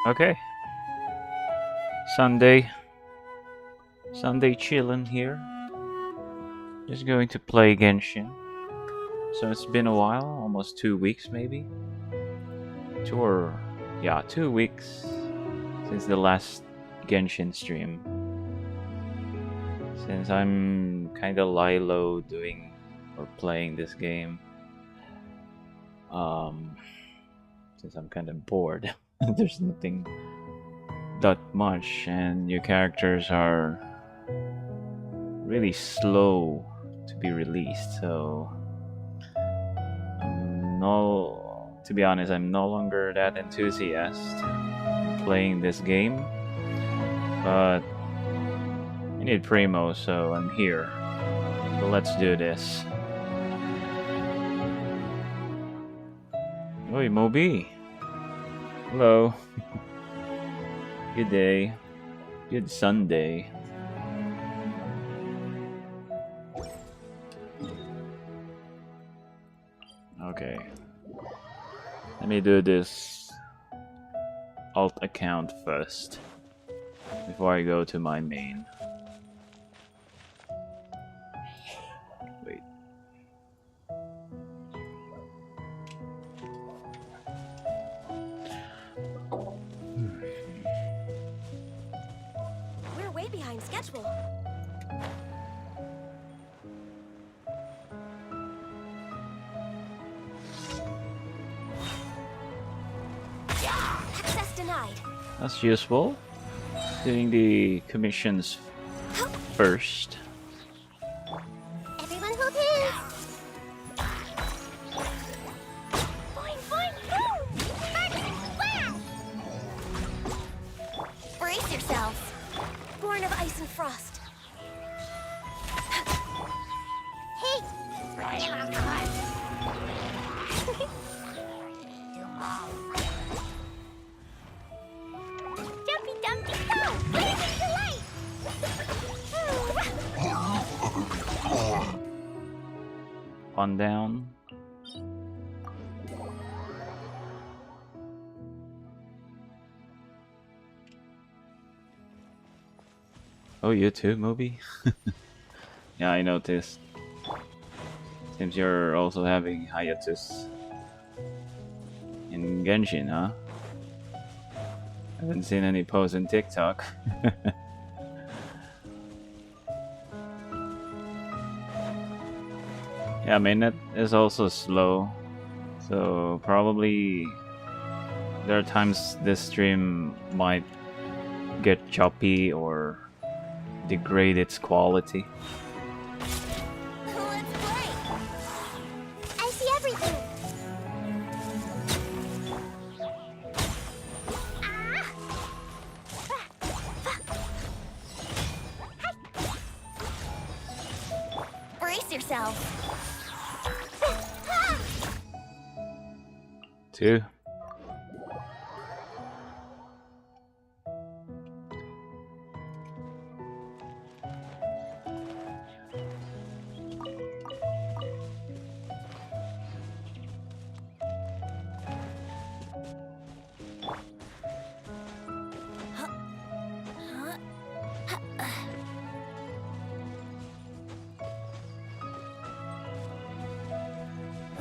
Okay. Sunday chillin' here. Just going to play Genshin. So it's been a while, almost 2 weeks maybe. 2 weeks since the last Genshin stream. Since I'm kinda lie low doing or playing this game. Since I'm kinda bored. There's nothing that much, and new characters are really slow to be released, so to be honest, I'm no longer that enthusiastic playing this game, but I need Primo, so I'm here. So let's do this. Oi, Moby. Hello. Good day. Good Sunday. Okay. Let me do this alt account first before I go to my main. Wait. We're way behind schedule. Access denied. That's useful. Doing the commissions first. Everyone hold hands. Boing, boing, boom! Flash! Brace yourselves. Born of ice and frost. Hey! Jumpy Dumpty go! Blazing delight! On down. Oh, you too, Moby? Yeah, I noticed. Seems you're also having hiatus in Genshin, huh? Haven't seen any posts on TikTok. Yeah, mainnet is also slow, so probably there are times this stream might get choppy or degrade its quality. Let's play! I see everything! Brace yourself! Two.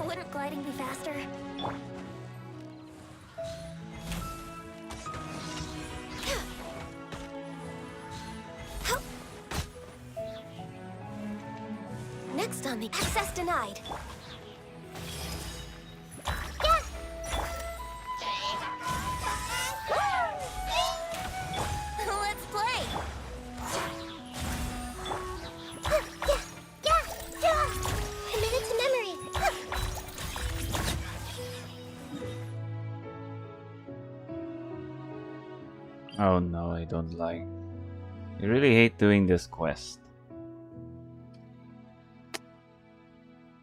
Wouldn't gliding be faster? Next on the access denied. Yeah. Let's play. Yeah. Committed to memory. Oh no, I don't like. I really hate doing this quest.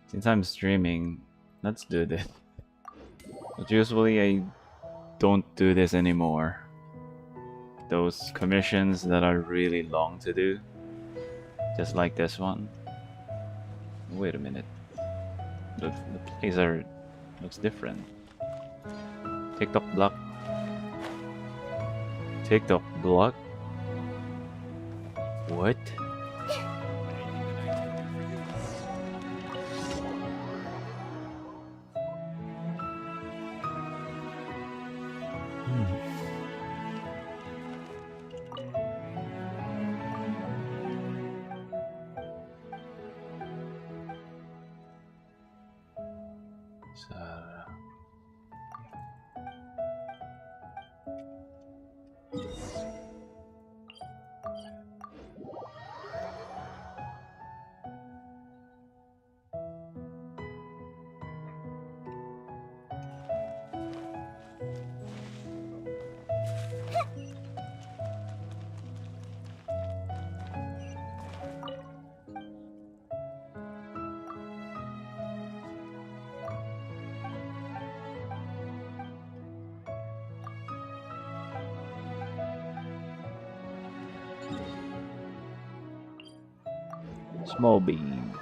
Since I'm streaming, let's do this. But usually I don't do this anymore. Those commissions that are really long to do. Just like this one. Wait a minute. The plays looks different. TikTok block. TikTok block? What? Small beans.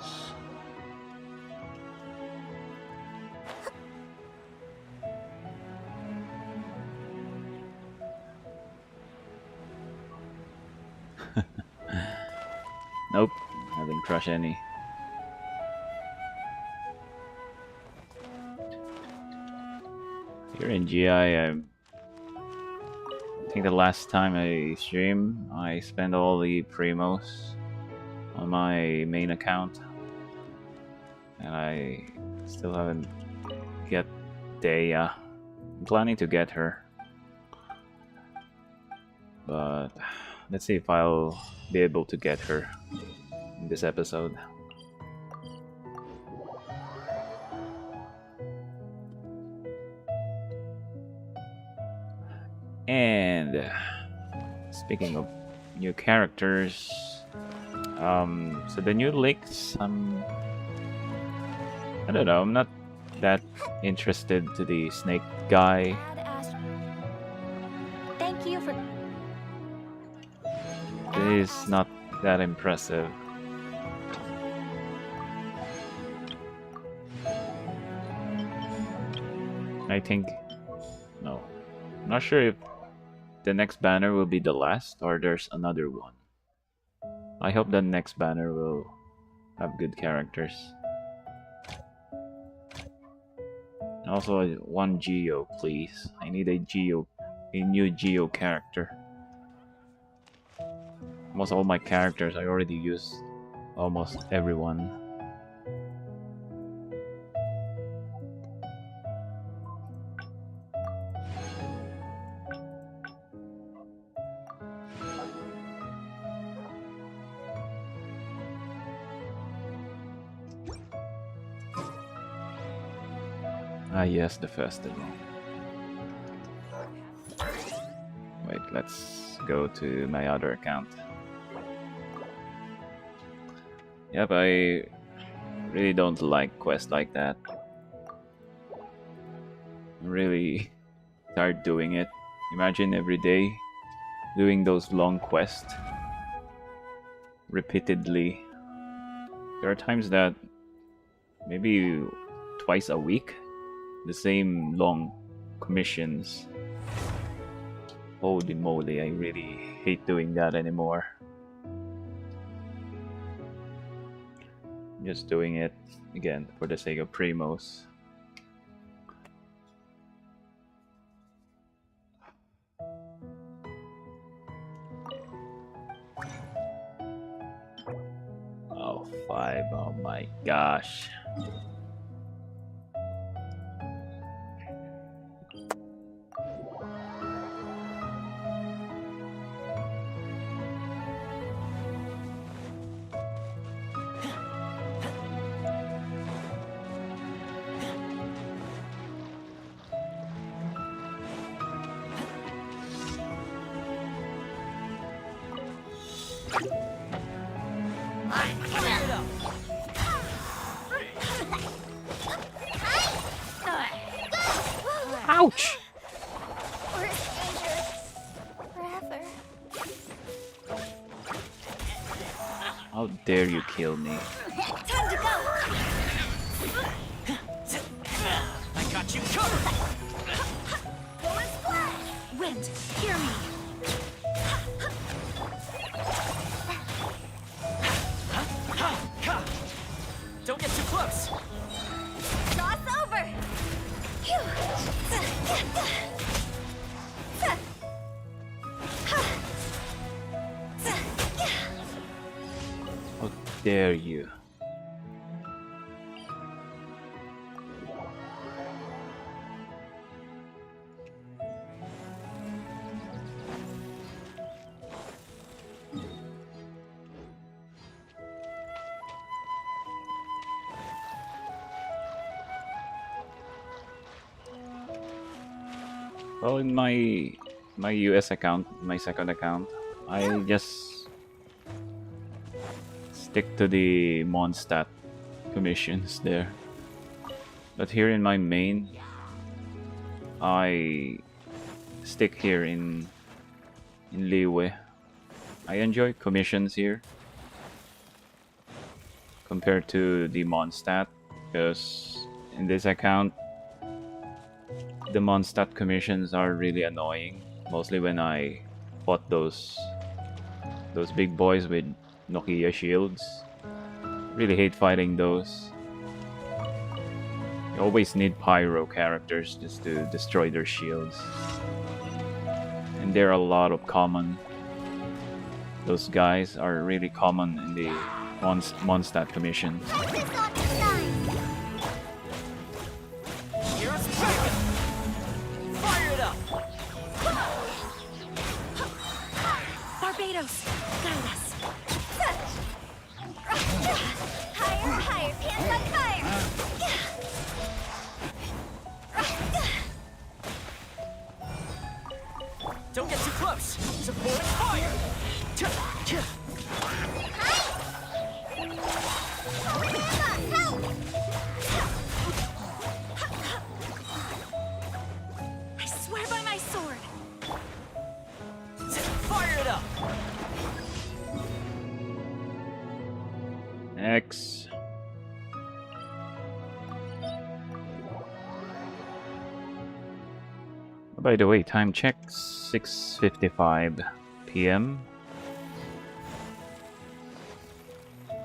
Nope, haven't crushed any. Here in GI, I think the last time I streamed, I spent all the primos on my main account, and I still haven't get Daya. I'm planning to get her, but let's see if I'll be able to get her in this episode. And speaking of new characters, so the new leaks, I don't know, I'm not that interested to the snake guy. Thank you for. It is not that impressive. I think, no, I'm not sure if the next banner will be the last or there's another one. I hope the next banner will have good characters. Also, one Geo, please. I need a new Geo character. Almost all my characters, I already used almost everyone. Ah yes, the festival. Wait, let's go to my other account. Yep, I really don't like quests like that. I'm really tired doing it. Imagine every day doing those long quests repeatedly. There are times that maybe twice a week, the same long commissions. Holy moly, I really hate doing that anymore. Just doing it again for the sake of primos. Oh, 5, oh my gosh. Ouch! Worst danger forever. How dare you kill me? Time to go. I got you covered! Go and splash. Wind, hear me! dare you? Well, in my US account, my second account, I just stick to the Mondstadt commissions there. But here in my main, I stick here in Liyue. I enjoy commissions here compared to the Mondstadt, because in this account the Mondstadt commissions are really annoying, mostly when I fought those big boys with Nokia shields. Really hate fighting those. You always need pyro characters just to destroy their shields. And there are a lot of common. Those guys are really common in the Mondstadt commissions. Barbados, guide us. Higher, higher, pants on fire. Don't get too close. Support and fire. I swear by my sword. Fire it up. X. By the way, time check 6:55 p.m.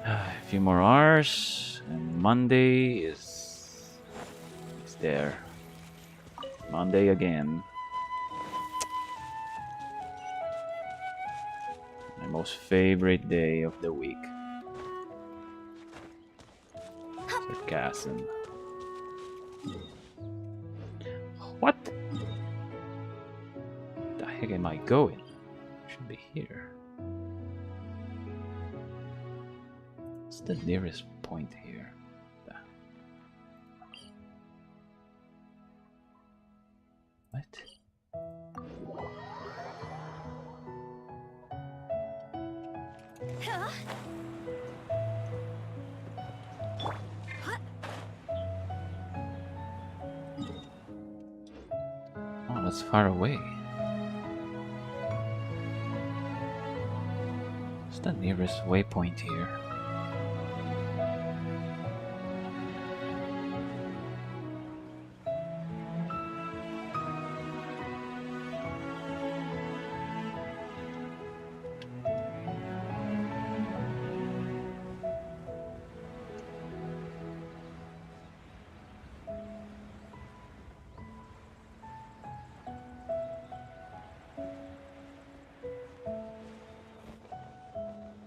A few more hours, and Monday is there. Monday again. My most favorite day of the week. Sarcasm. What? The heck am I going? Should be here. What's the nearest point here? What? Huh? Oh, that's far away. What's the nearest waypoint here?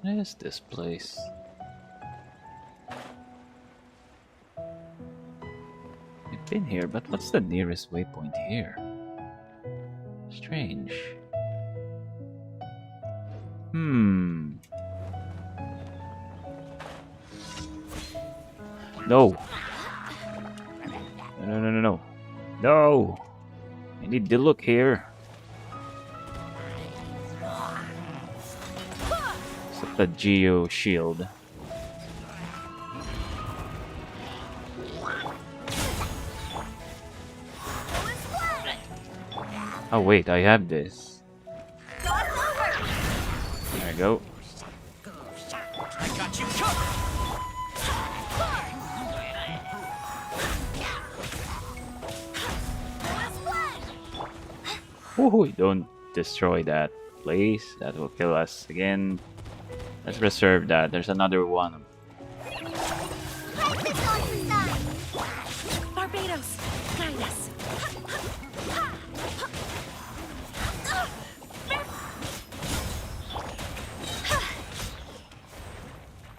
What is this place? I've been here, but what's the nearest waypoint here? Strange. No. No. No. I need to look here. Except the Geo shield. Oh wait, I have this. There I go. I got you covered. Woohoo! Don't destroy that, please. That will kill us again. Let's reserve that. There's another one. Barbados, guide us.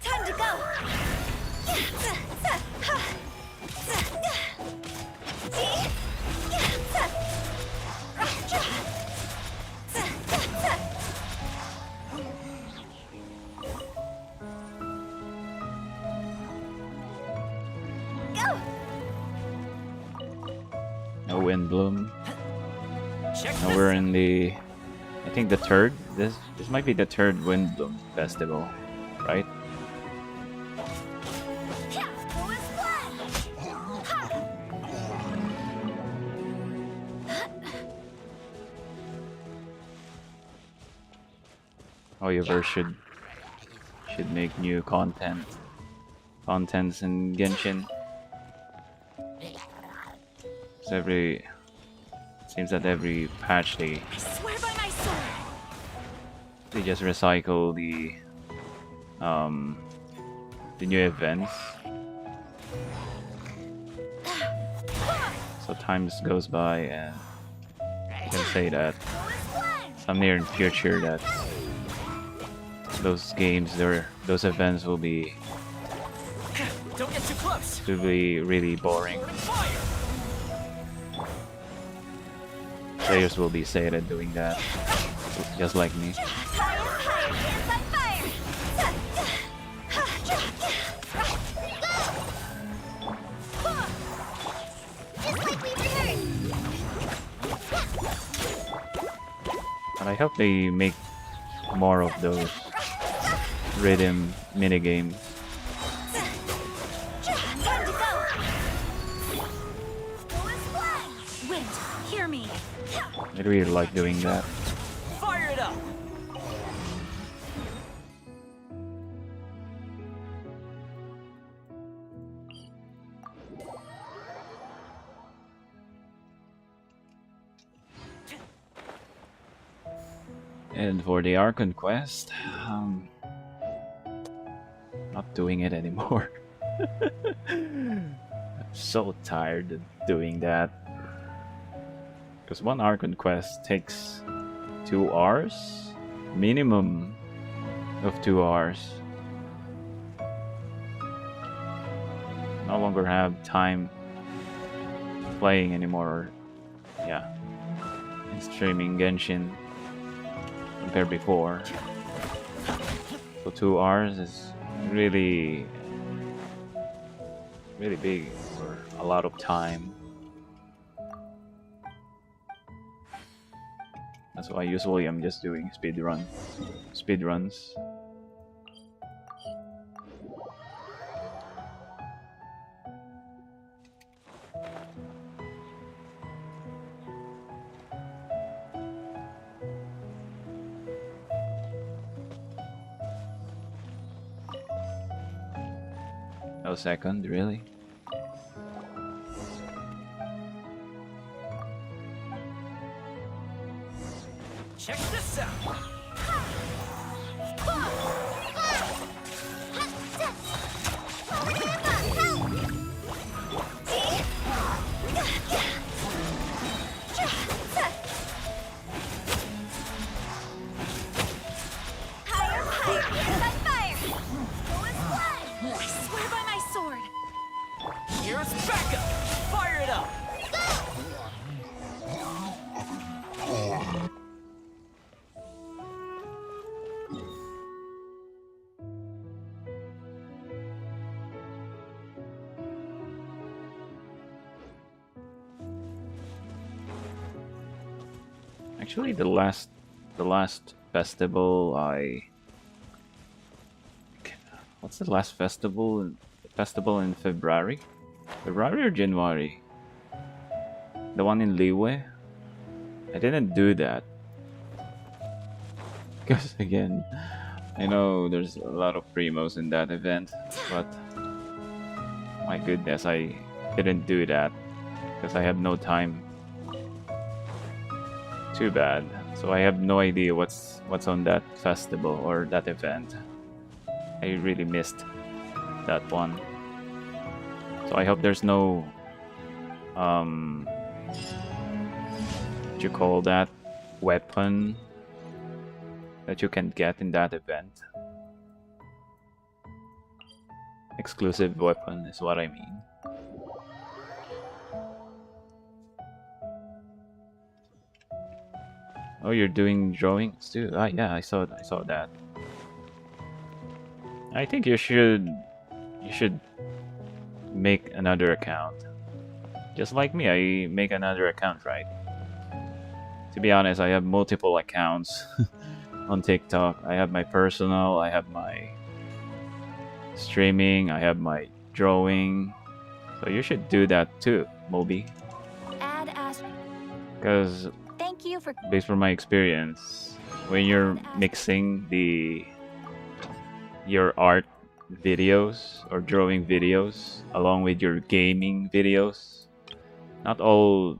Time to go. WINDBLUME. Check Now this we're out. in the, I think the third. This might be the third WINDBLUME festival, right? However, should make new contents in Genshin. So seems that every patch I swear by my sword. they just recycle the new events. So time goes by, and I can say that some near in future that those games, those events will be Don't get too close. really boring. Fire. Players will be sad at doing that, just like me. But I hope they make more of those rhythm minigames. Wind, hear me. I really like doing that. Fire it up. And for the Archon quest, not doing it anymore. I'm so tired of doing that. Because one Archon quest takes 2 hours? Minimum of 2 hours. No longer have time playing anymore. Yeah. And streaming Genshin compared before. So 2 hours is really big for a lot of time. That's why usually I'm just doing speedruns. No second, really? Check this out. I swear by my sword. Here's backup. Fire it up. Actually, the last festival what's the last festival? Festival in February? February or January? The one in Liyue? I didn't do that. Because again, I know there's a lot of primos in that event, but my goodness, I didn't do that because I have no time. Too bad. So I have no idea what's on that festival or that event. I really missed that one. So I hope there's no what you call that, weapon that you can get in that event. Exclusive weapon is what I mean. Oh, you're doing drawings too? Ah, yeah, I saw that. I think you should make another account Just like me, I make another account, right? To be honest, I have multiple accounts on TikTok. I have my personal, I have my streaming, I have my drawing. So you should do that too, Moby. Add as. Because Thank you for. based from my experience, when you're mixing your art videos or drawing videos along with your gaming videos, not all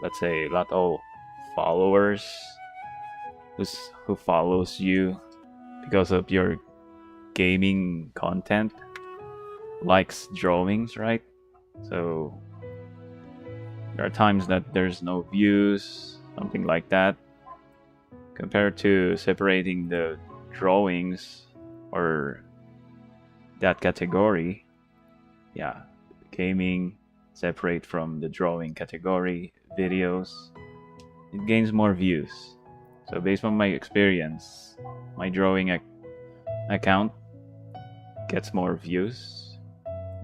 let's say not all followers who follows you because of your gaming content likes drawings, right? So there are times that there's no views, something like that, compared to separating the drawings or that category. Yeah, gaming separate from the drawing category, videos, it gains more views. So based on my experience, my drawing account gets more views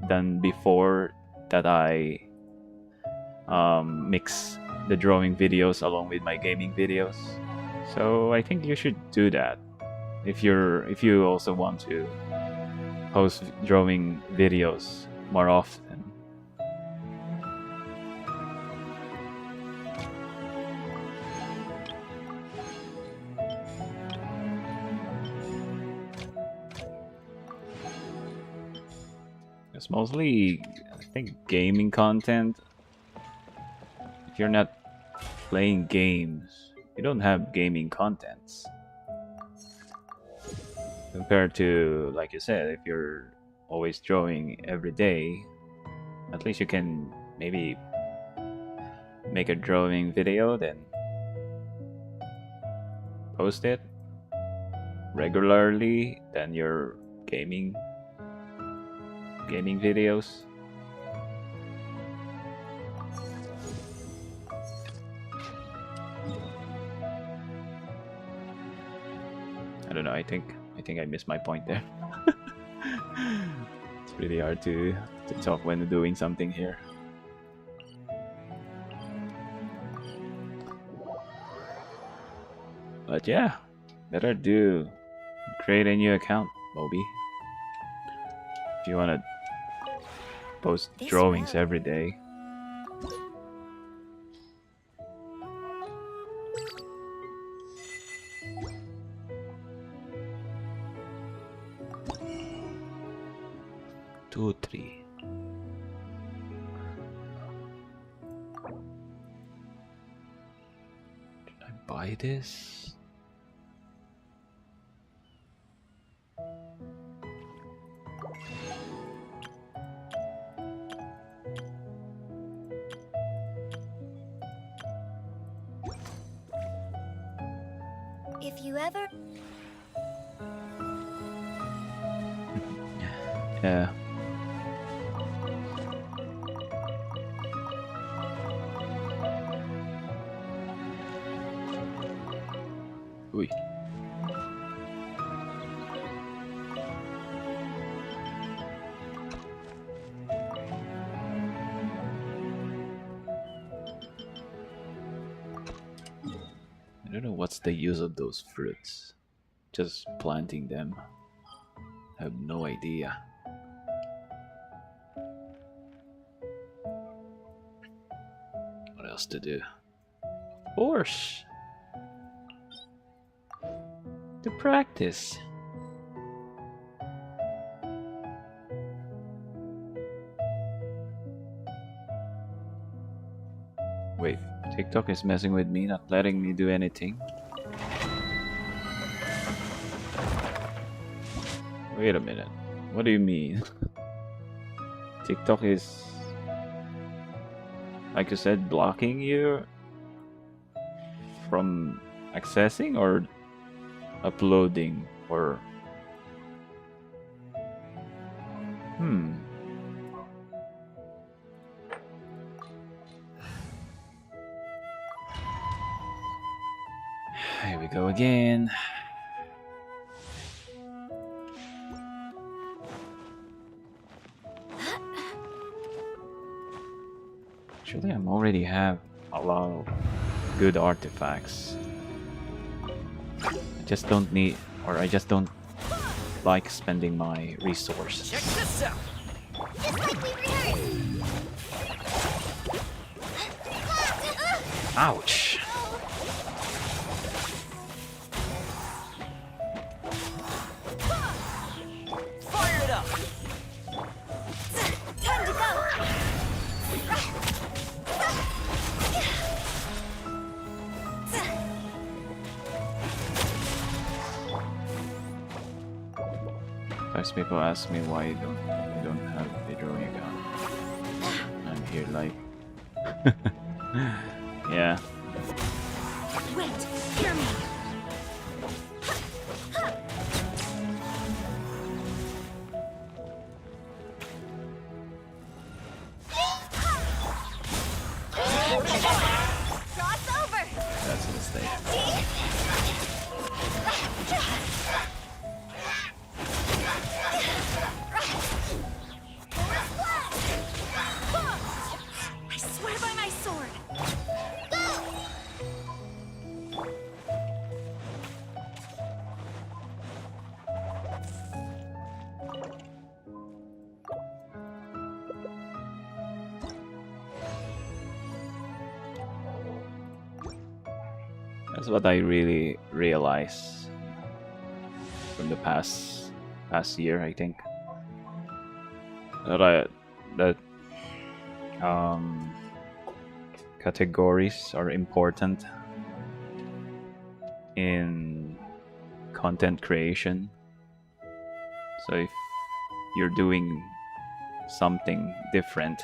than before that I mix the drawing videos along with my gaming videos. So I think you should do that if you also want to post drawing videos more often. It's mostly, I think, gaming content. If you're not playing games, you don't have gaming contents. Compared to, like you said, if you're always drawing every day, at least you can maybe make a drawing video, then post it regularly than your gaming videos. I don't know, I think I missed my point there. It's really hard to talk when doing something here. But yeah, better do create a new account, Moby. If you wanna post drawings every day. Two, three. Did I buy this? If you ever. Yeah. Uy. I don't know what's the use of those fruits. Just planting them. I have no idea. What else to do? Of course! To practice. Wait, TikTok is messing with me, not letting me do anything? Wait a minute. What do you mean? TikTok is, like you said, blocking you from accessing or uploading or Here we go again. Actually, I already have a lot of good artifacts. I just don't need, or I just don't like spending my resources. Check this out. Just like we rehearsed. Ouch! Fire it up. Time to go. Sometimes people ask me why you don't have a drawing gun. I'm here like, yeah. Wait, hear me. Cross over. That's a mistake. I swear by my sword. That's what I really realized from the past year, I think. That categories are important in content creation. So if you're doing something different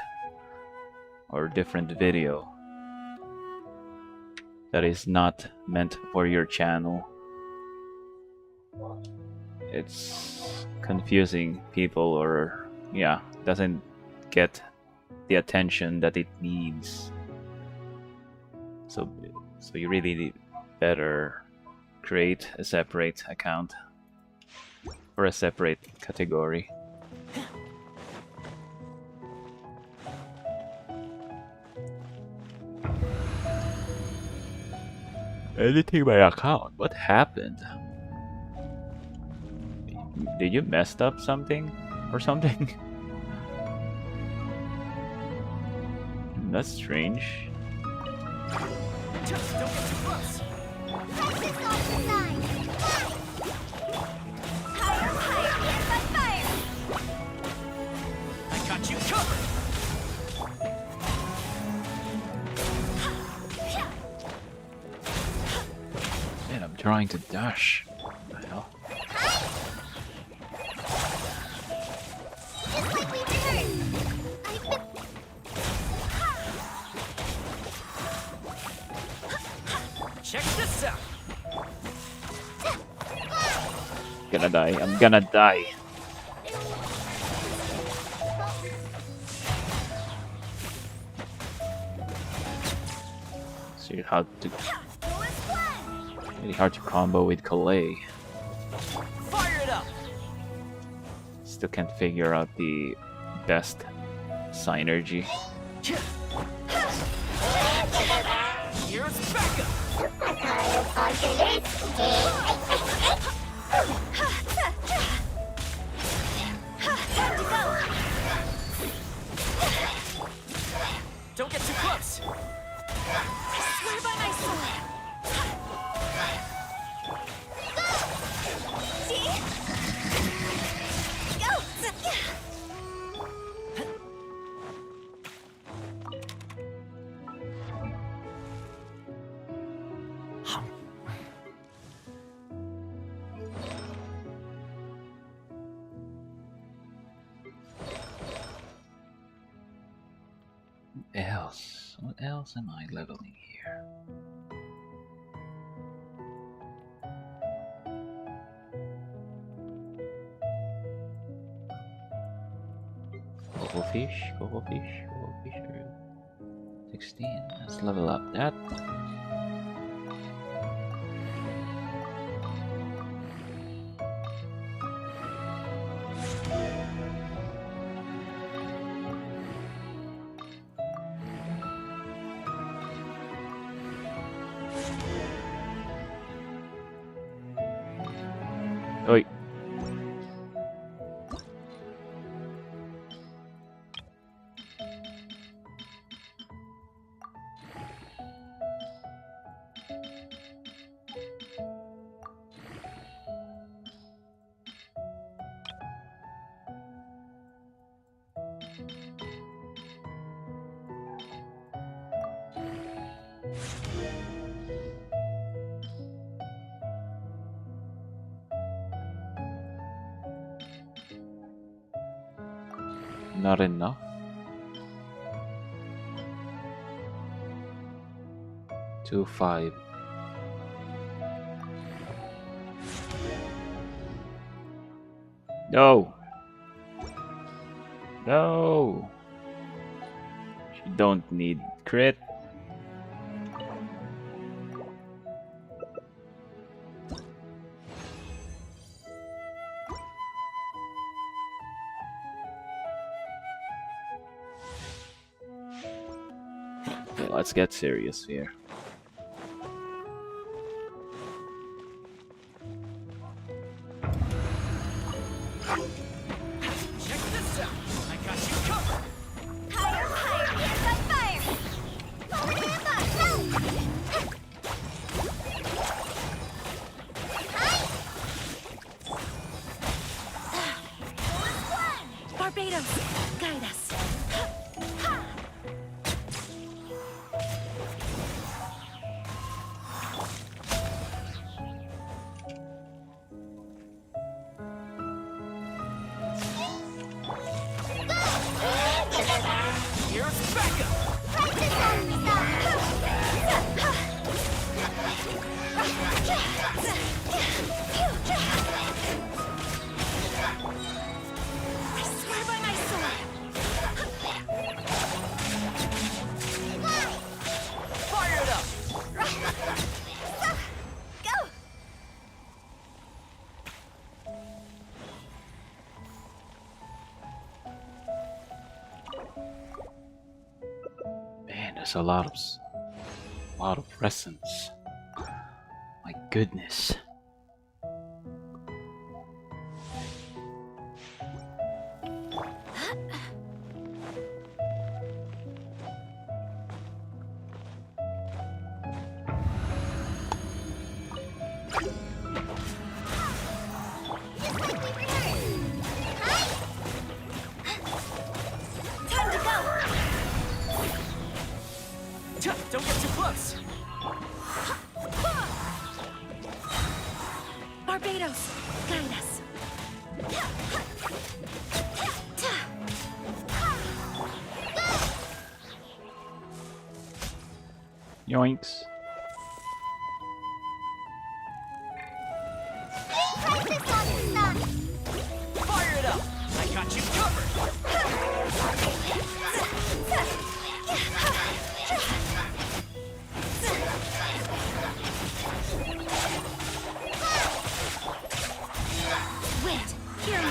or different video that is not meant for your channel, it's confusing people, or yeah, doesn't get the attention that it needs. So you really better create a separate account or a separate category. Editing my account. What happened? Did you messed up something or something? That's strange. Just don't get too close. Practice off the side. Higher, higher, hit by fire. I got you covered. Man, I'm trying to dash. What the hell? Just like we rehearsed. Check this out. Gonna die. I'm gonna die. See how to really hard to combo with Calais. Fire it up. Still can't figure out the best synergy. Here's backup. Time to go. Don't get too close. I swear by my sword. See? Go. What else am I leveling here? Goldfish. 16. Let's level up that. Oi. Not enough. Two, 5. No. No. She don't need crit. Okay, let's get serious here. Check this out. I got you covered. Higher, higher, hands on fire! Forward and back, go! Barbados, guide us. Here's backup. I swear by my sword. Fire it up. Go! Man, there's a lot of resins. My goodness. Time to go! Don't get too close. Barbados, guide us. Yoinks. Fire it up. I got you covered. Wait, hear me.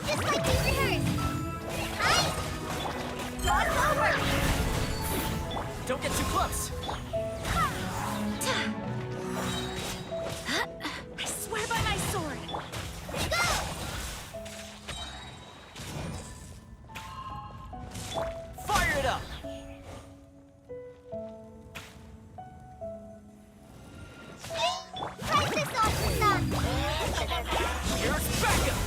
Just like we rehearsed. Hi! Draw's over! Don't get too close. I swear by my sword. Fire it up. Practice off the sun. Here's backup.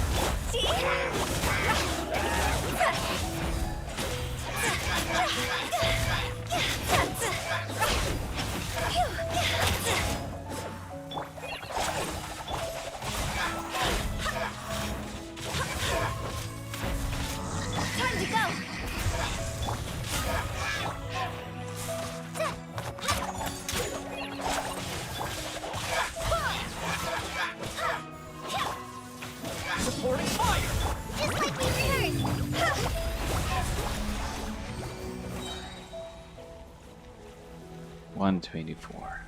Time to go. 124.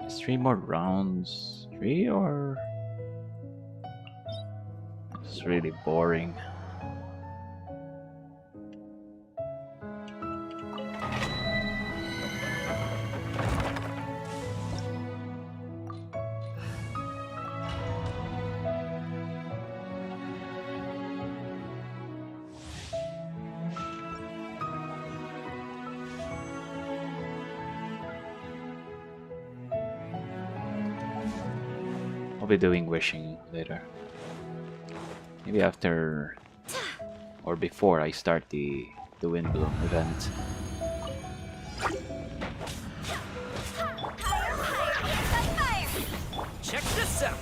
Is 3 more rounds? 3 or? It's really boring. I'll be doing wishing later. Maybe after or before I start the WINDBLUME event. Check this out.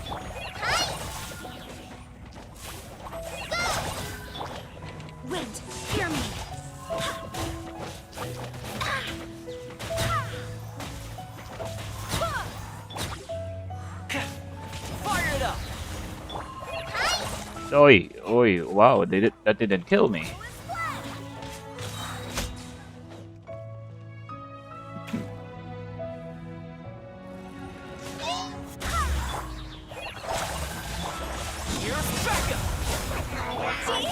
Wind, hear me. Fire it up. Oi, oi, wow, that didn't kill me. Here's backup. Practice on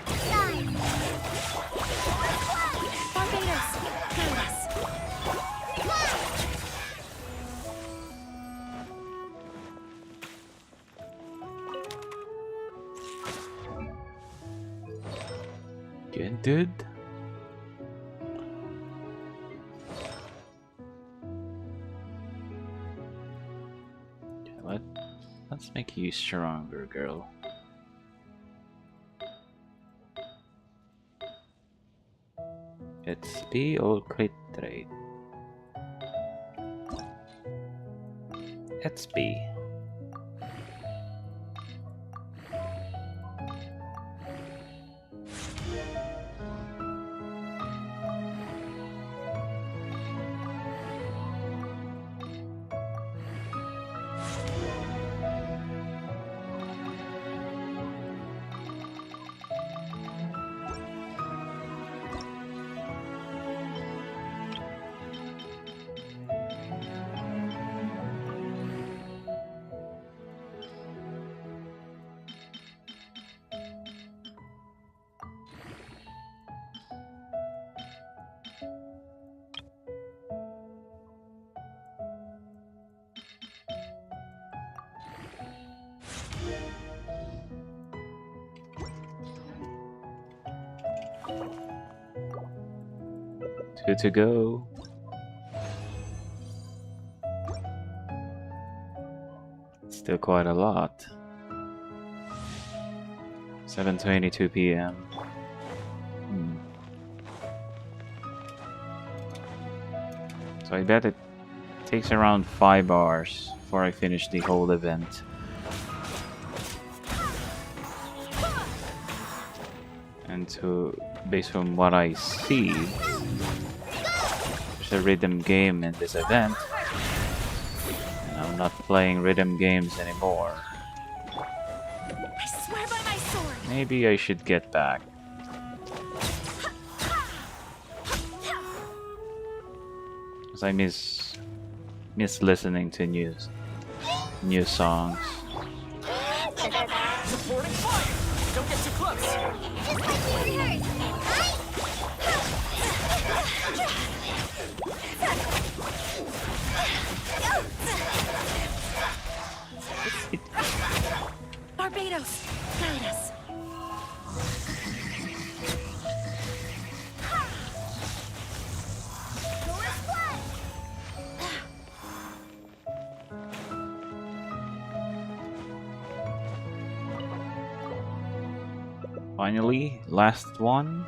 the side. Barbados, guide us. Good, dude. Okay, let's make you stronger, girl. It's B or crit rate. It's B. Two to go. Still quite a lot. 7:22 p.m. So I bet it takes around 5 hours before I finish the whole event. And based on what I see, there's a rhythm game in this event. And I'm not playing rhythm games anymore. I swear by my sword. Maybe I should get back. Because I miss listening to new songs. Supporting fire. Don't get too close. Just like you heard. Barbados, guide us. Finally, last one.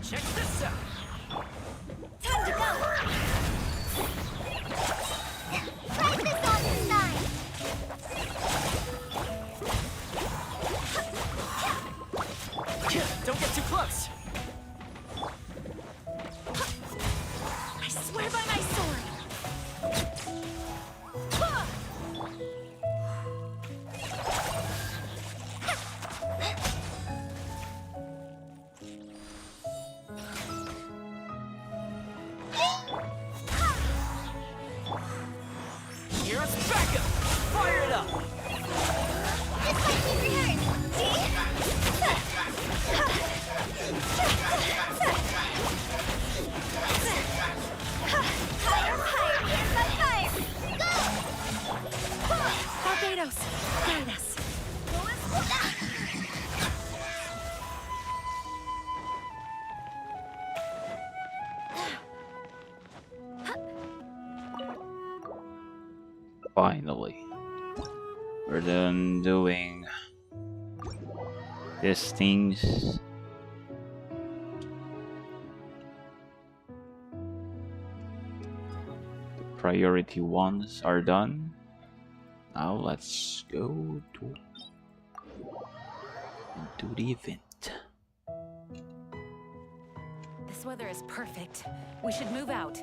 Check this out. Time to go. Practice on tonight. Don't get too close. I swear by my sword. Here's backup. Fire it up. This might be rehearsed. Higher, higher, here's my fire. Go! Barbados, guide us. Finally, we're done doing these things. The priority ones are done. Now let's go to into the event. This weather is perfect. We should move out.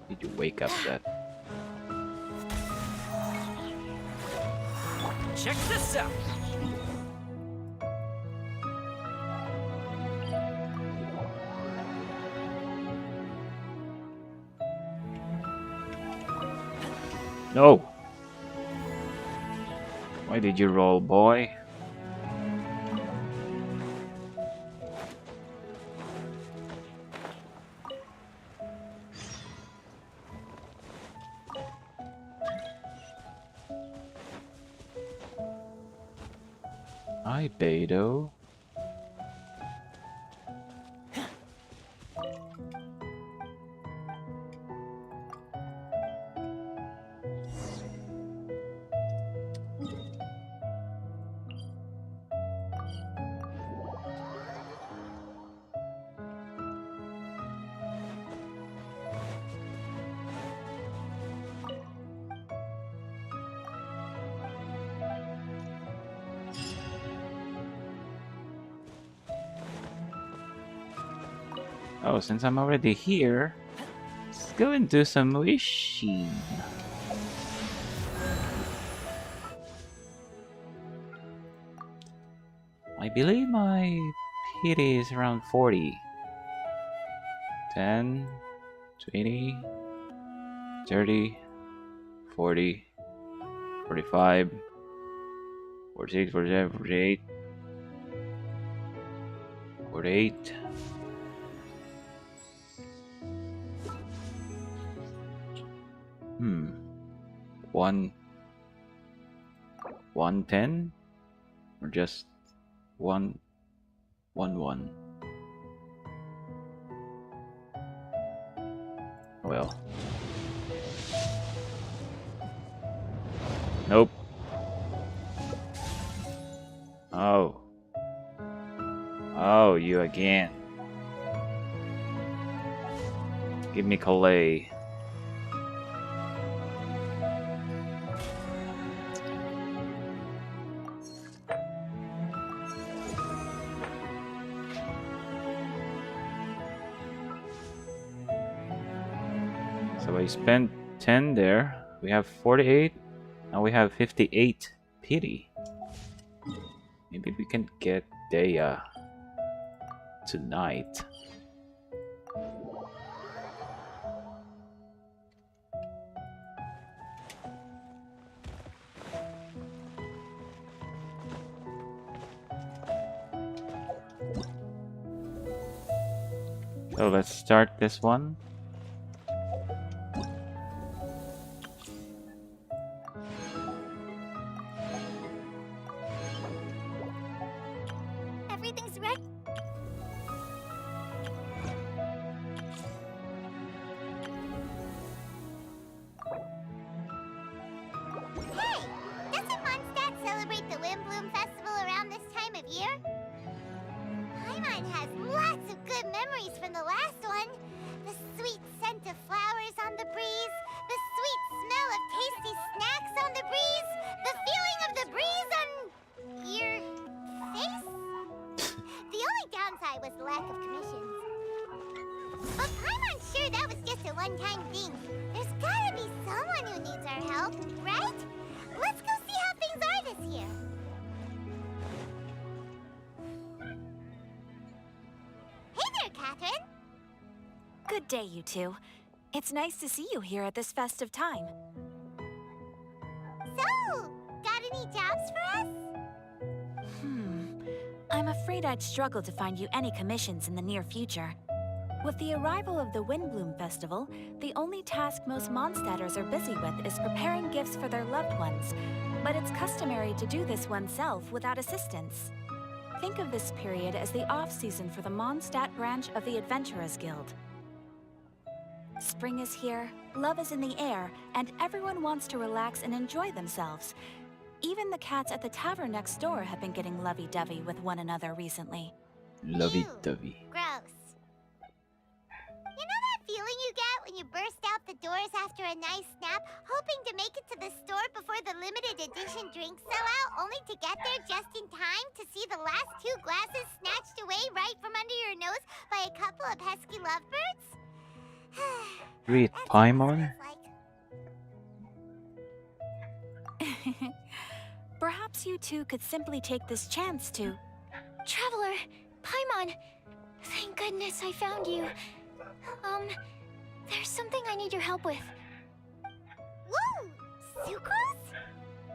Did you wake up that? Check this out. No! Why did you roll, boy? Hi, Beto. Oh, since I'm already here, let's go and do some wishing. I believe my pity is around 40. 10, 20, 30, 40, 45, 46, 47, 48, 48. One 110 or just 111. Well, nope. Oh, you again. Give me Calais. So I spent 10 there. We have 48. Now we have 58 pity. Maybe we can get Dea tonight. So let's start this one. Everything's ready. Hey! Doesn't Mondstadt celebrate the WINDBLUME Festival around this time of year? Paimon has lots of good memories from the last one. The sweet scent of flowers on the breeze, the sweet smell of tasty snacks on the breeze, the feeling of the breeze on your face? The only downside was the lack of commissions. But Paimon's sure that was just a one-time thing. There's gotta be someone who needs our help, right? Let's go see how things are this year. Hey there, Catherine. Good day, you two. It's nice to see you here at this festive time. So, got any jobs for us? I'm afraid I'd struggle to find you any commissions in the near future. With the arrival of the WINDBLUME Festival, the only task most Mondstadters are busy with is preparing gifts for their loved ones. But it's customary to do this oneself without assistance. Think of this period as the off-season for the Mondstadt branch of the Adventurers Guild. Spring is here, love is in the air, and everyone wants to relax and enjoy themselves. Even the cats at the tavern next door have been getting lovey-dovey with one another recently. Lovey-dovey. Gross. You know that feeling you get when you burst out the doors after a nice nap, hoping to make it to the store before the limited edition drinks sell out, only to get there just in time to see the last 2 glasses snatched away right from under your nose by a couple of pesky lovebirds? Read That's what Paimon? it's like. Perhaps you two could simply take this chance to... Traveler, Paimon, thank goodness I found you. There's something I need your help with. Woo! Sucrose?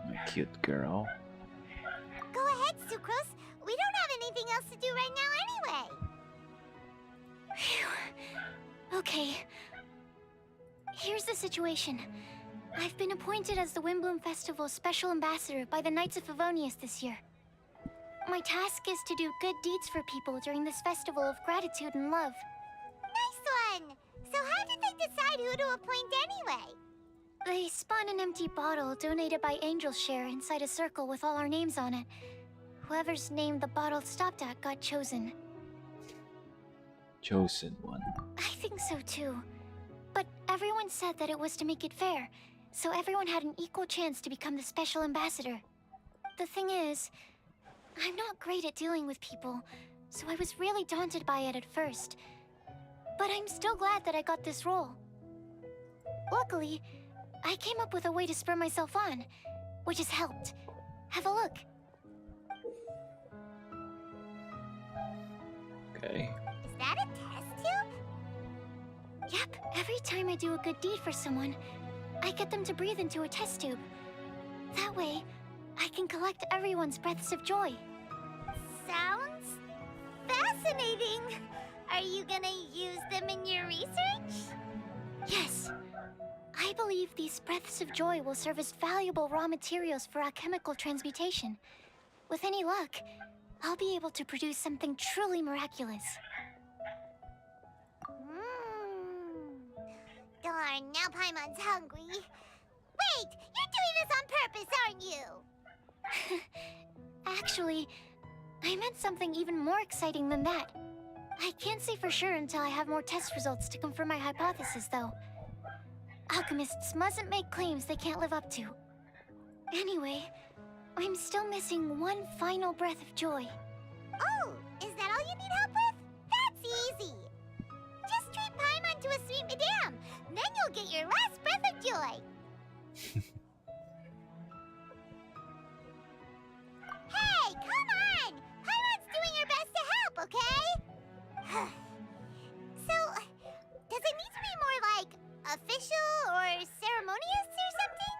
My cute girl. Go ahead, Sucrose. We don't have anything else to do right now anyway. Phew. Okay. Here's the situation. I've been appointed as the WINDBLUME Festival's special ambassador by the Knights of Favonius this year. My task is to do good deeds for people during this festival of gratitude and love. Nice one! So how did they decide who to appoint anyway? They spun an empty bottle donated by Angel's Share inside a circle with all our names on it. Whoever's name the bottle stopped at got chosen. Chosen one. I think so too. But everyone said that it was to make it fair, so everyone had an equal chance to become the special ambassador. The thing is, I'm not great at dealing with people, so I was really daunted by it at first. But I'm still glad that I got this role. Luckily, I came up with a way to spur myself on, which has helped. Have a look. Okay. Is that a test tube? Yep, every time I do a good deed for someone, I get them to breathe into a test tube. That way, I can collect everyone's breaths of joy. Sounds fascinating! Are you gonna use them in your research? Yes. I believe these breaths of joy will serve as valuable raw materials for alchemical transmutation. With any luck, I'll be able to produce something truly miraculous. Darn, now Paimon's hungry. Wait! You're doing this on purpose, aren't you? Actually, I meant something even more exciting than that. I can't say for sure until I have more test results to confirm my hypothesis, though. Alchemists mustn't make claims they can't live up to. Anyway, I'm still missing one final breath of joy. Oh, is that all you need help with? That's easy! Just treat Paimon to a sweet madame, then you'll get your last breath of joy! Hey, come on! Paimon's doing her best to help, okay? So, does it need to be more like official or ceremonious or something?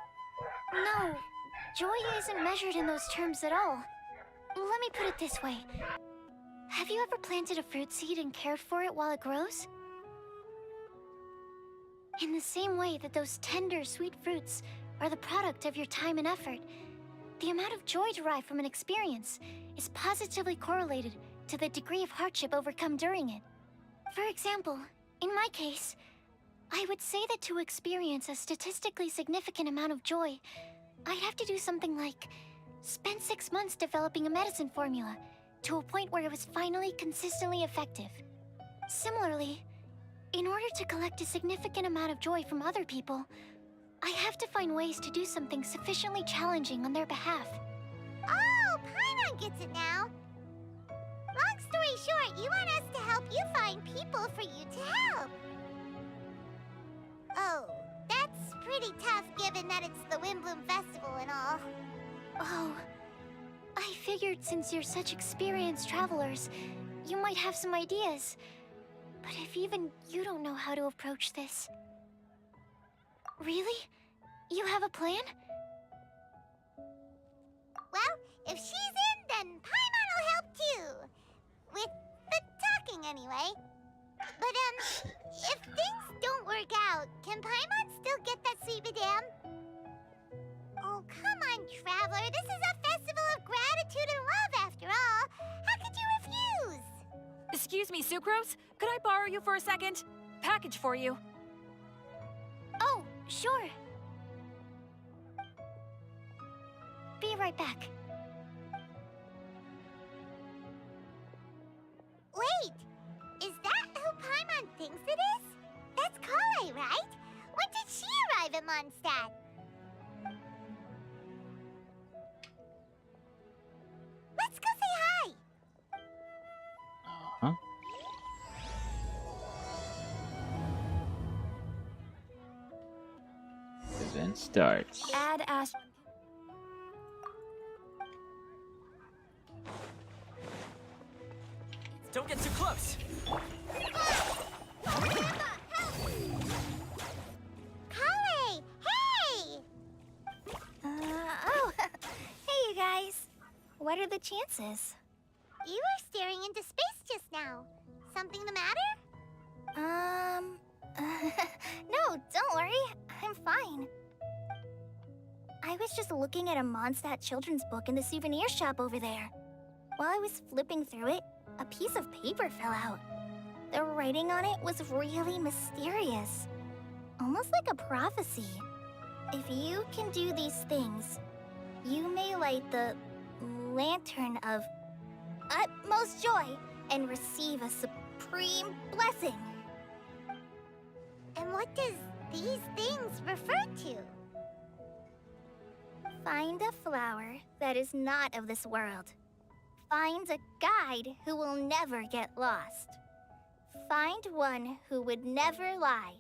No, joy isn't measured in those terms at all. Let me put it this way. Have you ever planted a fruit seed and cared for it while it grows? In the same way that those tender, sweet fruits are the product of your time and effort, the amount of joy derived from an experience is positively correlated to the degree of hardship overcome during it. For example, in my case, I would say that to experience a statistically significant amount of joy, I'd have to do something like spend 6 months developing a medicine formula to a point where it was finally consistently effective. Similarly, in order to collect a significant amount of joy from other people, I have to find ways to do something sufficiently challenging on their behalf. Oh, Paimon gets it now. Long story short, you want us to help you find people for you to help. Oh, that's pretty tough given that it's the WINDBLUME Festival and all. Oh, I figured since you're such experienced travelers, you might have some ideas. But if even you don't know how to approach this... Really? You have a plan? Well, if she's in, then Paimon will help too. With the talking, anyway. But, if things don't work out, can Paimon still get that sweet madame? Oh, come on, Traveler. This is a festival of gratitude and love, after all. How could you refuse? Excuse me, Sucrose? Could I borrow you for a second? Package for you. Oh, sure. Be right back. Wait! Is that who Paimon thinks it is? That's Kale, right? When did she arrive at Mondstadt? Let's go say hi! Huh? Event starts. Add Ash. Don't get too close. Kale! Hey! Oh, hey you guys. What are the chances? You were staring into space just now. Something the matter? No, don't worry. I'm fine. I was just looking at a Mondstadt children's book in the souvenir shop over there. While I was flipping through it, a piece of paper fell out. The writing on it was really mysterious. Almost like a prophecy. If you can do these things, you may light the lantern of utmost joy and receive a supreme blessing. And what does these things refer to? Find a flower that is not of this world. Find a guide who will never get lost. Find one who would never lie.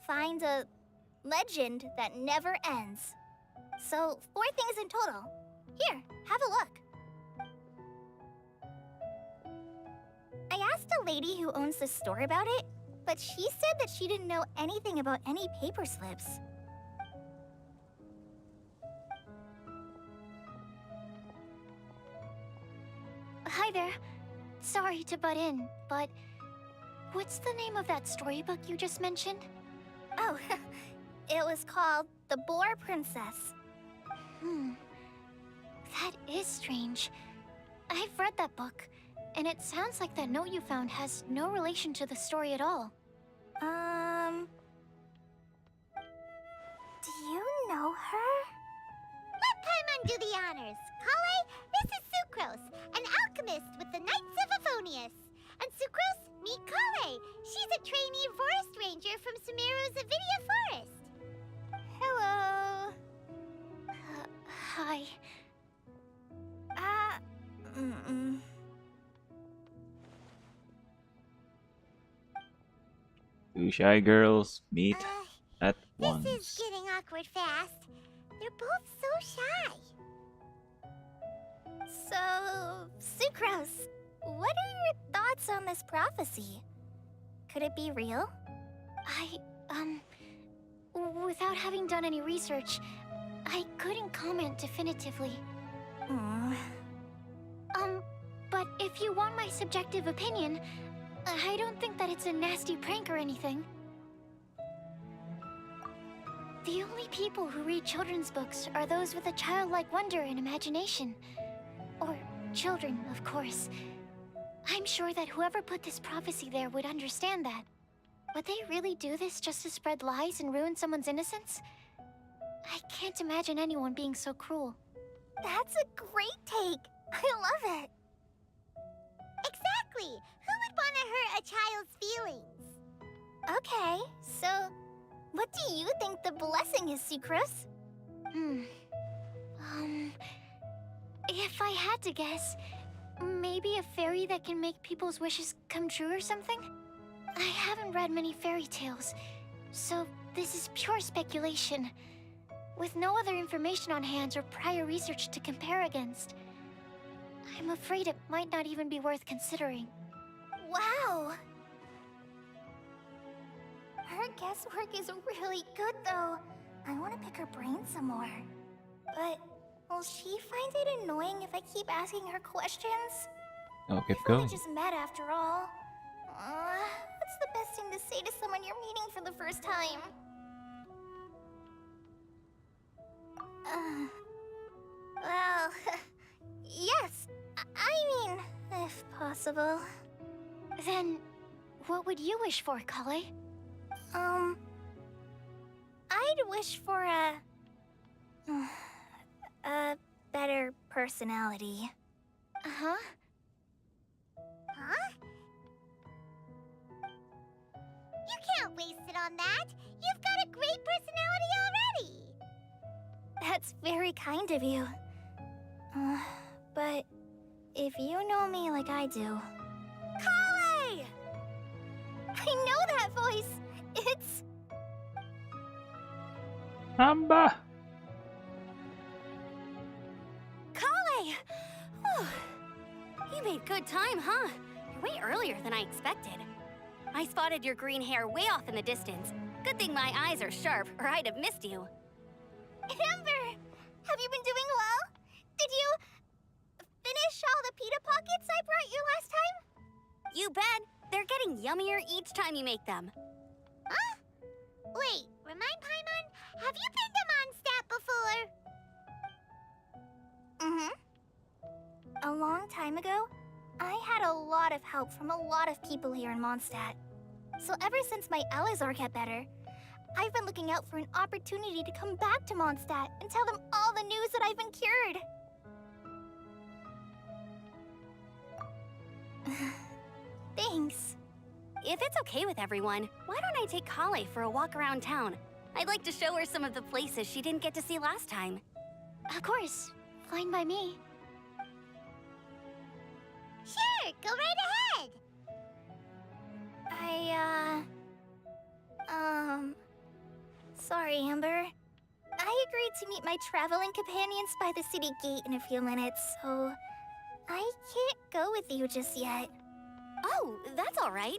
Find a legend that never ends. So, 4 things in total. Here, have a look. I asked a lady who owns the store about it, but she said that she didn't know anything about any paper slips. Hi there. Sorry to butt in, but what's the name of that storybook you just mentioned? Oh, it was called The Boar Princess. That is strange. I've read that book, and it sounds like that note you found has no relation to the story at all. Do you know her? Let Paimon do the honors. Kale, this is Sucrose, an alchemist with the Knights of Aphonius. And Sucrose, meet Kale. She's a trainee forest ranger from Sumeru's Avidia Forest. Hello. Hi. Two shy girls meet at This is once. getting awkward fast. They're both so shy. So, Sucrose, what are your thoughts on this prophecy? Could it be real? Without having done any research, I couldn't comment definitively. But if you want my subjective opinion, I don't think that it's a nasty prank or anything. The only people who read children's books are those with a childlike wonder and imagination. Or children, of course. I'm sure that whoever put this prophecy there would understand that. Would they really do this just to spread lies and ruin someone's innocence? I can't imagine anyone being so cruel. That's a great take. I love it. Exactly! Who would want to hurt a child's feelings? Okay, so what do you think the blessing is, Sucrose? If I had to guess, maybe a fairy that can make people's wishes come true or something? I haven't read many fairy tales, so this is pure speculation. With no other information on hand or prior research to compare against, I'm afraid it might not even be worth considering. Wow! Her guesswork is really good, though. I want to pick her brain some more. But will she find it annoying if I keep asking her questions? Oh, keep We going. just met after all. What's the best thing to say to someone you're meeting for the first time? Well, yes. I mean, if possible. Then, what would you wish for, Kale? I'd wish for a better personality. Uh-huh. Huh? You can't waste it on that! You've got a great personality already! That's very kind of you. But if you know me like I do... Kale! I know that voice! It's... Hamba! Kale! You made good time, huh? You're way earlier than I expected. I spotted your green hair way off in the distance. Good thing my eyes are sharp, or I'd have missed you. Amber! Have you been doing well? Did you finish all the pita pockets I brought you last time? You bet. They're getting yummier each time you make them. Huh? Wait, remind Paimon, have you been to Mondstadt before? Mm-hmm. A long time ago, I had a lot of help from a lot of people here in Mondstadt. So ever since my Elazar got better, I've been looking out for an opportunity to come back to Mondstadt and tell them all the news that I've been cured. Thanks. If it's okay with everyone, why don't I take Kale for a walk around town? I'd like to show her some of the places she didn't get to see last time. Of course. Fine by me. Sure, go right ahead! Sorry, Amber. I agreed to meet my traveling companions by the city gate in a few minutes, so I can't go with you just yet. Oh, that's all right.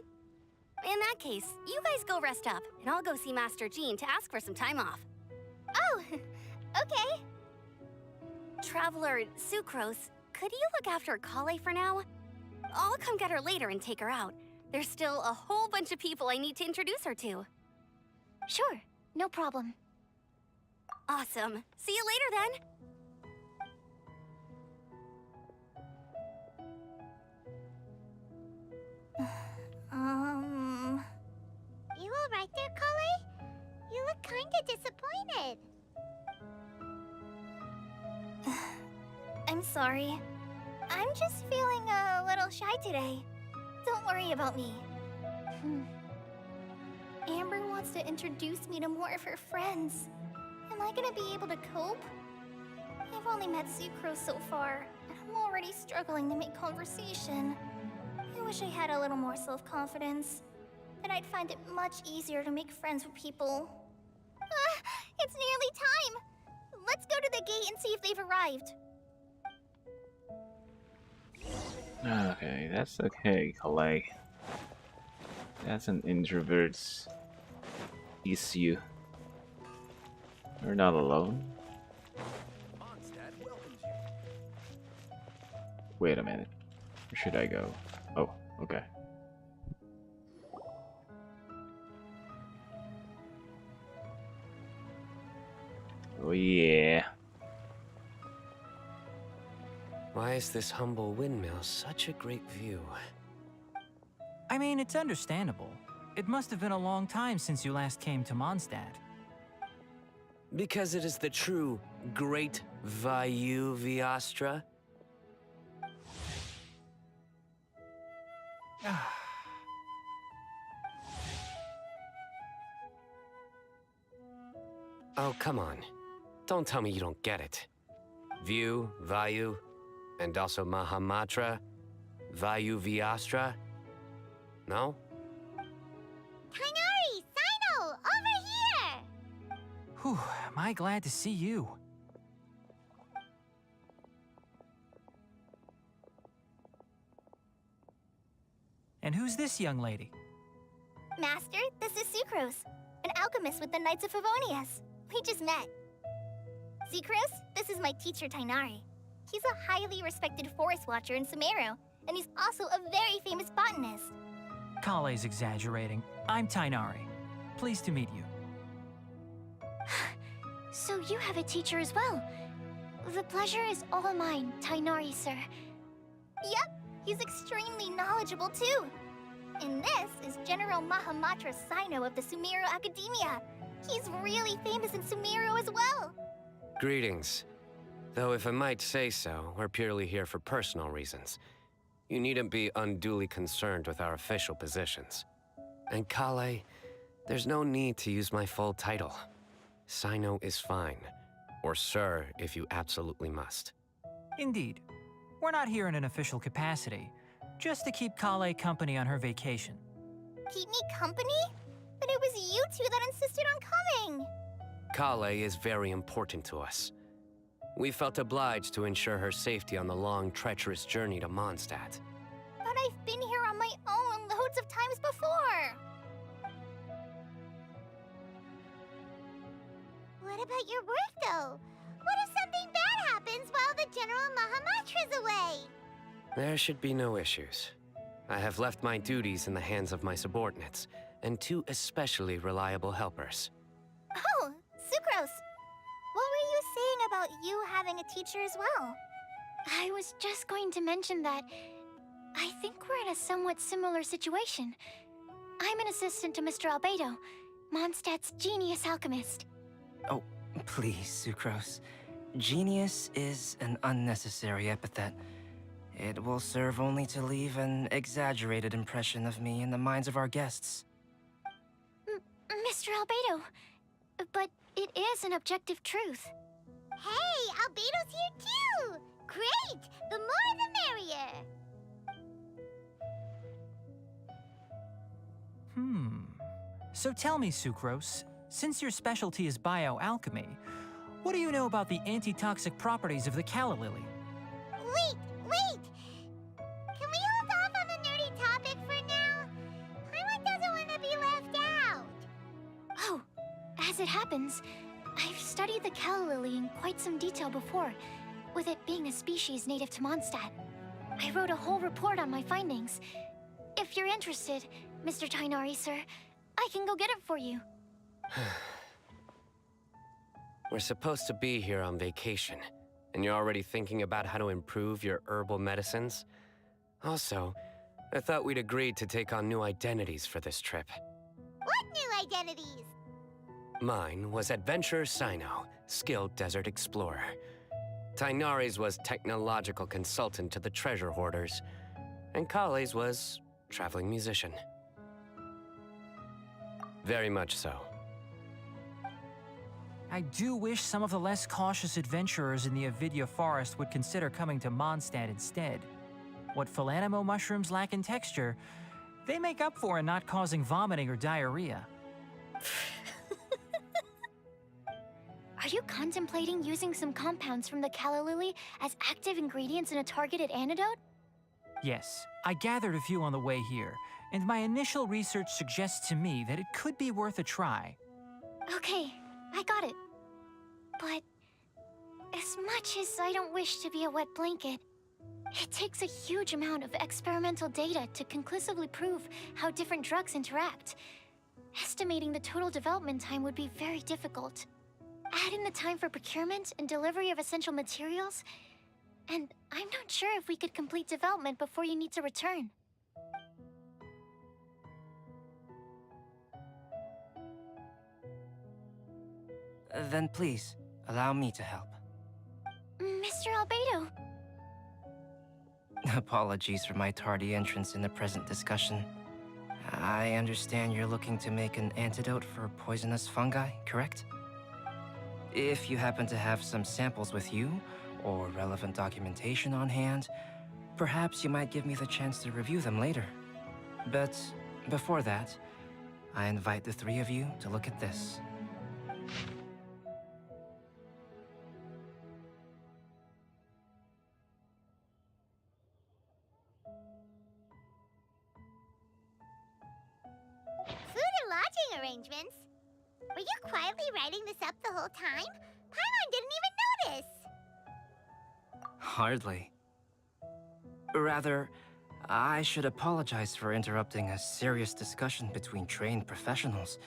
In that case, you guys go rest up, and I'll go see Master Jean to ask for some time off. Oh, okay. Traveler Sucrose, could you look after Kale for now? I'll come get her later and take her out. There's still a whole bunch of people I need to introduce her to. Sure, no problem. Awesome. See you later then. You alright there, Kale? You look kinda disappointed. I'm sorry. I'm just feeling a little shy today. Don't worry about me. Amber wants to introduce me to more of her friends. Am I gonna be able to cope? I've only met Sucrose so far, and I'm already struggling to make conversation. I wish I had a little more self-confidence. Then I'd find it much easier to make friends with people. It's nearly time! Let's go to the gate and see if they've arrived. Okay, that's okay, Kale. That's an introvert's issue. You're not alone. Wait a minute. Where should I go? Oh, okay. Oh yeah. Why is this humble windmill such a great view? I mean, it's understandable. It must have been a long time since you last came to Mondstadt. Because it is the true Great Vayu Viastra? Oh, come on. Don't tell me you don't get it. View, Vayu, and also Mahamatra, Vayu Viastra? No? Kainari! Sino! Over here! Whew, am I glad to see you. And who's this young lady? Master, this is Sucrose, an alchemist with the Knights of Favonius. We just met. Sucrose, this is my teacher, Tainari. He's a highly respected forest watcher in Sumeru, and he's also a very famous botanist. Kale's exaggerating. I'm Tainari. Pleased to meet you. So you have a teacher as well. The pleasure is all mine, Tainari, sir. Yep, he's extremely knowledgeable too. And this is General Mahamatra Sino of the Sumeru Academia. He's really famous in Sumeru as well. Greetings. Though if I might say so, we're purely here for personal reasons. You needn't be unduly concerned with our official positions. And Kale, there's no need to use my full title. Sino is fine. Or sir, if you absolutely must. Indeed. We're not here in an official capacity, just to keep Kale company on her vacation. Keep me company? But it was you two that insisted on coming. Kale is very important to us. We felt obliged to ensure her safety on the long, treacherous journey to Mondstadt. But I've been here on my own loads of times before. What about your work, though? What if something bad happens while the General Mahamatra's away? There should be no issues. I have left my duties in the hands of my subordinates, and two especially reliable helpers. Oh, Sucrose. What were you saying about you having a teacher as well? I was just going to mention that I think we're in a somewhat similar situation. I'm an assistant to Mr. Albedo, Mondstadt's genius alchemist. Oh, please, Sucrose. Genius is an unnecessary epithet. It will serve only to leave an exaggerated impression of me in the minds of our guests. Mr. Albedo, but it is an objective truth. Hey, Albedo's here too! Great! The more the merrier! So tell me, Sucrose, since your specialty is bioalchemy, what do you know about the antitoxic properties of the calla lily? Wait! Can we hold off on the nerdy topic for now? Paimon doesn't want to be left out. Oh, as it happens, I've studied the calla lily in quite some detail before, with it being a species native to Mondstadt. I wrote a whole report on my findings. If you're interested, Mr. Tainari, sir, I can go get it for you. We're supposed to be here on vacation, and you're already thinking about how to improve your herbal medicines? Also, I thought we'd agreed to take on new identities for this trip. What new identities? Mine was Adventurer Sino, skilled desert explorer. Tainari's was technological consultant to the treasure hoarders, and Kale's was traveling musician. Very much so. I do wish some of the less cautious adventurers in the Avidya forest would consider coming to Mondstadt instead. What Philanimo mushrooms lack in texture, they make up for in not causing vomiting or diarrhea. Are you contemplating using some compounds from the calla lily as active ingredients in a targeted antidote? Yes, I gathered a few on the way here, and my initial research suggests to me that it could be worth a try. Okay, I got it. But as much as I don't wish to be a wet blanket, it takes a huge amount of experimental data to conclusively prove how different drugs interact. Estimating the total development time would be very difficult. add in the time for procurement and delivery of essential materials. And I'm not sure if we could complete development before you need to return. Then please, allow me to help. Mr. Albedo. Apologies for my tardy entrance in the present discussion. I understand you're looking to make an antidote for poisonous fungi, correct? If you happen to have some samples with you, or relevant documentation on hand, perhaps you might give me the chance to review them later. But before that, I invite the three of you to look at this. Food and lodging arrangements? Were you quietly writing this up the whole time? Paimon didn't even notice! Hardly. Rather, I should apologize for interrupting a serious discussion between trained professionals,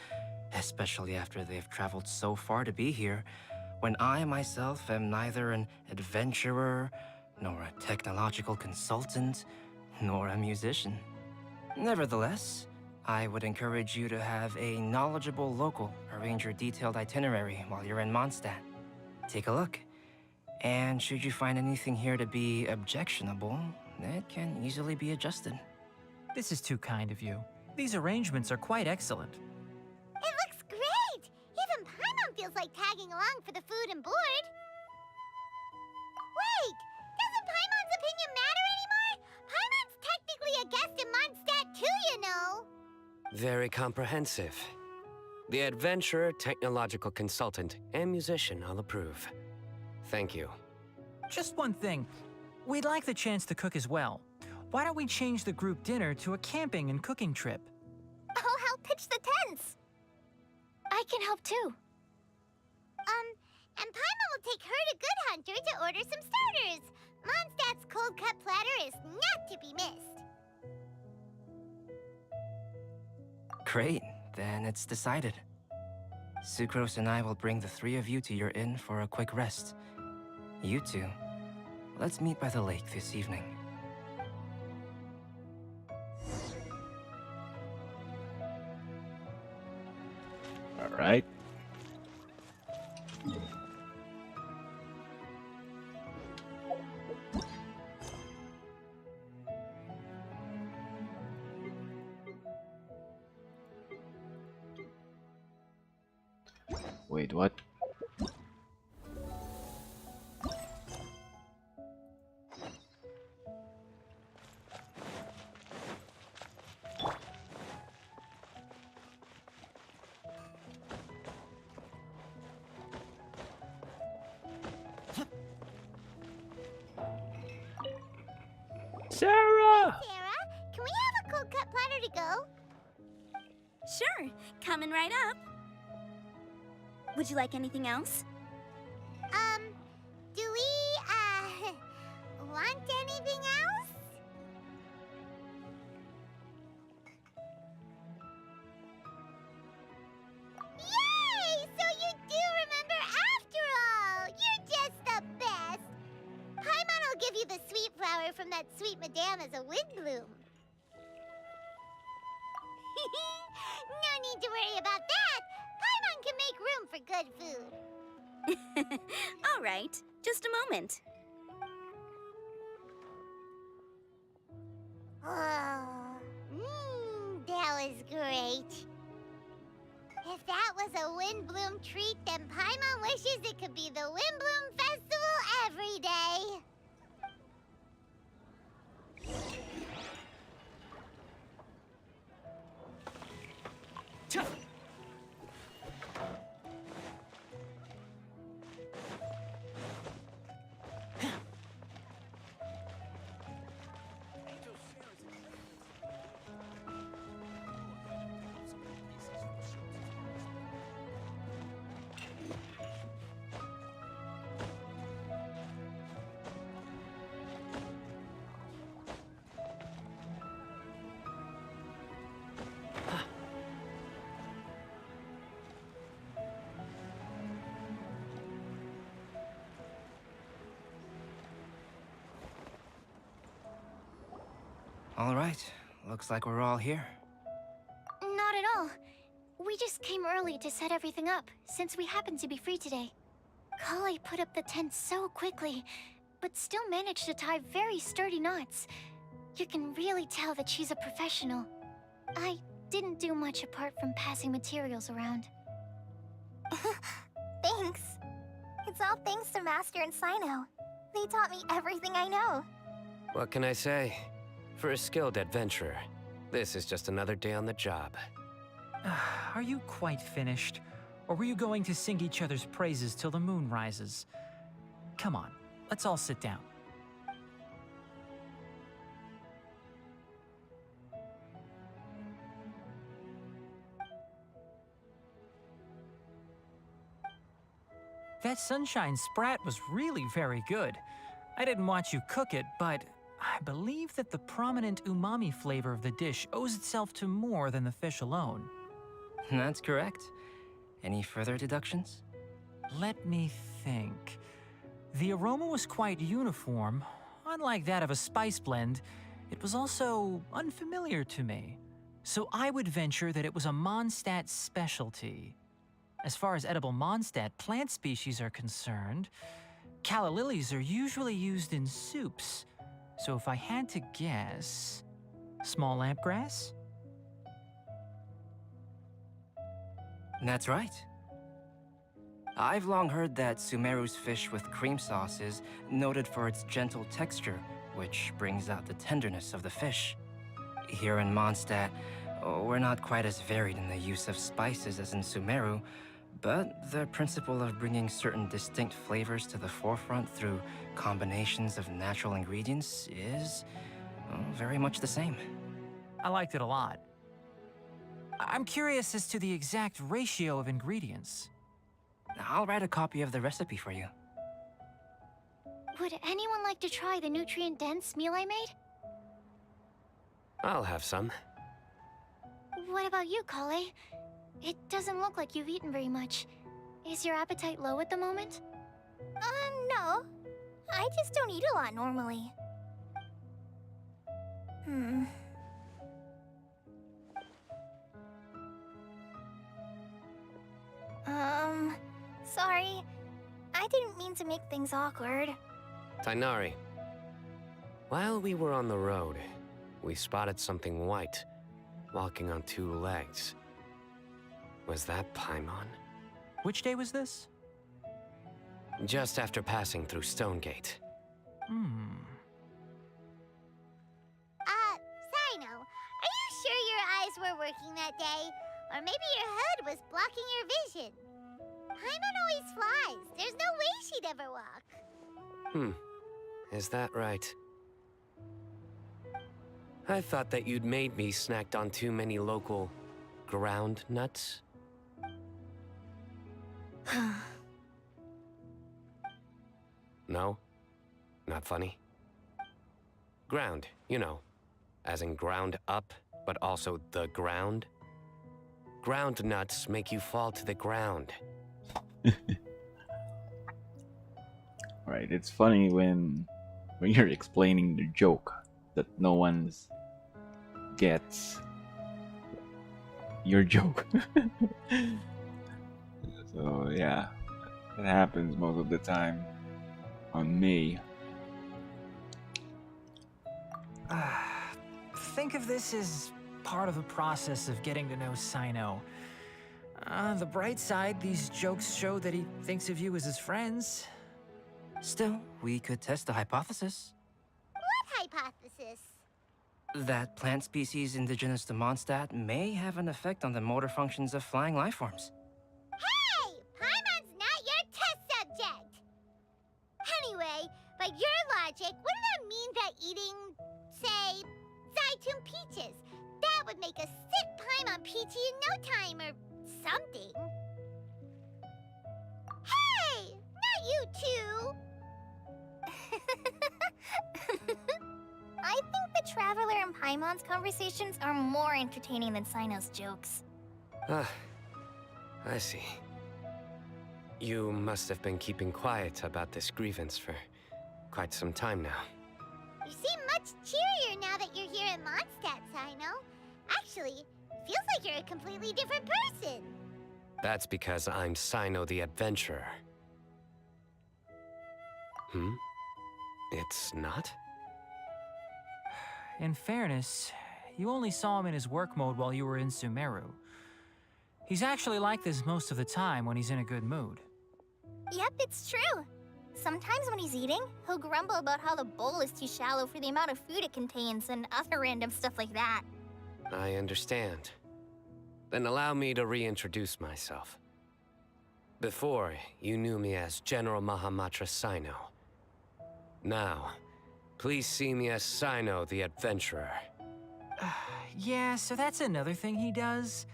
especially after they've traveled so far to be here, when I myself am neither an adventurer, nor a technological consultant, nor a musician. Nevertheless, I would encourage you to have a knowledgeable local arrange your detailed itinerary while you're in Mondstadt. Take a look. And should you find anything here to be objectionable, it can easily be adjusted. This is too kind of you. These arrangements are quite excellent. It looks great! Even Paimon feels like tagging along for the food and board. Wait! Doesn't Paimon's opinion matter anymore? Paimon's technically a guest in Mondstadt too, you know! Very comprehensive. The adventurer, technological consultant, and musician all approve. Thank you. Just one thing. We'd like the chance to cook as well. Why don't we change the group dinner to a camping and cooking trip? I'll help pitch the tents. I can help too. And Paimon will take her to Good Hunter to order some starters. Mondstadt's cold-cut platter is not to be missed. Great, then it's decided. Sucrose and I will bring the three of you to your inn for a quick rest. You two, let's meet by the lake this evening. All right. Wait, what? Sarah! Sarah, can we have a cold-cut platter to go? Sure, coming right up. Would you like anything else? Do we, want anything else? Yay! So you do remember after all! You're just the best! Paimon will give you the sweet flower from that sweet madame as a windbloom. No need to worry about that! Paimon can make room for good food. All right, just a moment. Oh, that was great. If that was a Windbloom treat, then Paimon wishes it could be the Windbloom Festival every day. All right, looks like we're all here. Not at all. We just came early to set everything up, since we happen to be free today. Kale put up the tent so quickly, but still managed to tie very sturdy knots. You can really tell that she's a professional. I didn't do much apart from passing materials around. Thanks. It's all thanks to Master and Sino. They taught me everything I know. What can I say? For a skilled adventurer, this is just another day on the job. Are you quite finished? Or were you going to sing each other's praises till the moon rises? Come on, let's all sit down. That sunshine sprat was really very good. I didn't watch you cook it, but I believe that the prominent umami flavor of the dish owes itself to more than the fish alone. That's correct. Any further deductions? Let me think. The aroma was quite uniform. Unlike that of a spice blend, it was also unfamiliar to me. So I would venture that it was a Mondstadt specialty. As far as edible Mondstadt plant species are concerned, calla lilies are usually used in soups. So if I had to guess, small lampgrass? That's right. I've long heard that Sumeru's fish with cream sauce is noted for its gentle texture, which brings out the tenderness of the fish. Here in Mondstadt, we're not quite as varied in the use of spices as in Sumeru, but the principle of bringing certain distinct flavors to the forefront through combinations of natural ingredients is very much the same. I liked it a lot. I'm curious as to the exact ratio of ingredients. I'll write a copy of the recipe for you. Would anyone like to try the nutrient-dense meal I made? I'll have some. What about you, Kale? It doesn't look like you've eaten very much. Is your appetite low at the moment? No. I just don't eat a lot normally. Sorry. I didn't mean to make things awkward. Tainari. While we were on the road, we spotted something white, walking on two legs. Was that Paimon? Which day was this? Just after passing through Stonegate. Sino, are you sure your eyes were working that day? Or maybe your hood was blocking your vision? Paimon always flies. There's no way she'd ever walk. Is that right? I thought that you'd made me snacked on too many local ground nuts. No? Not funny? Ground, you know, as in ground up, but also the ground. Ground nuts make you fall to the ground. Right, it's funny when you're explaining the joke that no one gets your joke. So yeah, it happens most of the time on me. Think of this as part of the process of getting to know Sino. On the bright side, these jokes show that he thinks of you as his friends. Still, we could test the hypothesis. What hypothesis? That plant species indigenous to Mondstadt may have an effect on the motor functions of flying lifeforms. Hey! Paimon's not your test subject! Anyway, by your logic, wouldn't that mean that eating, say, Zaitun peaches, that would make a sick Paimon peachy in no time or something? Hey! Not you two! I think the Traveler and Paimon's conversations are more entertaining than Sino's jokes. I see. You must have been keeping quiet about this grievance for quite some time now. You seem much cheerier now that you're here in Mondstadt, Sino. Actually, feels like you're a completely different person. That's because I'm Sino the Adventurer. It's not? In fairness, you only saw him in his work mode while you were in Sumeru. He's actually like this most of the time when he's in a good mood. Yep, it's true. Sometimes when he's eating, he'll grumble about how the bowl is too shallow for the amount of food it contains and other random stuff like that. I understand. Then allow me to reintroduce myself. Before, you knew me as General Mahamatra Sino. Now, please see me as Sino the Adventurer. Yeah, so that's another thing he does.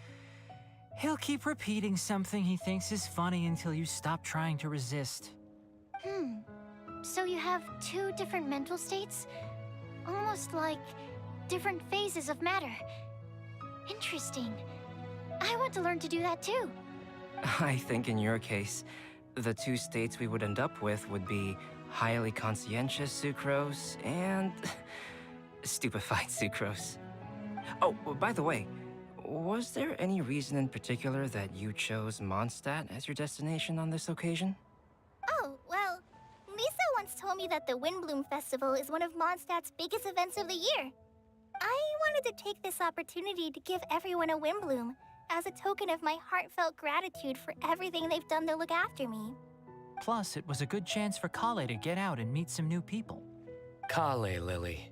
He'll keep repeating something he thinks is funny until you stop trying to resist. So you have two different mental states? Almost like different phases of matter. Interesting. I want to learn to do that too. I think in your case, the two states we would end up with would be highly conscientious sucrose and stupefied sucrose. Oh, by the way, was there any reason in particular that you chose Mondstadt as your destination on this occasion? Oh, well, Lisa once told me that the WINDBLUME Festival is one of Mondstadt's biggest events of the year. I wanted to take this opportunity to give everyone a WINDBLUME as a token of my heartfelt gratitude for everything they've done to look after me. Plus, it was a good chance for Kale to get out and meet some new people. Kale Lily.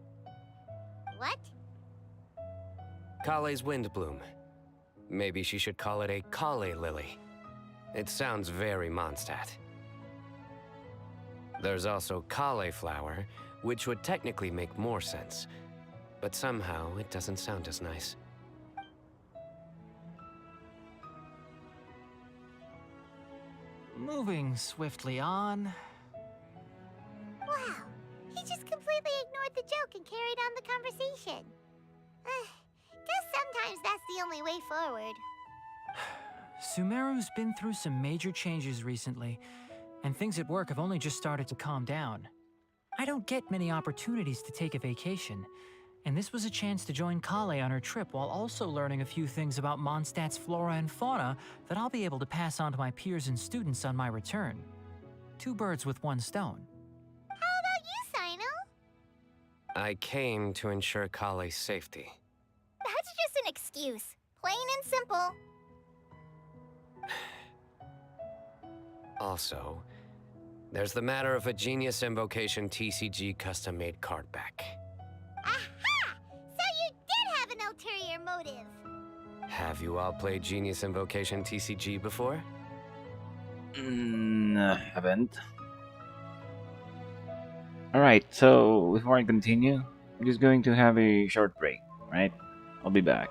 What? Kale's Windblume. Maybe she should call it a Kale Lily. It sounds very Mondstadt. There's also Cauliflower, which would technically make more sense, but somehow it doesn't sound as nice. Moving swiftly on. Wow, he just completely ignored the joke and carried on the conversation. Guess sometimes that's the only way forward. Sumeru's been through some major changes recently, and things at work have only just started to calm down. I don't get many opportunities to take a vacation, and this was a chance to join Kale on her trip while also learning a few things about Mondstadt's flora and fauna that I'll be able to pass on to my peers and students on my return. Two birds with one stone. How about you, Sino? I came to ensure Kale's safety. That's just an excuse. Plain and simple. Also, there's the matter of a Genius Invocation TCG custom-made card back. Aha! So you did have an ulterior motive. Have you all played Genius Invocation TCG before? I haven't. Alright, so before I continue, I'm just going to have a short break, right? I'll be back.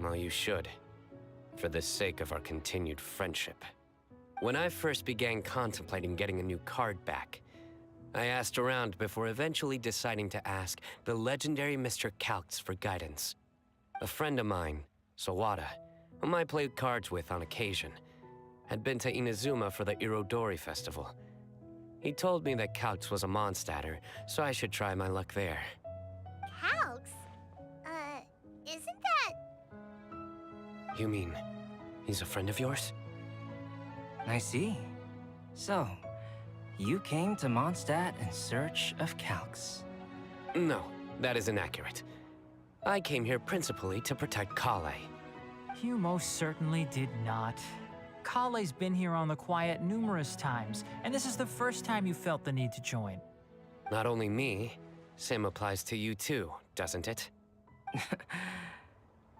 Well, you should. For the sake of our continued friendship. When I first began contemplating getting a new card back, I asked around before eventually deciding to ask the legendary Mr. Calx for guidance. A friend of mine, Sawada, whom I played cards with on occasion, had been to Inazuma for the Irodori festival. He told me that Calx was a Mondstatter, so I should try my luck there. Calx? Isn't that... You mean, he's a friend of yours? I see. So, you came to Mondstadt in search of Calx. No, that is inaccurate. I came here principally to protect Kale. You most certainly did not. Kale's been here on the quiet numerous times, and this is the first time you felt the need to join. Not only me, same applies to you too, doesn't it?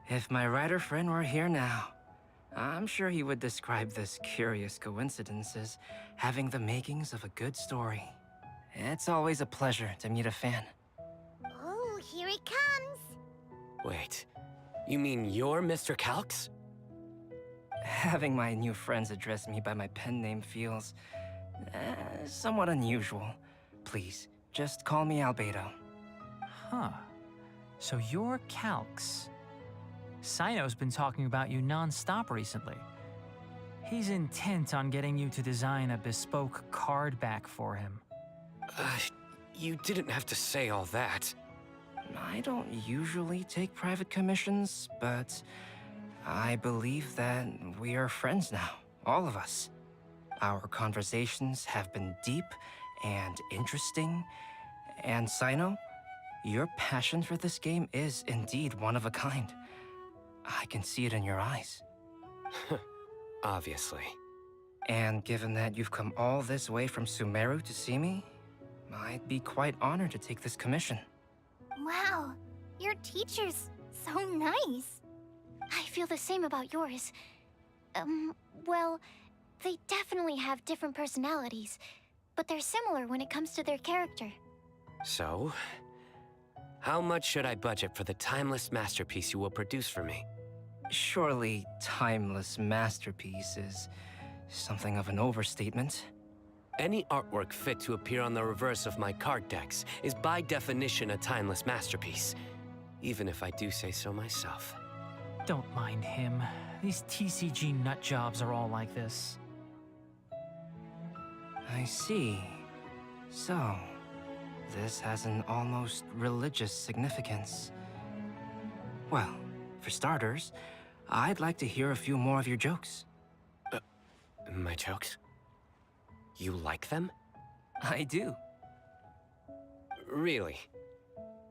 If my writer friend were here now, I'm sure he would describe this curious coincidence as having the makings of a good story. It's always a pleasure to meet a fan. Oh, here it comes. Wait, you mean you're Mr. Calx? Having my new friends address me by my pen name feels somewhat unusual. Please, just call me Albedo. Huh. So you're Calx. Sino's been talking about you non-stop recently. He's intent on getting you to design a bespoke card back for him. You didn't have to say all that. I don't usually take private commissions, but I believe that we are friends now, all of us. Our conversations have been deep and interesting, and Sino, your passion for this game is indeed one of a kind. I can see it in your eyes. Obviously. And given that you've come all this way from Sumeru to see me, I'd be quite honored to take this commission. Wow, your teacher's so nice. I feel the same about yours. Well, they definitely have different personalities, but they're similar when it comes to their character. So, how much should I budget for the timeless masterpiece you will produce for me? Surely, timeless masterpiece is something of an overstatement. Any artwork fit to appear on the reverse of my card decks is by definition a timeless masterpiece, even if I do say so myself. Don't mind him. These TCG nut jobs are all like this. I see. So, this has an almost religious significance. Well, for starters, I'd like to hear a few more of your jokes. My jokes? You like them? I do. Really?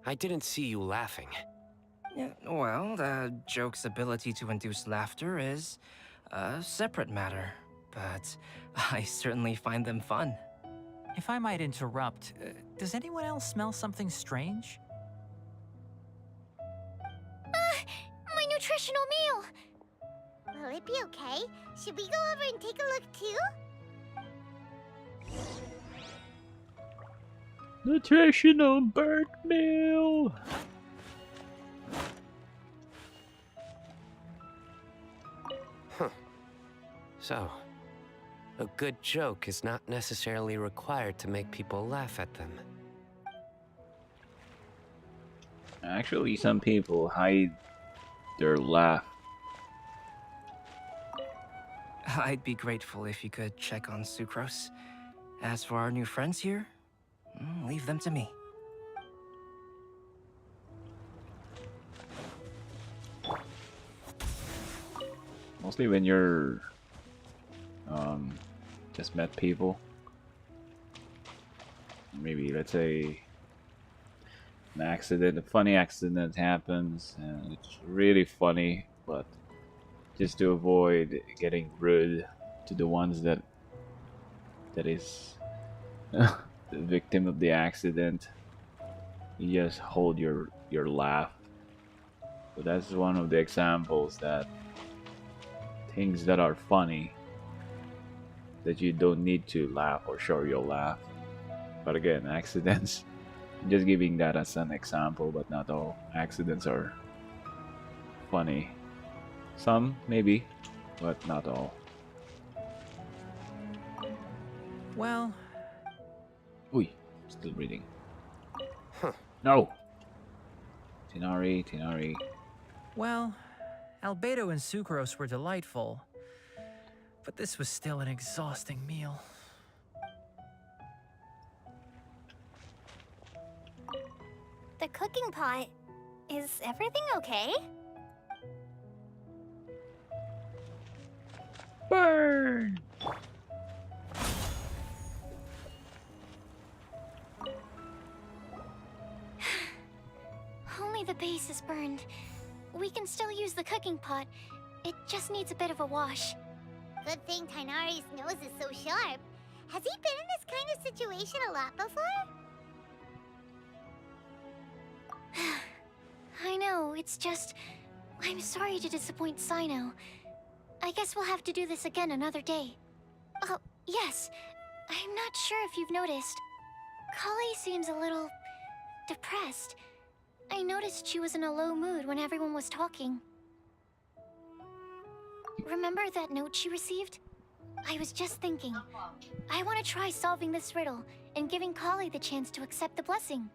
I didn't see you laughing. Yeah, well, the joke's ability to induce laughter is a separate matter, but I certainly find them fun. If I might interrupt, does anyone else smell something strange? My nutritional meal! Will it be okay? Should we go over and take a look too? Nutritional bird meal. So, a good joke is not necessarily required to make people laugh at them. Actually, some people hide their laugh. I'd be grateful if you could check on Sucrose. As for our new friends here, leave them to me. Mostly when you're just met people. Maybe let's say an accident, a funny accident happens, and it's really funny, but just to avoid getting rude to the ones that is the victim of the accident, you just hold your laugh. So that's one of the examples that things that are funny that you don't need to laugh or show your laugh. But again, accidents, I'm just giving that as an example, but not all accidents are funny. Some, maybe, but not all. Well, Uy, still reading. Huh. No! Tinari. well, Albedo and Sucrose were delightful, but this was still an exhausting meal. The cooking pot. Is everything okay? Burn! Only the base is burned. We can still use the cooking pot. It just needs a bit of a wash. Good thing Tainari's nose is so sharp. Has he been in this kind of situation a lot before? I know, it's just... I'm sorry to disappoint Sino. I guess we'll have to do this again another day. Oh, yes. I'm not sure if you've noticed. Kali seems a little... depressed. I noticed she was in a low mood when everyone was talking. Remember that note she received? I was just thinking. I want to try solving this riddle and giving Kali the chance to accept the blessing.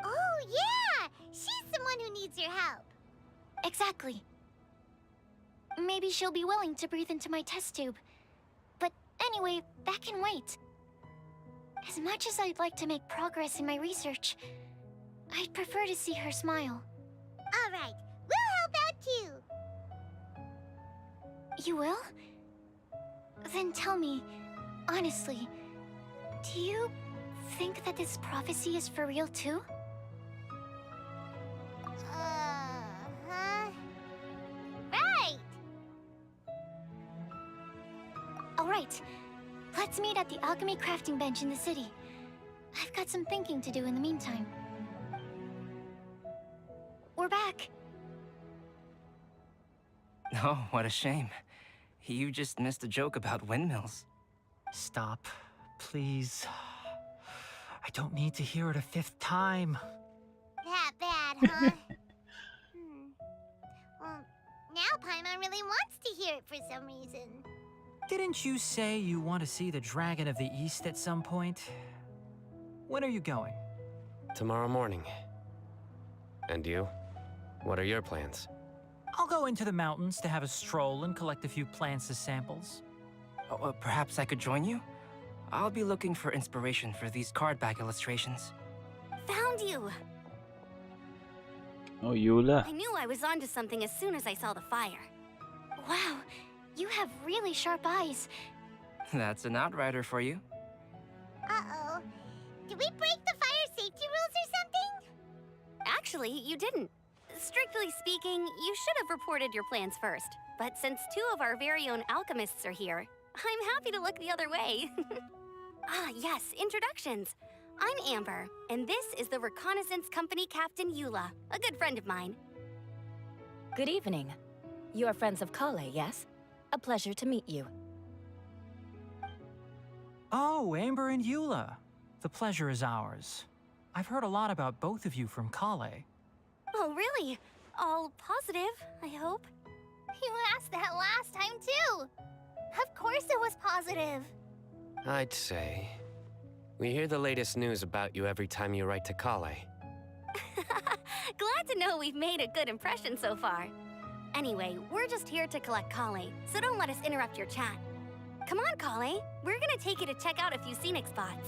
Oh, yeah! She's someone who needs your help. Exactly. Maybe she'll be willing to breathe into my test tube. But anyway, that can wait. As much as I'd like to make progress in my research, I'd prefer to see her smile. All right, we'll help out too. You will? Then tell me, honestly, do you think that this prophecy is for real too? Huh? Right! Alright, let's meet at the alchemy crafting bench in the city. I've got some thinking to do in the meantime. We're back. Oh, what a shame. You just missed a joke about windmills. Stop, please. I don't need to hear it a 5th time. That bad, huh? Well, now Paimon really wants to hear it for some reason. Didn't you say you want to see the Dragon of the East at some point? When are you going? Tomorrow morning. And you? What are your plans? I'll go into the mountains to have a stroll and collect a few plants as samples. Oh, perhaps I could join you? I'll be looking for inspiration for these card back illustrations. Found you! Oh, Eula. I knew I was onto something as soon as I saw the fire. Wow, you have really sharp eyes. That's an outrider for you. Uh-oh. Did we break the fire safety rules or something? Actually, you didn't. Strictly speaking, you should have reported your plans first. But since 2 of our very own alchemists are here, I'm happy to look the other way. Ah, yes, introductions. I'm Amber, and this is the Reconnaissance Company Captain Eula, a good friend of mine. Good evening. You are friends of Kale, yes? A pleasure to meet you. Oh, Amber and Eula. The pleasure is ours. I've heard a lot about both of you from Kale. Oh, really? All positive, I hope. You asked that last time too. Of course it was positive. I'd say. We hear the latest news about you every time you write to Kale. Glad to know we've made a good impression so far. Anyway, we're just here to collect Kale, so don't let us interrupt your chat. Come on, Kale. We're gonna take you to check out a few scenic spots.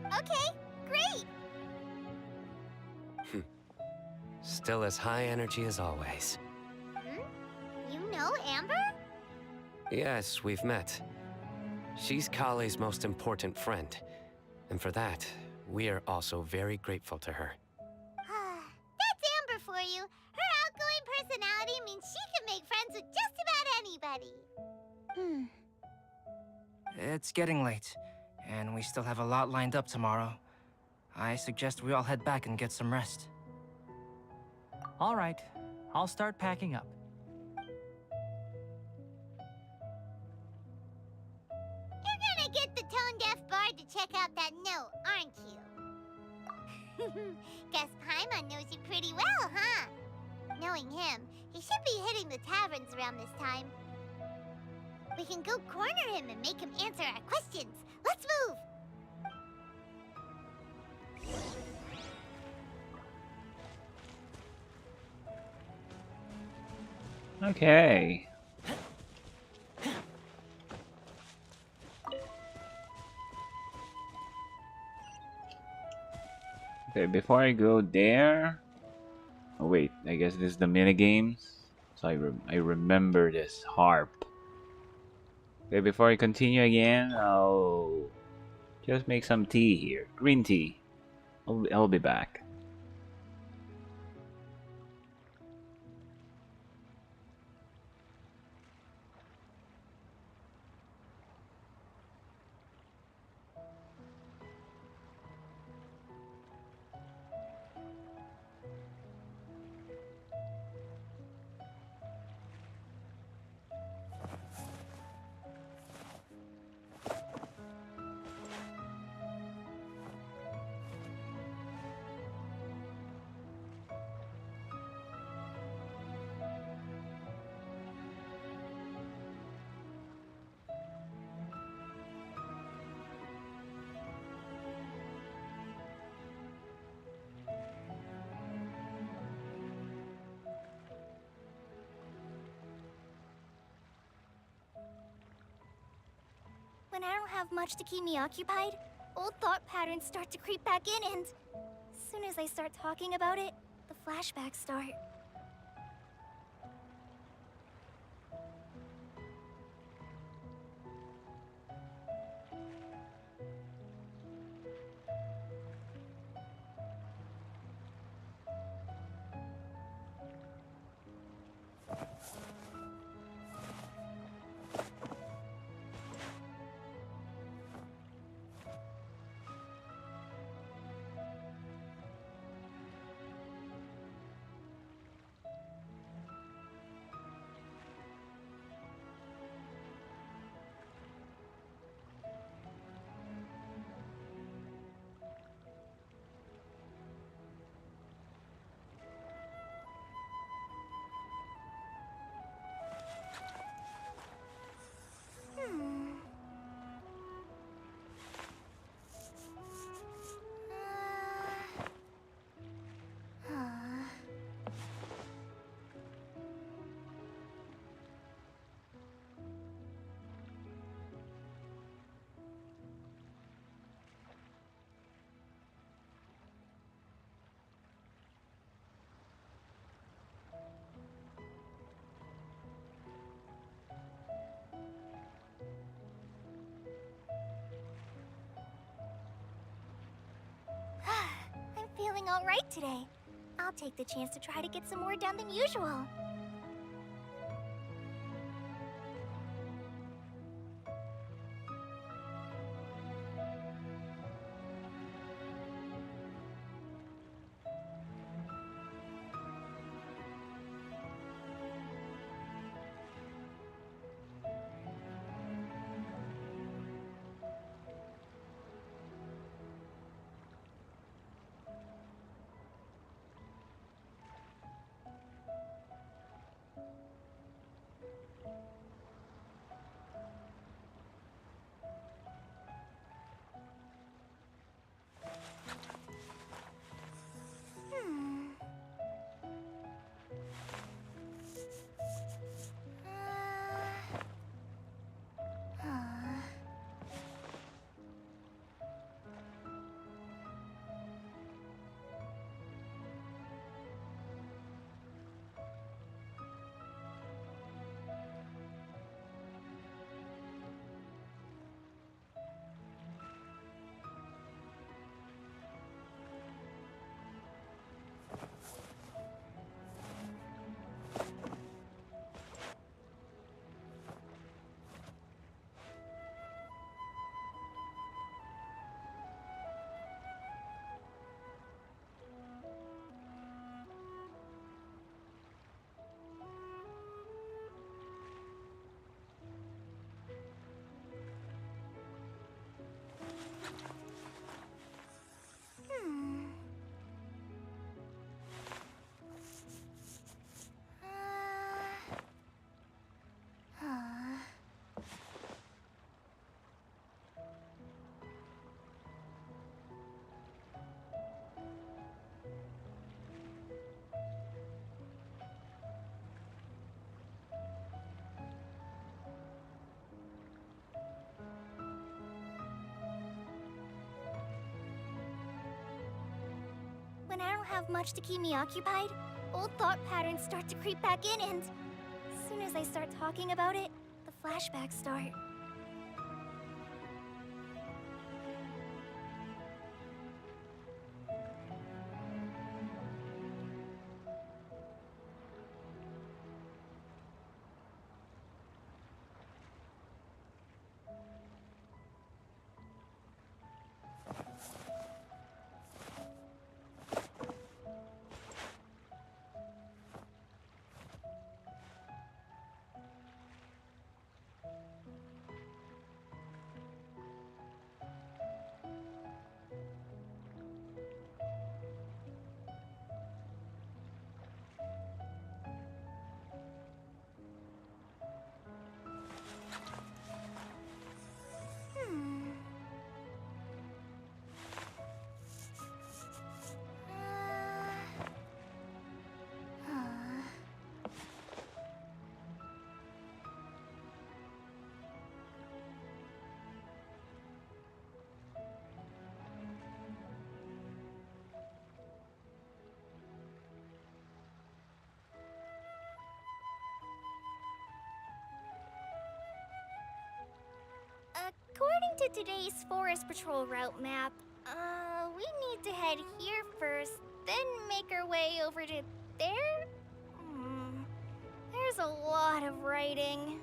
Okay, great. Still as high energy as always. You know Amber? Yes, we've met. She's Kale's most important friend. And for that, we are also very grateful to her. That's Amber for you. Her outgoing personality means she can make friends with just about anybody. It's getting late, and we still have a lot lined up tomorrow. I suggest we all head back and get some rest. All right, I'll start packing up. You're gonna get the tone-deaf bard to check out that note, aren't you? Guess Paimon knows you pretty well, huh? knowing him, he should be hitting the taverns around this time. We can go corner him and make him answer our questions. Let's move! Okay. Okay, before I go there... Oh wait, I guess this is the minigames. So I remember this harp. Okay, before I continue again, I'll just make some tea here. Green tea. I'll be back. When I don't have much to keep me occupied, old thought patterns start to creep back in, and as soon as I start talking about it, the flashbacks start. I'm feeling alright today. I'll take the chance to try to get some more done than usual. when I don't have much to keep me occupied, old thought patterns start to creep back in, and as soon as I start talking about it, the flashbacks start. According to today's Forest Patrol route map, we need to head here first, then make our way over to there? There's a lot of writing.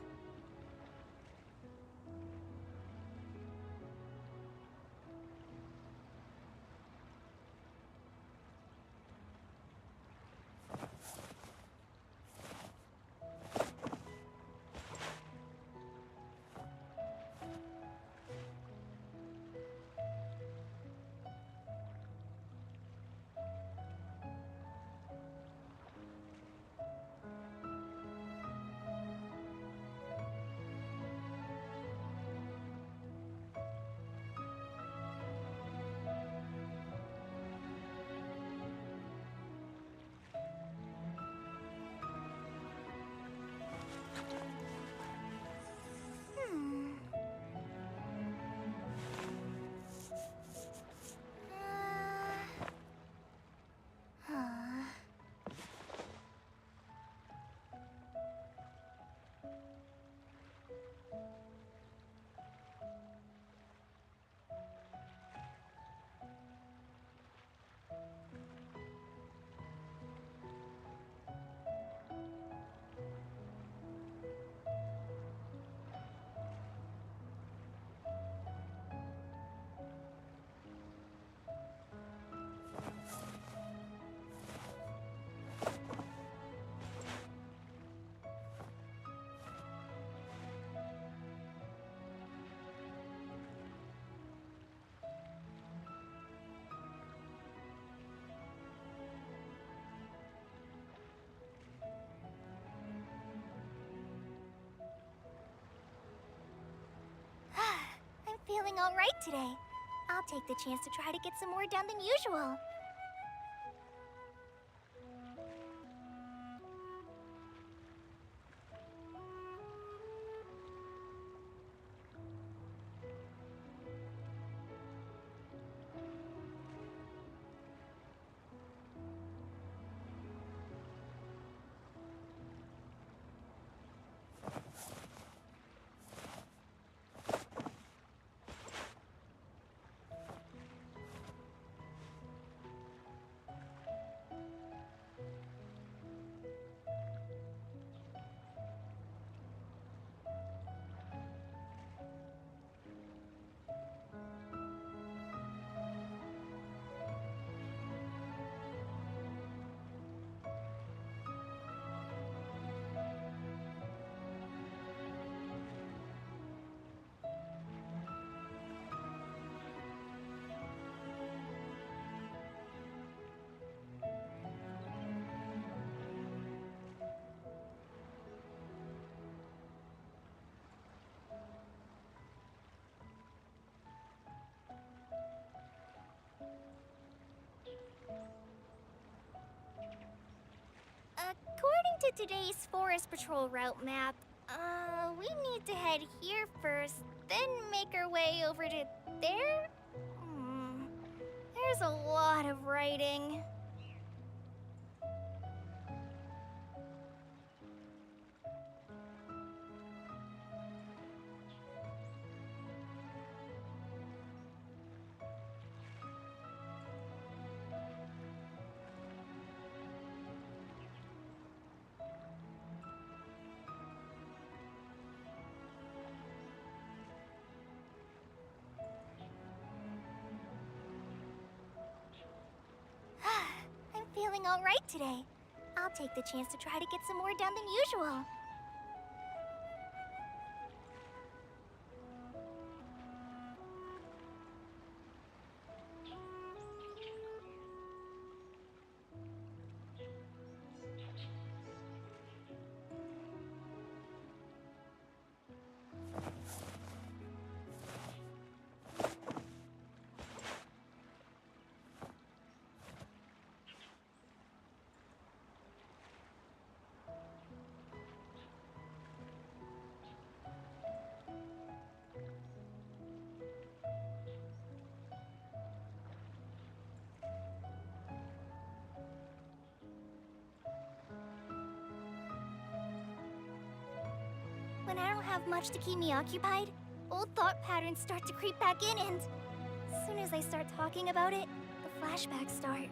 Feeling all right today. I'll take the chance to try to get some more done than usual. According to today's Forest Patrol route map, we need to head here first, then make our way over to there? There's a lot of writing. feeling alright today. I'll take the chance to try to get some more done than usual. When I don't have much to keep me occupied, old thought patterns start to creep back in, and as soon as I start talking about it, the flashbacks start.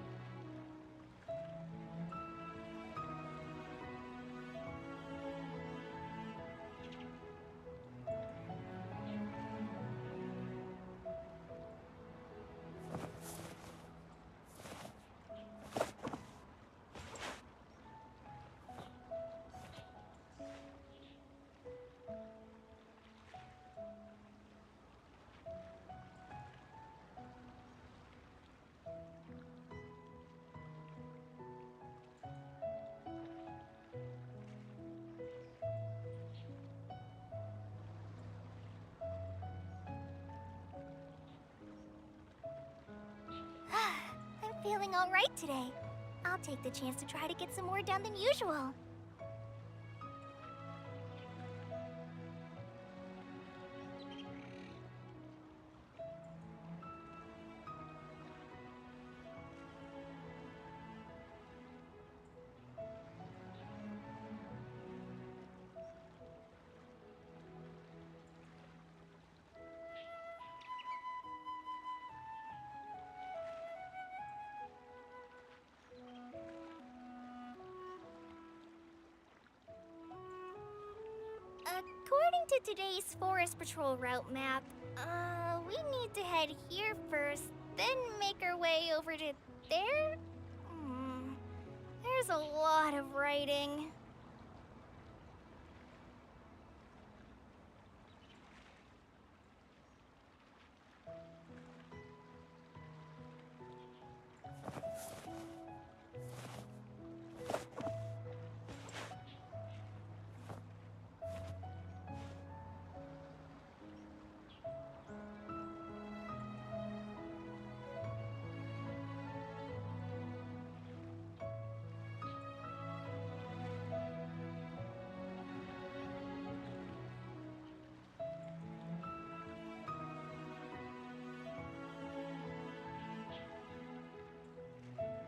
I'm feeling alright today. I'll take the chance to try to get some more done than usual. According to today's Forest Patrol route map, we need to head here first, then make our way over to there? There's a lot of writing.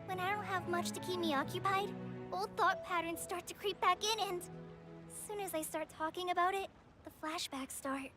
When I don't have much to keep me occupied, old thought patterns start to creep back in, and as soon as I start talking about it, the flashbacks start.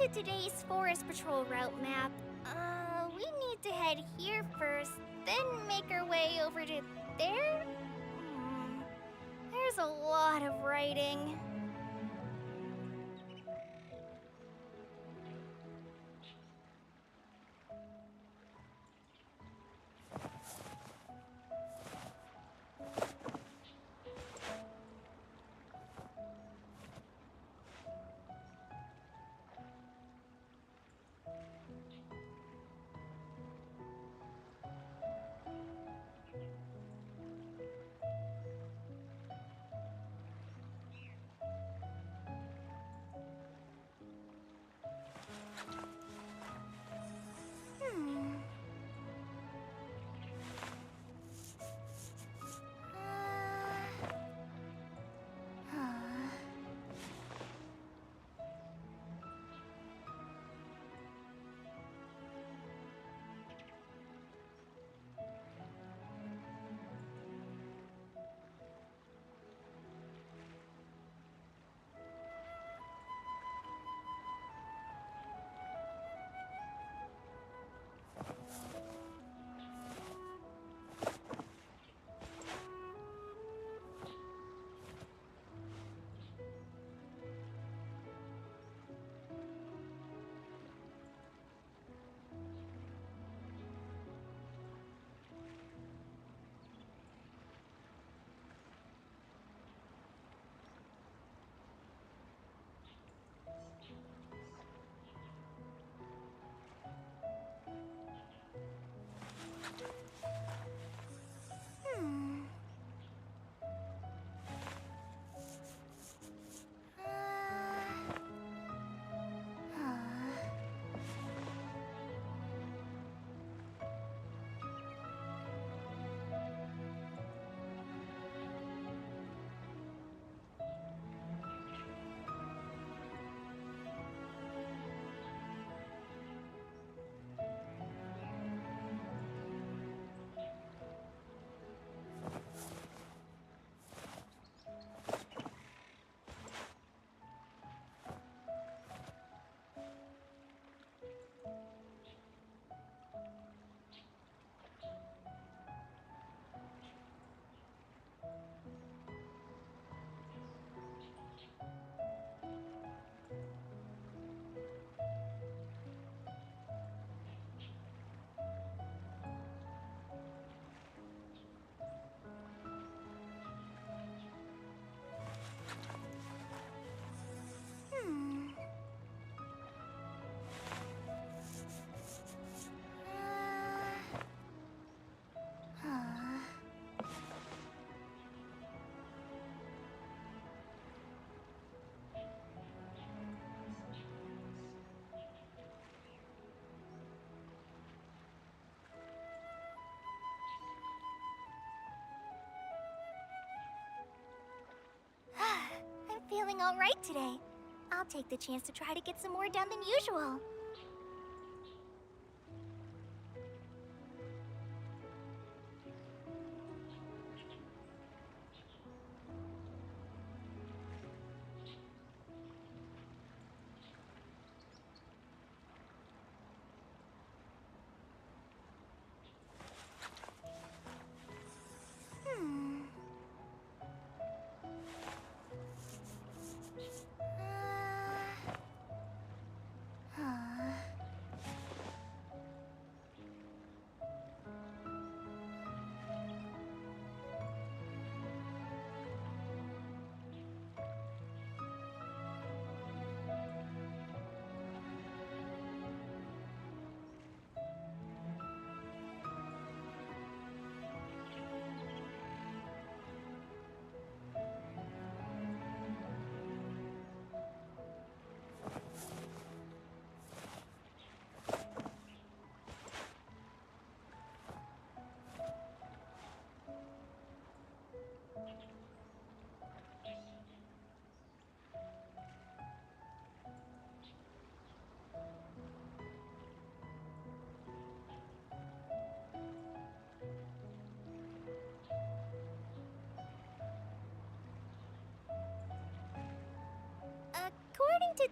to today's Forest Patrol route map, we need to head here first, then make our way over to there? There's a lot of writing. I'm feeling all right today. I'll take the chance to try to get some more done than usual.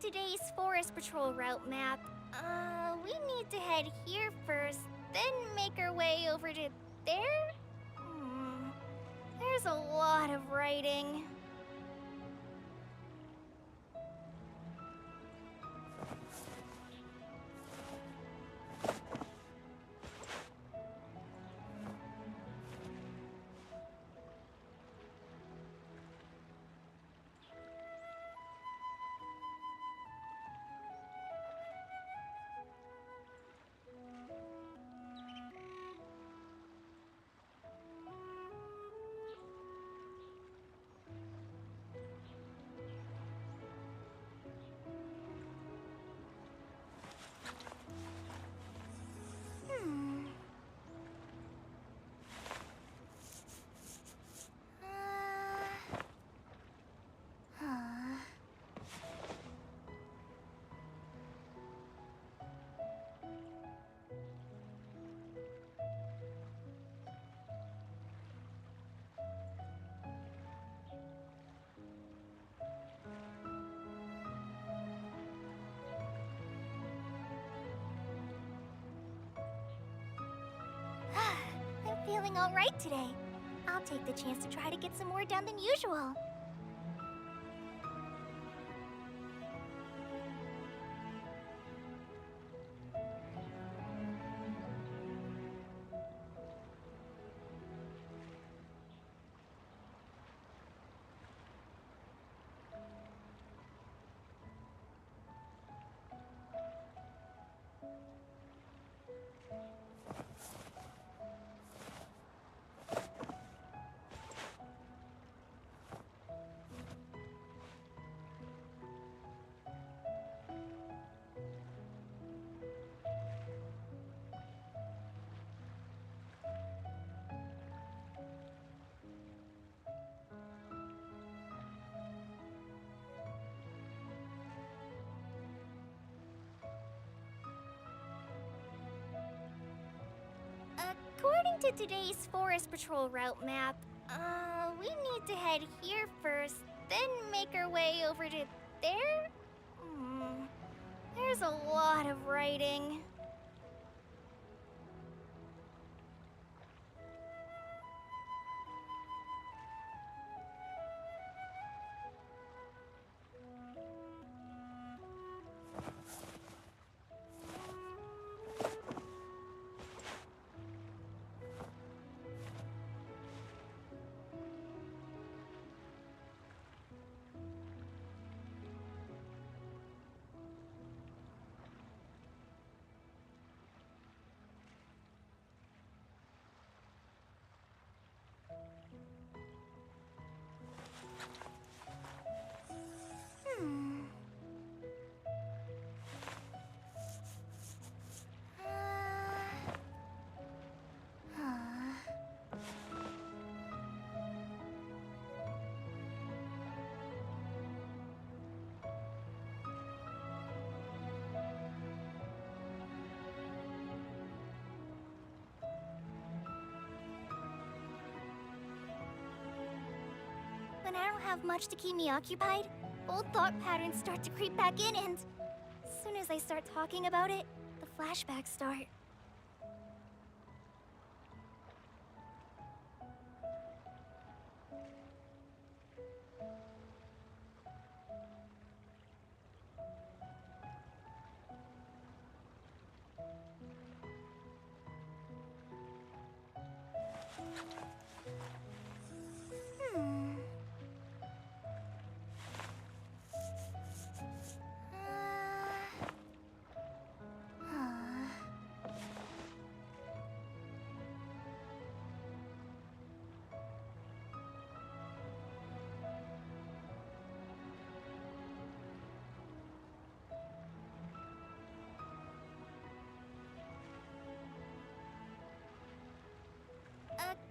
today's Forest Patrol route map, we need to head here first, then make our way over to there? There's a lot of writing. I'm feeling all right today. I'll take the chance to try to get some more done than usual. According to today's Forest Patrol route map, we need to head here first, then make our way over to there? There's a lot of writing. When I don't have much to keep me occupied, old thought patterns start to creep back in, and as soon as I start talking about it, the flashbacks start.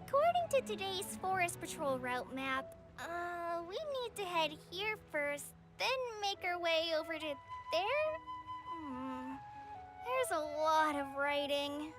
According to today's Forest Patrol route map, we need to head here first, then make our way over to there? There's a lot of writing.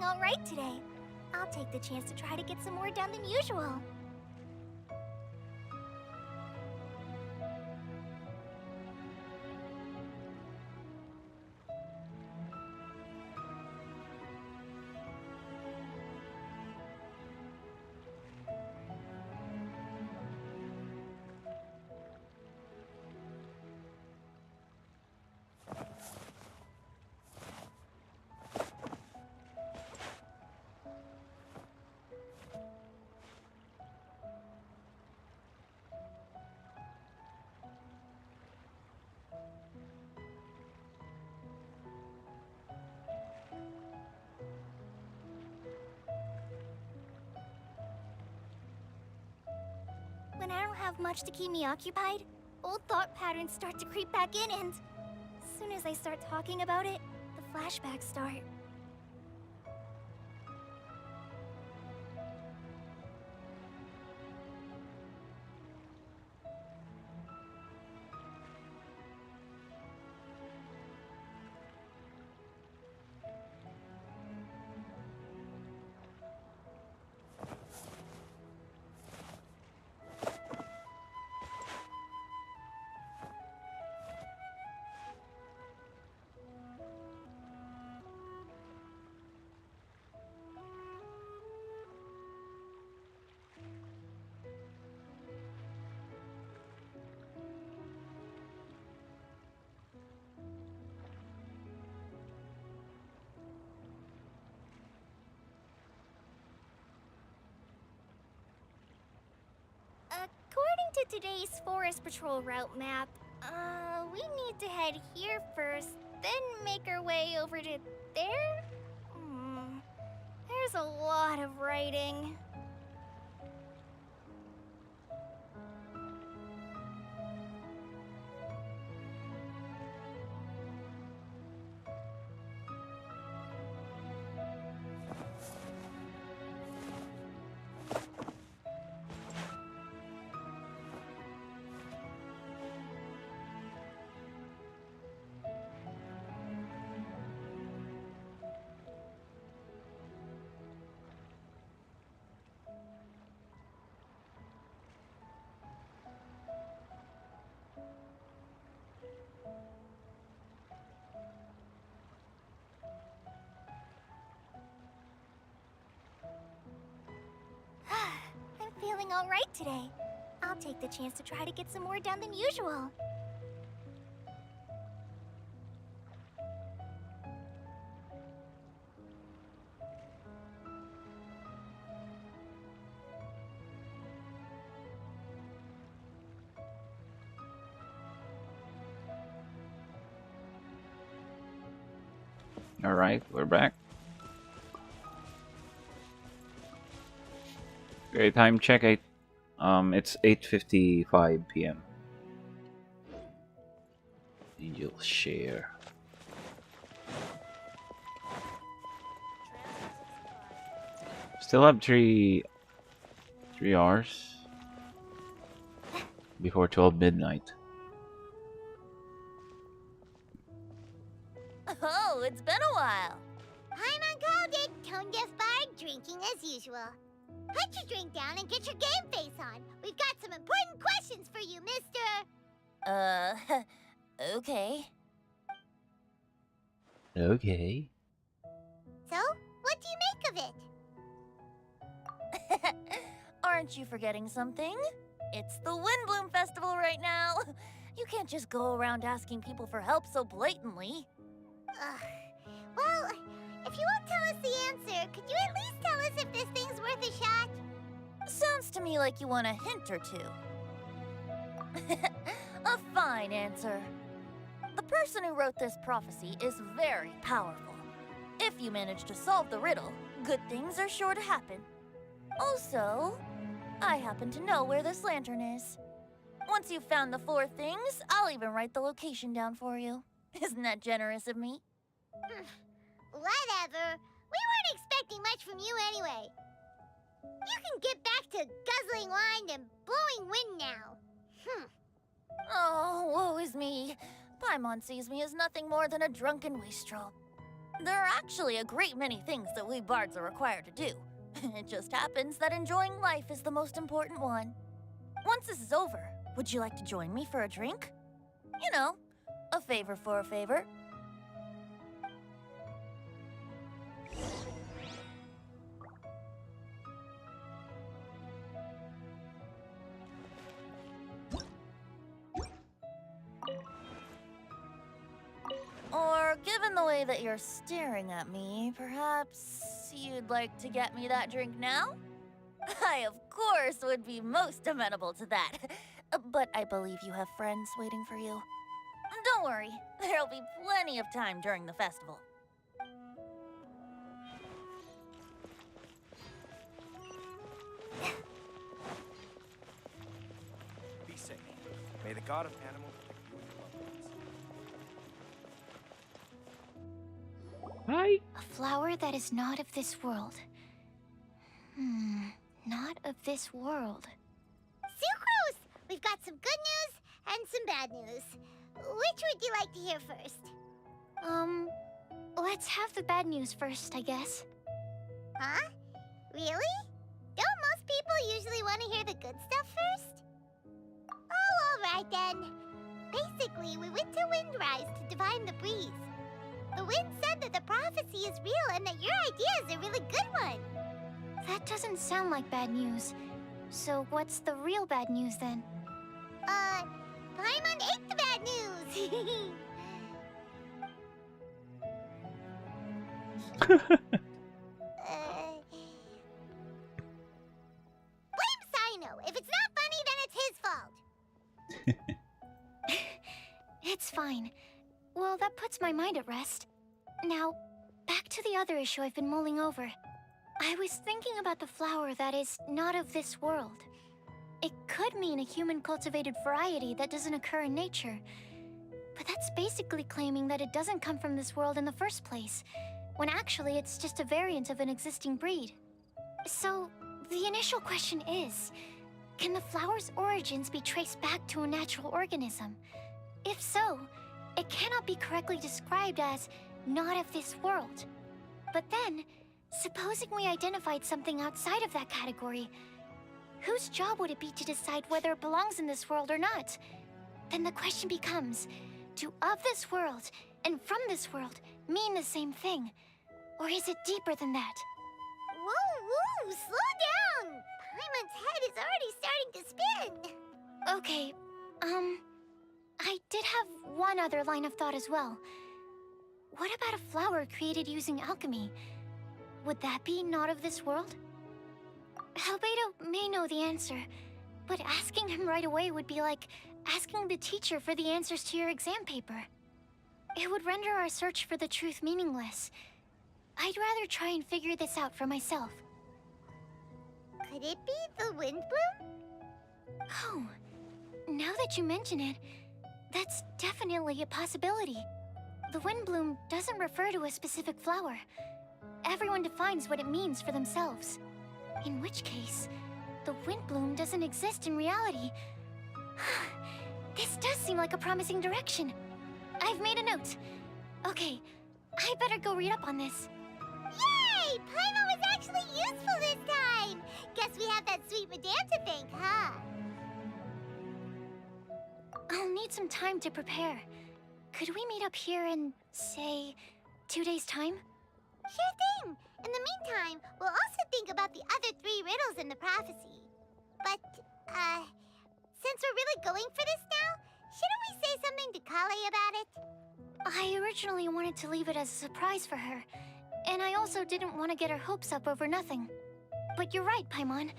alright today. I'll take the chance to try to get some more done than usual. When I don't have much to keep me occupied, old thought patterns start to creep back in, and as soon as I start talking about it, the flashbacks start. According to today's Forest Patrol route map, we need to head here first, then make our way over to there? There's a lot of writing. I'm feeling all right today. I'll take the chance to try to get some more done than usual. Alright, we're back. Okay, time check. It's 8:55 p.m. Angel share. Still have three hours before 12 midnight. Oh, it's been a while. Paimon called it, tone deaf bard, drinking as usual. Put your drink down and get your game face on. We've got some important questions for you, mister. Okay. Okay. So, what do you make of it? Aren't you forgetting something? It's the WINDBLUME Festival right now. You can't just go around asking people for help so blatantly. Well, if you won't tell us the answer, could you at least tell us if this thing's worth a shot? Sounds to me like you want a hint or two. A fine answer. The person who wrote this prophecy is very powerful. If you manage to solve the riddle, good things are sure to happen. Also, I happen to know where this lantern is. Once you've found the 4 things, I'll even write the location down for you. Isn't that generous of me? Whatever. We weren't expecting much from you anyway. You can get back to guzzling wine and blowing wind now. Oh, woe is me. Paimon sees me as nothing more than a drunken wastrel. There are actually a great many things that we bards are required to do. It just happens that enjoying life is the most important one. Once this is over, would you like to join me for a drink? You know, a favor for a favor. Or, given the way that you're staring at me, perhaps you'd like to get me that drink now? I, of course, would be most amenable to that. But I believe you have friends waiting for you. Don't worry, there'll be plenty of time during the festival. Be safe. May the god of animals protect you and your loved ones. Hi. A flower that is not of this world. Not of this world. Sucrose! We've got some good news and some bad news. Which would you like to hear first? Let's have the bad news first, I guess. Huh? Really? Don't most people usually want to hear the good stuff first? Oh, alright then. Basically, we went to Windrise to divine the breeze. The wind said that the prophecy is real and that your idea is a really good one. That doesn't sound like bad news. So what's the real bad news then? Paimon ate the bad news! Blame Sino! If it's not funny, then it's his fault! It's fine. Well, that puts my mind at rest. Now, back to the other issue I've been mulling over. I was thinking about the flower that is not of this world. It could mean a human-cultivated variety that doesn't occur in nature. But that's basically claiming that it doesn't come from this world in the first place, when actually it's just a variant of an existing breed. So, the initial question is, can the flower's origins be traced back to a natural organism? If so, it cannot be correctly described as not of this world. But then, supposing we identified something outside of that category, whose job would it be to decide whether it belongs in this world or not? Then the question becomes, do of this world and from this world mean the same thing? Or is it deeper than that? Whoa, slow down! Paimon's head is already starting to spin! Okay, I did have one other line of thought as well. What about a flower created using alchemy? Would that be not of this world? Albedo may know the answer, but asking him right away would be like asking the teacher for the answers to your exam paper. It would render our search for the truth meaningless. I'd rather try and figure this out for myself. Could it be the Windblume? Oh, now that you mention it, that's definitely a possibility. The Windblume doesn't refer to a specific flower. Everyone defines what it means for themselves. In which case, the Windblume doesn't exist in reality. This does seem like a promising direction. I've made a note. Okay, I better go read up on this. Yay! Paimon was actually useful this time! Guess we have that sweet madame to thank, huh? I'll need some time to prepare. Could we meet up here in, say, 2 days' time? Sure thing! In the meantime, we'll also think about the other 3 riddles in the prophecy. But, since we're really going for this now, shouldn't we say something to Kale about it? I originally wanted to leave it as a surprise for her, and I also didn't want to get her hopes up over nothing. But you're right, Paimon.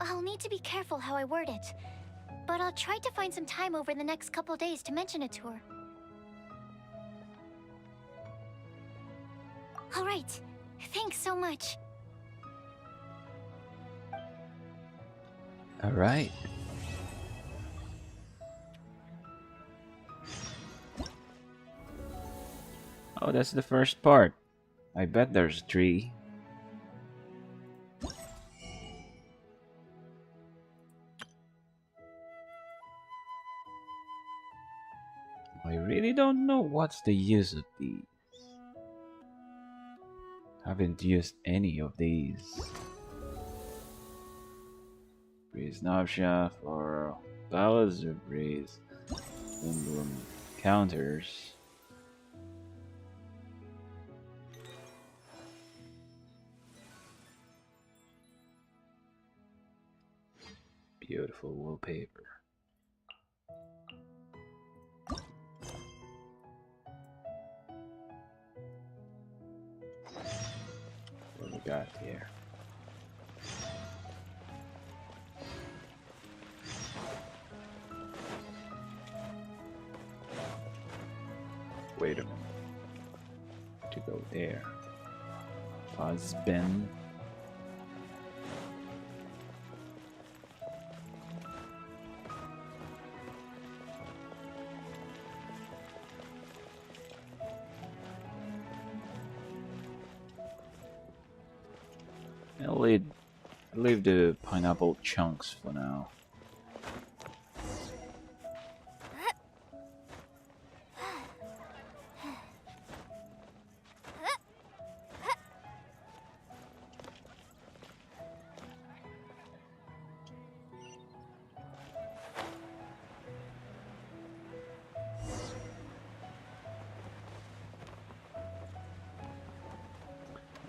I'll need to be careful how I word it. But I'll try to find some time over the next couple days to mention it to her. All right. Thanks so much. All right. Oh, that's the first part. I bet there's a tree. I really don't know what's the use of these. Haven't used any of these. Breeze Knobshaft or Ballads of Breeze. WINDBLUME counters. Beautiful wallpaper. What we got here? Wait a minute. To go there. Fuzzbin. I'll leave the pineapple chunks for now.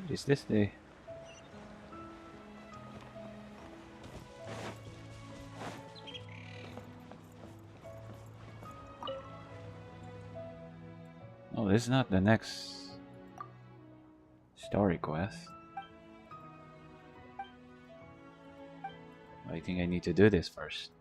Is this the... Oh, this is not the next story quest. I think I need to do this first.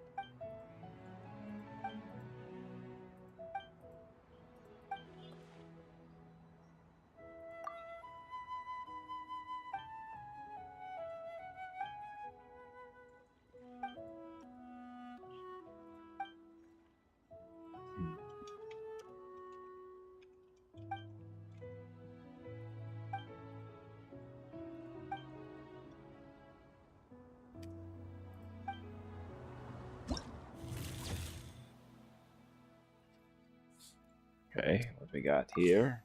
Okay, what we got here?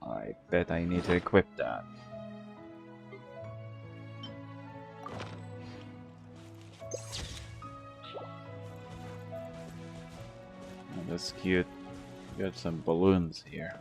I bet I need to equip that. Oh, that's cute. Got some balloons here.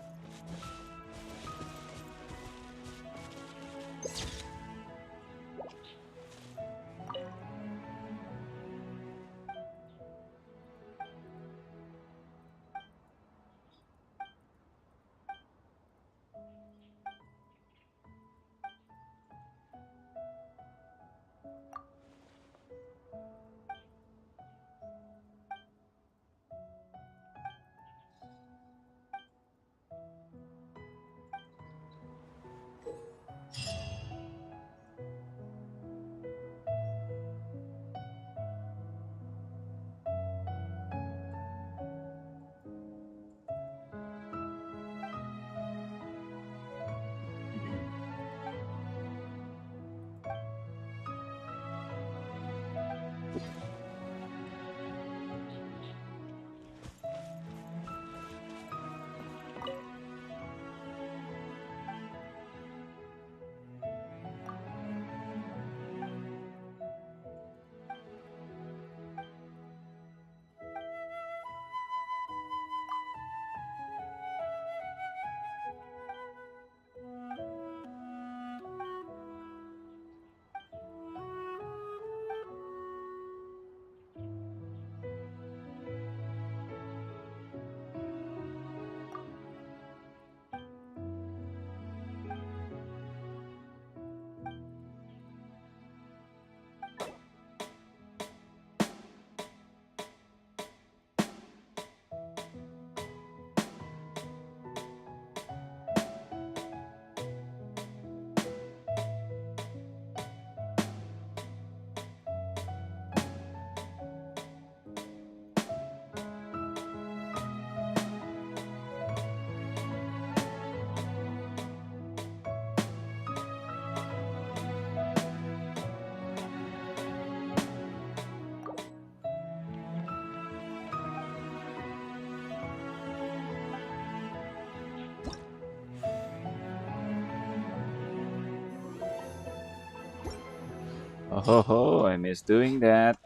Oh ho ho, I miss doing that.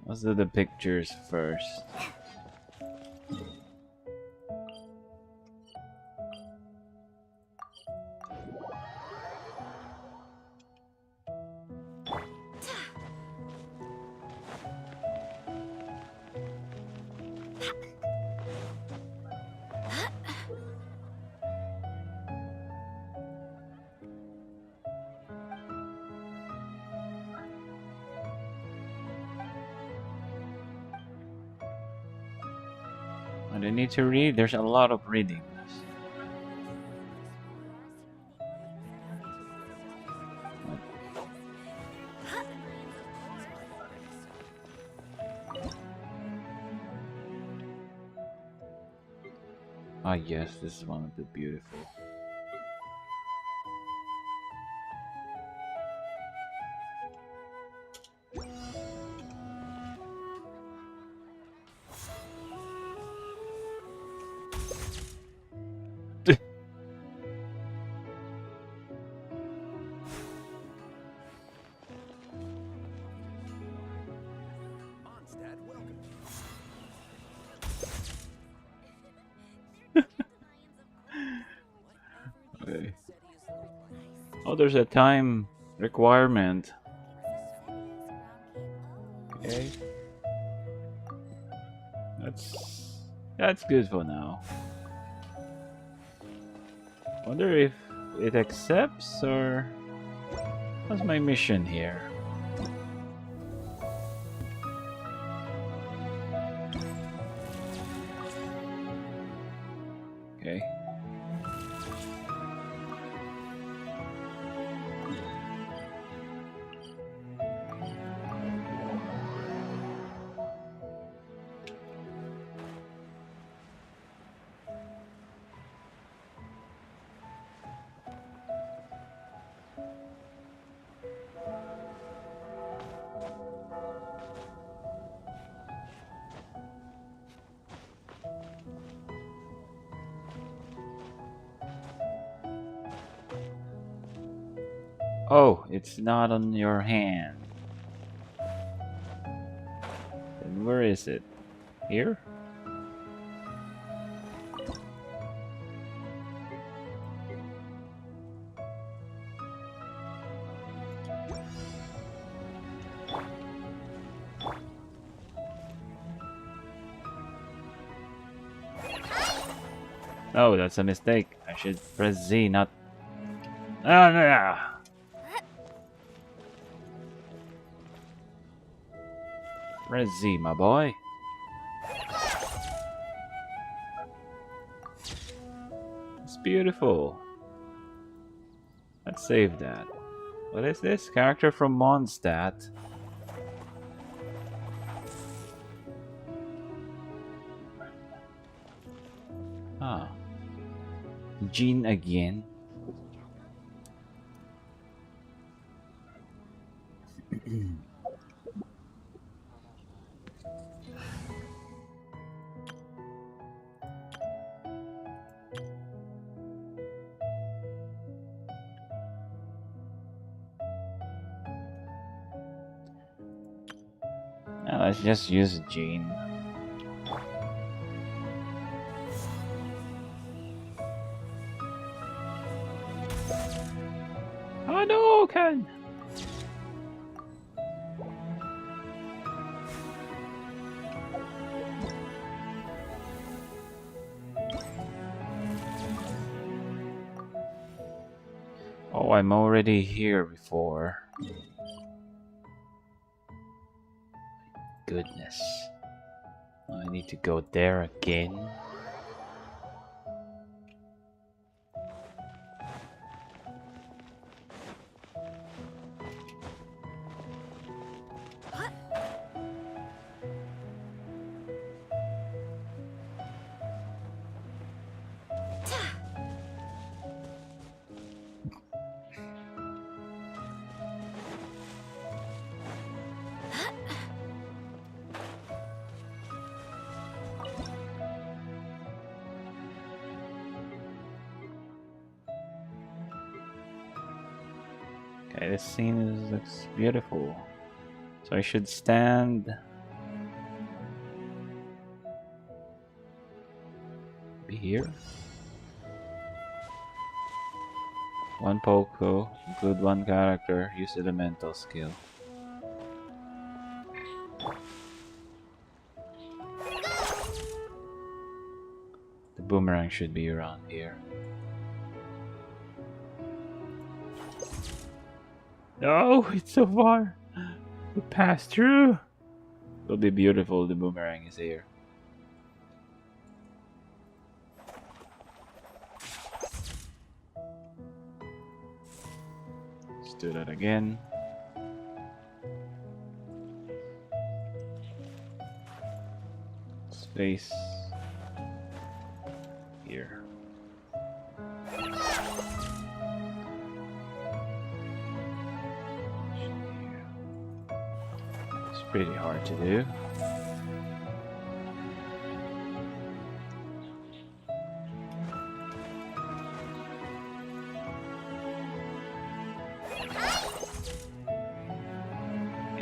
Let's do the pictures first. I don't need to read, there's a lot of reading. Ah yes, this is one of the beautiful. Mondstadt, welcome. Okay. Oh, there's a time requirement. Okay. That's good for now. Wonder if it accepts or what's my mission here? Okay. Oh, it's not on your hand. Then where is it? Here? Oh, that's a mistake. I should press Z, not... Ah, no, no. Press Z, my boy. It's beautiful. Let's save that. What is this? Character from Mondstadt. Ah. Jean again. Now let's just use Jean. Hadouken! Oh, I'm already here before. Goodness. I need to go there again. Okay, this looks beautiful. So I should stand. Be here. One Poco, include one character, use elemental skill. The boomerang should be around here. No, it's so far. We passed through. It'll be beautiful. The boomerang is here. Let's do that again. Space here. It's pretty hard to do.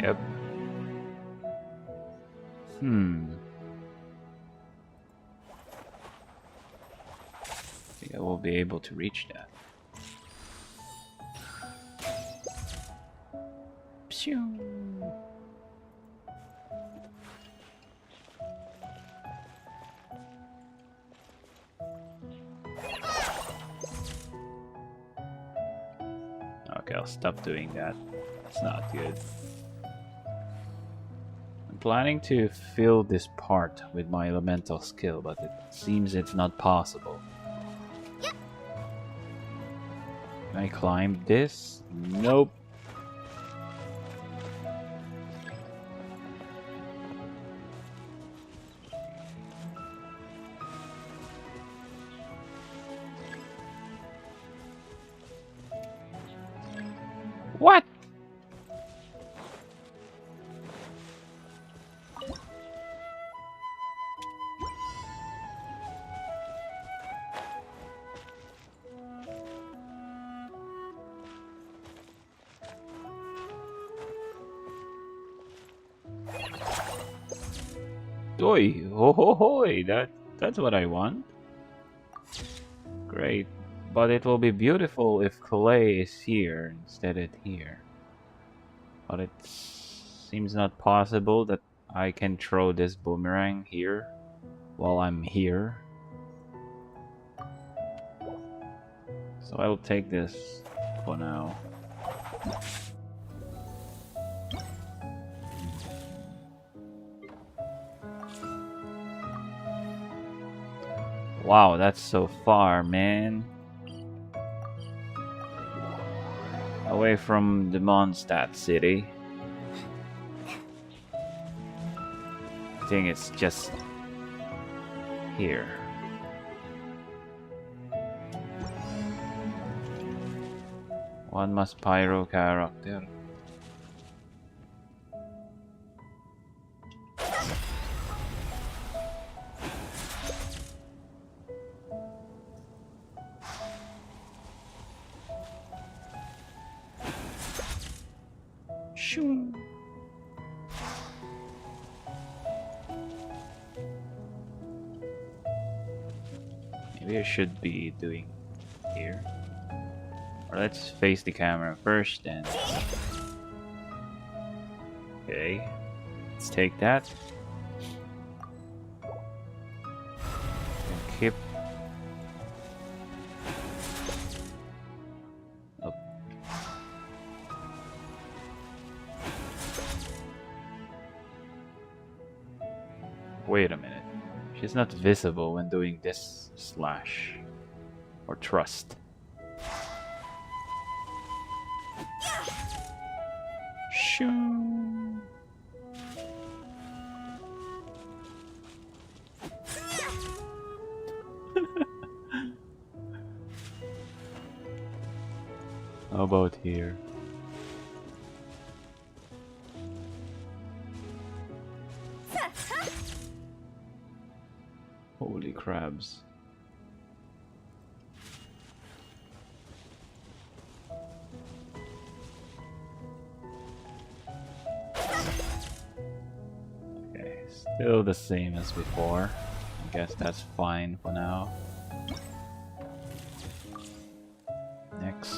Yep. I think I will be able to reach that. Pshoo. Okay, I'll stop doing that. It's not good. I'm planning to fill this part with my elemental skill, but it seems it's not possible. Yep. Can I climb this? Nope. What? Oi, ho ho hoi, that's what I want. Great. But it will be beautiful if clay is here instead of here. But it seems not possible that I can throw this boomerang here while I'm here. So I will take this for now. Wow, that's so far, man. Away from the Mondstadt city. I think it's just here. One must pyro character. Shoo. Maybe I should be doing here. Or let's face the camera first and... Okay. Let's take that. And keep... Oh. Wait a minute. She's not visible when doing this slash. Or thrust. Shoo. How about here? Holy crabs. Still the same as before. I guess that's fine for now. Next.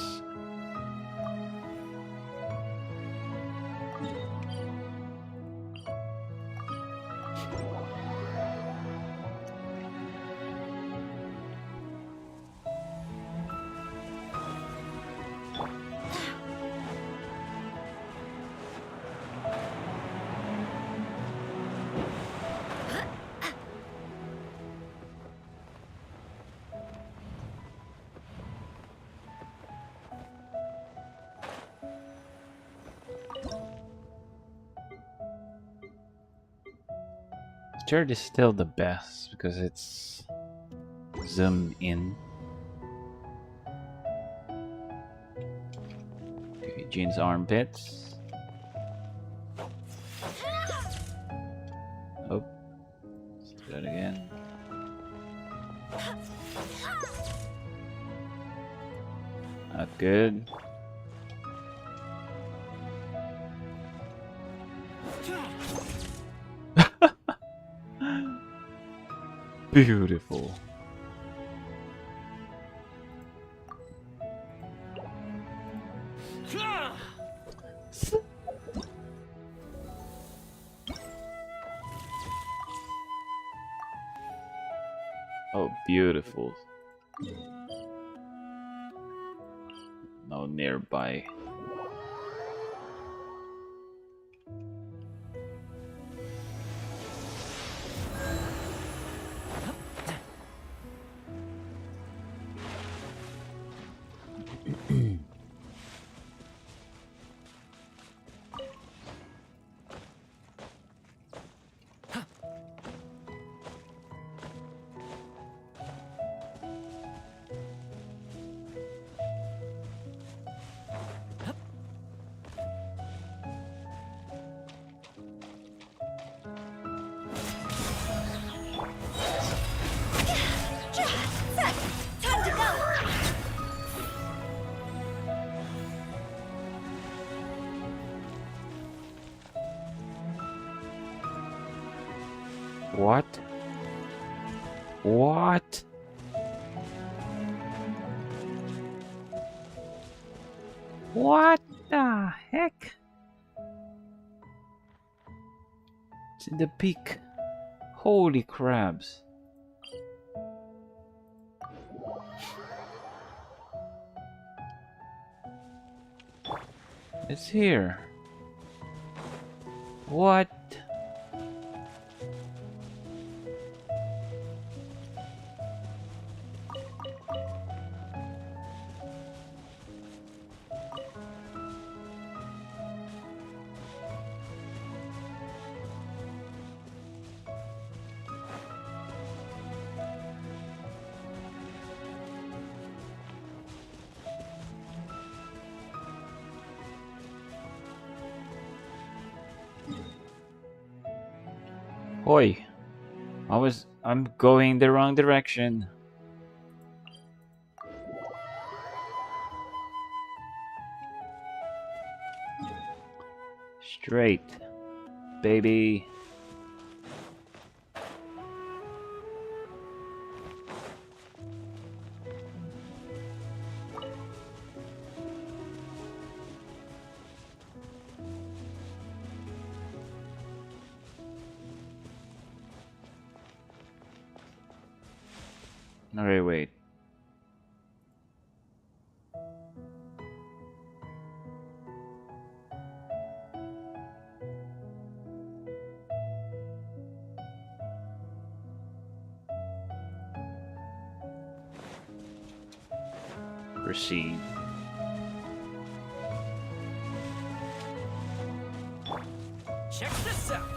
Third is still the best because it's zoomed in. Okay, Jean's armpits. Oh, let's do that again. Not good. Beautiful. Oh, beautiful. No nearby. Time to go! What? What? What the heck? It's in the peak. Holy crabs. It's here. What? Oi. I'm going the wrong direction. Straight, baby. Alright, wait. Proceed. Check this out.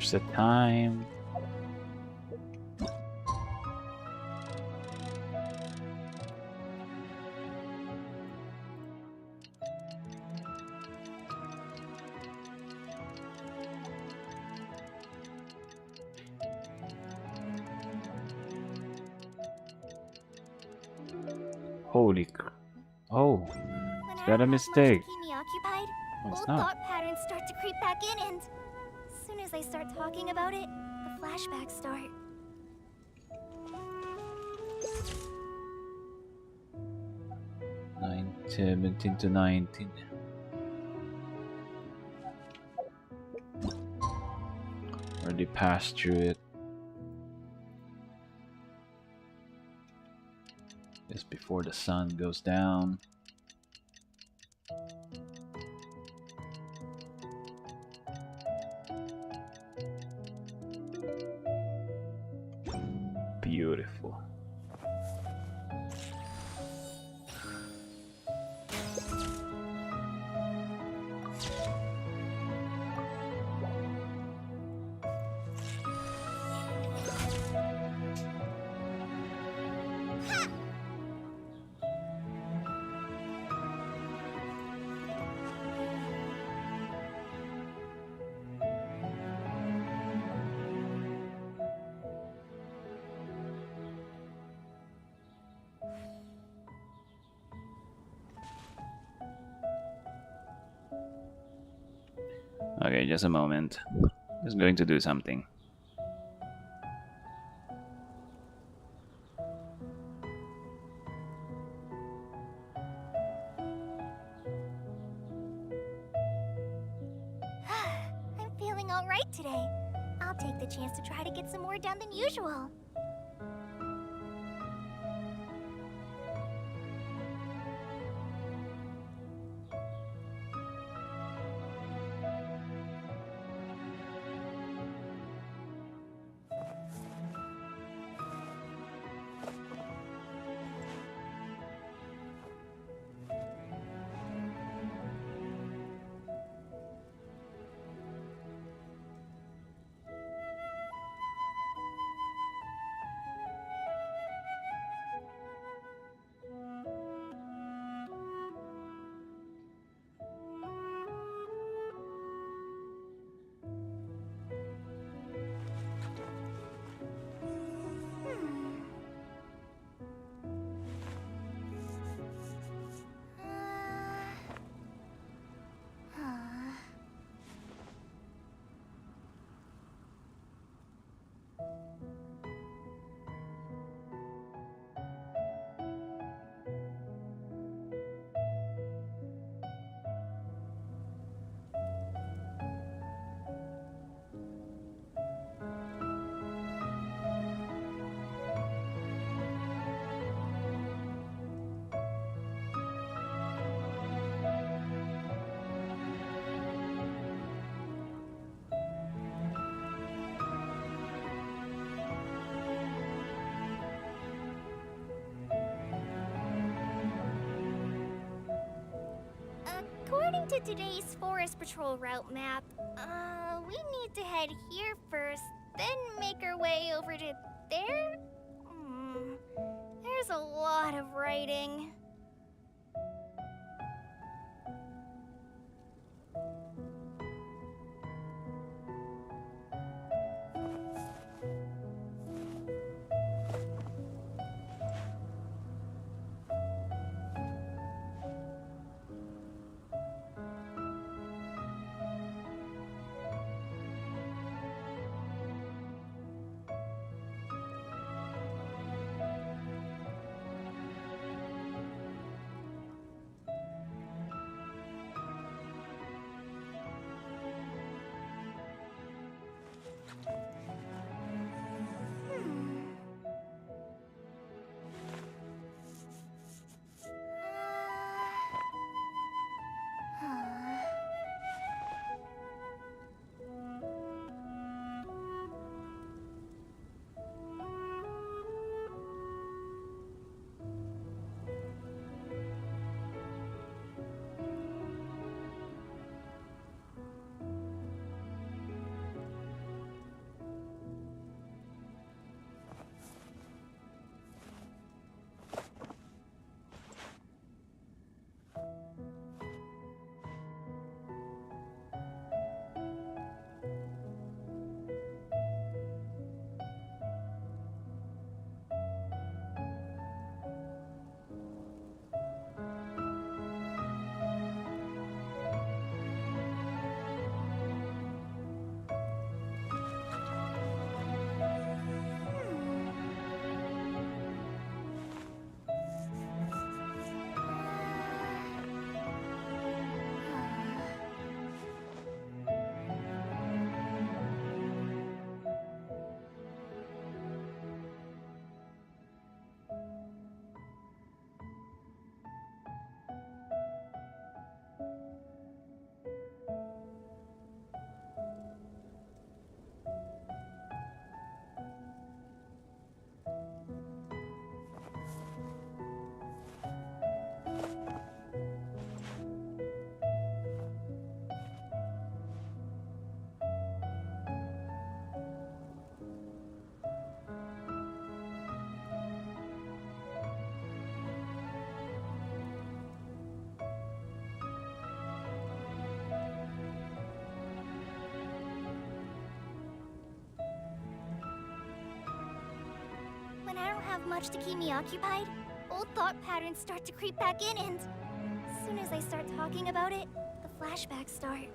There's the time. Holy oh, When is I that a don't have much mistake? to keep me occupied, Oh, it's old not. thought patterns start to creep back in, and as soon as I start talking about it, the flashbacks start. Nine, 17 to 19. Already passed through it. Just before the sun goes down. Beautiful. Okay, just a moment. Just going to do something. I'm feeling alright today. I'll take the chance to try to get some more done than usual. According to today's Forest Patrol route map, we need to head here first, then make our way over to there? There's a lot of writing. have much to keep me occupied, old thought patterns start to creep back in, and as soon as I start talking about it, the flashbacks start.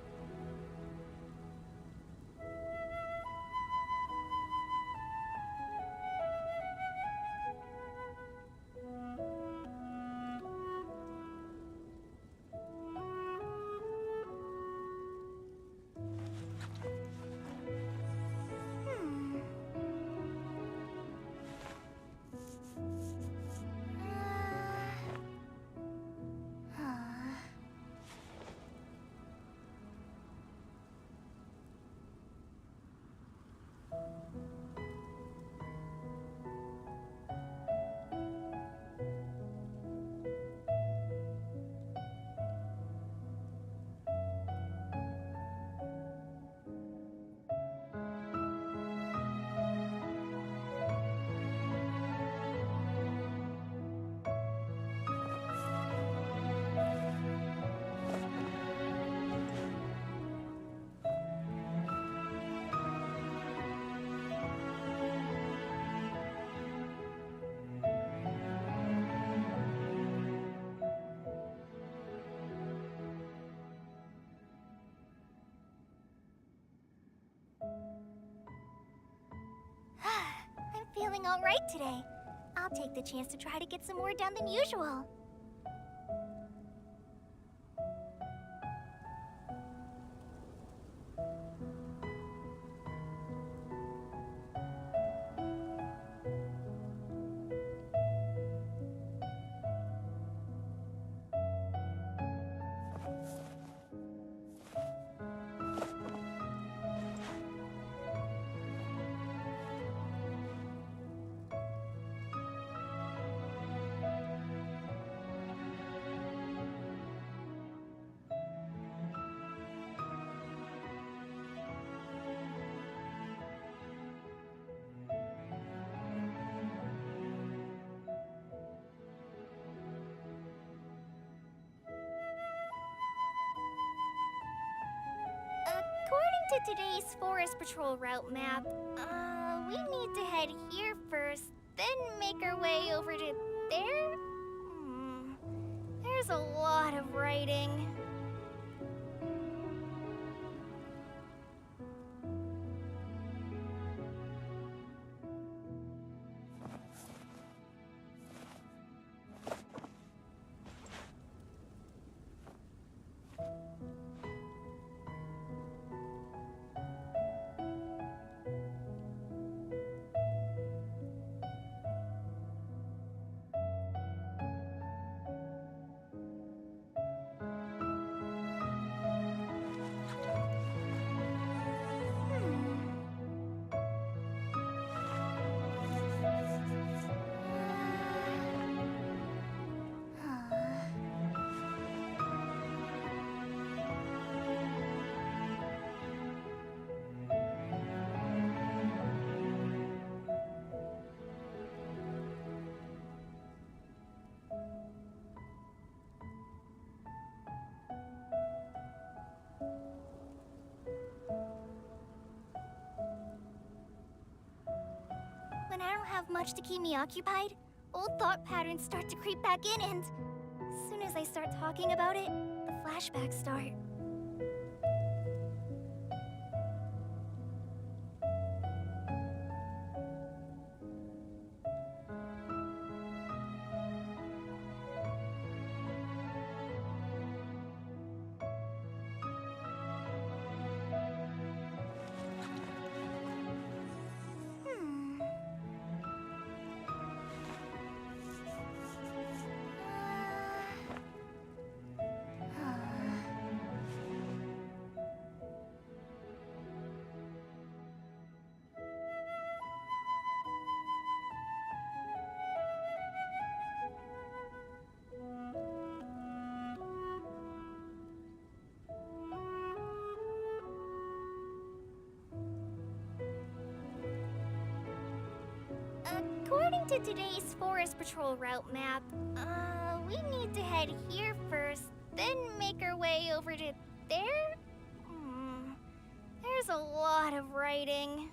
I'm feeling all right today. I'll take the chance to try to get some more done than usual. According to today's Forest Patrol route map, we need to head here first, then make our way over to there? There's a lot of writing. When I don't have much to keep me occupied, old thought patterns start to creep back in, and as soon as I start talking about it, the flashbacks start. According to today's Forest Patrol route map, we need to head here first, then make our way over to there? There's a lot of writing.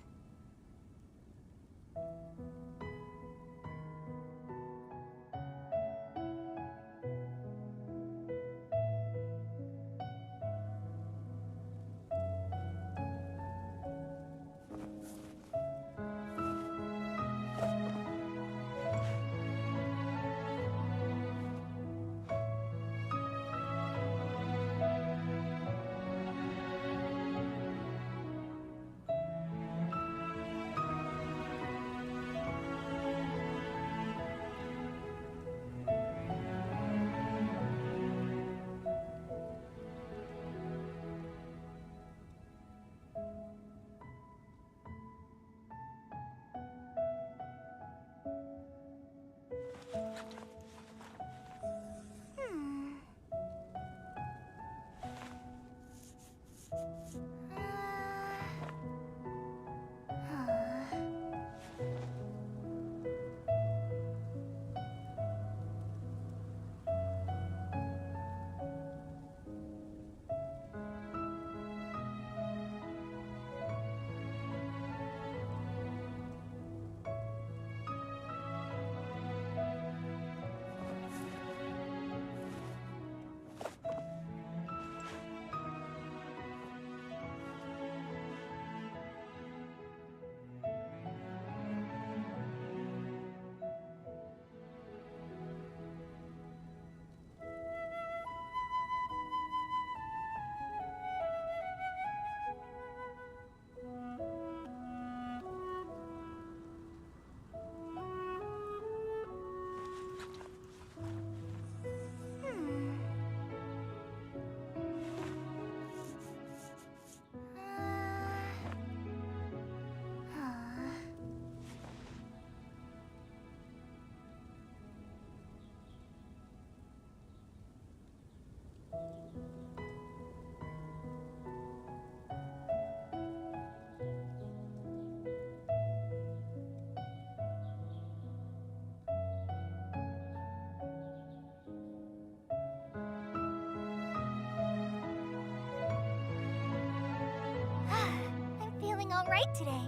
alright today.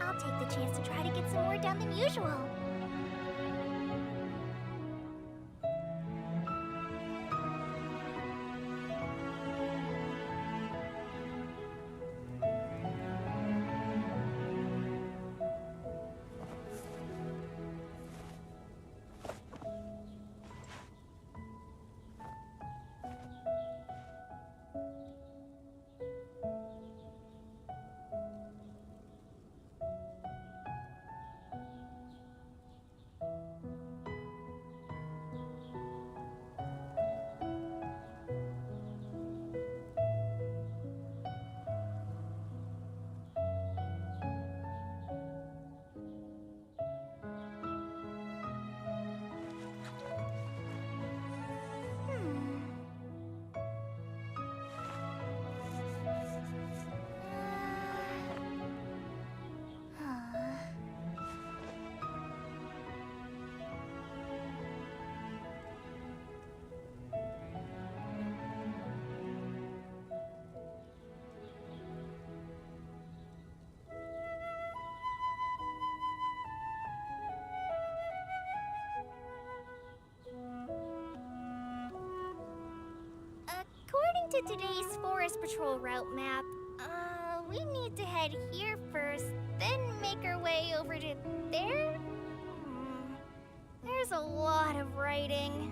I'll take the chance to try to get some more done than usual. According to today's Forest Patrol route map, we need to head here first, then make our way over to there? There's a lot of writing.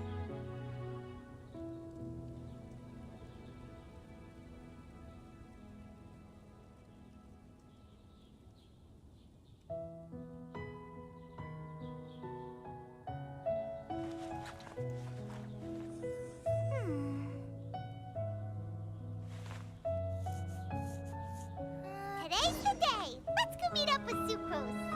Today's the day! Let's go meet up with Sucrose!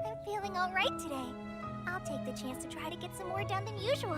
I'm feeling alright today. I'll take the chance to try to get some more done than usual.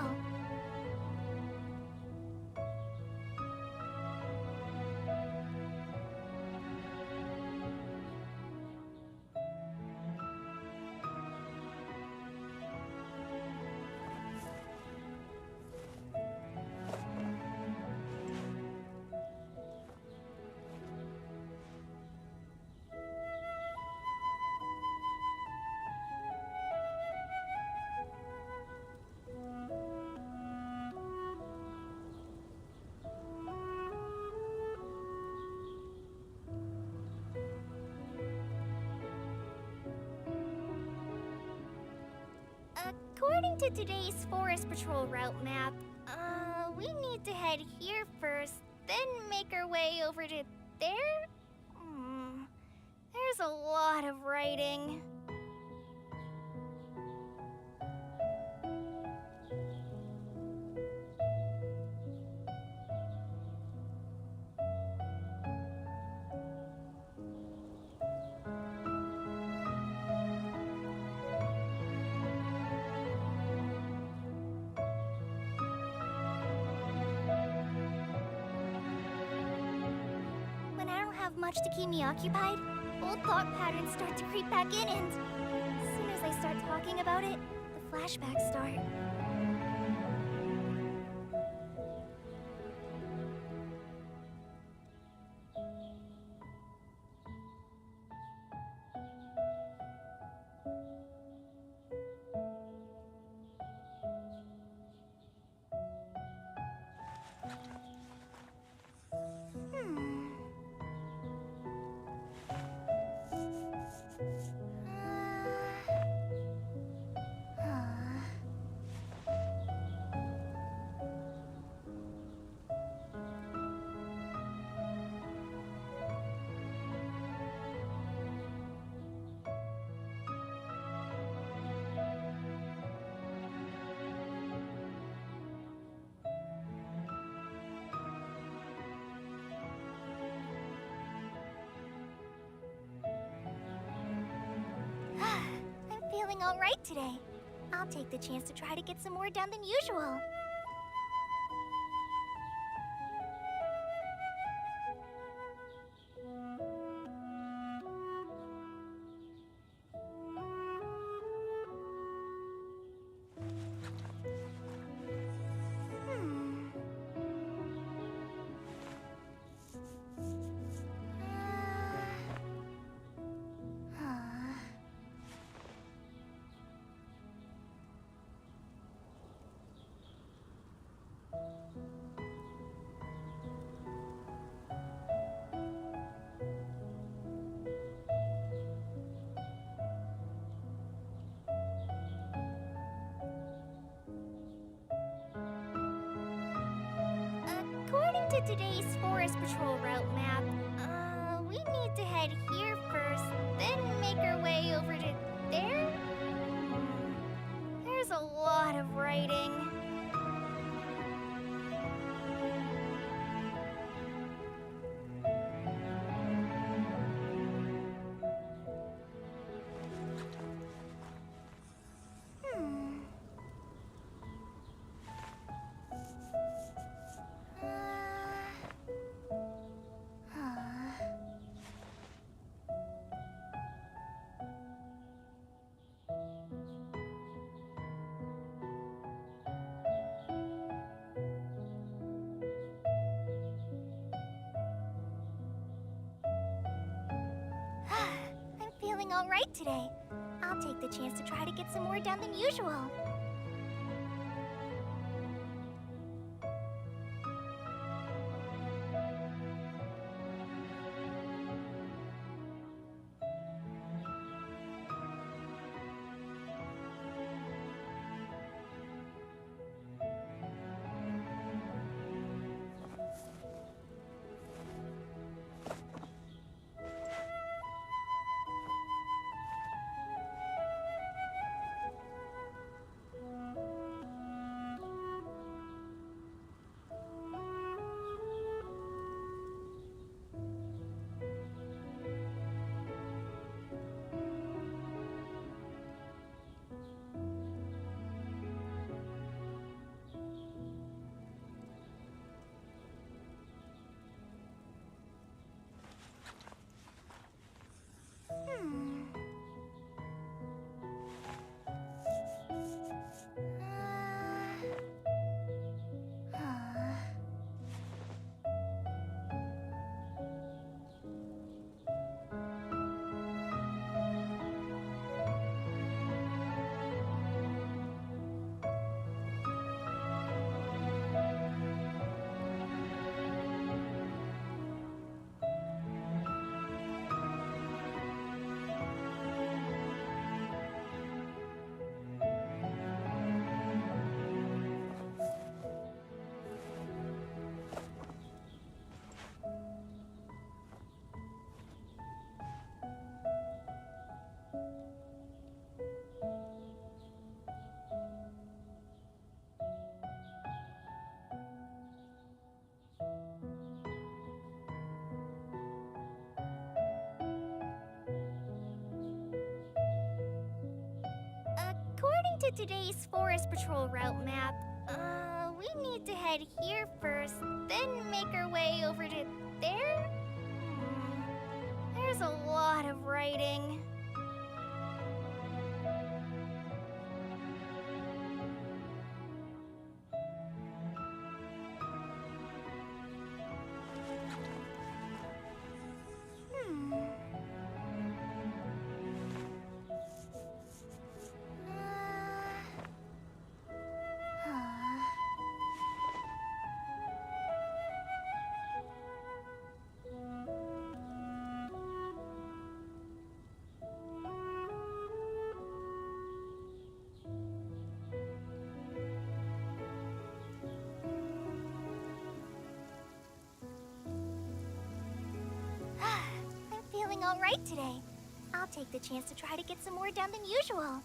According to today's Forest Patrol route map, we need to head here first, then make our way over to there? There's a lot of writing. Much to keep me occupied, old thought patterns start to creep back in, and as soon as I start talking about it, the flashbacks start. feeling alright today. I'll take the chance to try to get some more done than usual. According to today's Forest Patrol route map, we need to head here first, then make our way over to there? There's a lot of writing. I'm feeling alright today. I'll take the chance to try to get some more done than usual. According to today's Forest Patrol route map, we need to head here first, then make our way over to there? There's a lot of writing. Feeling alright today. I'll take the chance to try to get some more done than usual.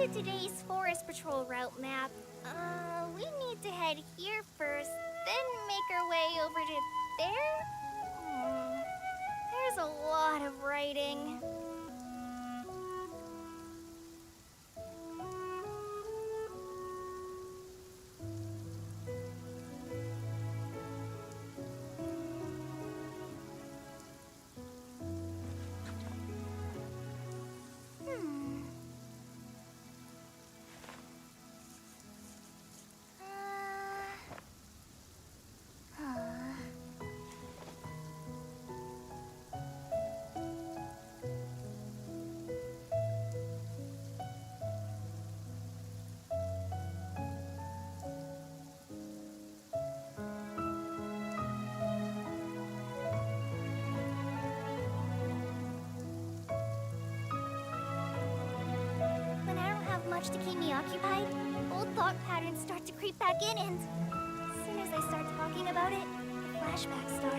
to today's Forest Patrol route map, we need to head here first, then make our way over to there? There's a lot of writing. Much to keep me occupied, old thought patterns start to creep back in, and as soon as I start talking about it, the flashbacks start.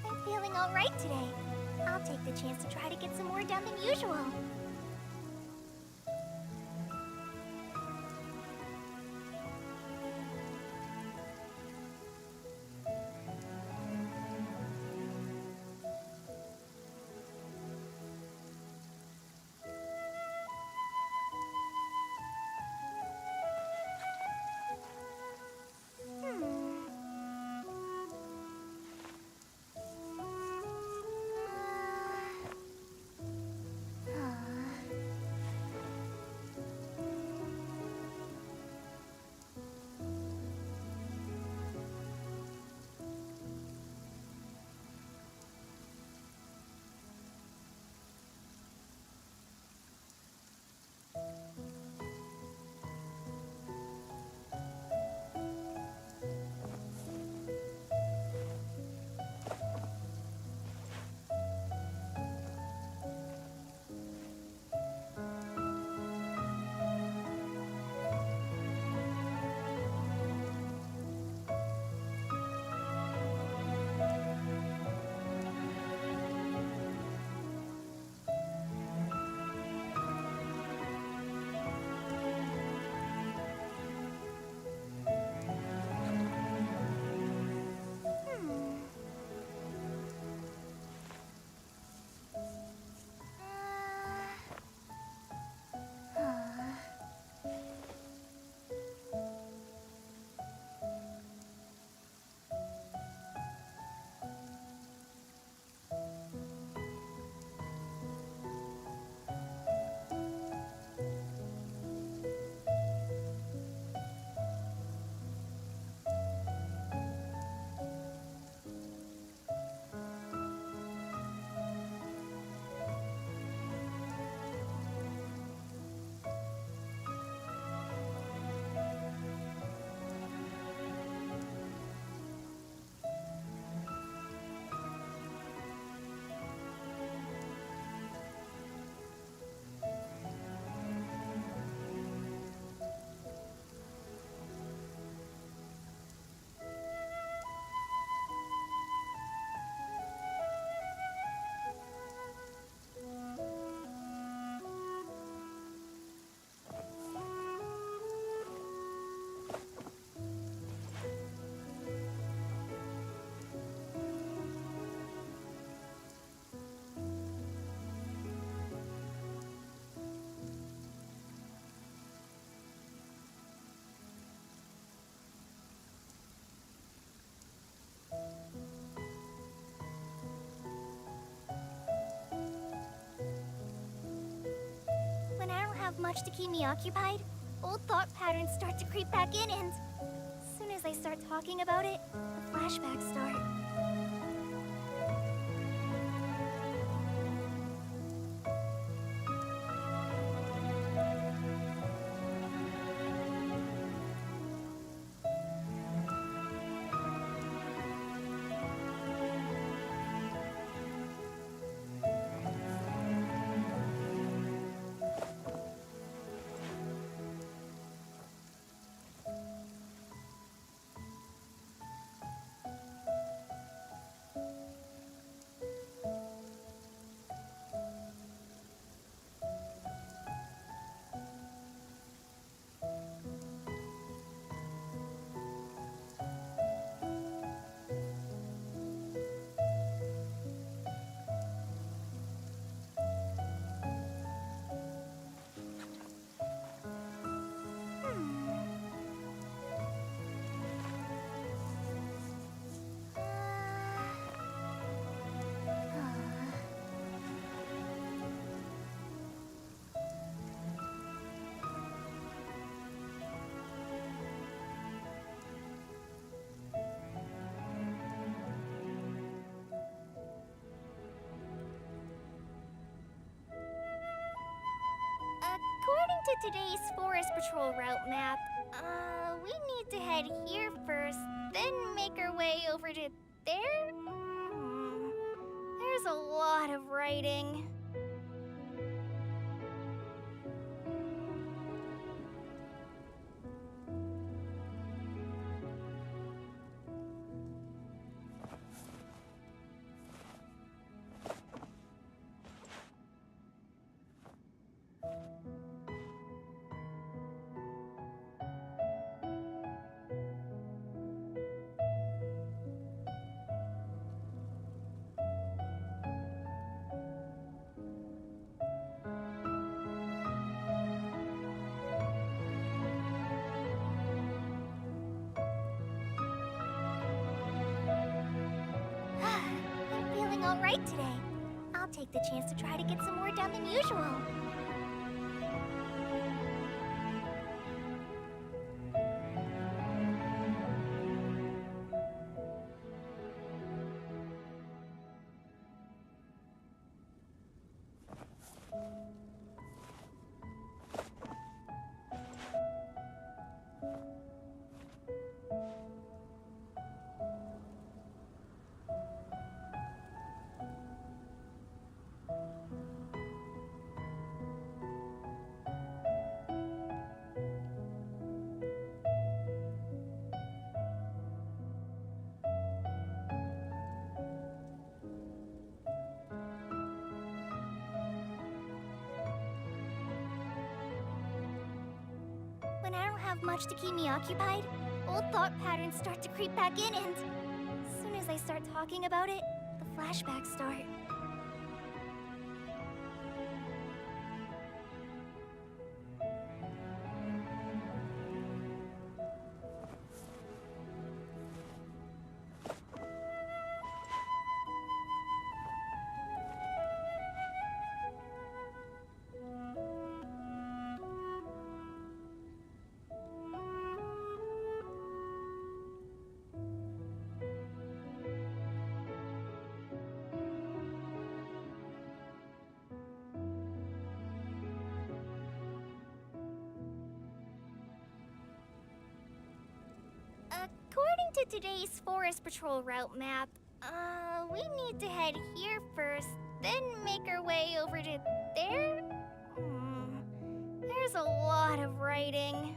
I'm feeling all right today. I'll take the chance to try to get some more done than usual. Much to keep me occupied, old thought patterns start to creep back in, and as soon as I start talking about it, the flashbacks start. According to today's Forest Patrol route map, we need to head here first, then make our way over to there? There's a lot of writing. I'm feeling all right today. I'll take the chance to try to get some more done than usual. When I don't have much to keep me occupied, old thought patterns start to creep back in, and as soon as I start talking about it, the flashbacks start. According to today's Forest Patrol route map, we need to head here first, then make our way over to there? There's a lot of writing.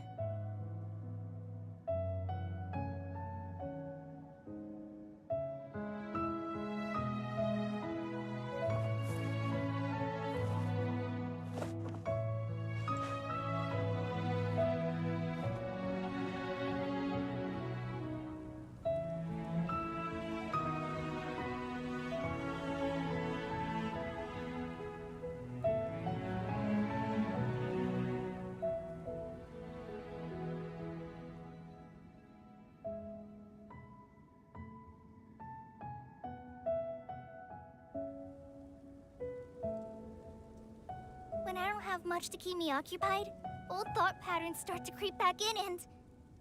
When I don't have much to keep me occupied, old old thought patterns start to creep back in, and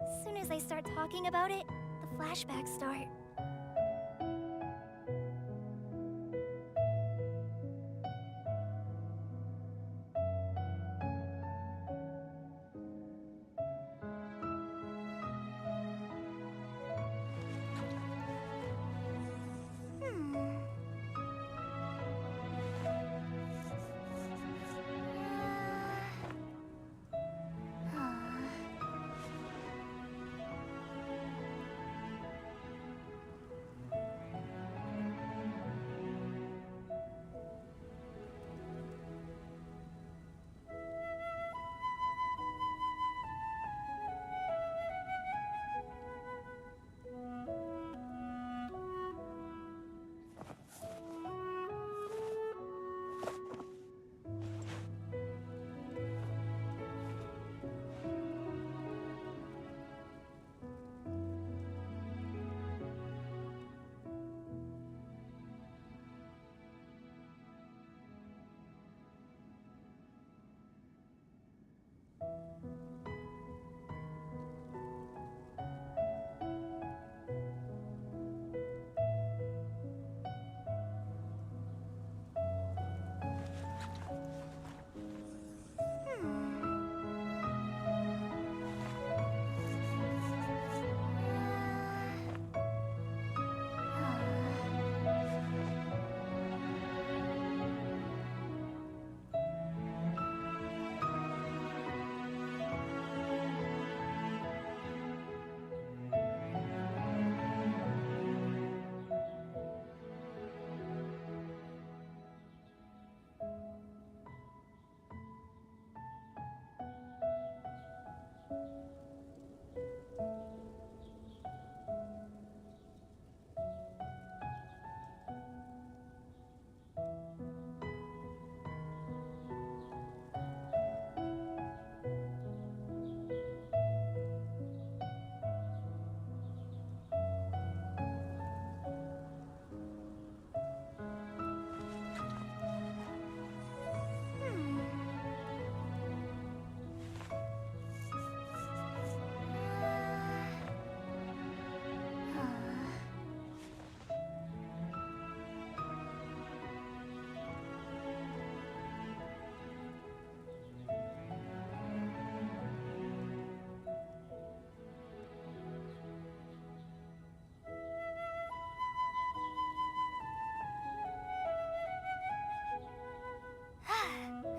as soon as I start talking about it, the flashbacks start.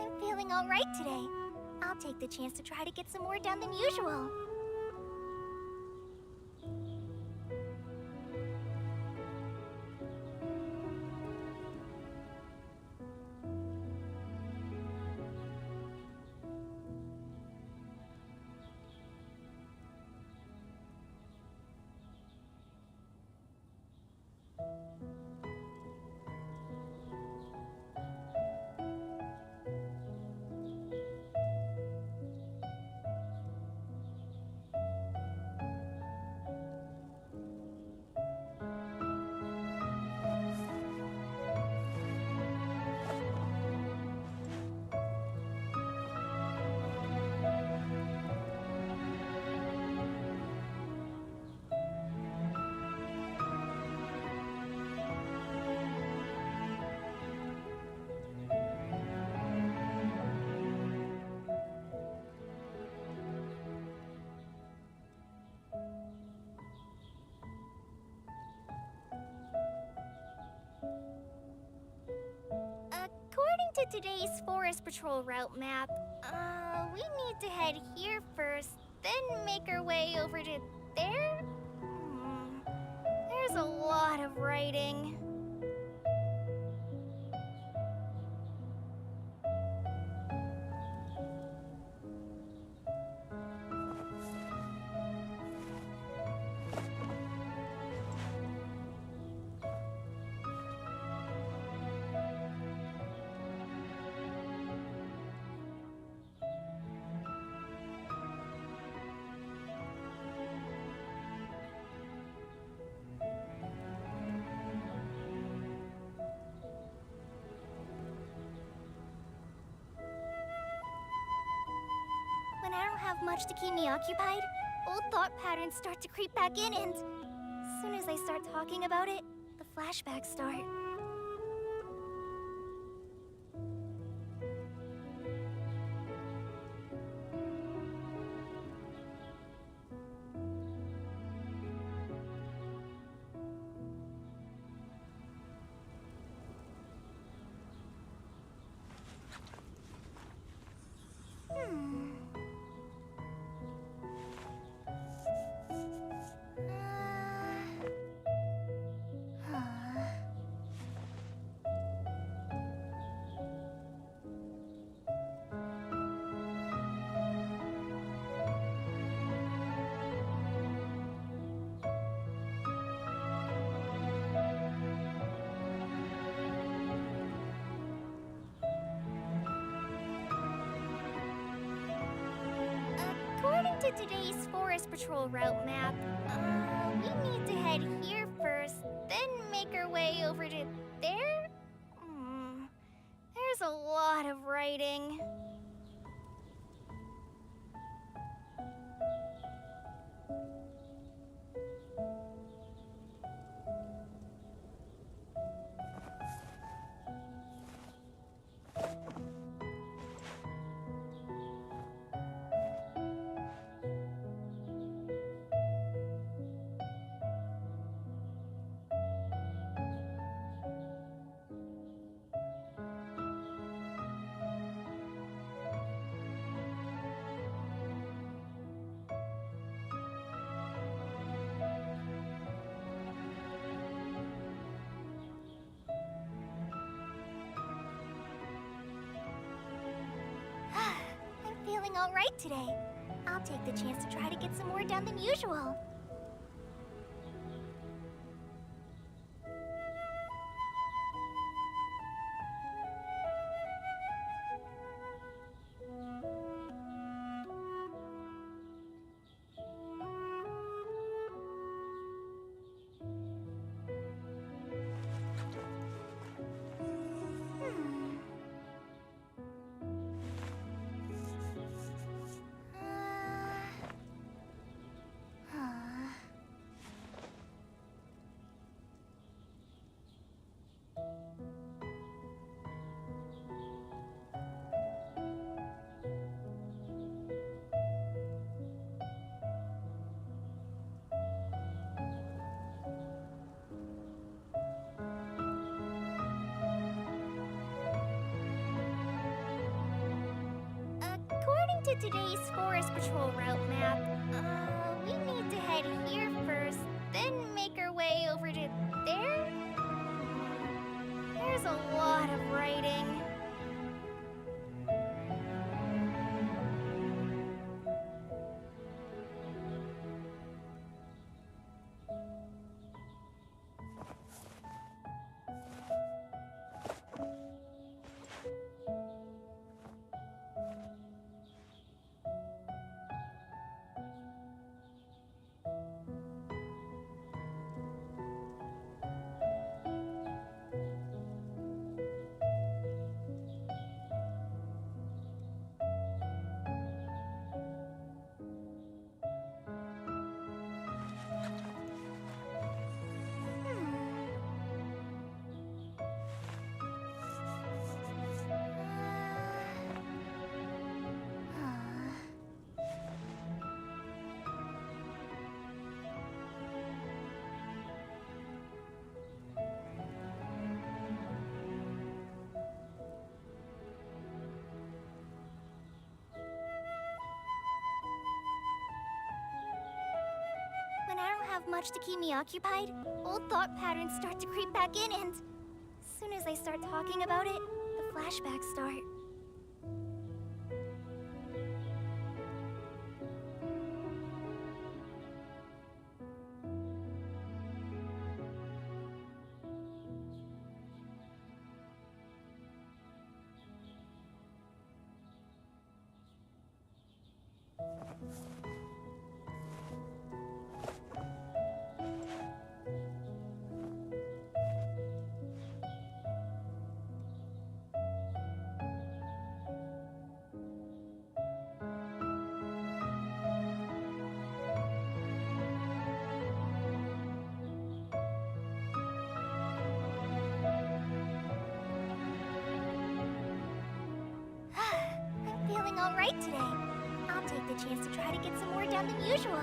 I'm feeling all right today. I'll take the chance to try to get some more done than usual. According to today's Forest Patrol route map, we need to head here first, then make our way over to there? There's a lot of writing. have much to keep me occupied, old thought patterns start to creep back in, and as soon as I start talking about it, the flashbacks start. According to today's Forest Patrol route map, we need to head here first, then make our way over to there? There's a lot of writing. I'm feeling all right today. I'll take the chance to try to get some more done than usual. According to today's Forest Patrol route map, we need to head here first, then make our way over to there? There's a lot of writing. When I don't have much to keep me occupied, old thought patterns start to creep back in, and as soon as I start talking about it, the flashbacks start. all right today. I'll take the chance to try to get some more done than usual.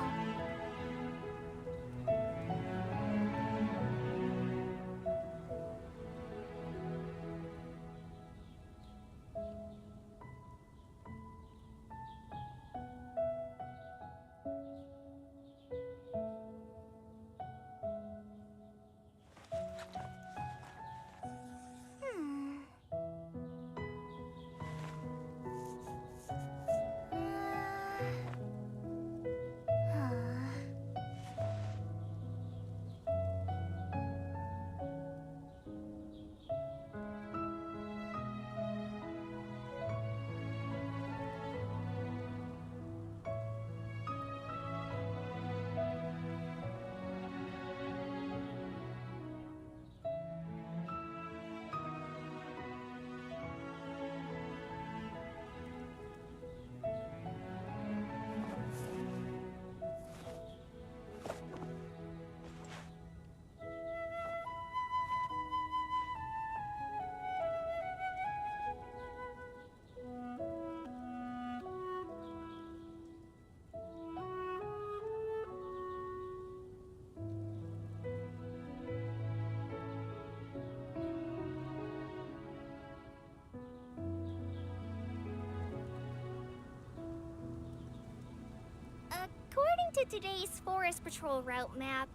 According to today's Forest Patrol route map,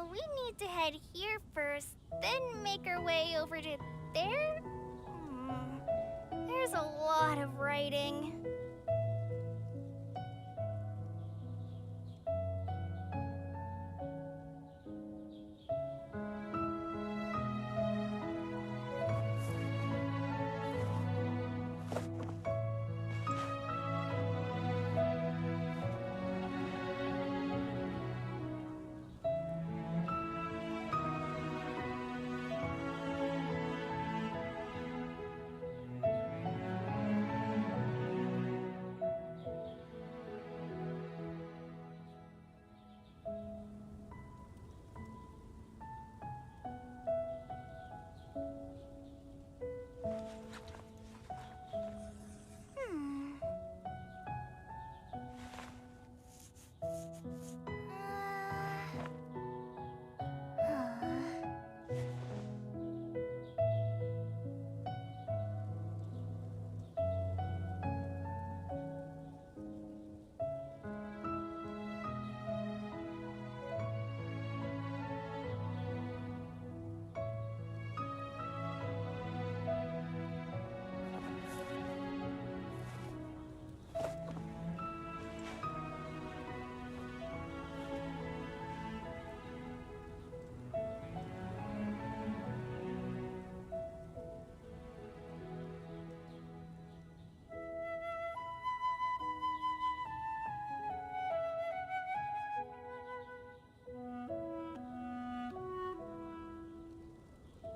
we need to head here first, then make our way over to there? There's a lot of writing.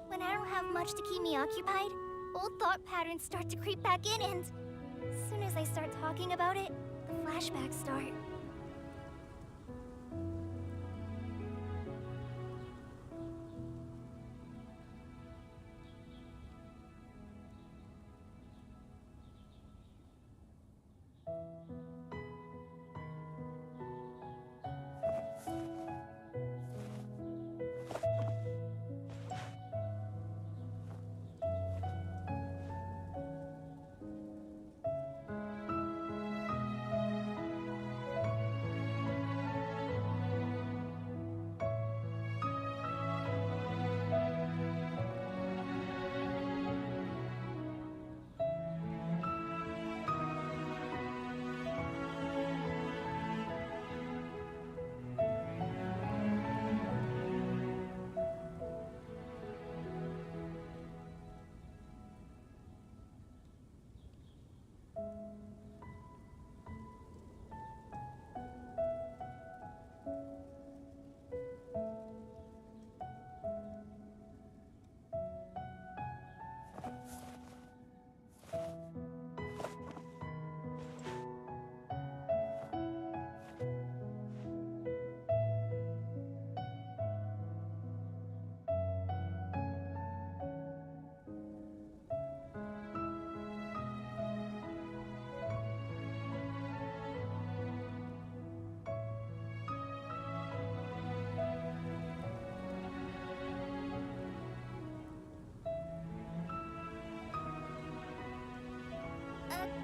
When I don't have much to keep me occupied, old thought patterns start to creep back in, and as soon as I start talking about it, the flashbacks start.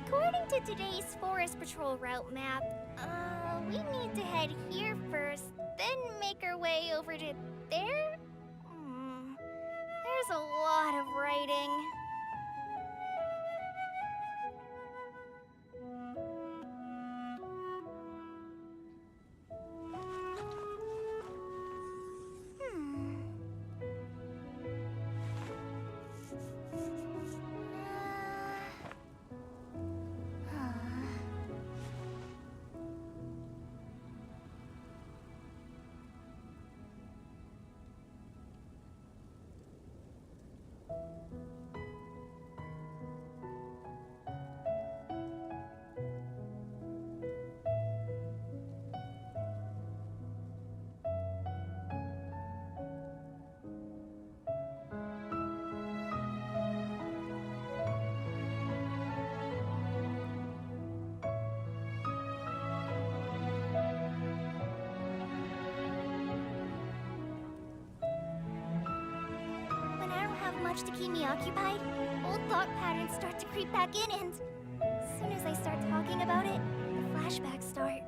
According to today's Forest Patrol route map, we need to head here first, then make our way over to there? There's a lot of writing. To keep me occupied, old thought patterns start to creep back in, and as soon as I start talking about it, the flashbacks start.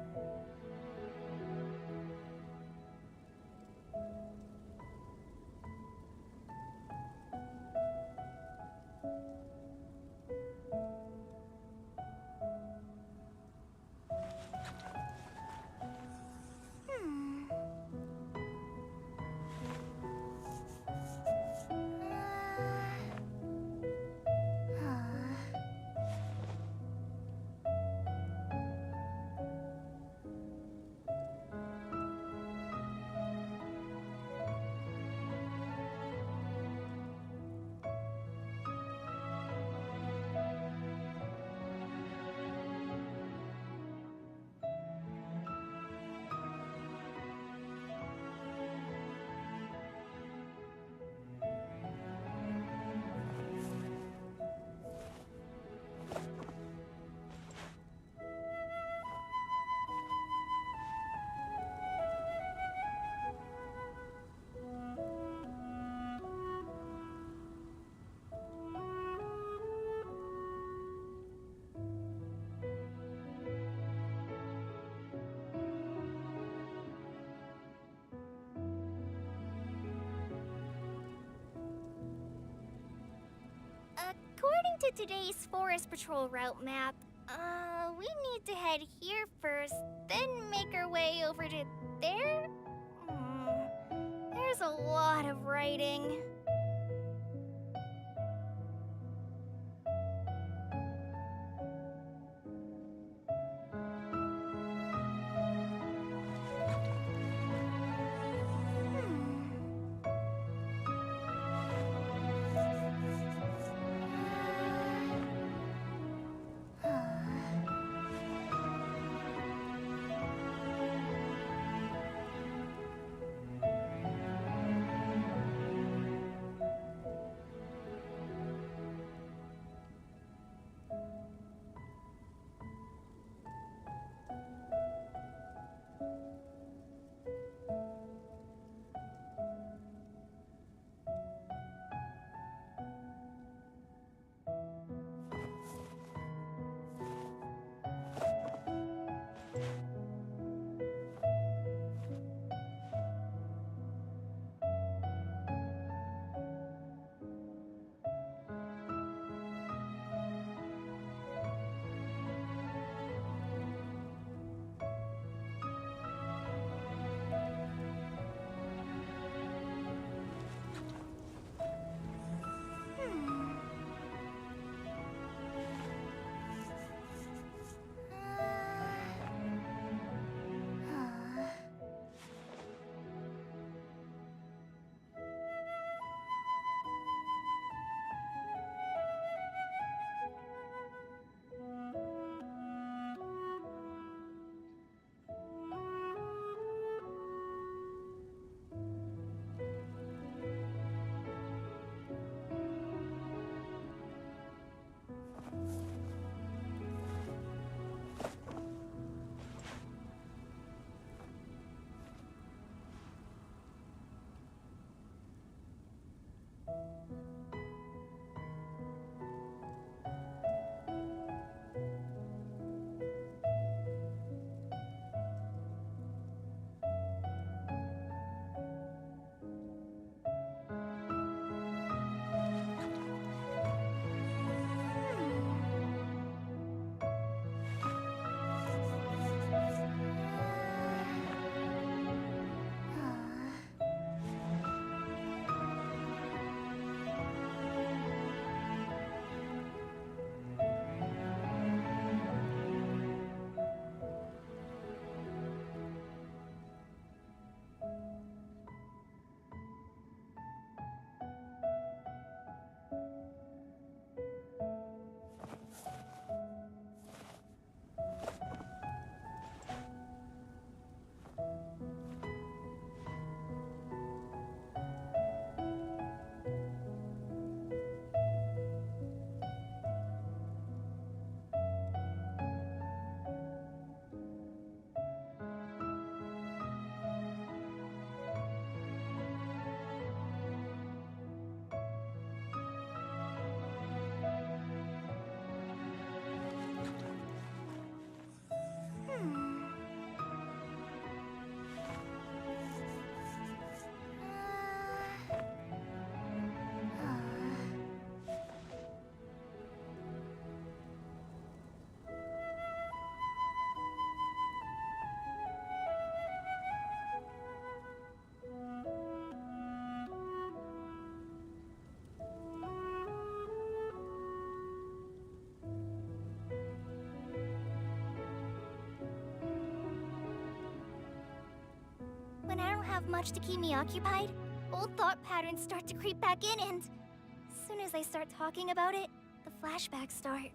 According to today's Forest Patrol route map, we need to head here first, then make our way over to there? There's a lot of writing. have much to keep me occupied, old thought patterns start to creep back in, and as soon as I start talking about it, the flashbacks start.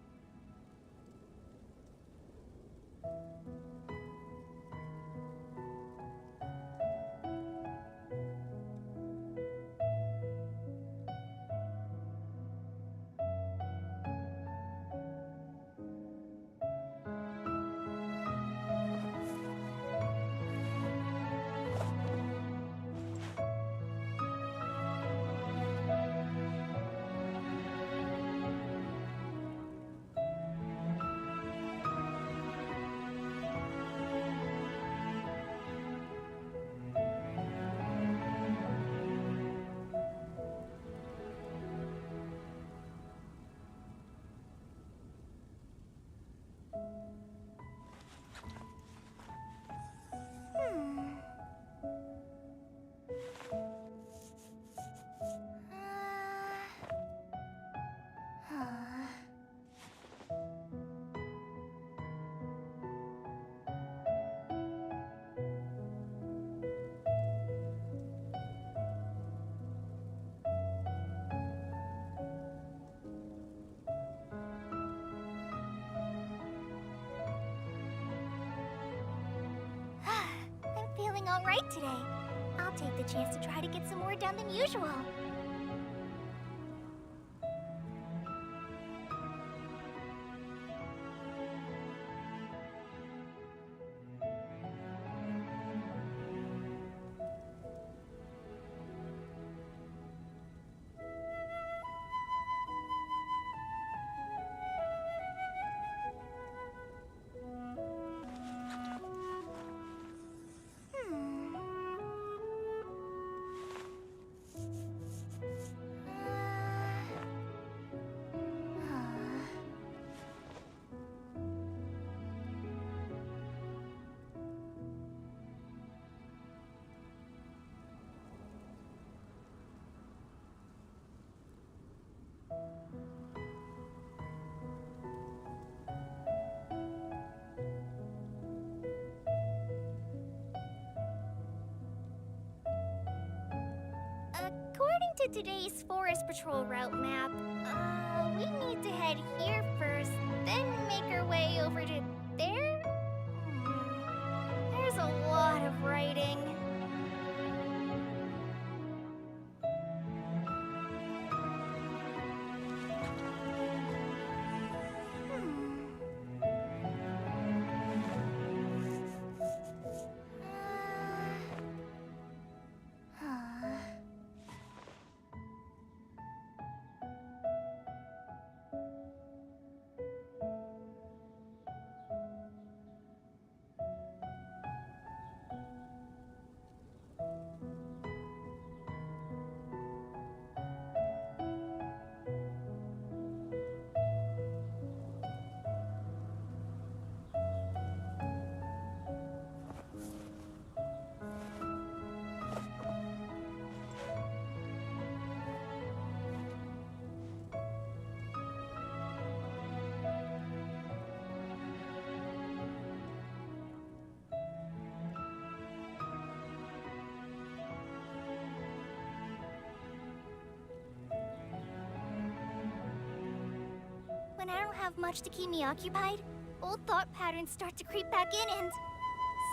I'm feeling alright today. I'll take the chance to try to get some more done than usual. According to today's Forest Patrol route map, we need to head here first, then make our way over to there? There's a lot of writing. When I don't have much to keep me occupied, old thought patterns start to creep back in, and as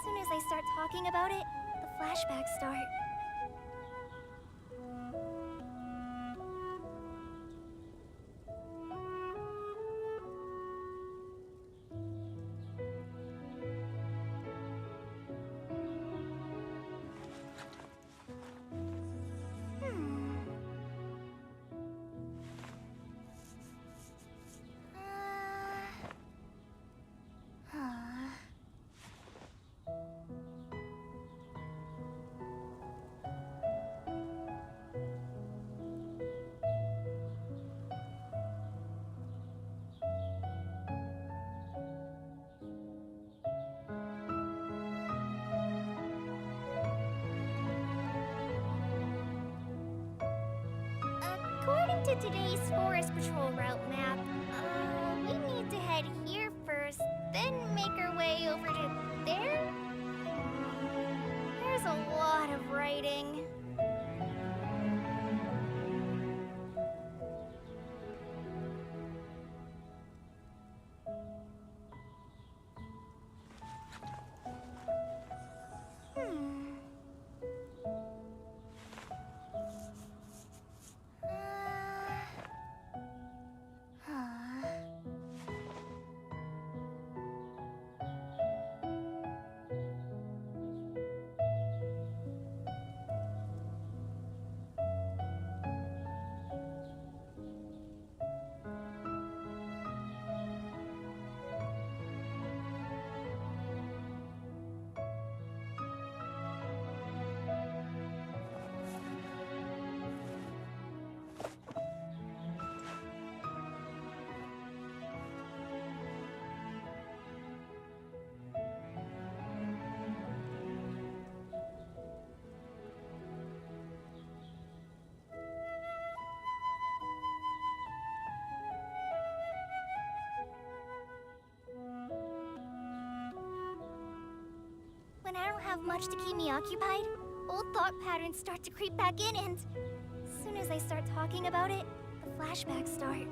soon as I start talking about it, the flashbacks start. According to today's Forest Patrol route map, we need to head here first, then make our way over to there? There's a lot of of writing. When I don't have much to keep me occupied, old thought patterns start to creep back in, and as soon as I start talking about it, the flashbacks start.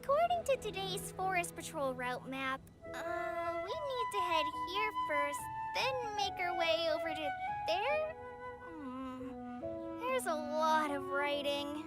According to today's Forest Patrol route map, we need to head here first, then make our way over to there? There's a lot of writing.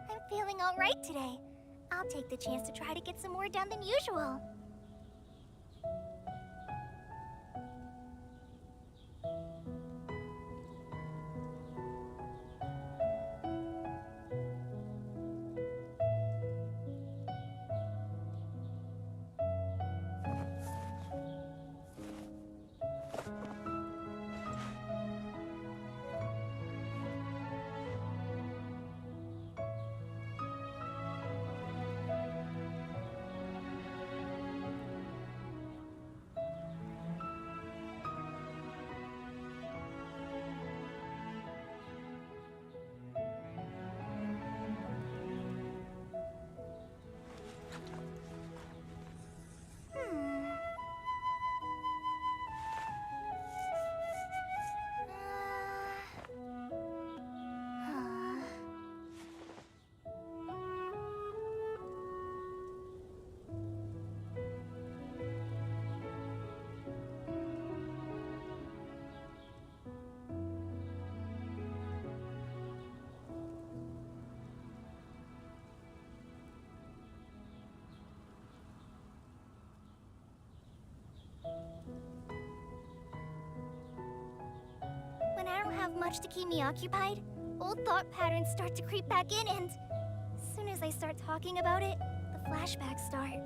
I'm feeling all right today. I'll take the chance to try to get some more done than usual. have much to keep me occupied, old thought patterns start to creep back in, and as soon as I start talking about it, the flashbacks start.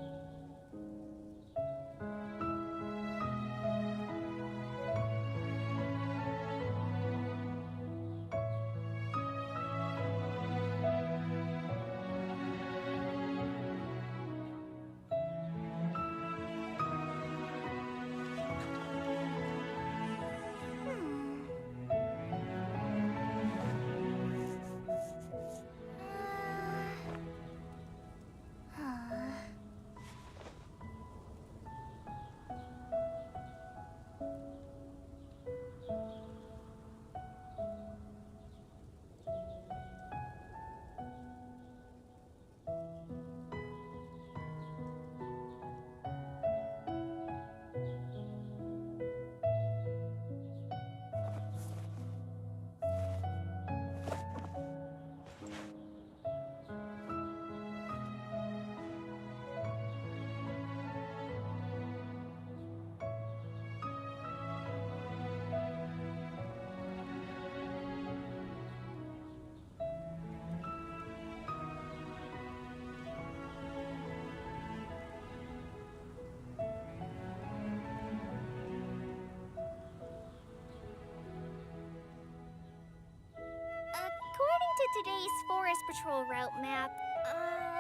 According to today's Forest Patrol route map,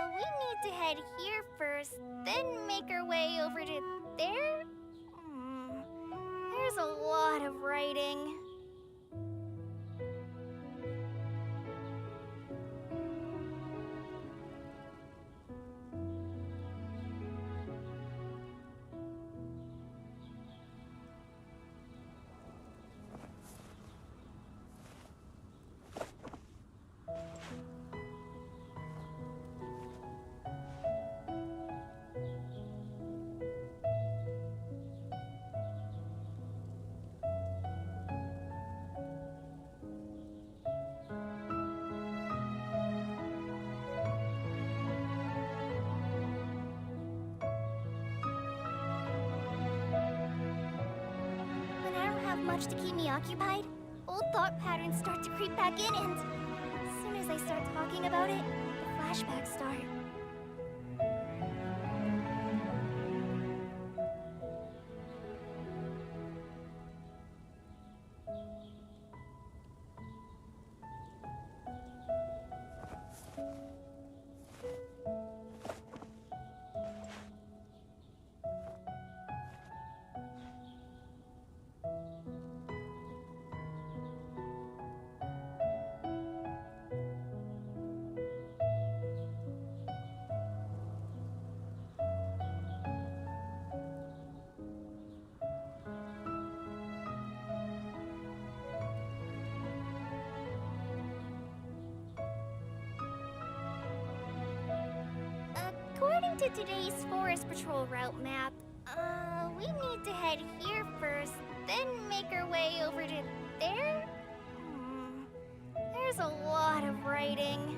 we need to head here first, then make our way over to there? There's a lot of writing. Much to keep me occupied, old thought patterns start to creep back in, and as soon as I start talking about it, the flashbacks start. According to today's Forest Patrol route map, we need to head here first, then make our way over to there? There's a lot of writing.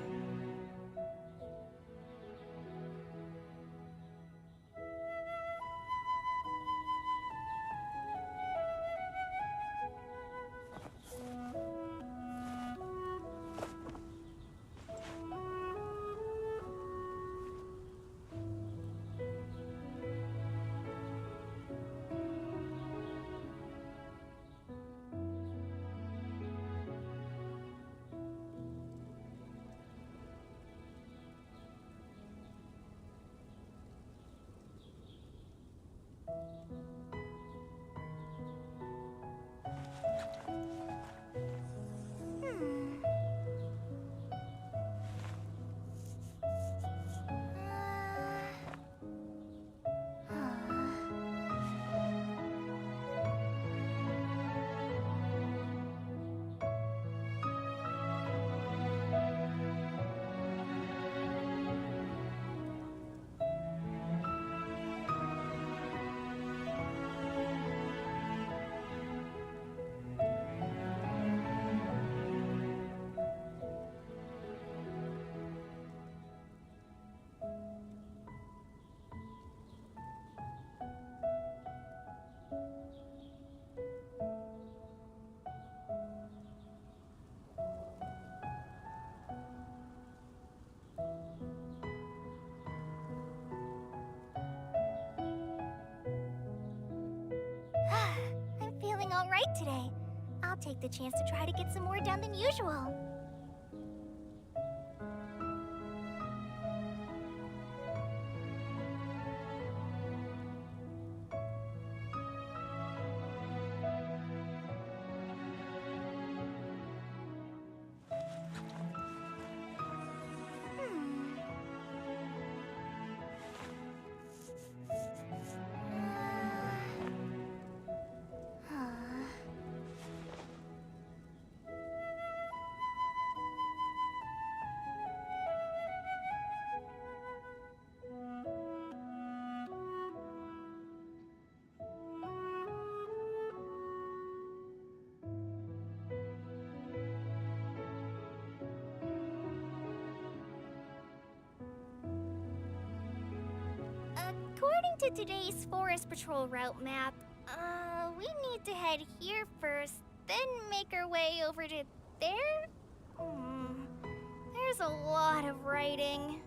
right today. I'll take the chance to try to get some more done than usual. According to today's Forest Patrol route map, we need to head here first, then make our way over to there? There's a lot of writing.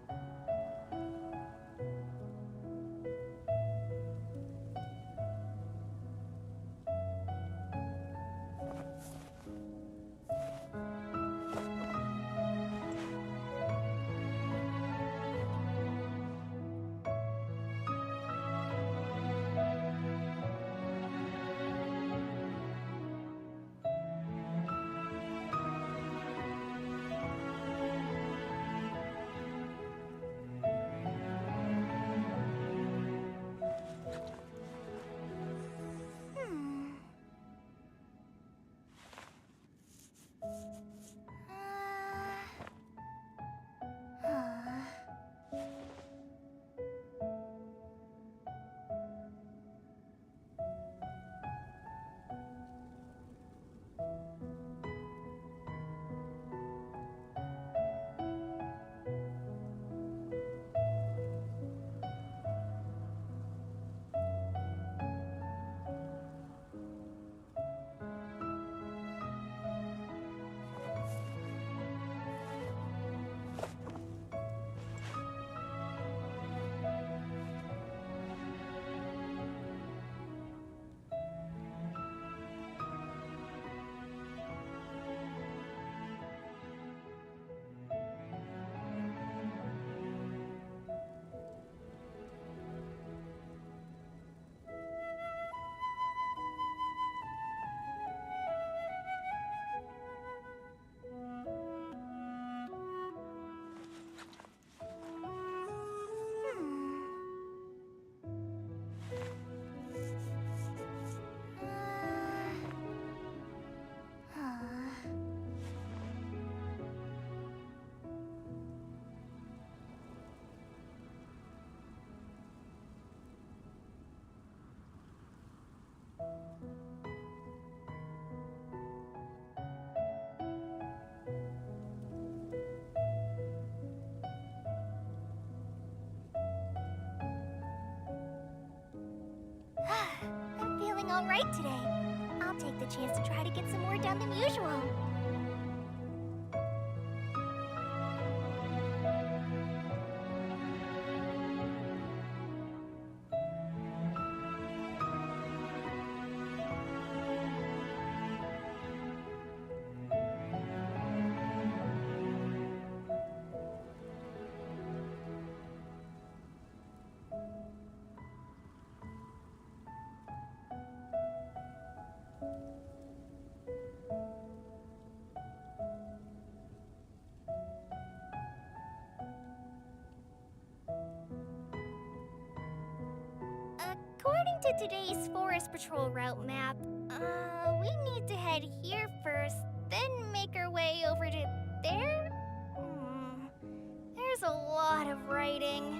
I'm feeling all right today. I'll take the chance to try to get some more done than usual. According to today's Forest Patrol route map, we need to head here first, then make our way over to there? There's a lot of writing.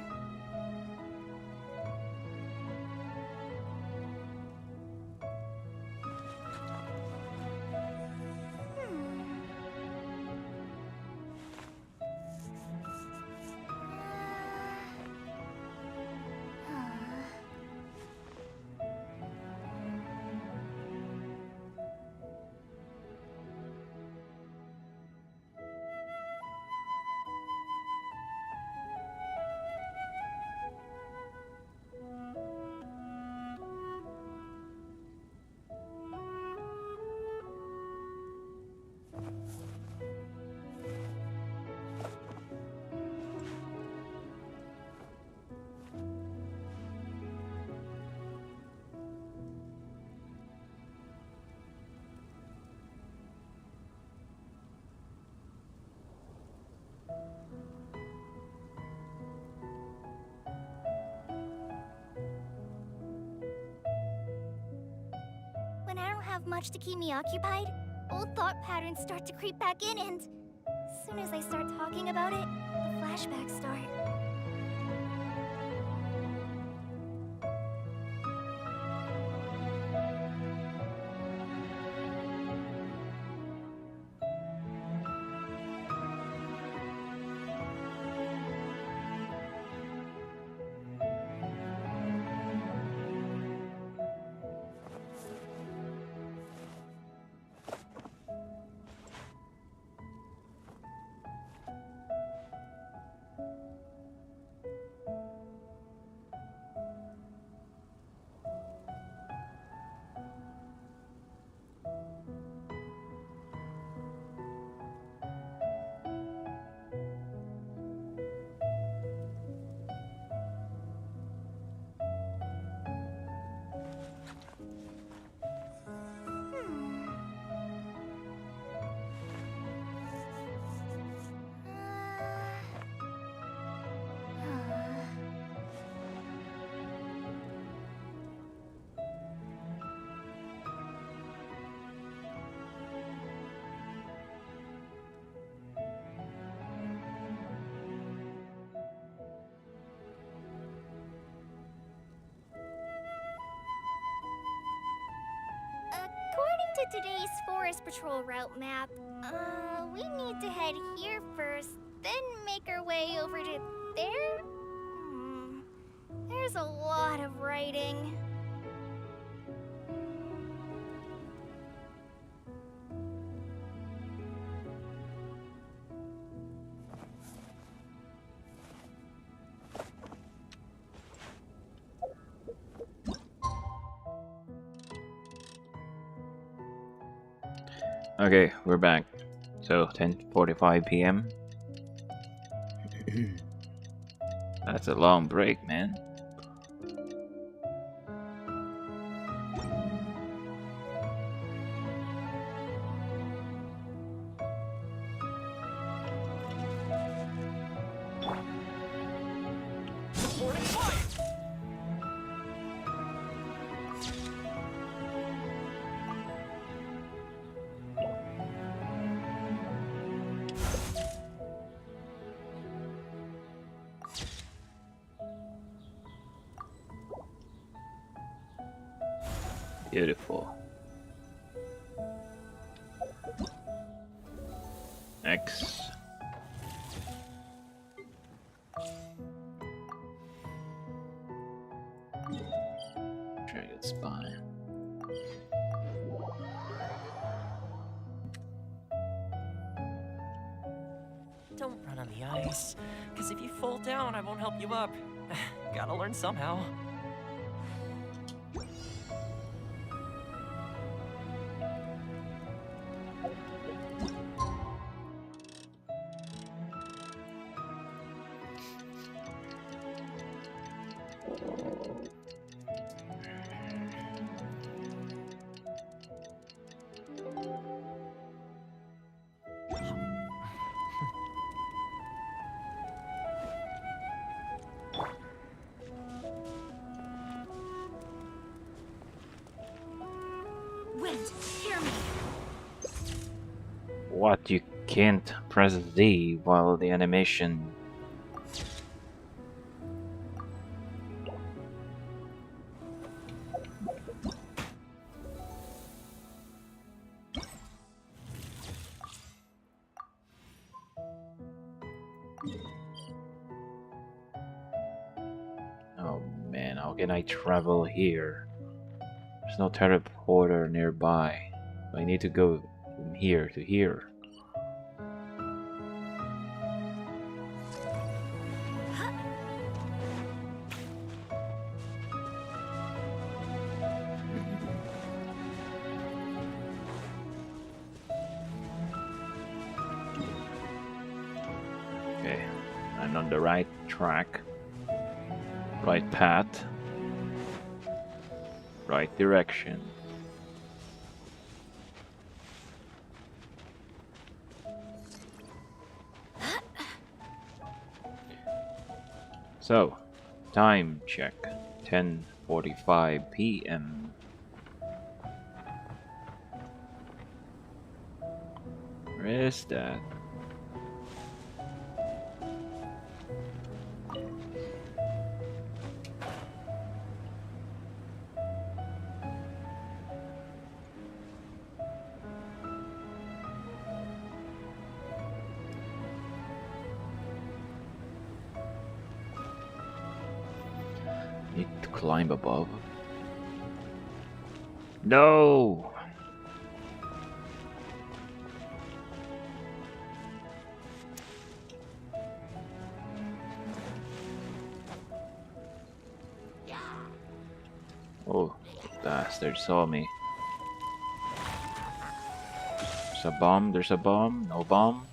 When I don't have much to keep me occupied, old thought patterns start to creep back in, and as soon as I start talking about it, the flashbacks start. According to today's Forest Patrol route map, we need to head here first, then make our way over to there? There's a lot of writing. Okay, we're back. So 10:45 p.m. That's a long break, man. Beautiful. X. Dragon spine. Don't run on the ice, because if you fall down, I won't help you up. Gotta learn somehow. Wind, hear me. What, you can't press Z while the animation... Oh man, how can I travel here? There's no teleporter nearby. I need to go from here to here. Okay, I'm on the right track, right path, right direction. So, time check, 10:45 p.m. Where is that? Need to climb above. No! Oh, bastard saw me. There's a bomb, there's a bomb, no bomb.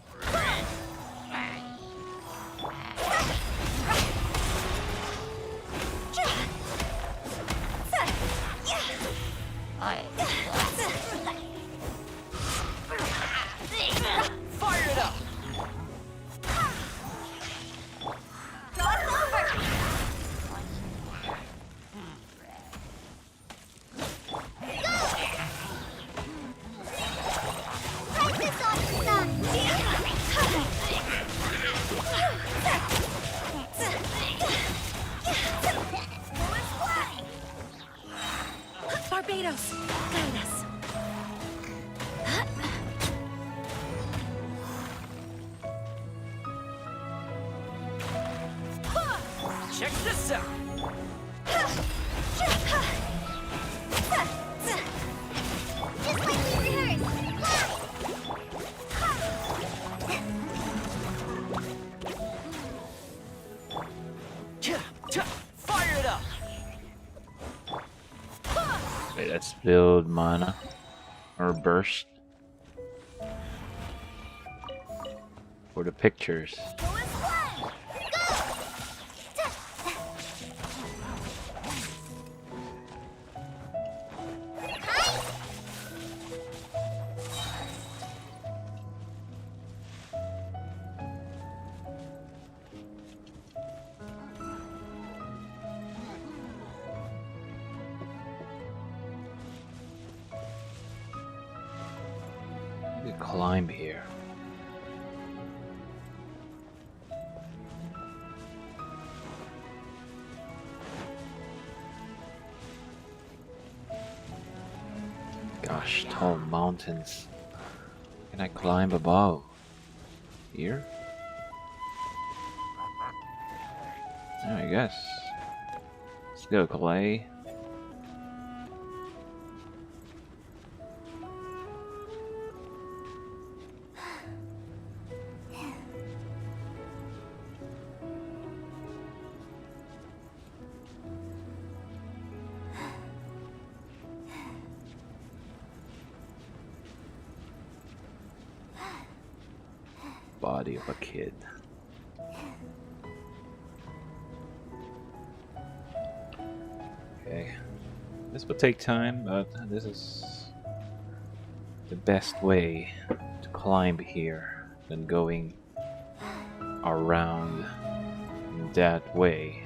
Fire it up! Barbados, guide us. Check this out! Just like we rehearsed. Fire it up! Wait, let's build mana. Or burst. For the pictures. You can climb here. Gosh, tall mountains. Can I climb above? Here? Yeah, I guess. Let's go, Clay. Body of a kid. Okay. This will take time, but this is the best way to climb here than going around that way.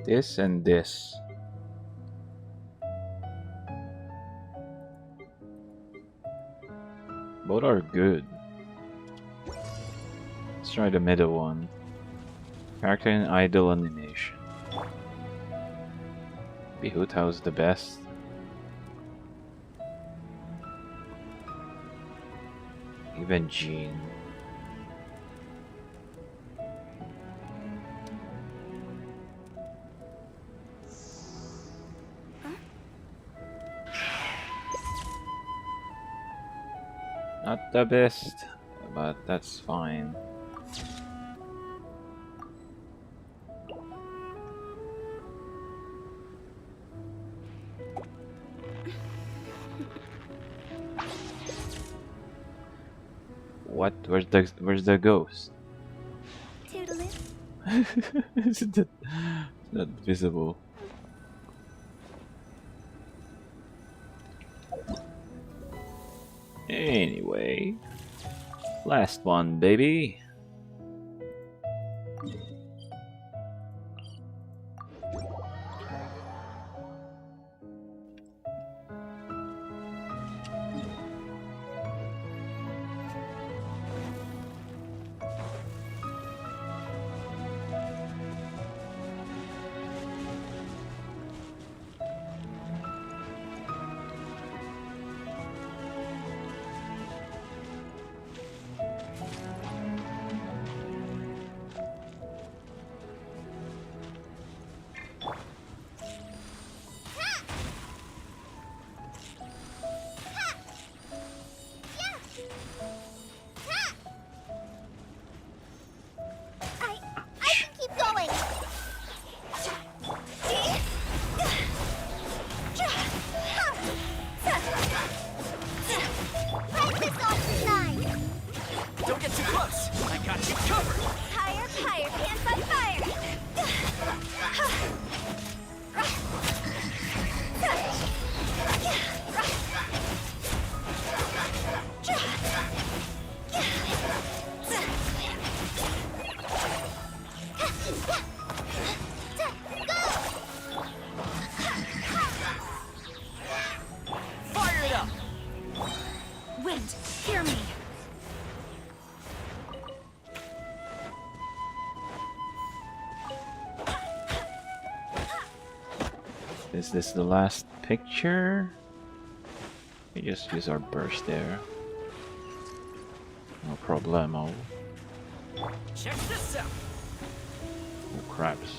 This and this. Both are good. Let's try the middle one. Character and idol animation. Maybe Hu Tao's the best. Even Jean. Not the best, but that's fine. What? Where's the ghost? Is it not visible? Anyway, last one, baby. Is this the last picture? We just use our burst there. No problemo. Check this out. Oh craps.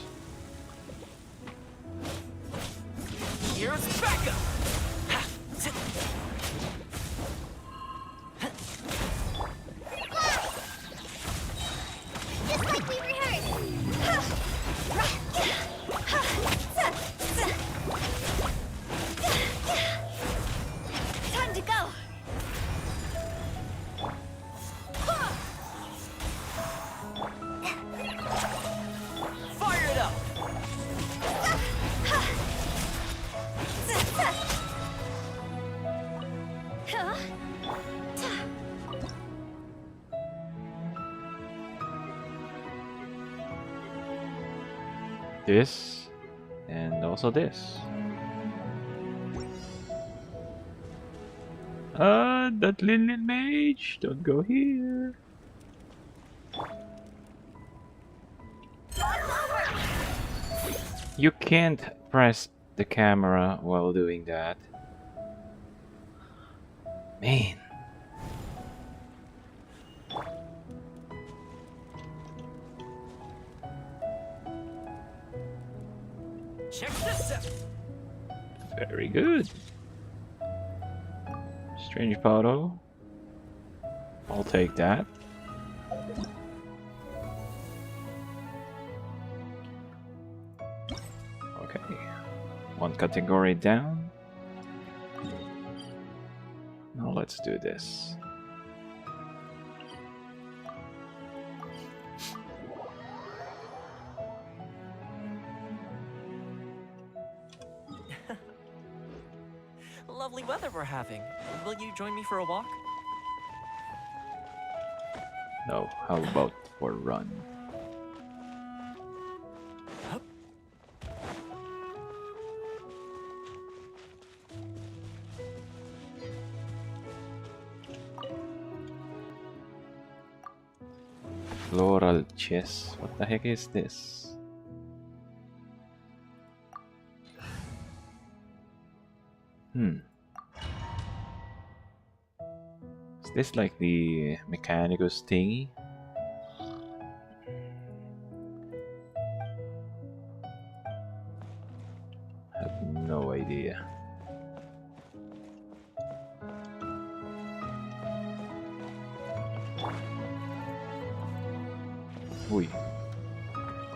Here's backup. Just like we rehearsed. Time to go. Fire it up. This and also this. That little mage, don't go here. You can't press the camera while doing that. Man. Check this out. Very good. Strange photo. I'll take that. Okay. One category down. Now let's do this. Lovely weather we're having. Will you join me for a walk? No, how about for a run? Floral chess. What the heck is this? Is this like the Mechanicus thingy? I have no idea.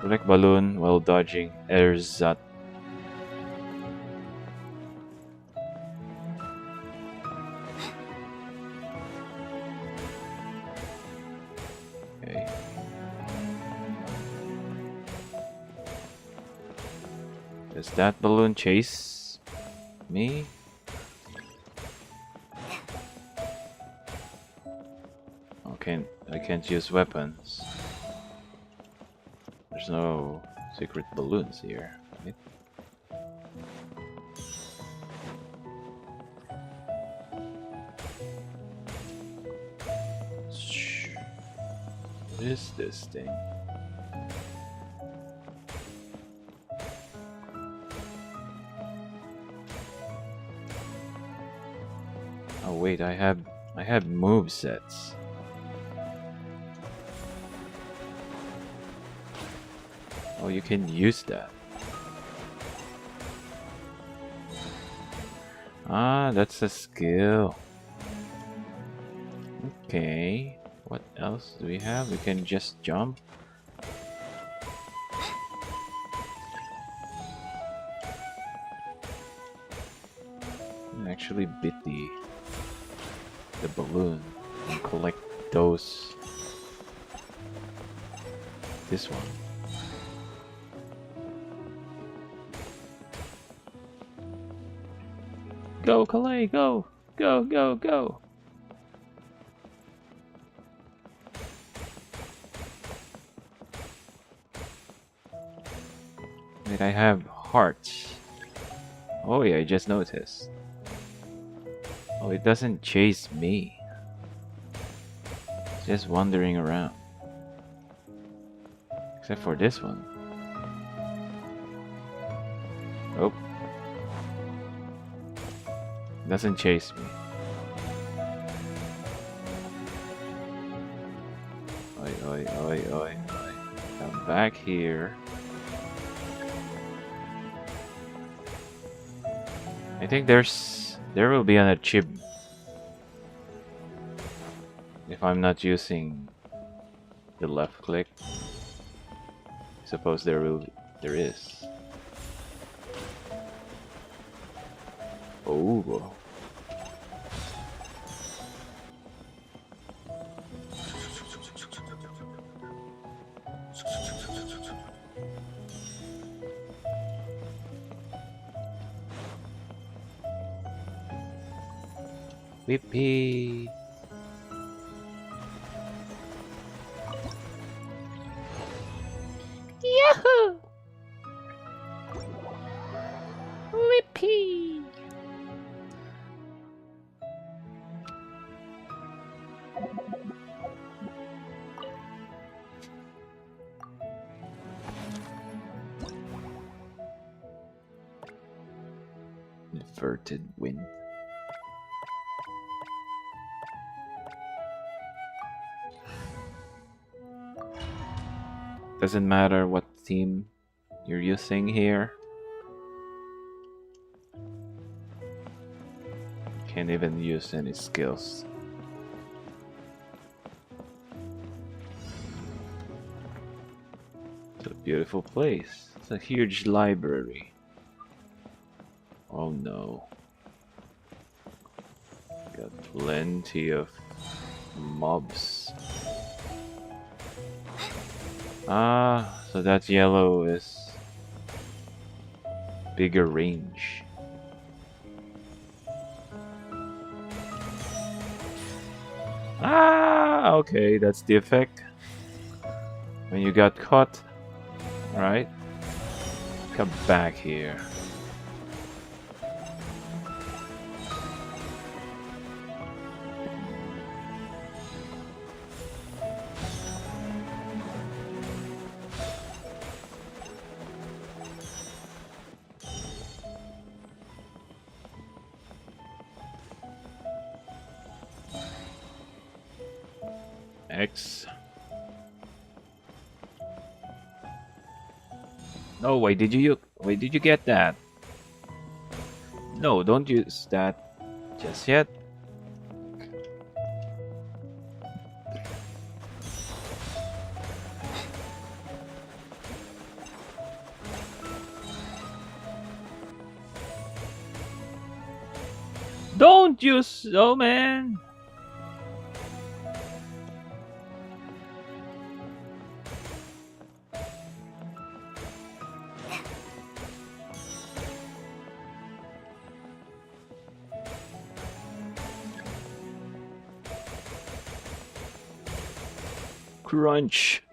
Collect balloon while dodging Erzat. Okay. Does that balloon chase me? Okay, I can't use weapons. There's no secret balloons here, right? Shh. What is this thing? Oh wait, I have move sets. Oh, you can use that. Ah, that's a skill. Okay. What else do we have? We can just jump. Actually beat the balloon and collect those. This one. Go, Calais, go! Go, go, go! Wait, I have hearts. Oh yeah, I just noticed. Oh, it doesn't chase me. It's just wandering around. Except for this one. Oh. Doesn't chase me. Oi, oi, oi, oi, oi. Come back here. I think there will be an achievement if I'm not using the left click. I suppose there is. Oh. Whippy. Yahoo! Whippy. Inverted wind. Doesn't matter what theme you're using here. Can't even use any skills. It's a beautiful place. It's a huge library. Oh no. Got plenty of mobs. Ah, so that yellow is bigger range. Ah, okay, that's the effect. When you got caught, right? Come back here. X. No, why did you get that? No, don't use that just yet. Don't use. Oh man. Crunch.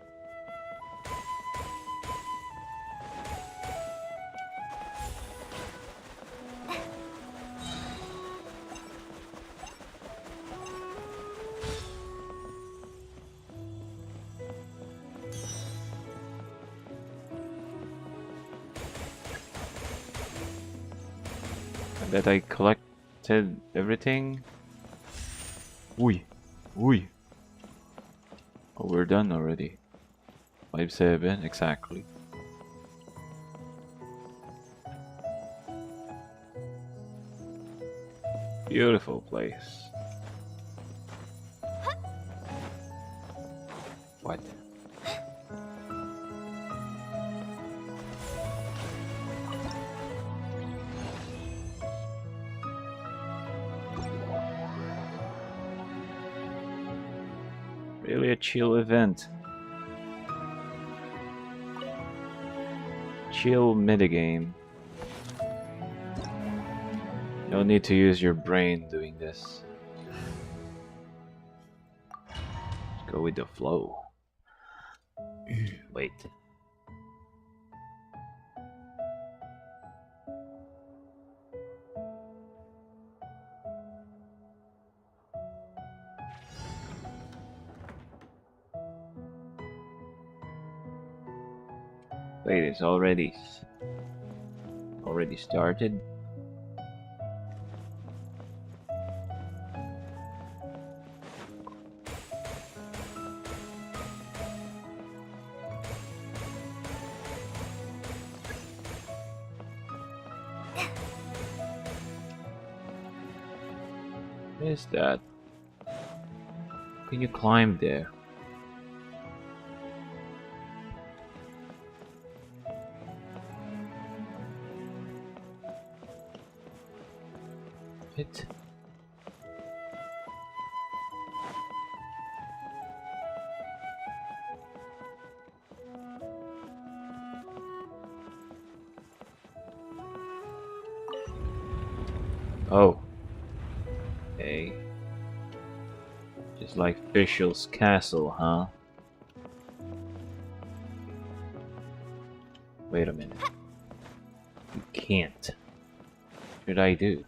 I bet I collected everything. Ui. Ui. Oh, we're done already. 5-7, exactly. Beautiful place. What? Really a chill event. Chill minigame. No need to use your brain doing this. Just go with the flow. Wait. Wait, it's already started? What is that? Can you climb there? It. Oh. Okay. Just like Fischl's castle, huh? Wait a minute. You can't. What should I do?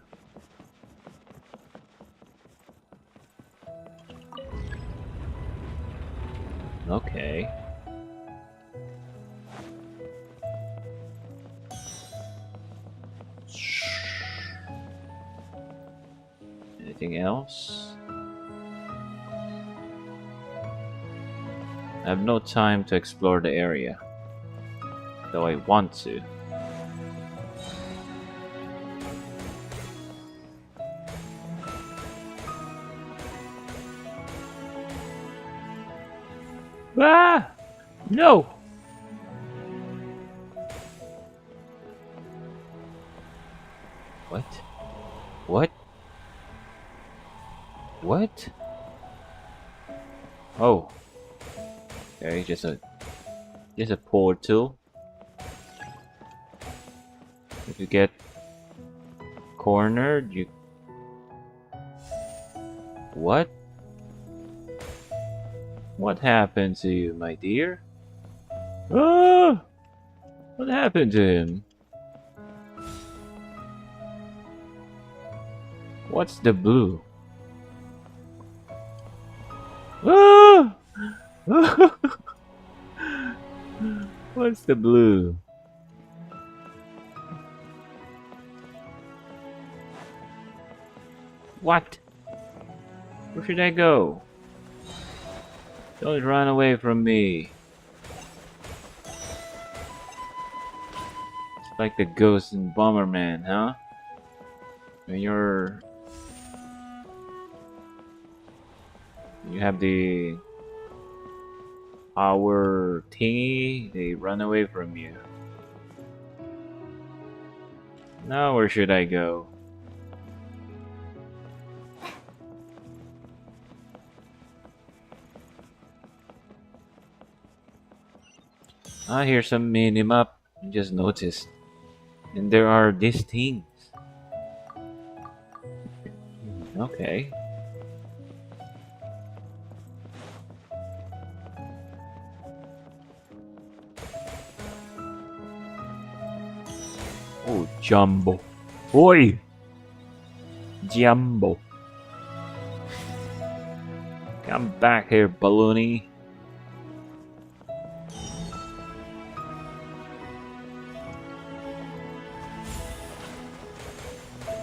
Okay. Anything else? I have no time to explore the area, though I want to. Ah! No! What? What? What? Oh. Okay, just a portal. If you get cornered, you... What? What happened to you, my dear? Ah! What happened to him? What's the blue? Ah! What's the blue? What? Where should I go? Don't run away from me. It's like the ghost in Bomberman, huh? When you have the power thingy, they run away from you. Now where should I go? I hear some minimap. I just noticed. And there are these things. Okay. Oh, Jumbo. Oi! Jumbo. Come back here, balloony.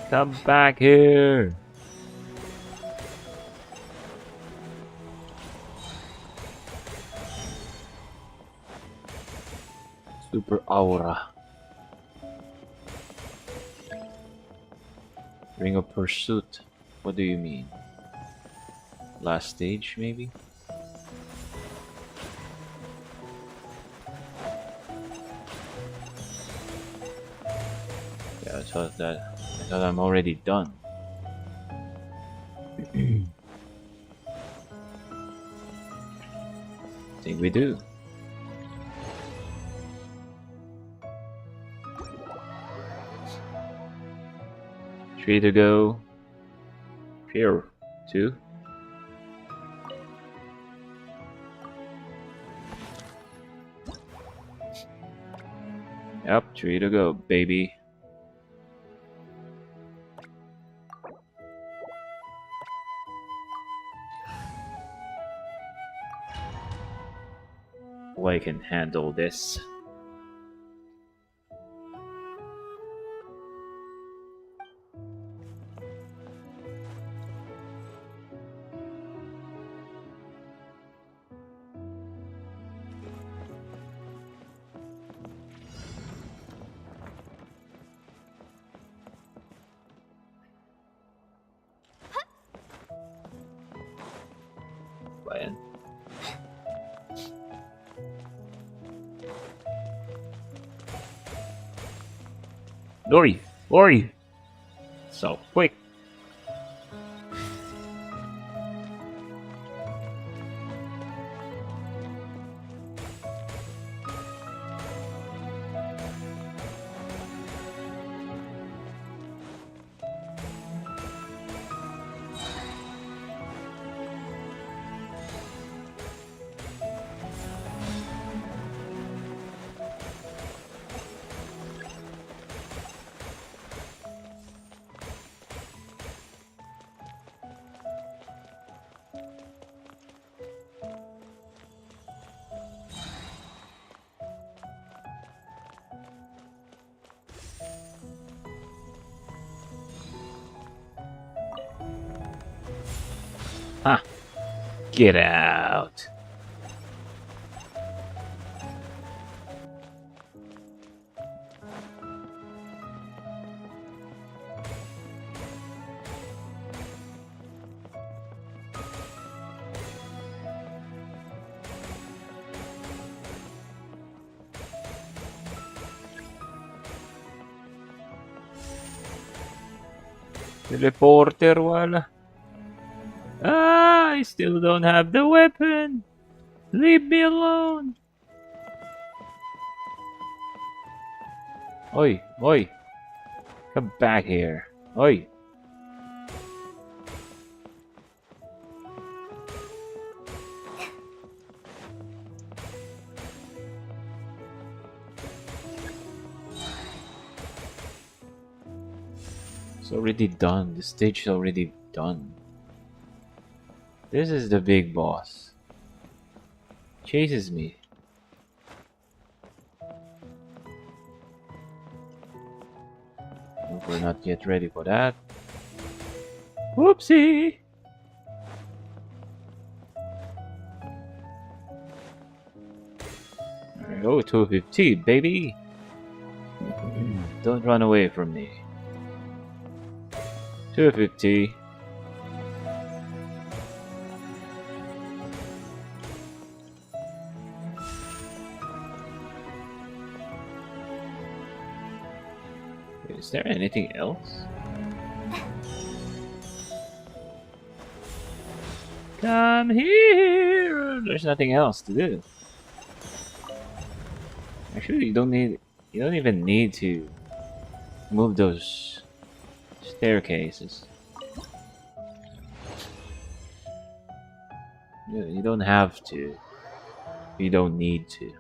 Come back here. Super Aura. Ring of Pursuit. What do you mean? Last stage, maybe? Yeah, I thought I'm already done. Think we do. Three to go. Here, two. Yep, 3 to go, baby. Oh, I can handle this. Ayan. Dory! Dory! So quick! Huh. Get out. Teleporter wala. Ah, I still don't have the weapon. Leave me alone. Oi, oi. Come back here. Oi. It's already done. The stage is already done. This is the big boss. Chases me. We're not yet ready for that. Whoopsie! There we go, 250, baby! Don't run away from me. 250. Is there anything else? Come here! There's nothing else to do. Actually, you don't even need to move those staircases. You don't have to. You don't need to.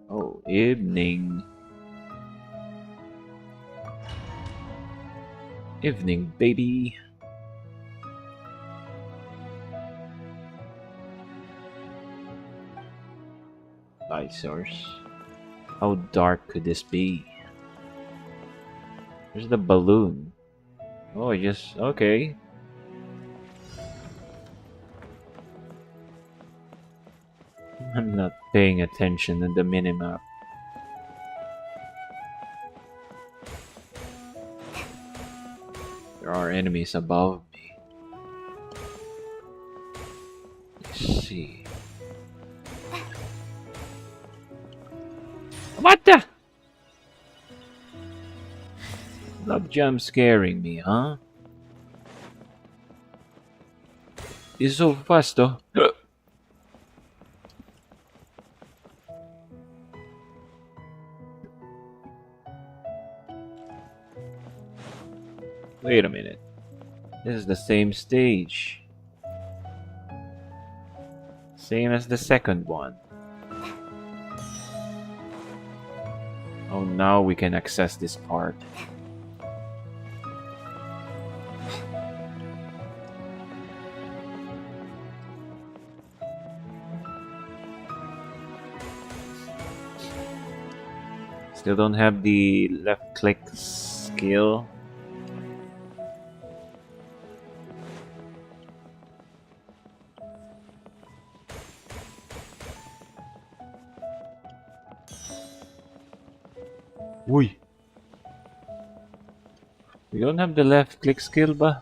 Oh, evening. Evening, baby. Light source. How dark could this be? There's the balloon. Oh, yes, okay. I'm not paying attention to the minimap. There are enemies above me. Let's see. What the? Love jump scaring me, huh? It's so fast though. Wait a minute. This is the same stage. Same as the second one. Oh, now we can access this part. Still don't have the left click skill. Uy. We don't have the left click skill ba?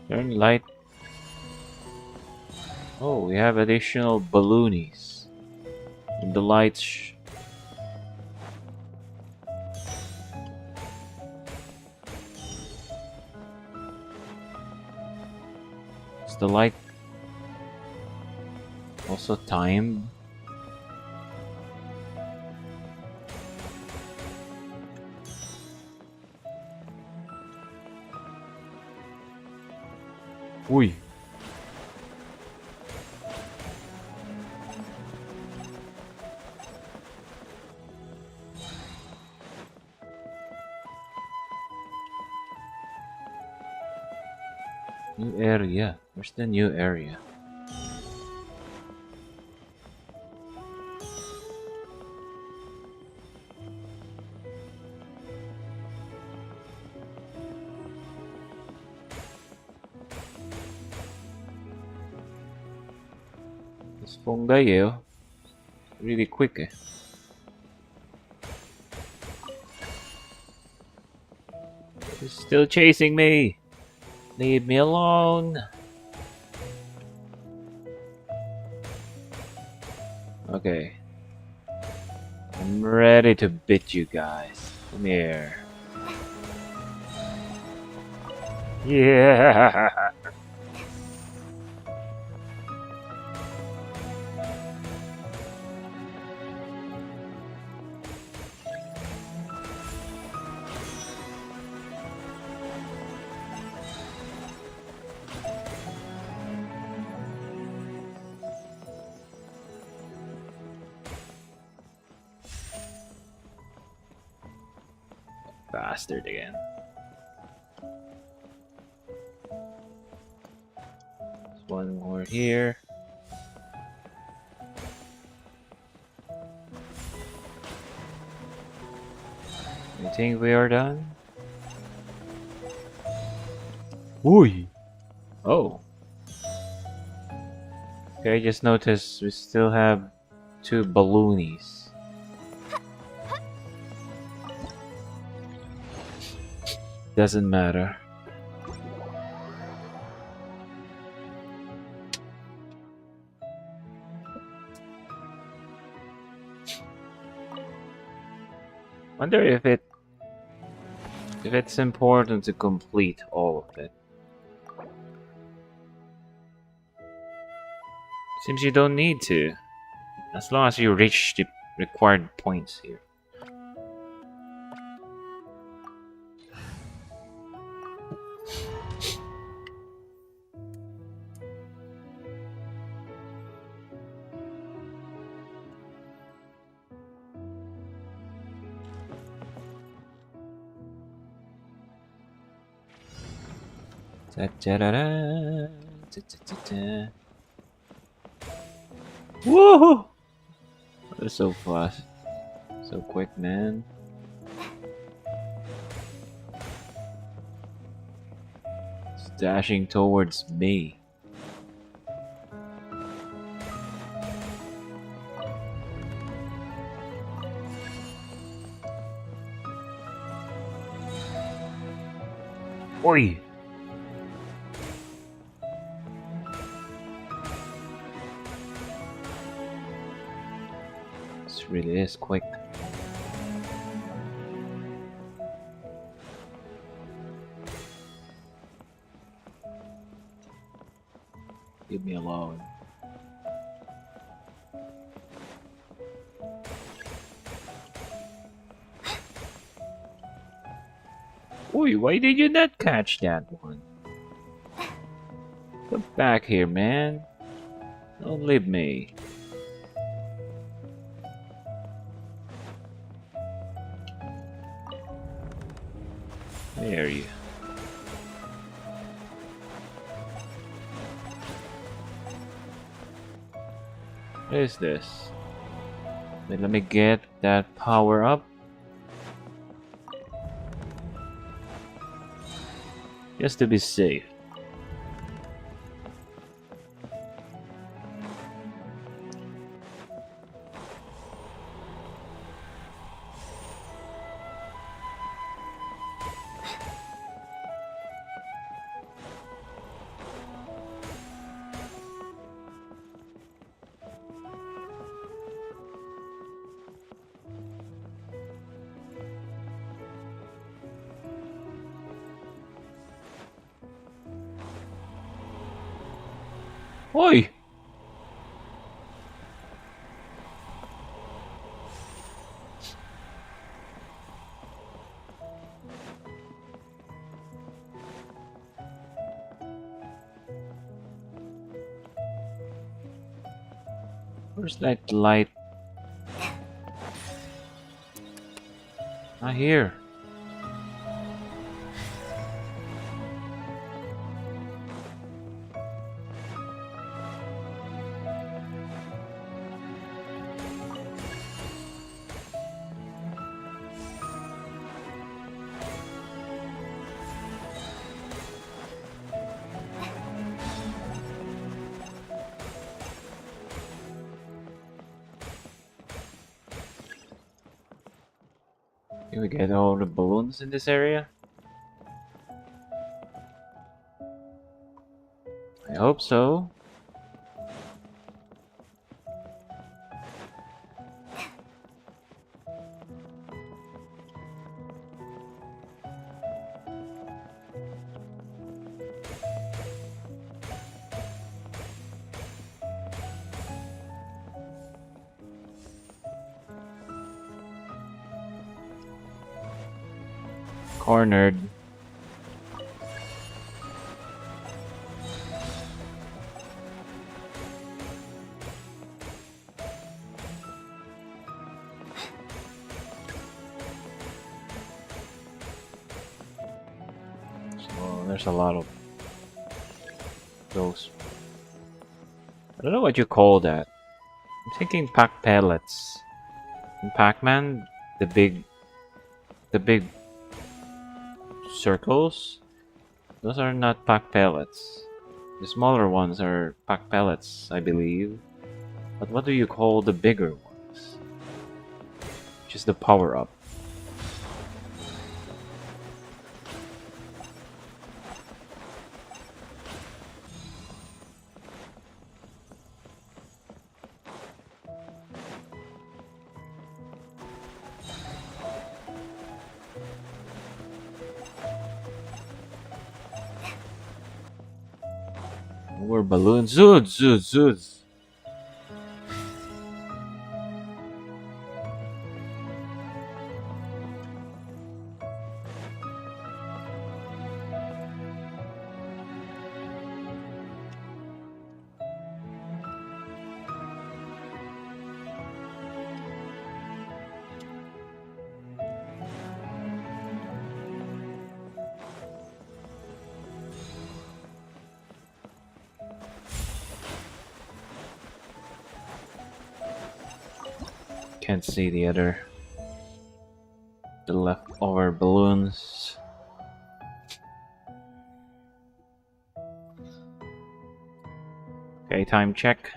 Turn light. Oh, we have additional balloonies. And the lights. Is the light also timed? Uy. New area. Where's the new area? This fungi really quick eh. He's still chasing me. Leave me alone. Okay. I'm ready to bit you guys. Come here. Yeah. Bastard again. There's one more here. I think we are done. Oi! Oh. Okay, I just noticed we still have 2 balloonies. Doesn't matter. Wonder if it If it's important to complete all of it. Seems you don't need to. As long as you reach the required points here. Da-da-da-da, da-da-da-da. Woohoo! That is so fast. So quick, man. It's dashing towards me. Oi! This really is quick. Leave me alone. Oi, why did you not catch that one? Come back here, man. Don't leave me. Where are you? What is this? Wait, let me get that power up. Just to be safe. Oi! Where's that light? Not here. Can we get all the balloons in this area? I hope so. Cornered. So there's a lot of those. I don't know what you call that. I'm thinking pack pellets. In Pac-Man, the big circles, those are not pack pellets. The smaller ones are pack pellets, I believe. But what do you call the bigger ones? Just the power up. More balloons. Zoot, zoot, zoot. Can't see the leftover balloons. Okay, time check.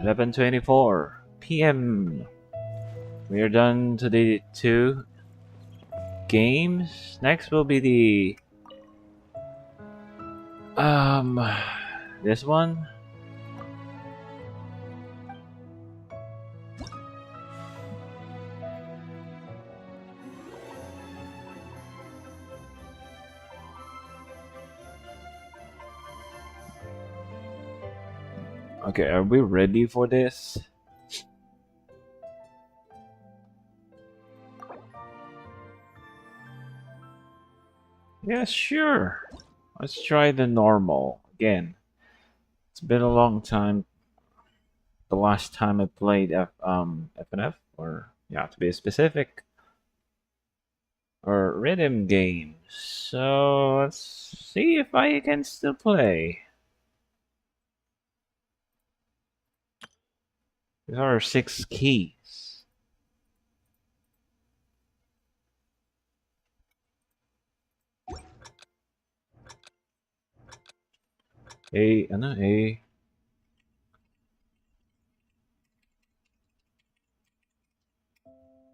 11:24 p.m. We are done to the 2 games. Next will be the this one. Okay, are we ready for this? Yeah, sure. Let's try the normal again. It's been a long time. The last time I played FNF, or yeah, to be specific, or rhythm games. So let's see if I can still play. These are 6 keys. A, ano, A.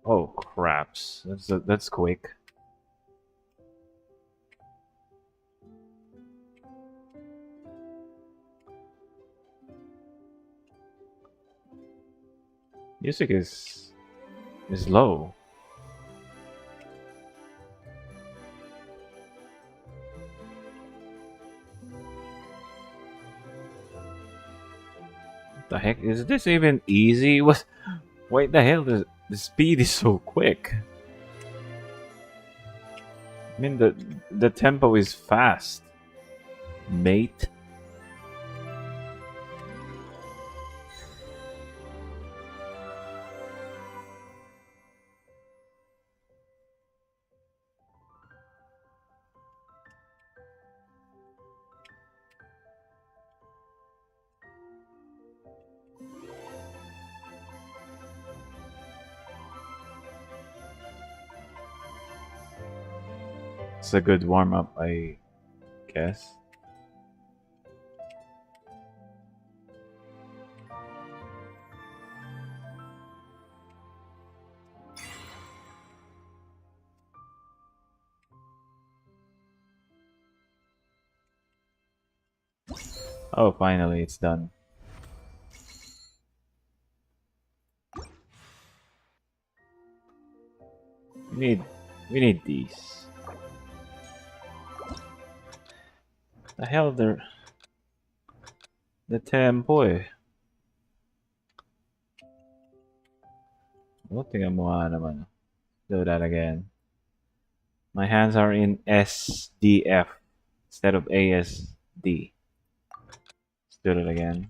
Oh, craps. That's quick. Music is low. The heck is this even easy? What? Wait, the hell? The speed is so quick. I mean the tempo is fast, mate. It's a good warm up, I guess. Oh, finally it's done. We need these. The hell, the tempo eh. Oh, tingnan mo nga naman. Do that again. My hands are in SDF instead of ASD. Let's do it again.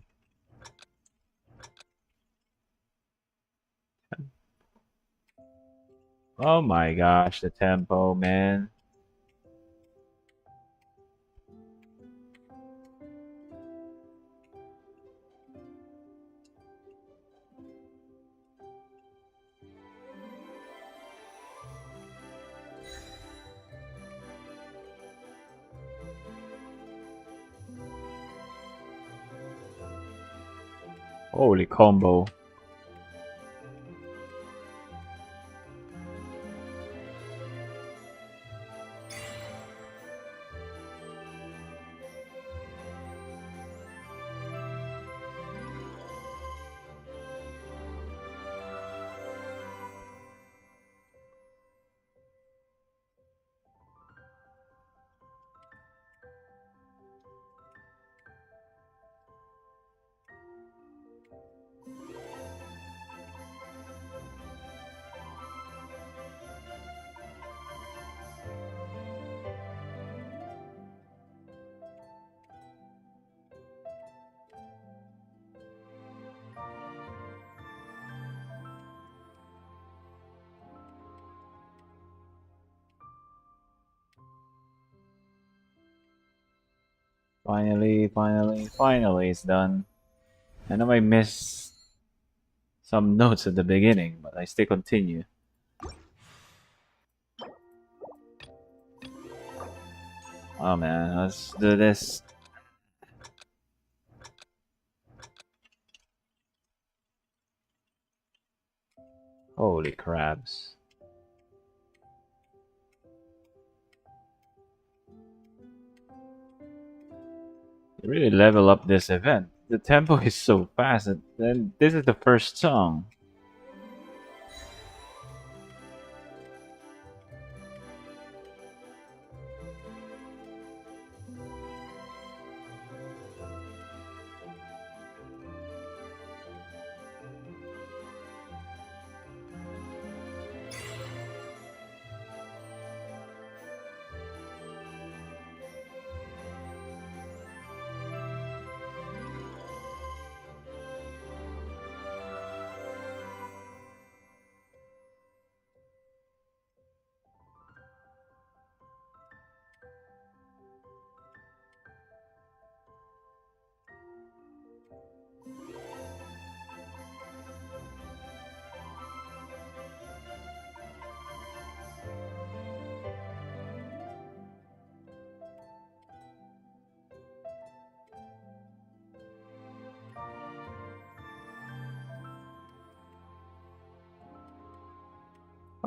Oh my gosh, the tempo, man. Holy combo. Finally it's done. I know I missed some notes at the beginning, but I still continue. Oh man, let's do this. Holy crabs. You really level up this event. The tempo is so fast, and then this is the first song.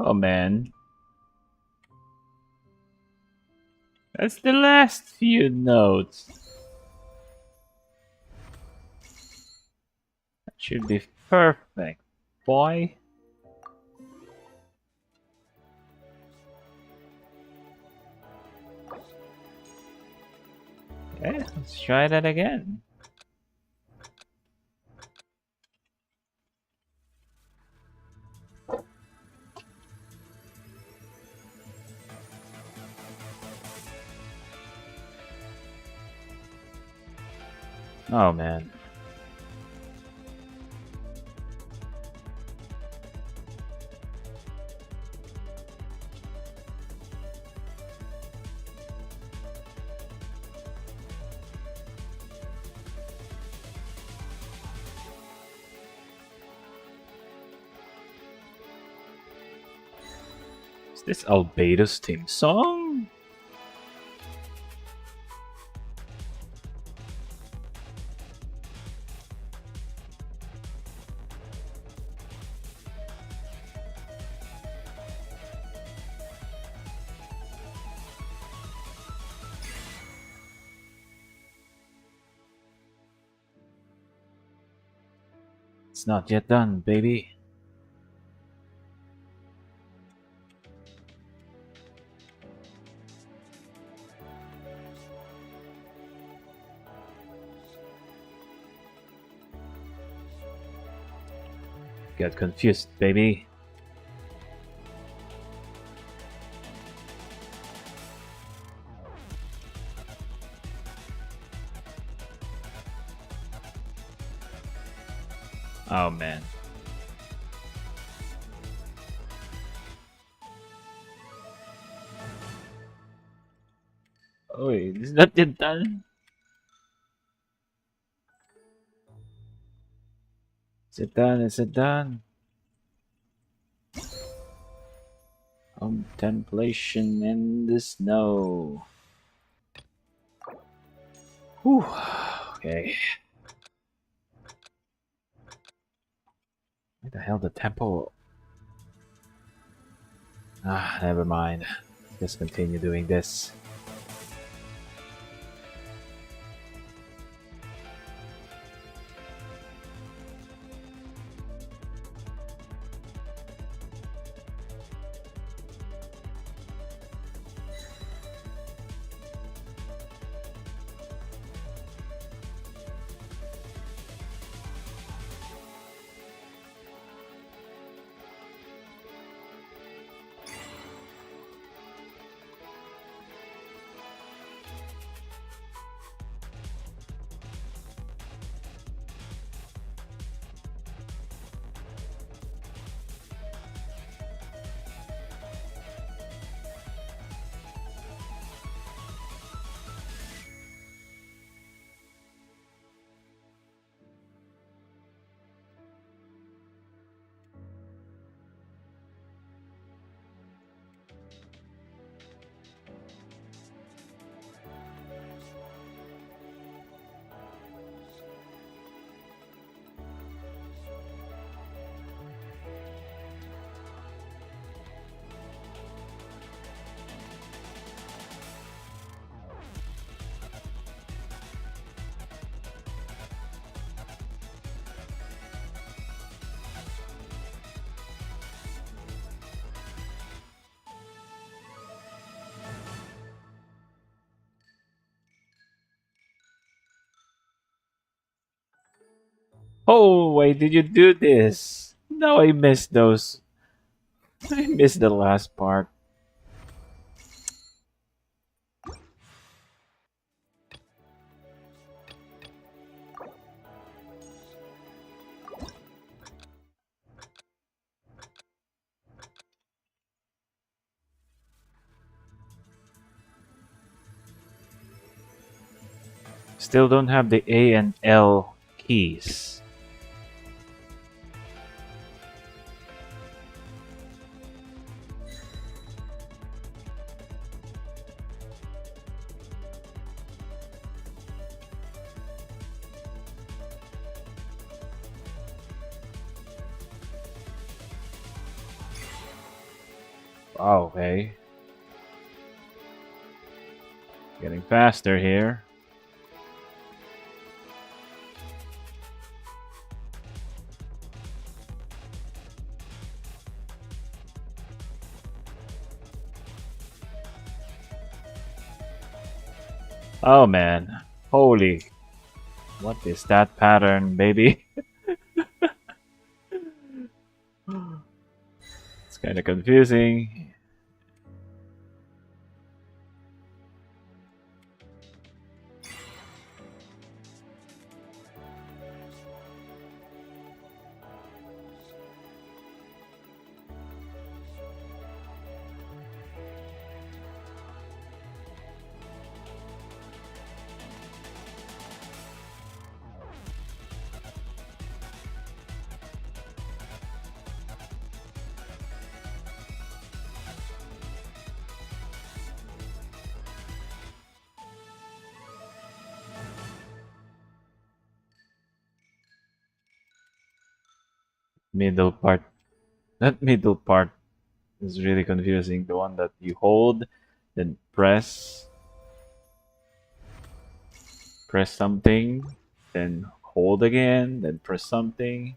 Oh man. That's the last few notes. That should be perfect, boy. Okay, let's try that again. Oh man. Is this Albedo's theme song? It's not yet done, baby. Get confused, baby. Oh man. Oh, wait, is that yet done? Is it done? Is it done? Contemplation in the snow. Whew. Okay. Where the hell the tempo? Ah, never mind. Just continue doing this. Oh, why did you do this? No, I missed those. I missed the last part. Still don't have the A and L keys. Oh, okay. Getting faster here. Oh man. Holy. What is that pattern, baby? It's kind of confusing. Middle part. That middle part is really confusing. The one that you hold, then press something, then hold again, then press something.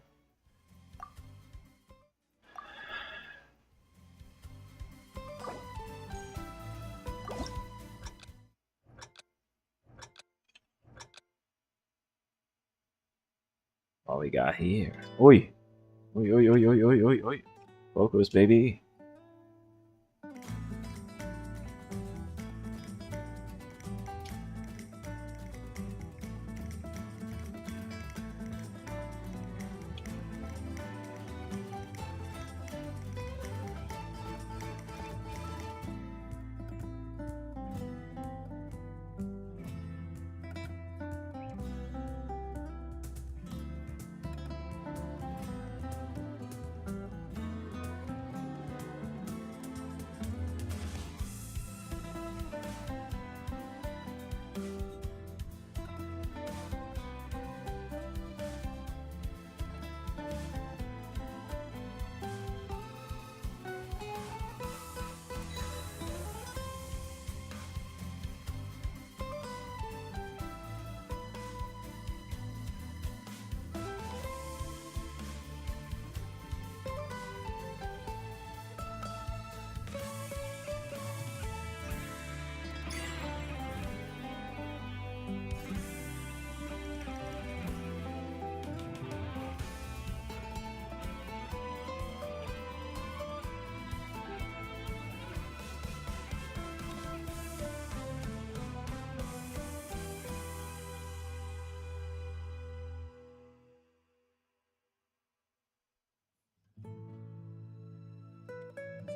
What we got here? Oi! Oi, oi, oi, oi, oi, oi, oi. Focus, baby.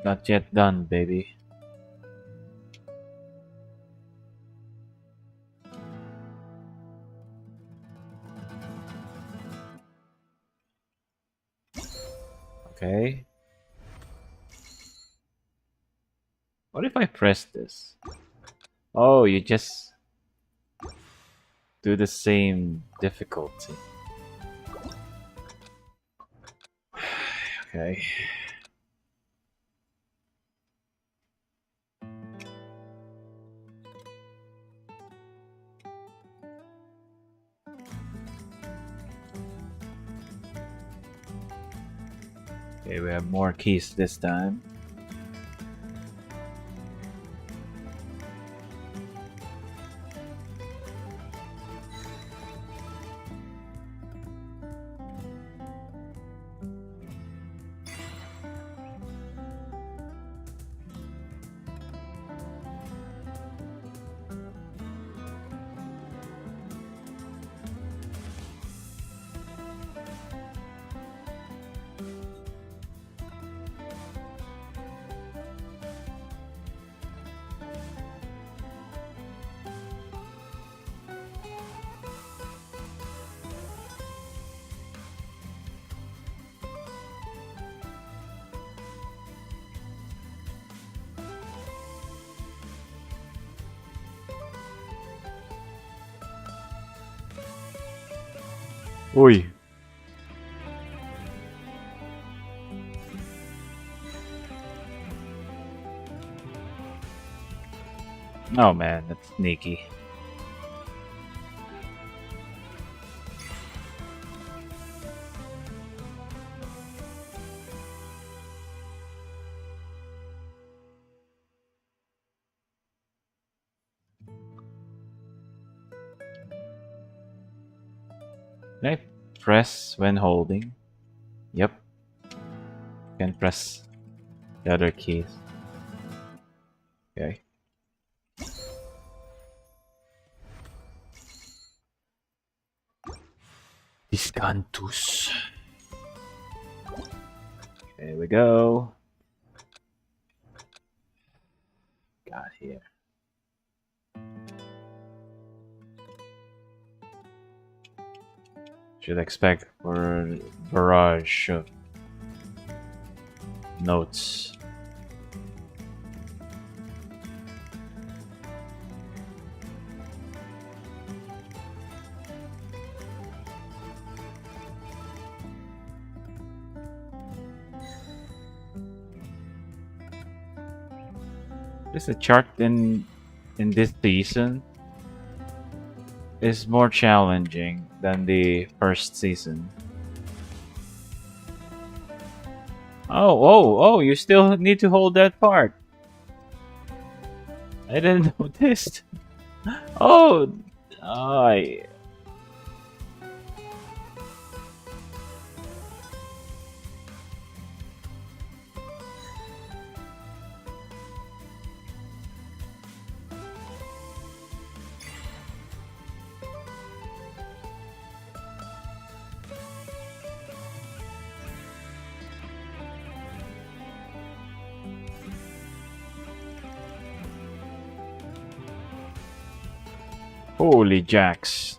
Not yet done, baby. Okay. What if I press this? Oh, you just do the same difficulty. Okay. Okay, we have more keys this time. Oi. Oh man, that's sneaky. Can I press when holding? Yep. Can press the other keys. Okay. Discantus. There we go. Got here. Should expect for a barrage of notes. This chart in this season is more challenging than the first season. Oh, you still need to hold that part. I didn't notice. Oh, I. Holy jacks.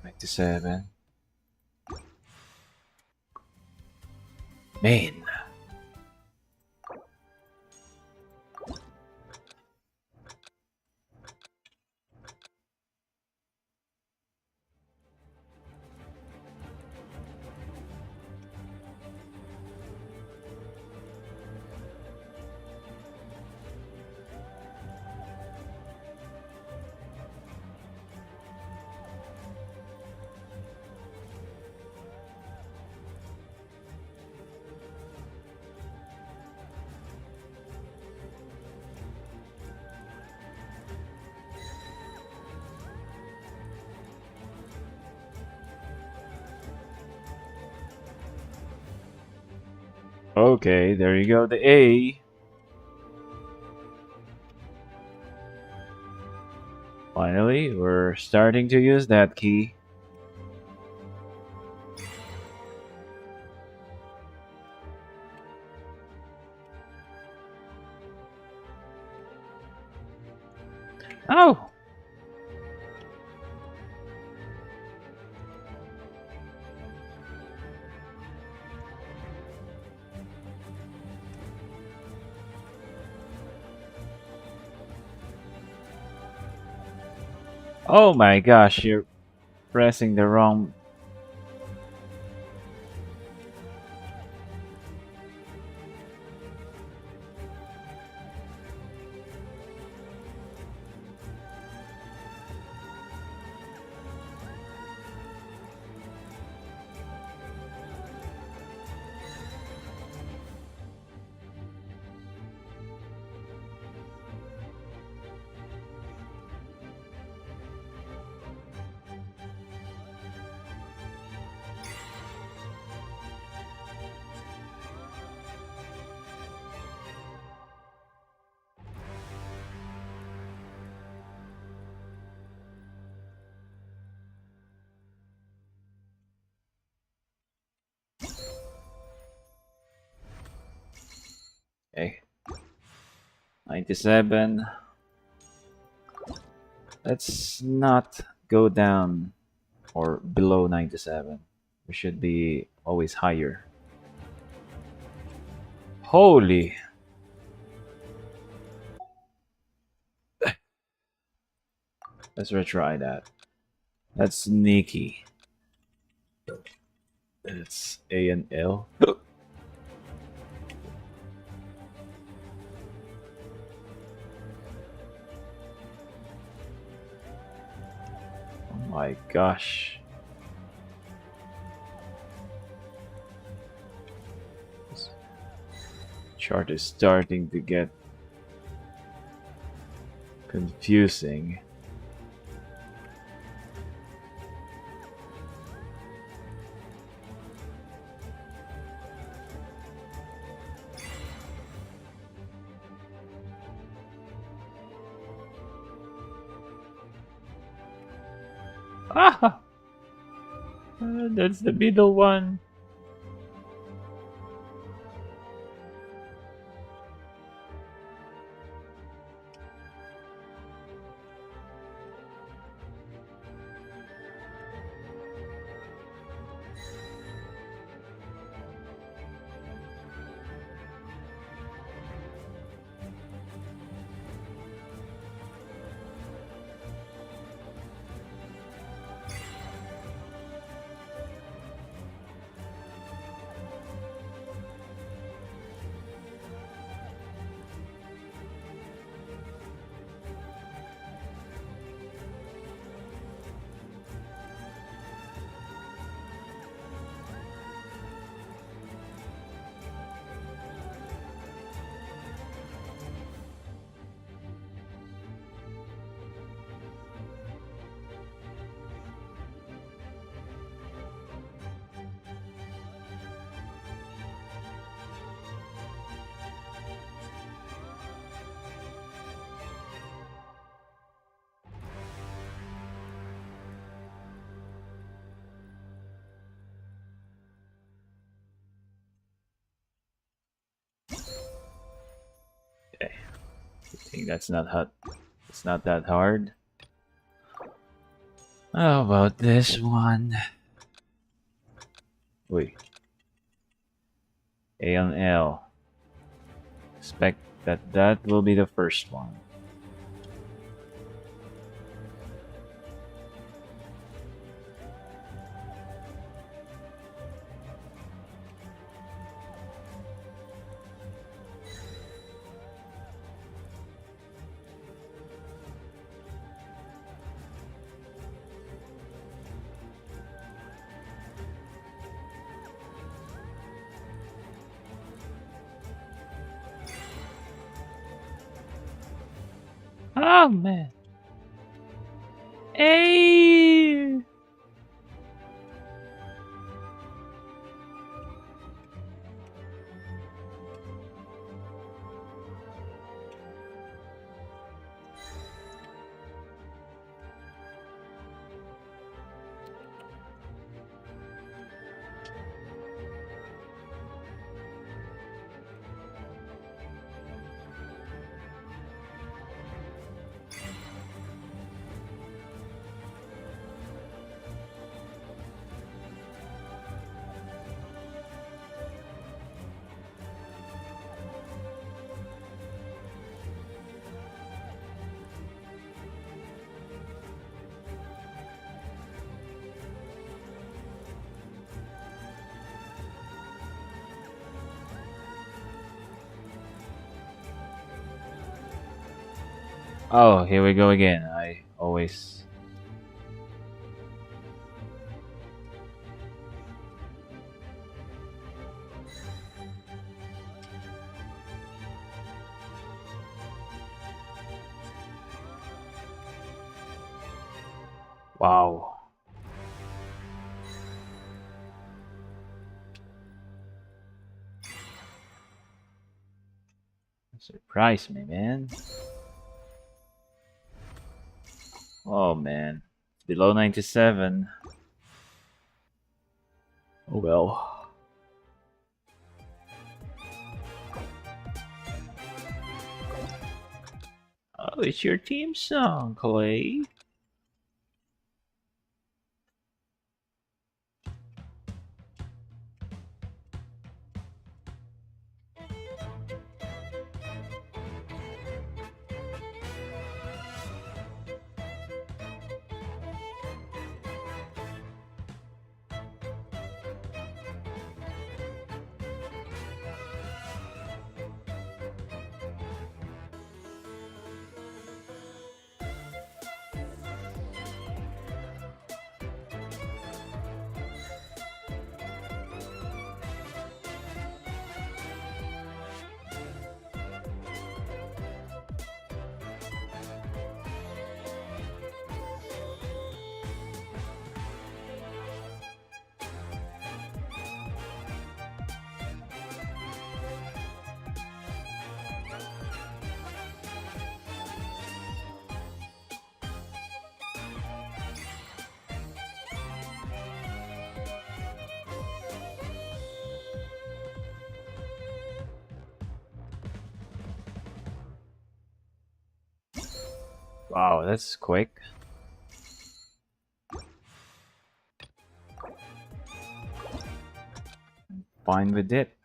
Back to 7. Main. Okay, there you go, the A. Finally, we're starting to use that key. Oh! Oh my gosh, you're pressing the wrong... Okay. 97. Let's not go down or below 97. We should be always higher. Holy! Let's retry that. That's sneaky. It's A and L. Oh my gosh. This chart is starting to get confusing. Ah! That's the middle one. Okay. I think that's not hard. It's not that hard. How about this one? Wait. A and L. Expect that will be the first one. Oh man. Hey. Oh, here we go again. I always... Wow. Surprise me, man. Oh man. Below 97. Oh well. Oh, it's your team song, Clay. Wow, that's quick. Fine with it.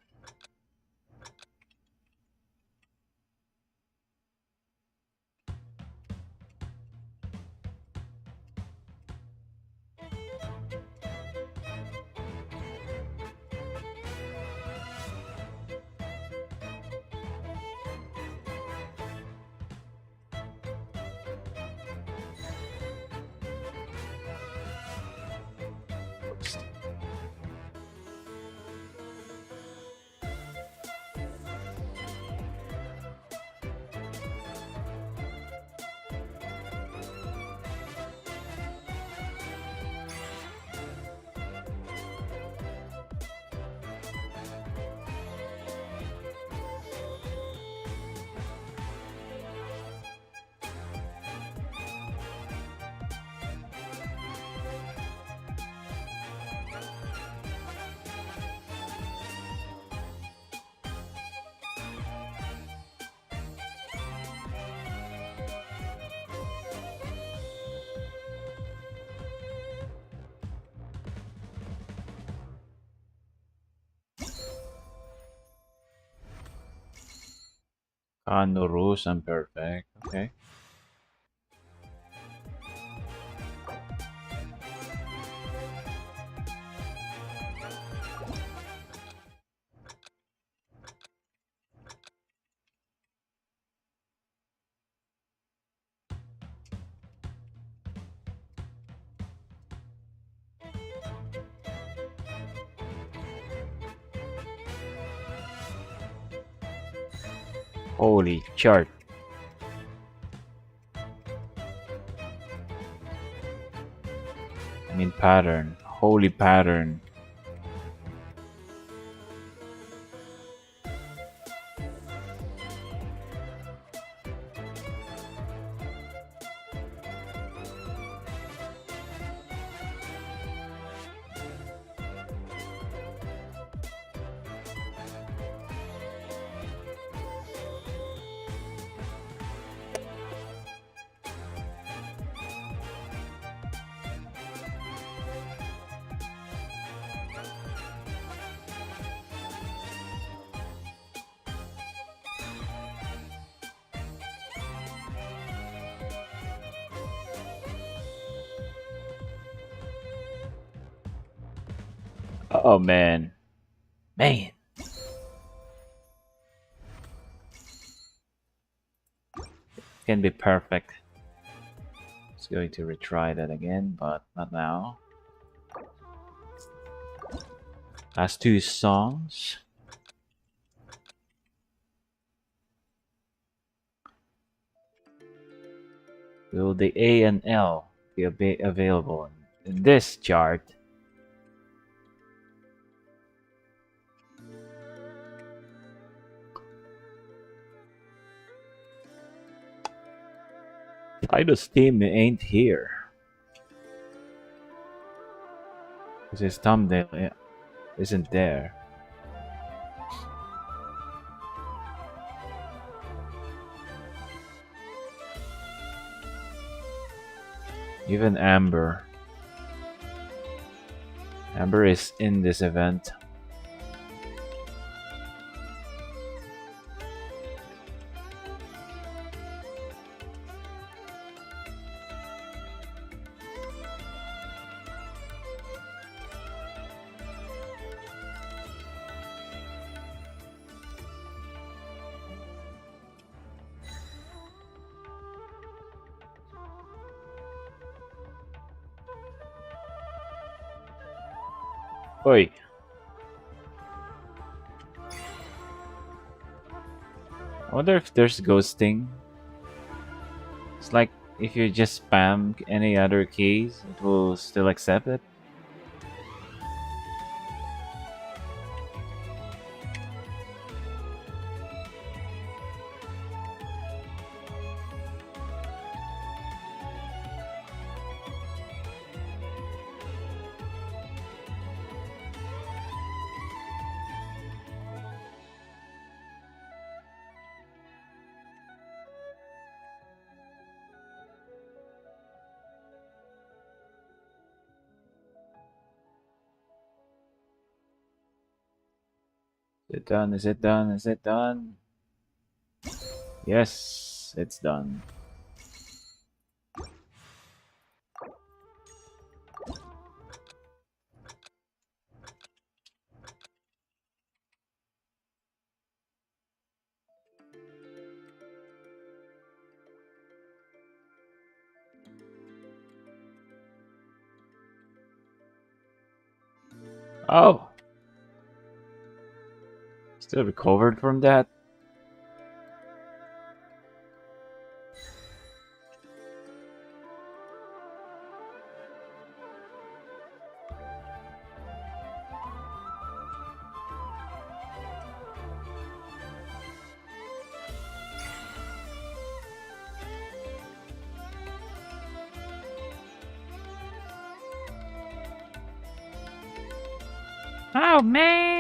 No rules, I'm perfect. Okay. Holy chart. I mean pattern. Holy pattern. Oh man. Man. Can be perfect. It's going to retry that again, but not now. Last two songs. Will the A and L be available in this chart? Fido's team ain't here. Because his thumbnail isn't there. Even Amber. Amber is in this event. Oi. I wonder if there's ghosting. It's like if you just spam any other keys, it will still accept it. Is it done? Is it done? Is it done? Yes, it's done. Oh! Still recovered from that? Oh man!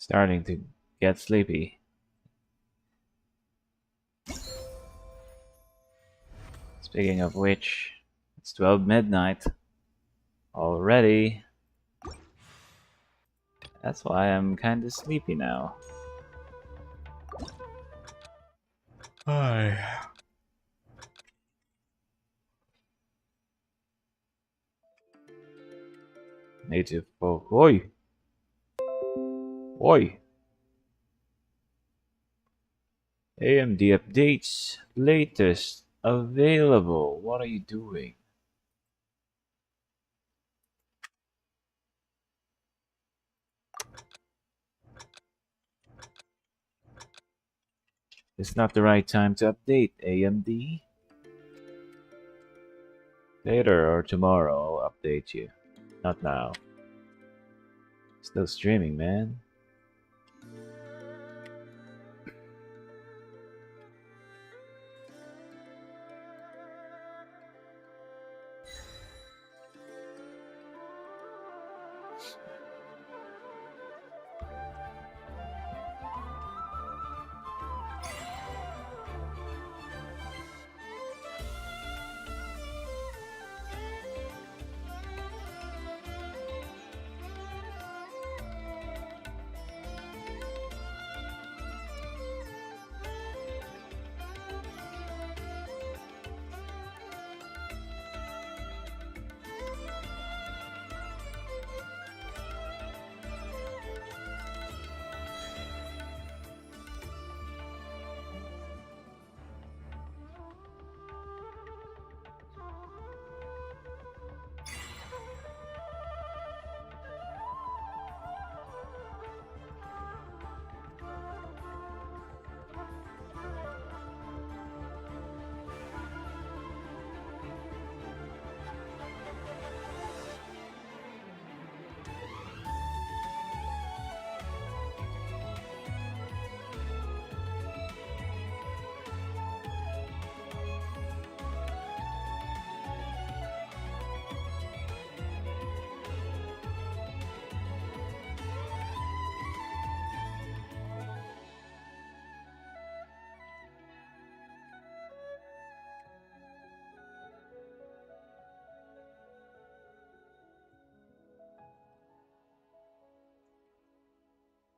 Starting to get sleepy. Speaking of which, it's 12 midnight already. That's why I'm kinda sleepy now. Hi. Native folk. Oi! Oi! AMD updates. Latest available. What are you doing? It's not the right time to update, AMD. Later or tomorrow I'll update you. Not now. Still streaming, man.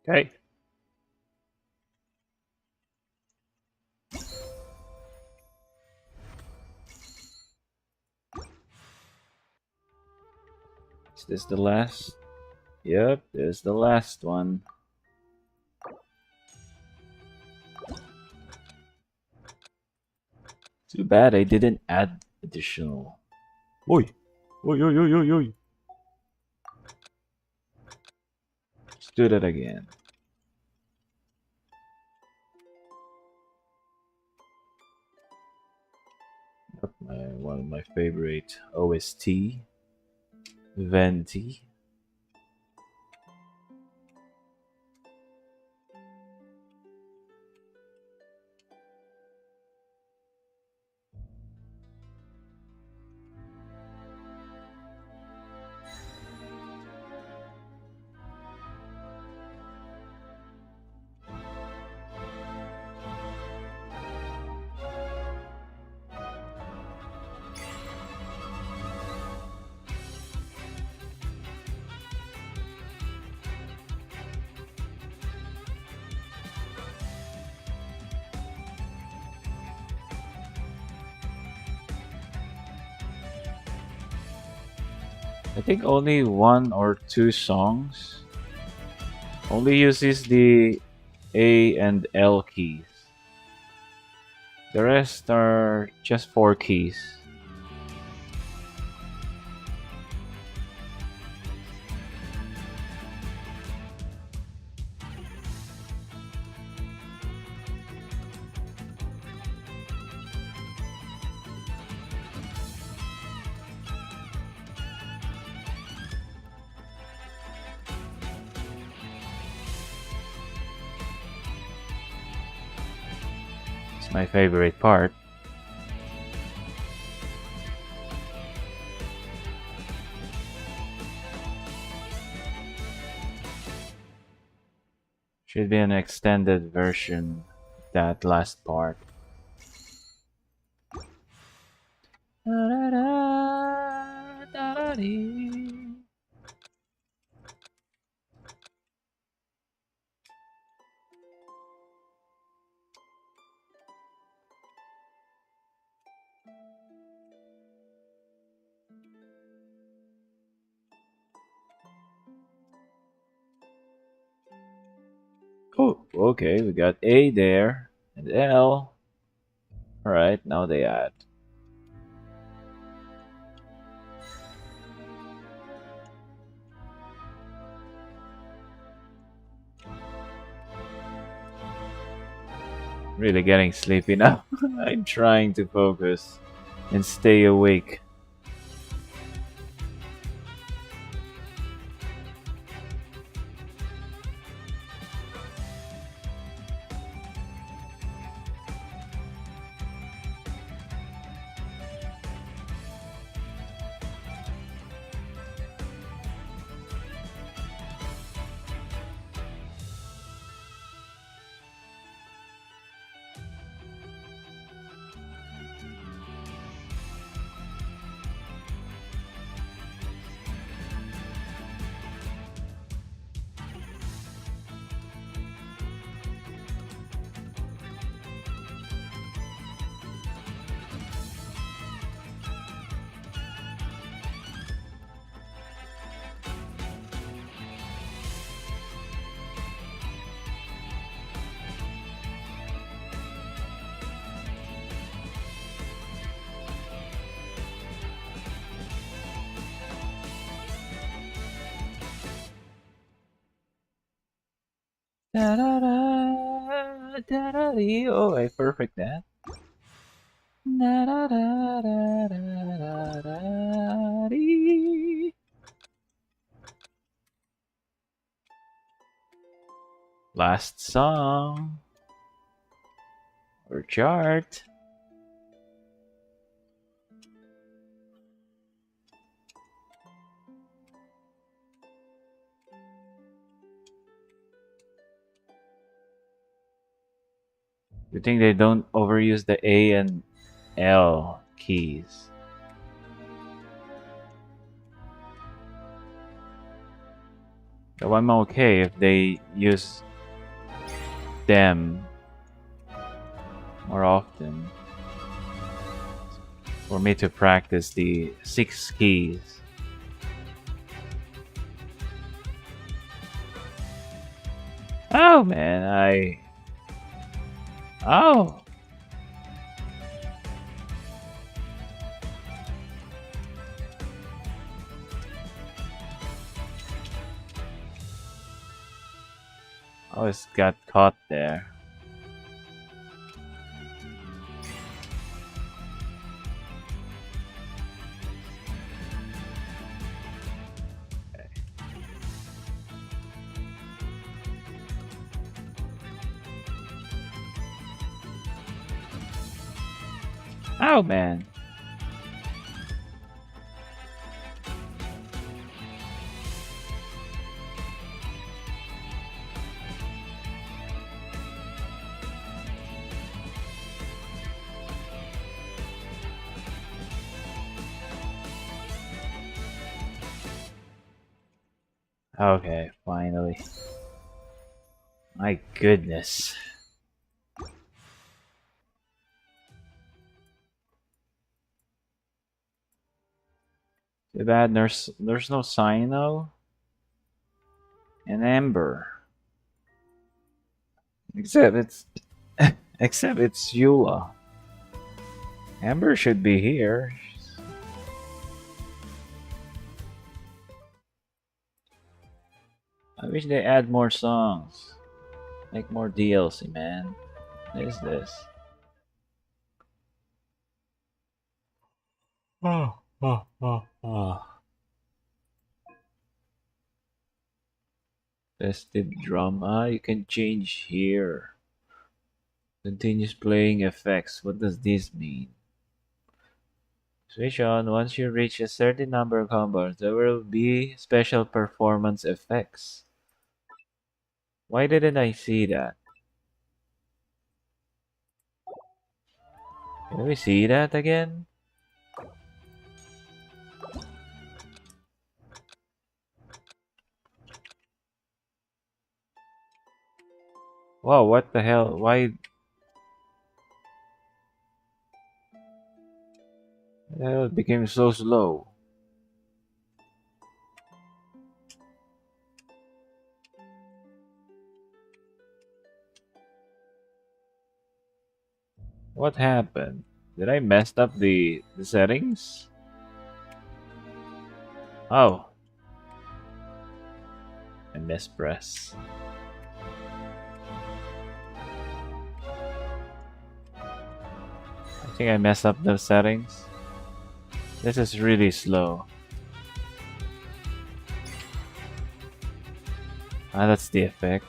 Okay. Is this the last? Yep, this is the last one. Too bad I didn't add additional. Oi! Oi, oi, oi, oi, oi! Let's do that again. One of my favorite OST, Venti. I think only one or two songs only uses the A and L keys. The rest are just 4 keys. It's my favorite part. Should be an extended version of that last part. Oh, okay, we got A there and L. Alright, now they add. Really getting sleepy now. I'm trying to focus and stay awake. Da da da da da dee. Oh, I perfect that. Da da da da da da da dee. Last song or chart. You think they don't overuse the A and L keys? So I'm okay if they use them more often for me to practice the 6 keys. Oh man, Oh! I always got caught there. Oh man. Okay, finally. My goodness. Too bad there's no sign though. An ember. Except it's except it's Eula. Amber should be here. I wish they add more songs. Make more DLC, man. What is this? Oh. Festive drum. Ah, you can change here. Continuous playing effects. What does this mean? Switch on. Once you reach a certain number of combos, there will be special performance effects. Why didn't I see that? Can we see that again? Wow, what the hell? Why the hell it became so slow? What happened? Did I mess up the settings? Oh. I mispress. I think I messed up the settings. This is really slow. Ah, that's the effect.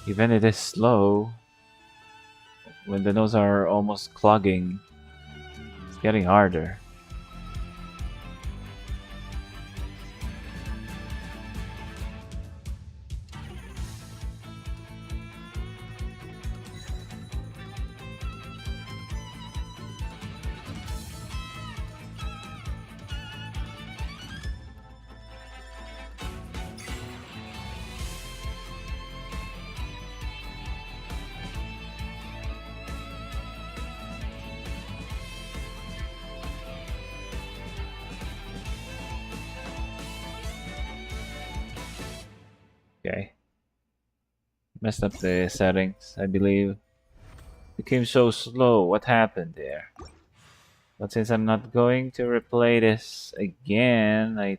Even it is slow, when the notes are almost clogging, it's getting harder. Okay. Messed up the settings, I believe. Became so slow. What happened there? But since I'm not going to replay this again, I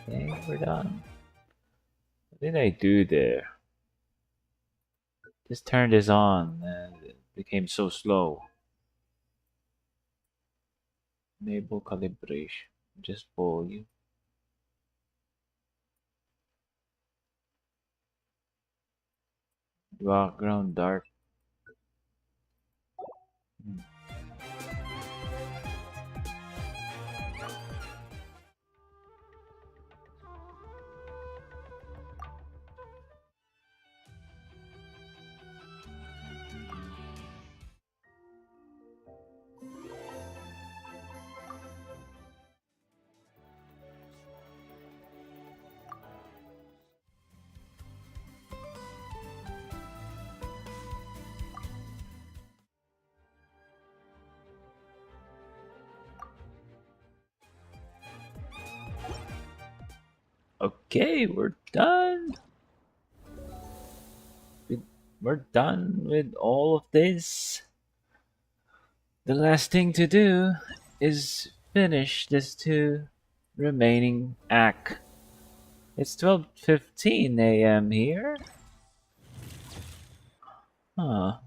think we're done. What did I do there? Just turn this on and it became so slow. Enable calibration. Just volume. Background dark. Okay, we're done. We're done with all of this. The last thing to do is finish this 2 remaining act. It's 12:15 a.m. here. Huh.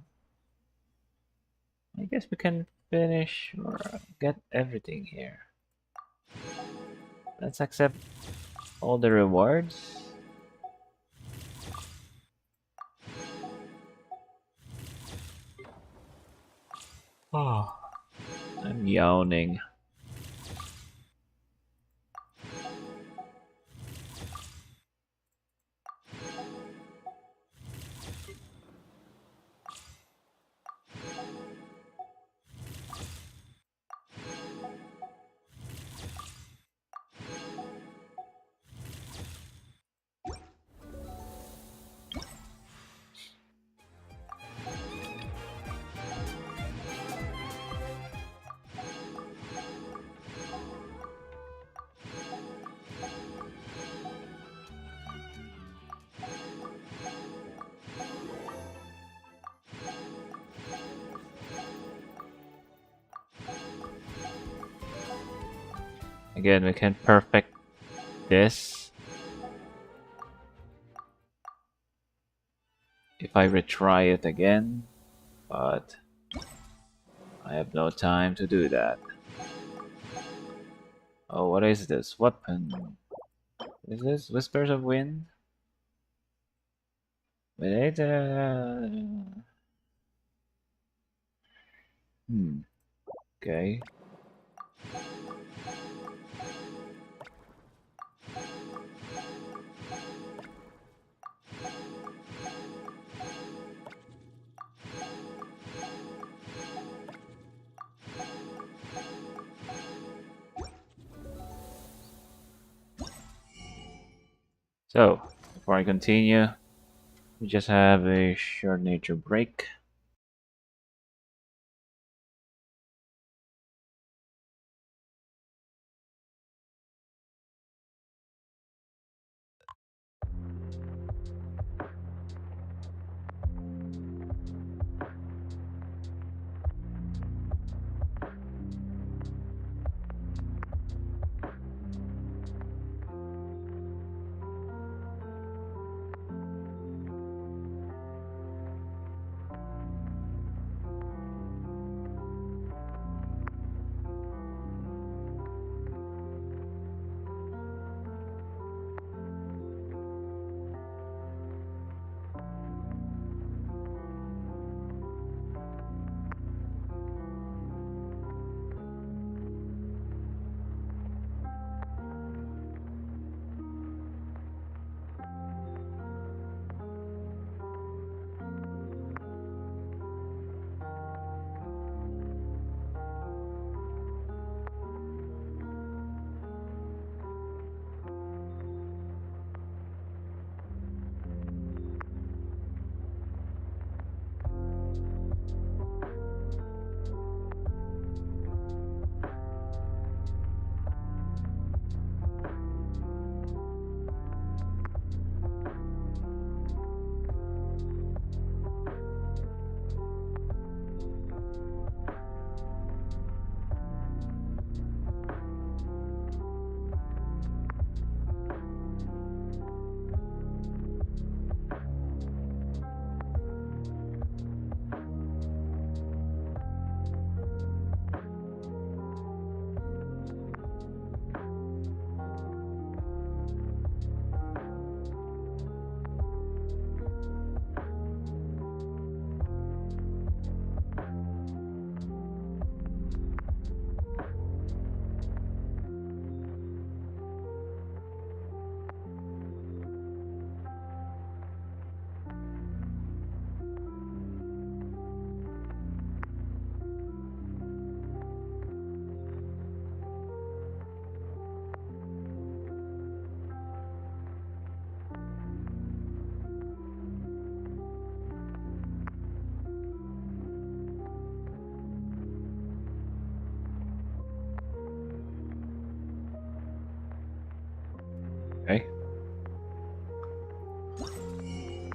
I guess we can finish or get everything here. Let's accept all the rewards. Oh, I'm yawning. Again, we can perfect this if I retry it again, but I have no time to do that. Oh, what is this weapon? Is this Whispers of Wind? Wait, okay. So, before I continue, we just have a short nature break.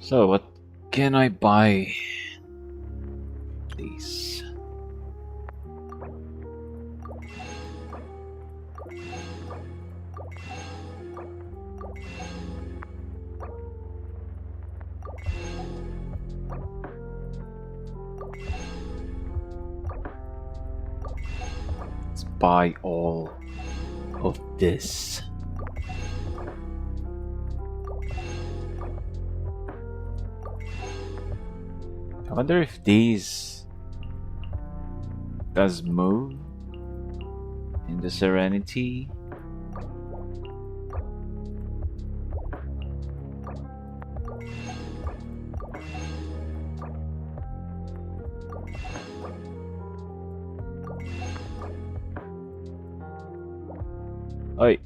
So, what can I buy? Please. Let's buy all of this. I wonder if these does move in the Serenity. Oi.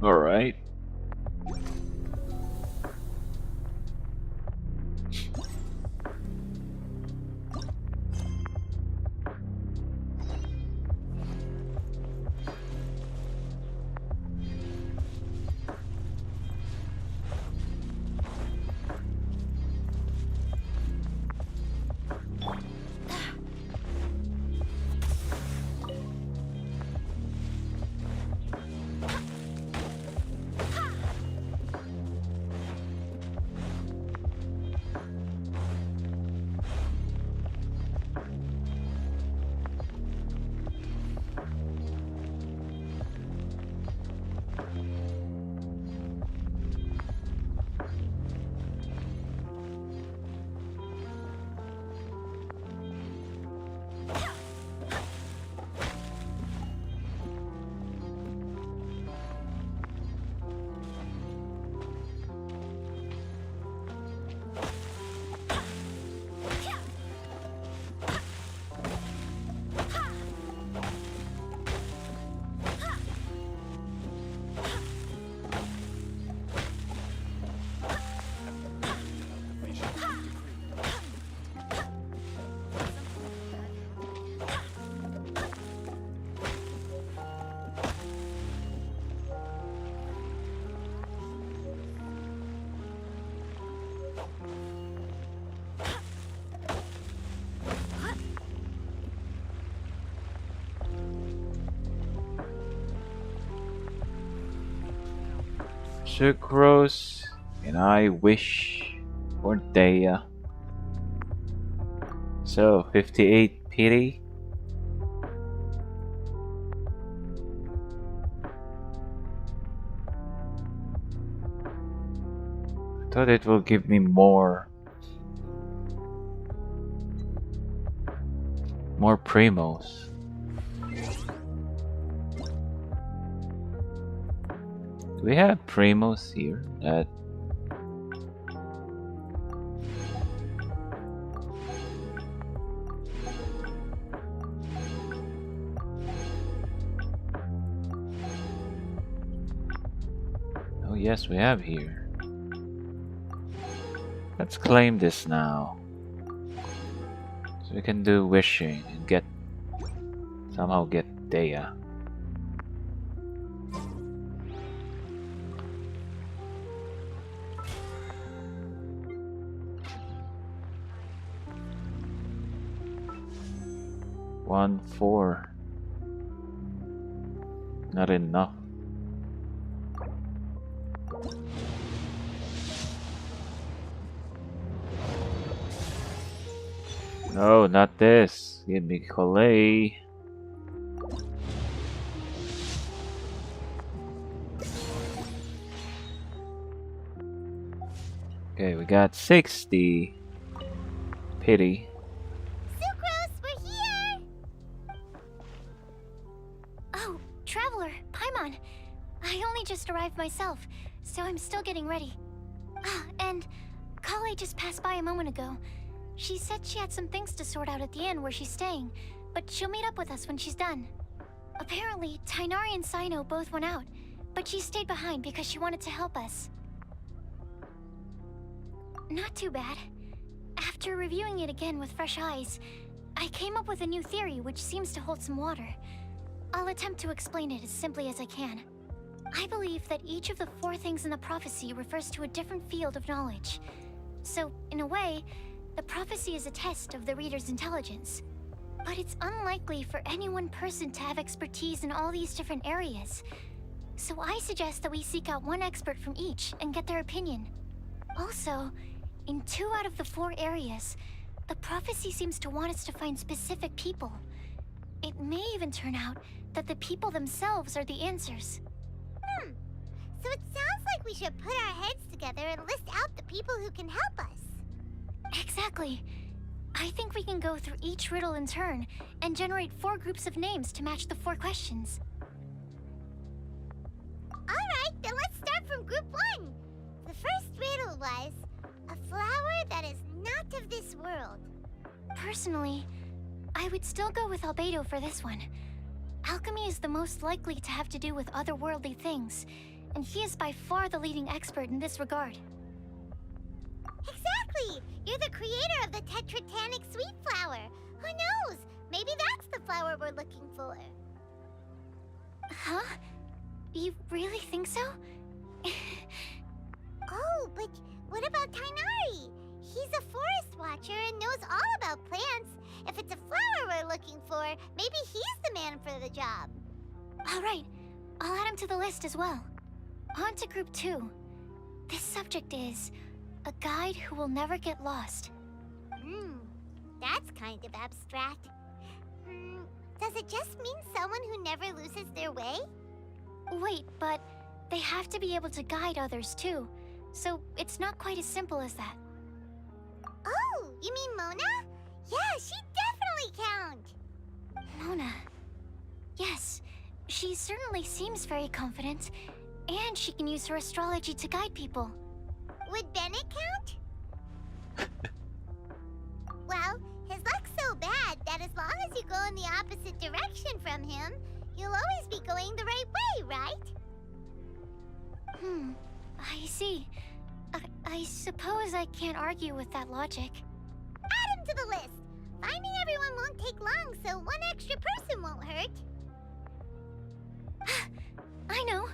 All right. Sucrose, and I wish for Dea. So 58 pity. I thought it will give me more primos. Do we have primos here that oh yes, we have here. Let's claim this now. So we can do wishing and somehow get Dea. One, 4. Not enough. No, not this. Give me Collet. Okay, we got 60. Pity. Sucrose, we're here! Oh, Traveler, Paimon. I only just arrived myself, so I'm still getting ready. Ah, and Kale just passed by a moment ago. She said she had some things to sort out at the inn where she's staying, but she'll meet up with us when she's done. Apparently, Tighnari and Cyno both went out, but she stayed behind because she wanted to help us. Not too bad. After reviewing it again with fresh eyes, I came up with a new theory which seems to hold some water. I'll attempt to explain it as simply as I can. I believe that each of the 4 things in the prophecy refers to a different field of knowledge. So, in a way, the prophecy is a test of the reader's intelligence. But it's unlikely for any one person to have expertise in all these different areas. So I suggest that we seek out one expert from each and get their opinion. Also, in 2 out of the 4 areas, the prophecy seems to want us to find specific people. It may even turn out that the people themselves are the answers. So it sounds like we should put our heads together and list out the people who can help us. Exactly. I think we can go through each riddle in turn and generate 4 groups of names to match the 4 questions. Alright, then let's start from group 1. The first riddle was, a flower that is not of this world. Personally, I would still go with Albedo for this one. Alchemy is the most likely to have to do with otherworldly things, and he is by far the leading expert in this regard. Exactly! You're the creator of the Tetratanic sweet flower. Who knows? Maybe that's the flower we're looking for. Huh? You really think so? Oh, but what about Tainari? He's a forest watcher and knows all about plants. If it's a flower we're looking for, maybe he's the man for the job. Alright, I'll add him to the list as well. On to group 2. This subject is a guide who will never get lost. That's kind of abstract. Does it just mean someone who never loses their way? Wait, but they have to be able to guide others too, so it's not quite as simple as that. Oh, you mean Mona? Yeah, she definitely counts. Mona. Yes, she certainly seems very confident, and she can use her astrology to guide people. Would Bennett count? Well, his luck's so bad that as long as you go in the opposite direction from him, you'll always be going the right way, right? I see. I suppose I can't argue with that logic. Add him to the list. Finding everyone won't take long, so one extra person won't hurt. I know.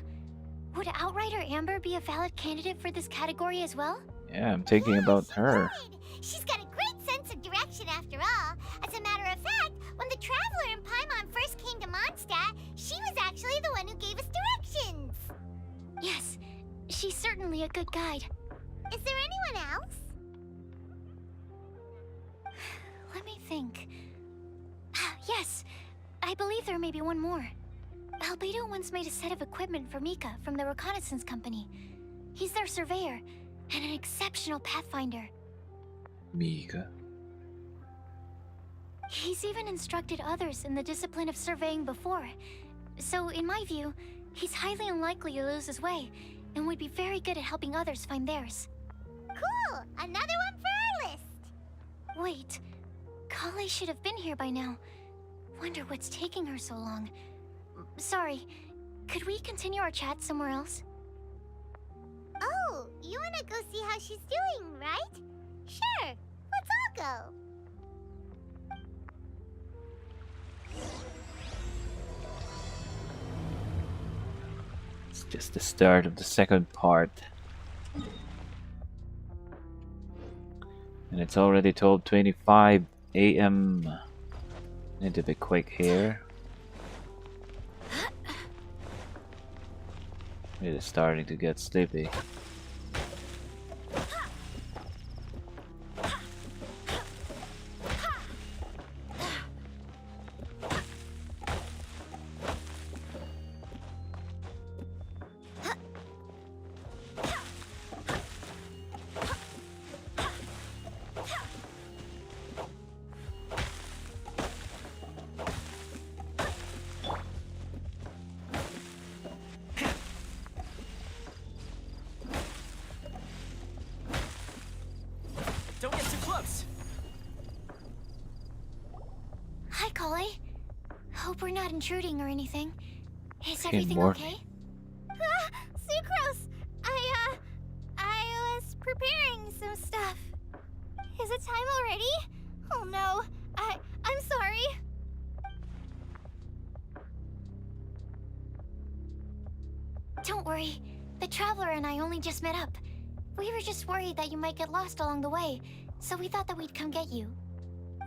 Would Outrider Amber be a valid candidate for this category as well? Yeah, I'm thinking about her. She's got a great sense of direction after all. As a matter of fact, when the Traveler and Paimon first came to Mondstadt, she was actually the one who gave us directions. Yes, she's certainly a good guide. Is there anyone else? Let me think. Yes, I believe there may be one more. Albedo once made a set of equipment for Mika from the reconnaissance company. He's their surveyor and an exceptional pathfinder. Mika. He's even instructed others in the discipline of surveying before. So, in my view, he's highly unlikely to lose his way and would be very good at helping others find theirs. Cool! Another one for our list! Wait, Kale should have been here by now. Wonder what's taking her so long. Sorry, could we continue our chat somewhere else? Oh, you wanna go see how she's doing, right? Sure, let's all go. It's just the start of the second part. And it's already 12:25 AM. Need to be quick here. It is starting to get sleepy. Don't get too close. Hi, Kale. Hope we're not intruding or anything. Is Good everything morning. okay? Sucrose! I was preparing some stuff. Is it the time already? Oh no, I'm sorry. Don't worry. The Traveler and I only just met up. We were just worried that you might get lost along the way, so we thought that we'd come get you.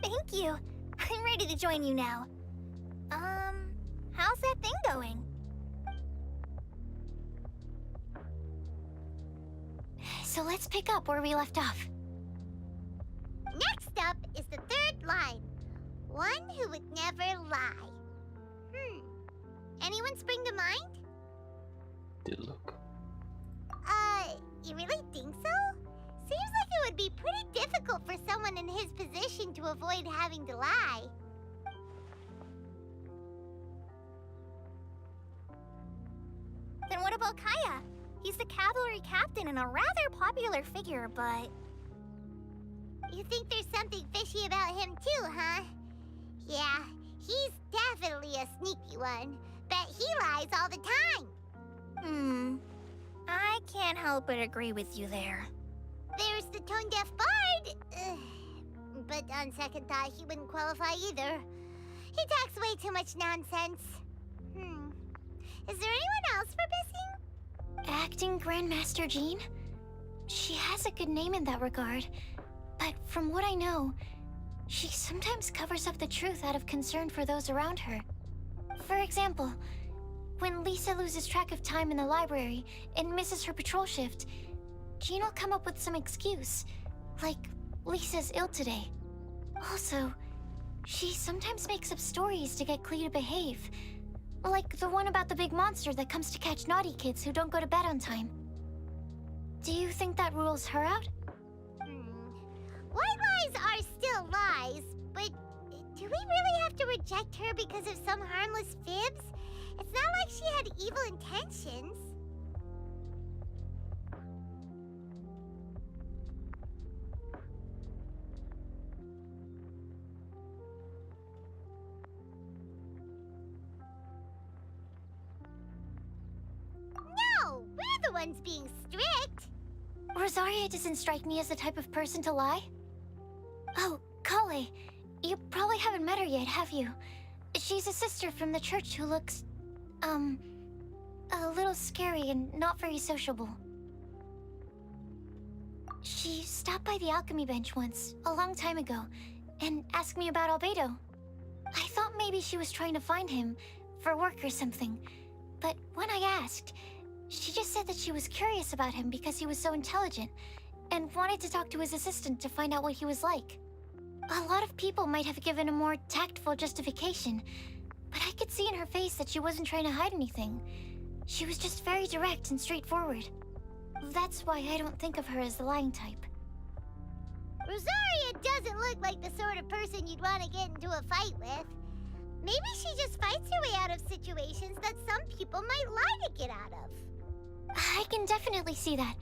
Thank you. I'm ready to join you now. How's that thing going? So let's pick up where we left off. Next up is the third line. One who would never lie. Anyone spring to mind? Did look. You really think so? Seems like it would be pretty difficult for someone in his position to avoid having to lie. Then what about Kaya? He's the cavalry captain and a rather popular figure, but... You think there's something fishy about him too, huh? Yeah, he's definitely a sneaky one. Bet he lies all the time. I can't help but agree with you there. There's the tone-deaf bard. But on second thought, he wouldn't qualify either. He talks way too much nonsense. Is there anyone else for missing? Acting Grandmaster Jean? She has a good name in that regard. But from what I know, she sometimes covers up the truth out of concern for those around her. For example, when Lisa loses track of time in the library and misses her patrol shift, Jean will come up with some excuse, like Lisa's ill today. Also, she sometimes makes up stories to get Klee to behave, like the one about the big monster that comes to catch naughty kids who don't go to bed on time. Do you think that rules her out? White lies are still lies, but do we really have to reject her because of some harmless fibs? It's not like she had evil intentions. No, we're the ones being strict. Rosaria doesn't strike me as the type of person to lie. Oh, Kale, you probably haven't met her yet, have you? She's a sister from the church who looks, a little scary and not very sociable. She stopped by the alchemy bench once, a long time ago, and asked me about Albedo. I thought maybe she was trying to find him, for work or something. But when I asked, she just said that she was curious about him because he was so intelligent, and wanted to talk to his assistant to find out what he was like. A lot of people might have given a more tactful justification, but I could see in her face that she wasn't trying to hide anything. She was just very direct and straightforward. That's why I don't think of her as the lying type. Rosaria doesn't look like the sort of person you'd want to get into a fight with. Maybe she just fights her way out of situations that some people might lie to get out of. I can definitely see that.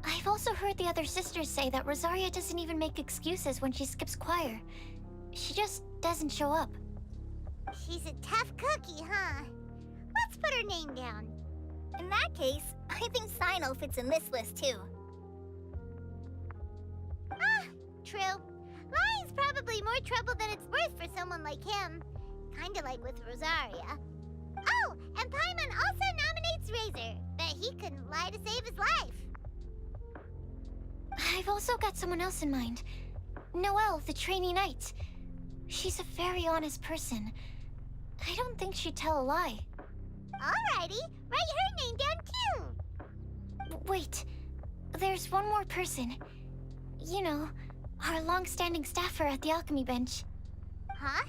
I've also heard the other sisters say that Rosaria doesn't even make excuses when she skips choir. She just doesn't show up. She's a tough cookie, huh? Let's put her name down. In that case, I think Sino fits in this list too. True. Lying's probably more trouble than it's worth for someone like him. Kinda like with Rosaria. Oh, and Paimon also nominates Razor. Bet he couldn't lie to save his life. I've also got someone else in mind. Noelle, the trainee knight. She's a very honest person. I don't think she'd tell a lie. Alrighty, write her name down too. Wait, there's one more person. You know, our long-standing staffer at the alchemy bench. Huh?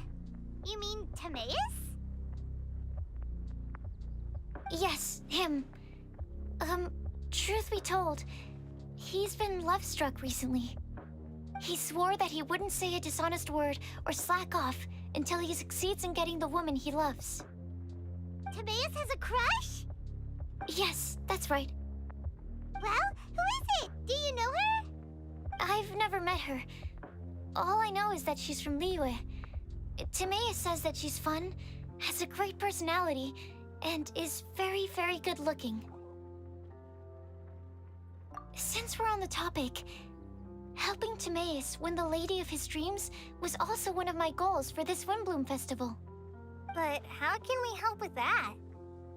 You mean Timaeus? Yes, him. Truth be told, he's been love-struck recently. He swore that he wouldn't say a dishonest word or slack off until he succeeds in getting the woman he loves. Timaeus has a crush? Yes, that's right. Well, who is it? Do you know her? I've never met her. All I know is that she's from Liyue. Timaeus says that she's fun, has a great personality, and is very, very good looking. Since we're on the topic, Helping Timaeus win the lady of his dreams was also one of my goals for this WINDBLUME festival. But how can we help with that?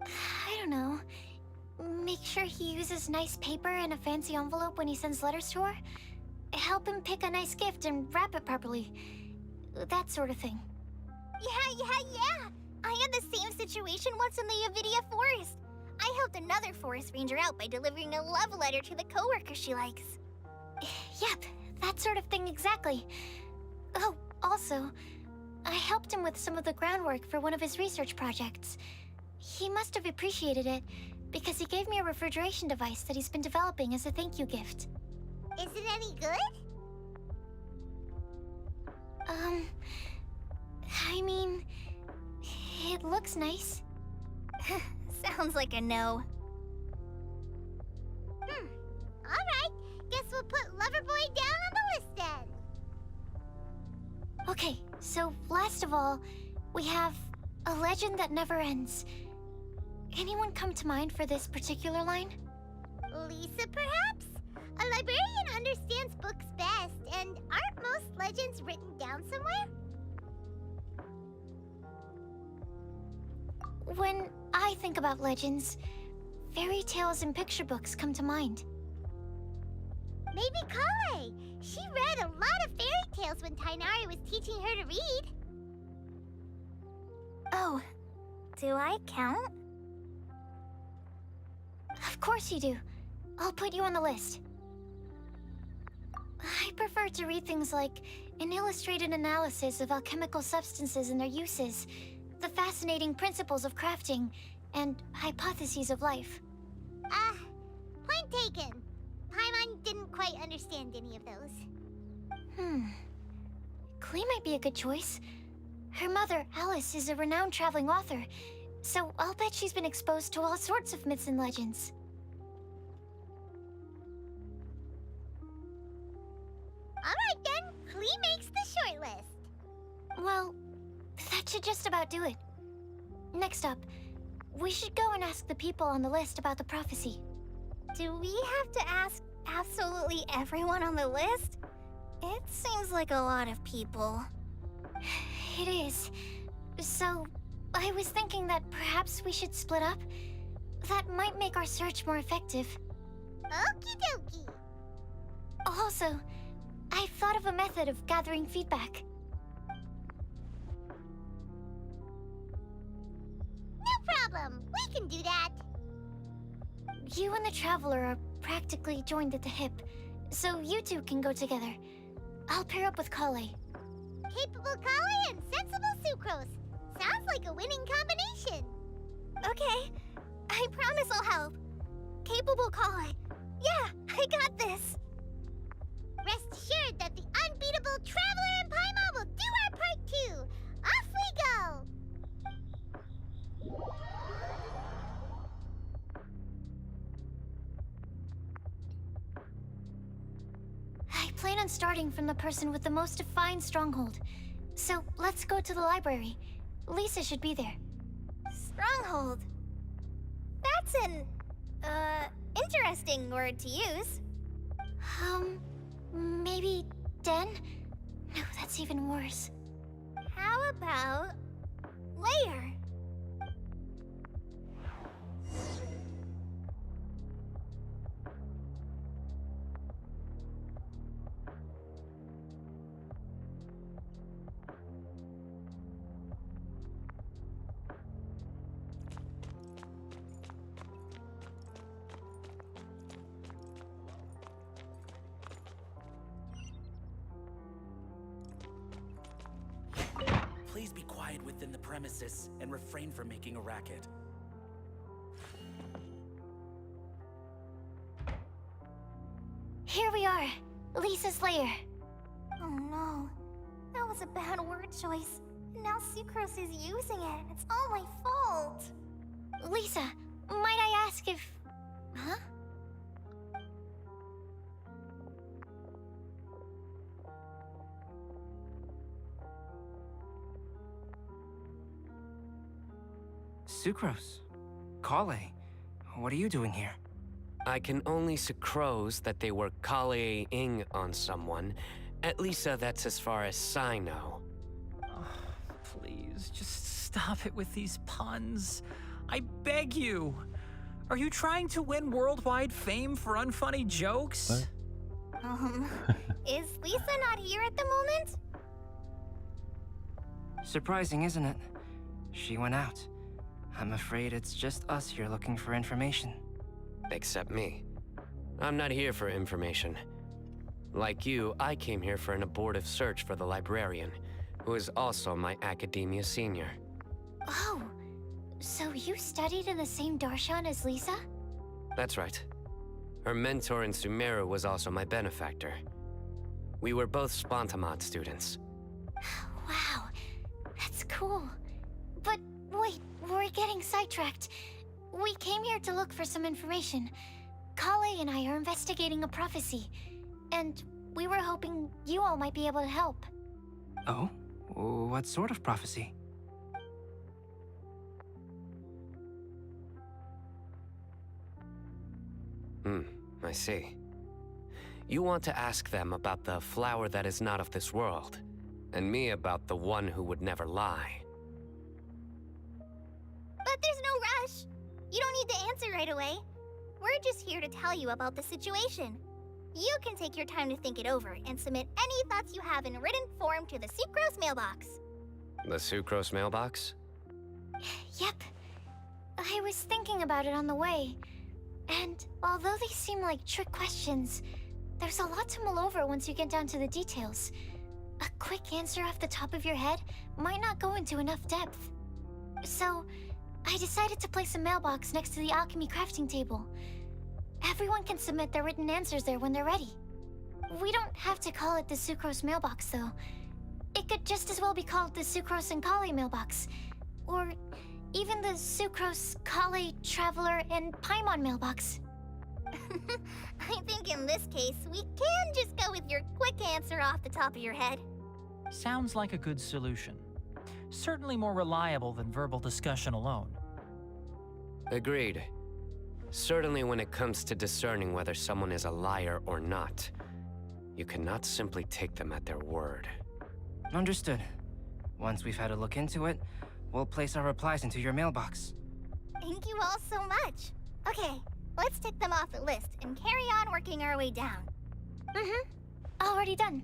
I don't know. Make sure he uses nice paper and a fancy envelope when he sends letters to her. Help him pick a nice gift and wrap it properly. That sort of thing. Yeah! I had the same situation once in the Avidia Forest. I helped another forest ranger out by delivering a love letter to the coworker she likes. Yep, that sort of thing exactly. Oh, also, I helped him with some of the groundwork for one of his research projects. He must have appreciated it, because he gave me a refrigeration device that he's been developing as a thank you gift. Is it any good? I mean, it looks nice. Sounds like a no. Alright, guess we'll put Loverboy down on the list then. Okay, so last of all, we have a legend that never ends. Anyone come to mind for this particular line? Lisa, perhaps? A librarian understands books best, and aren't most legends written down somewhere? When I think about legends, fairy tales and picture books come to mind. Maybe Kale. She read a lot of fairy tales when Tainari was teaching her to read. Oh, do I count? Of course you do. I'll put you on the list. I prefer to read things like an illustrated analysis of alchemical substances and their uses, the fascinating principles of crafting, and hypotheses of life. Point taken. Paimon didn't quite understand any of those. Klee might be a good choice. Her mother, Alice, is a renowned traveling author, so I'll bet she's been exposed to all sorts of myths and legends. Alright then, Klee makes the shortlist. Well, that should just about do it. Next up, we should go and ask the people on the list about the prophecy. Do we have to ask absolutely everyone on the list? It seems like a lot of people. It is. So, I was thinking that perhaps we should split up. That might make our search more effective. Okie dokie. Also, I've thought of a method of gathering feedback. No problem. We can do that. You and the Traveler are practically joined at the hip, so you two can go together. I'll pair up with Kale. Capable Kale and sensible Sucrose. Sounds like a winning combination. Okay, I promise I'll help. Capable Kale. Yeah, I got this. Rest assured that the unbeatable Traveler and Paimon will do our part too. Off we go! I plan on starting from the person with the most defined stronghold. So let's go to the library. Lisa should be there. Stronghold. That's an, interesting word to use. Maybe den? No, that's even worse. How about layer? Please be quiet within the premises and refrain from making a racket. Here we are, Lisa's lair. Oh no, that was a bad word choice. Now Sucrose is using it. It's all my fault. Lisa, might I ask if... Huh? Sucrose. Kale. What are you doing here? I can only sucrose that they were Kale-ing on someone. At least that's as far as I know. Oh, please, just stop it with these puns. I beg you. Are you trying to win worldwide fame for unfunny jokes? What? Is Lisa not here at the moment? Surprising, isn't it? She went out. I'm afraid it's just us here looking for information. Except me. I'm not here for information. Like you, I came here for an abortive search for the librarian, who is also my academia senior. Oh, so you studied in the same darshan as Lisa? That's right. Her mentor in Sumeru was also my benefactor. We were both Spontamod students. Wow, that's cool. But wait, we're getting sidetracked. We came here to look for some information. Kale and I are investigating a prophecy, and we were hoping you all might be able to help. Oh? What sort of prophecy? I see. You want to ask them about the flower that is not of this world, and me about the one who would never lie. But there's no rush. You don't need to answer right away. We're just here to tell you about the situation. You can take your time to think it over and submit any thoughts you have in written form to the Sucrose mailbox. The Sucrose mailbox? Yep. I was thinking about it on the way. And although they seem like trick questions, there's a lot to mull over once you get down to the details. A quick answer off the top of your head might not go into enough depth. So, I decided to place a mailbox next to the alchemy crafting table. Everyone can submit their written answers there when they're ready. We don't have to call it the Sucrose mailbox, though. It could just as well be called the Sucrose and Kale mailbox. Or even the Sucrose, Kale, Traveler, and Paimon mailbox. I think in this case, we can just go with your quick answer off the top of your head. Sounds like a good solution. Certainly more reliable than verbal discussion alone. Agreed. Certainly when it comes to discerning whether someone is a liar or not, you cannot simply take them at their word. Understood. Once we've had a look into it, we'll place our replies into your mailbox. Thank you all so much. Okay, let's tick them off the list and carry on working our way down. Already done.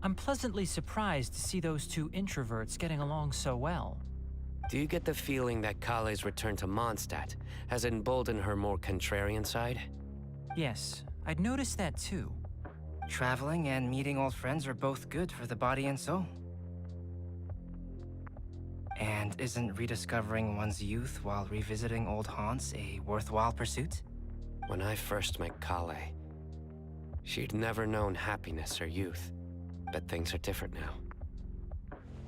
I'm pleasantly surprised to see those two introverts getting along so well. Do you get the feeling that Kale's return to Mondstadt has emboldened her more contrarian side? Yes, I'd noticed that too. Traveling and meeting old friends are both good for the body and soul. And isn't rediscovering one's youth while revisiting old haunts a worthwhile pursuit? When I first met Kale, she'd never known happiness or youth. But things are different now.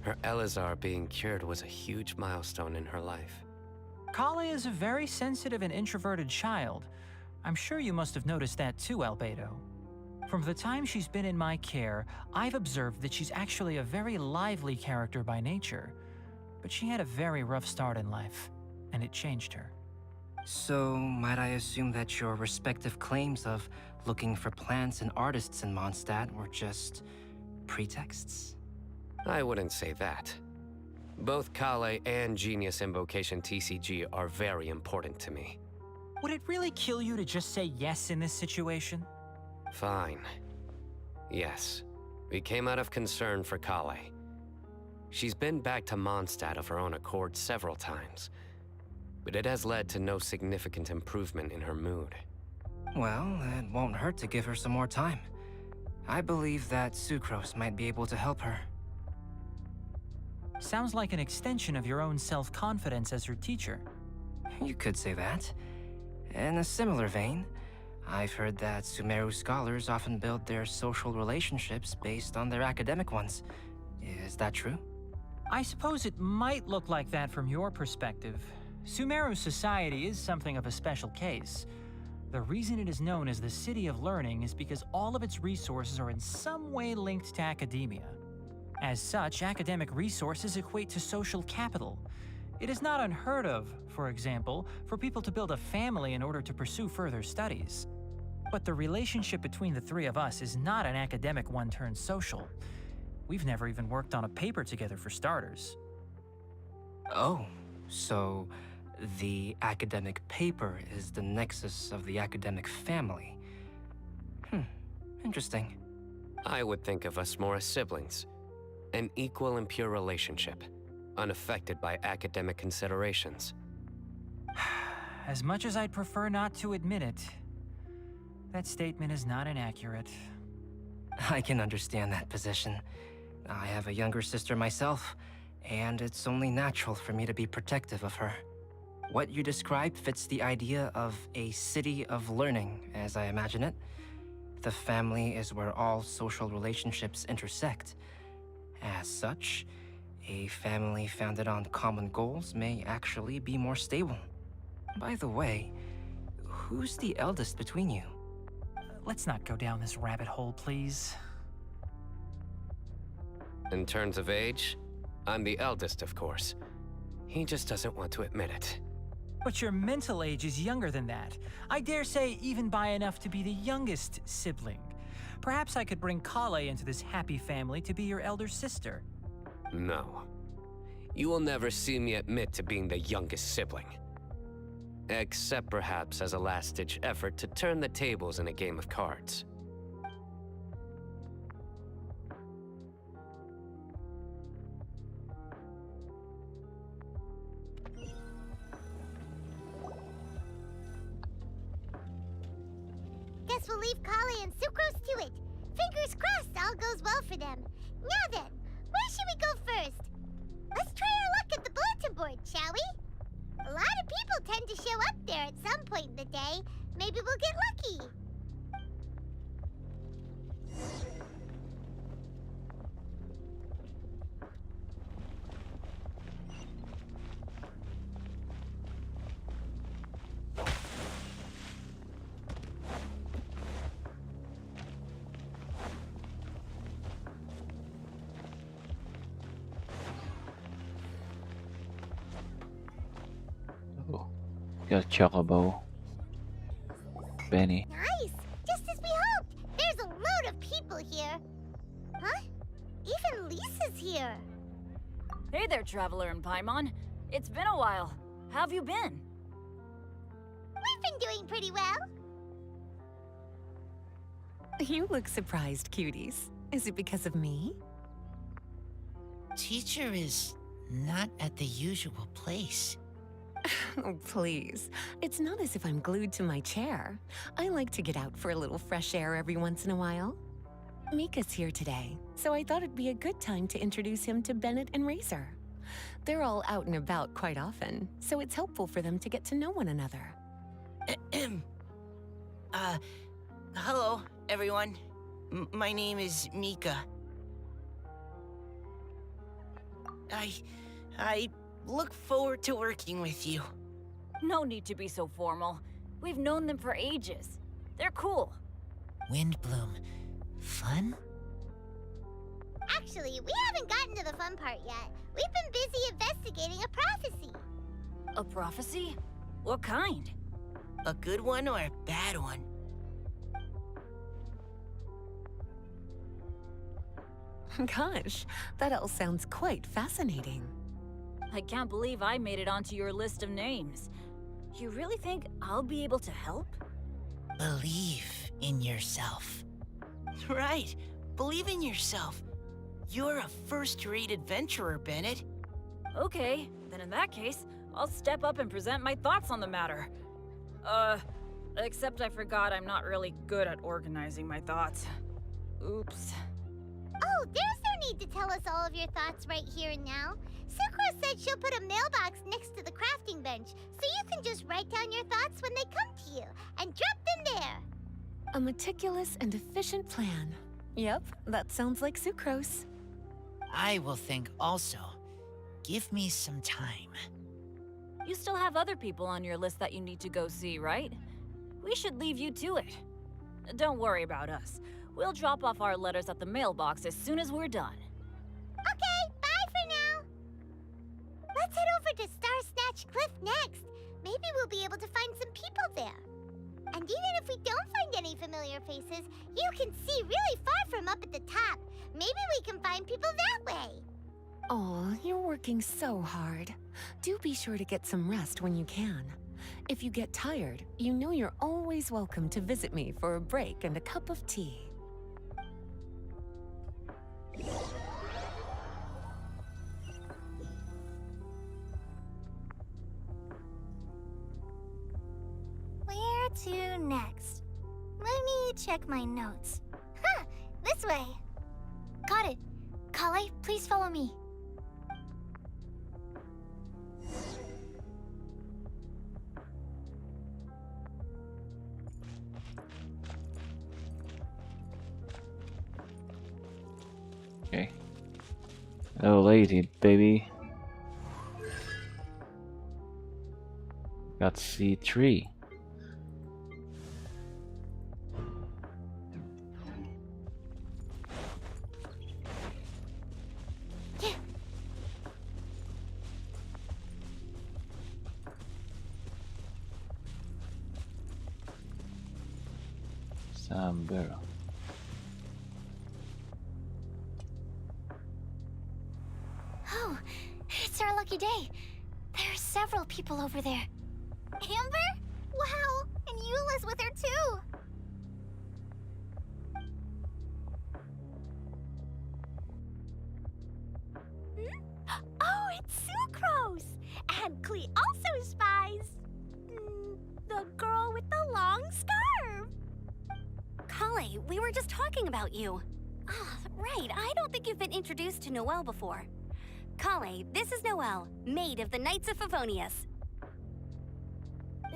Her Elazar being cured was a huge milestone in her life. Kale is a very sensitive and introverted child. I'm sure you must have noticed that too, Albedo. From the time she's been in my care, I've observed that she's actually a very lively character by nature. But she had a very rough start in life, and it changed her. So, might I assume that your respective claims of looking for plants and artists in Mondstadt were just pretexts? I wouldn't say that. Both Kale and Genius Invocation TCG are very important to me. Would it really kill you to just say yes in this situation? Fine. Yes. We came out of concern for Kale. She's been back to Mondstadt of her own accord several times, but it has led to no significant improvement in her mood. Well, it won't hurt to give her some more time. I believe that Sucrose might be able to help her. Sounds like an extension of your own self-confidence as her teacher. You could say that. In a similar vein, I've heard that Sumeru scholars often build their social relationships based on their academic ones. Is that true? I suppose it might look like that from your perspective. Sumeru society is something of a special case. The reason it is known as the City of Learning is because all of its resources are in some way linked to academia. As such, academic resources equate to social capital, It is not unheard of, for example, for people to build a family in order to pursue further studies. But the relationship between the three of us is not an academic one turned social. We've never even worked on a paper together for starters. Oh, so the academic paper is the nexus of the academic family. Interesting. I would think of us more as siblings. An equal and pure relationship, unaffected by academic considerations. As much as I'd prefer not to admit it, that statement is not inaccurate. I can understand that position. I have a younger sister myself, and it's only natural for me to be protective of her. What you described fits the idea of a city of learning, as I imagine it. The family is where all social relationships intersect. As such, a family founded on common goals may actually be more stable. By the way, who's the eldest between you? Let's not go down this rabbit hole, please. In terms of age, I'm the eldest, of course. He just doesn't want to admit it. But your mental age is younger than that. I dare say even by enough to be the youngest sibling. Perhaps I could bring Kale into this happy family to be your elder sister. No. You will never see me admit to being the youngest sibling. Except perhaps as a last-ditch effort to turn the tables in a game of cards. Guess we'll leave Kale and Sucrose to it. Fingers crossed all goes well for them. Now then, where should we go first? Let's try our luck at the bulletin board, shall we? A lot of people tend to show up there at some point in the day. Maybe we'll get lucky. Got a chocobo. Benny. Nice! Just as we hoped! There's a load of people here. Huh? Even Lisa's here. Hey there, Traveler and Paimon. It's been a while. How have you been? We've been doing pretty well. You look surprised, cuties. Is it because of me? Teacher is not at the usual place. Oh, please. It's not as if I'm glued to my chair. I like to get out for a little fresh air every once in a while. Mika's here today, so I thought it'd be a good time to introduce him to Bennett and Razor. They're all out and about quite often, so it's helpful for them to get to know one another. Hello, everyone. My name is Mika. I look forward to working with you. No need to be so formal. We've known them for ages. They're cool. WINDBLUME. Fun? Actually, we haven't gotten to the fun part yet. We've been busy investigating a prophecy. A prophecy? What kind? A good one or a bad one? Gosh, that all sounds quite fascinating. I can't believe I made it onto your list of names. You really think I'll be able to help? Believe in yourself. Right. Believe in yourself. You're a first-rate adventurer, Bennett. Okay, then in that case, I'll step up and present my thoughts on the matter. Except I forgot I'm not really good at organizing my thoughts. Oops. Oh, there's no need to tell us all of your thoughts right here and now. Sucrose said she'll put a mailbox next to the crafting bench, so you can just write down your thoughts when they come to you, and drop them there. A meticulous and efficient plan. Yep, that sounds like Sucrose. I will think also. Give me some time. You still have other people on your list that you need to go see, right? We should leave you to it. Don't worry about us. We'll drop off our letters at the mailbox as soon as we're done. Okay, bye for now. Let's head over to Star Snatch Cliff next. Maybe we'll be able to find some people there. And even if we don't find any familiar faces, you can see really far from up at the top. Maybe we can find people that way. Oh, you're working so hard. Do be sure to get some rest when you can. If you get tired, you know you're always welcome to visit me for a break and a cup of tea. Where to next? Let me check my notes. Huh, this way. Got it. Kale, please follow me. Okay. Oh, lady, baby. Got C3. Sambero. Oh, it's our lucky day. There are several people over there. Amber? Wow, and Eula's with her too. Oh, it's Sucrose! And Klee also spies the girl with the long scarf. Kale, we were just talking about you. Ah, right, I don't think you've been introduced to Noelle before. Kale, this is Noelle, maid of the Knights of Favonius.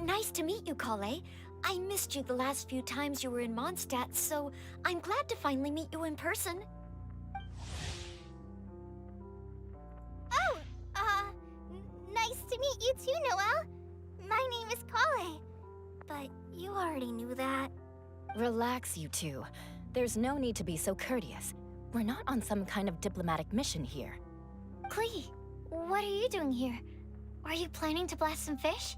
Nice to meet you, Kale. I missed you the last few times you were in Mondstadt, so I'm glad to finally meet you in person. Oh, nice to meet you too, Noelle. My name is Kale. But you already knew that. Relax, you two. There's no need to be so courteous. We're not on some kind of diplomatic mission here. Klee, what are you doing here? Are you planning to blast some fish?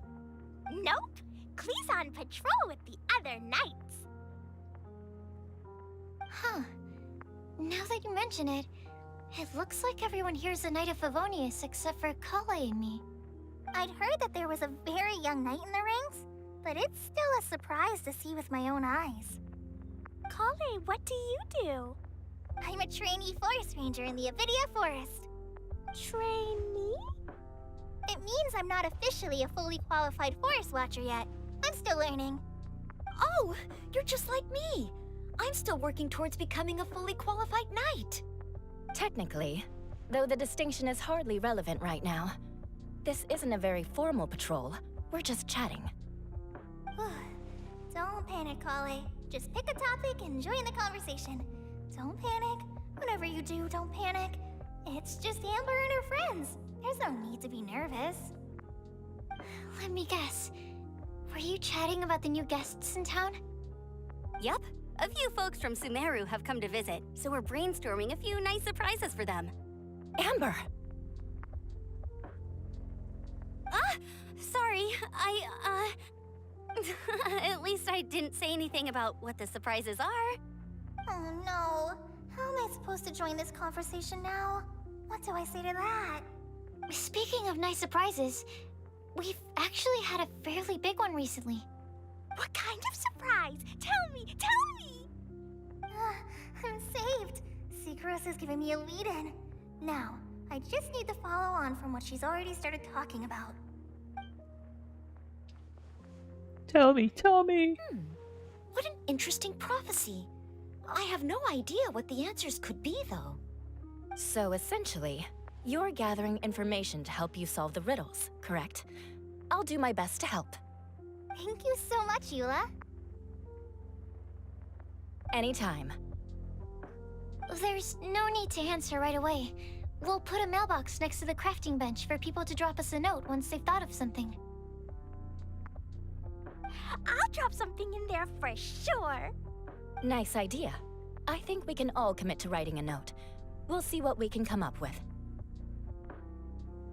Nope. Klee's on patrol with the other knights. Huh. Now that you mention it, it looks like everyone here is a Knight of Favonius except for Kale and me. I'd heard that there was a very young knight in the ranks, but it's still a surprise to see with my own eyes. Kale, what do you do? I'm a trainee forest ranger in the Avidia Forest. Trainee? It means I'm not officially a fully qualified forest watcher yet. I'm still learning. Oh, you're just like me. I'm still working towards becoming a fully qualified knight. Technically, though the distinction is hardly relevant right now. This isn't a very formal patrol. We're just chatting. Don't panic, Kale. Just pick a topic and join the conversation. Don't panic. Whenever you do, don't panic. It's just Amber and her friends. There's no need to be nervous. Let me guess. Were you chatting about the new guests in town? Yup. A few folks from Sumeru have come to visit, so we're brainstorming a few nice surprises for them. Amber! Sorry, at least I didn't say anything about what the surprises are. Oh no. How am I supposed to join this conversation now? What do I say to that? Speaking of nice surprises, we've actually had a fairly big one recently. What kind of surprise? Tell me, tell me! I'm saved. Sucrose has given me a lead-in. Now, I just need to follow on from what she's already started talking about. Tell me, tell me. What an interesting prophecy. I have no idea what the answers could be, though. So essentially, you're gathering information to help you solve the riddles, correct? I'll do my best to help. Thank you so much, Eula. Anytime. There's no need to answer right away. We'll put a mailbox next to the crafting bench for people to drop us a note once they've thought of something. I'll drop something in there for sure. Nice idea. I think we can all commit to writing a note. We'll see what we can come up with.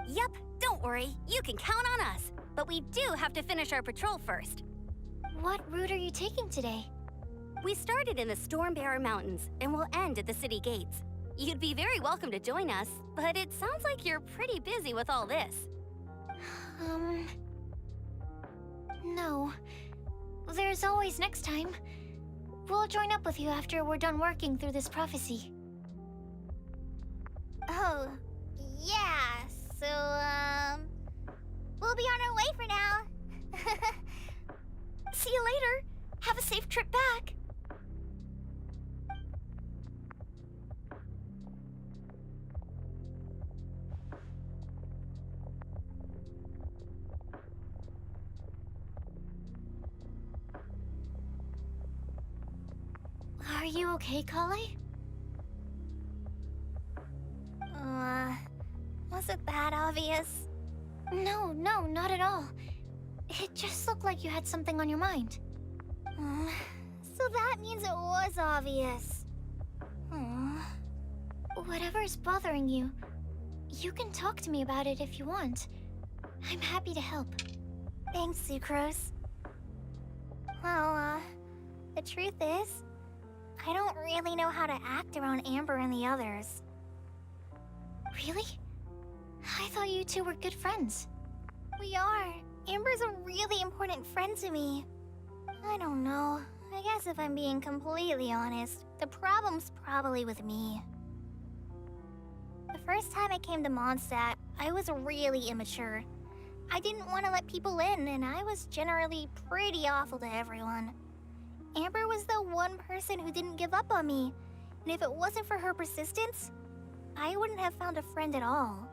Yup, don't Don't worry, you can count on us. But we do have to finish our patrol first. What route are you taking today? We started in the Stormbearer Mountains and will end at the city gates. You'd be very welcome to join us, but it sounds like you're pretty busy with all this. No. There's always next time. We'll join up with you after we're done working through this prophecy. Oh, yeah. So, we'll be on our way for now. See you later. Have a safe trip back. Are you okay, Kale? Was it that obvious? No, not at all. It just looked like you had something on your mind. So that means it was obvious. Whatever's bothering you, you can talk to me about it if you want. I'm happy to help. Thanks, Sucrose. Well, the truth is, I don't really know how to act around Amber and the others. Really? I thought you two were good friends. We are. Amber's a really important friend to me. I don't know. I guess if I'm being completely honest, the problem's probably with me. The first time I came to Mondstadt, I was really immature. I didn't want to let people in, and I was generally pretty awful to everyone. Amber was the one person who didn't give up on me, and if it wasn't for her persistence, I wouldn't have found a friend at all.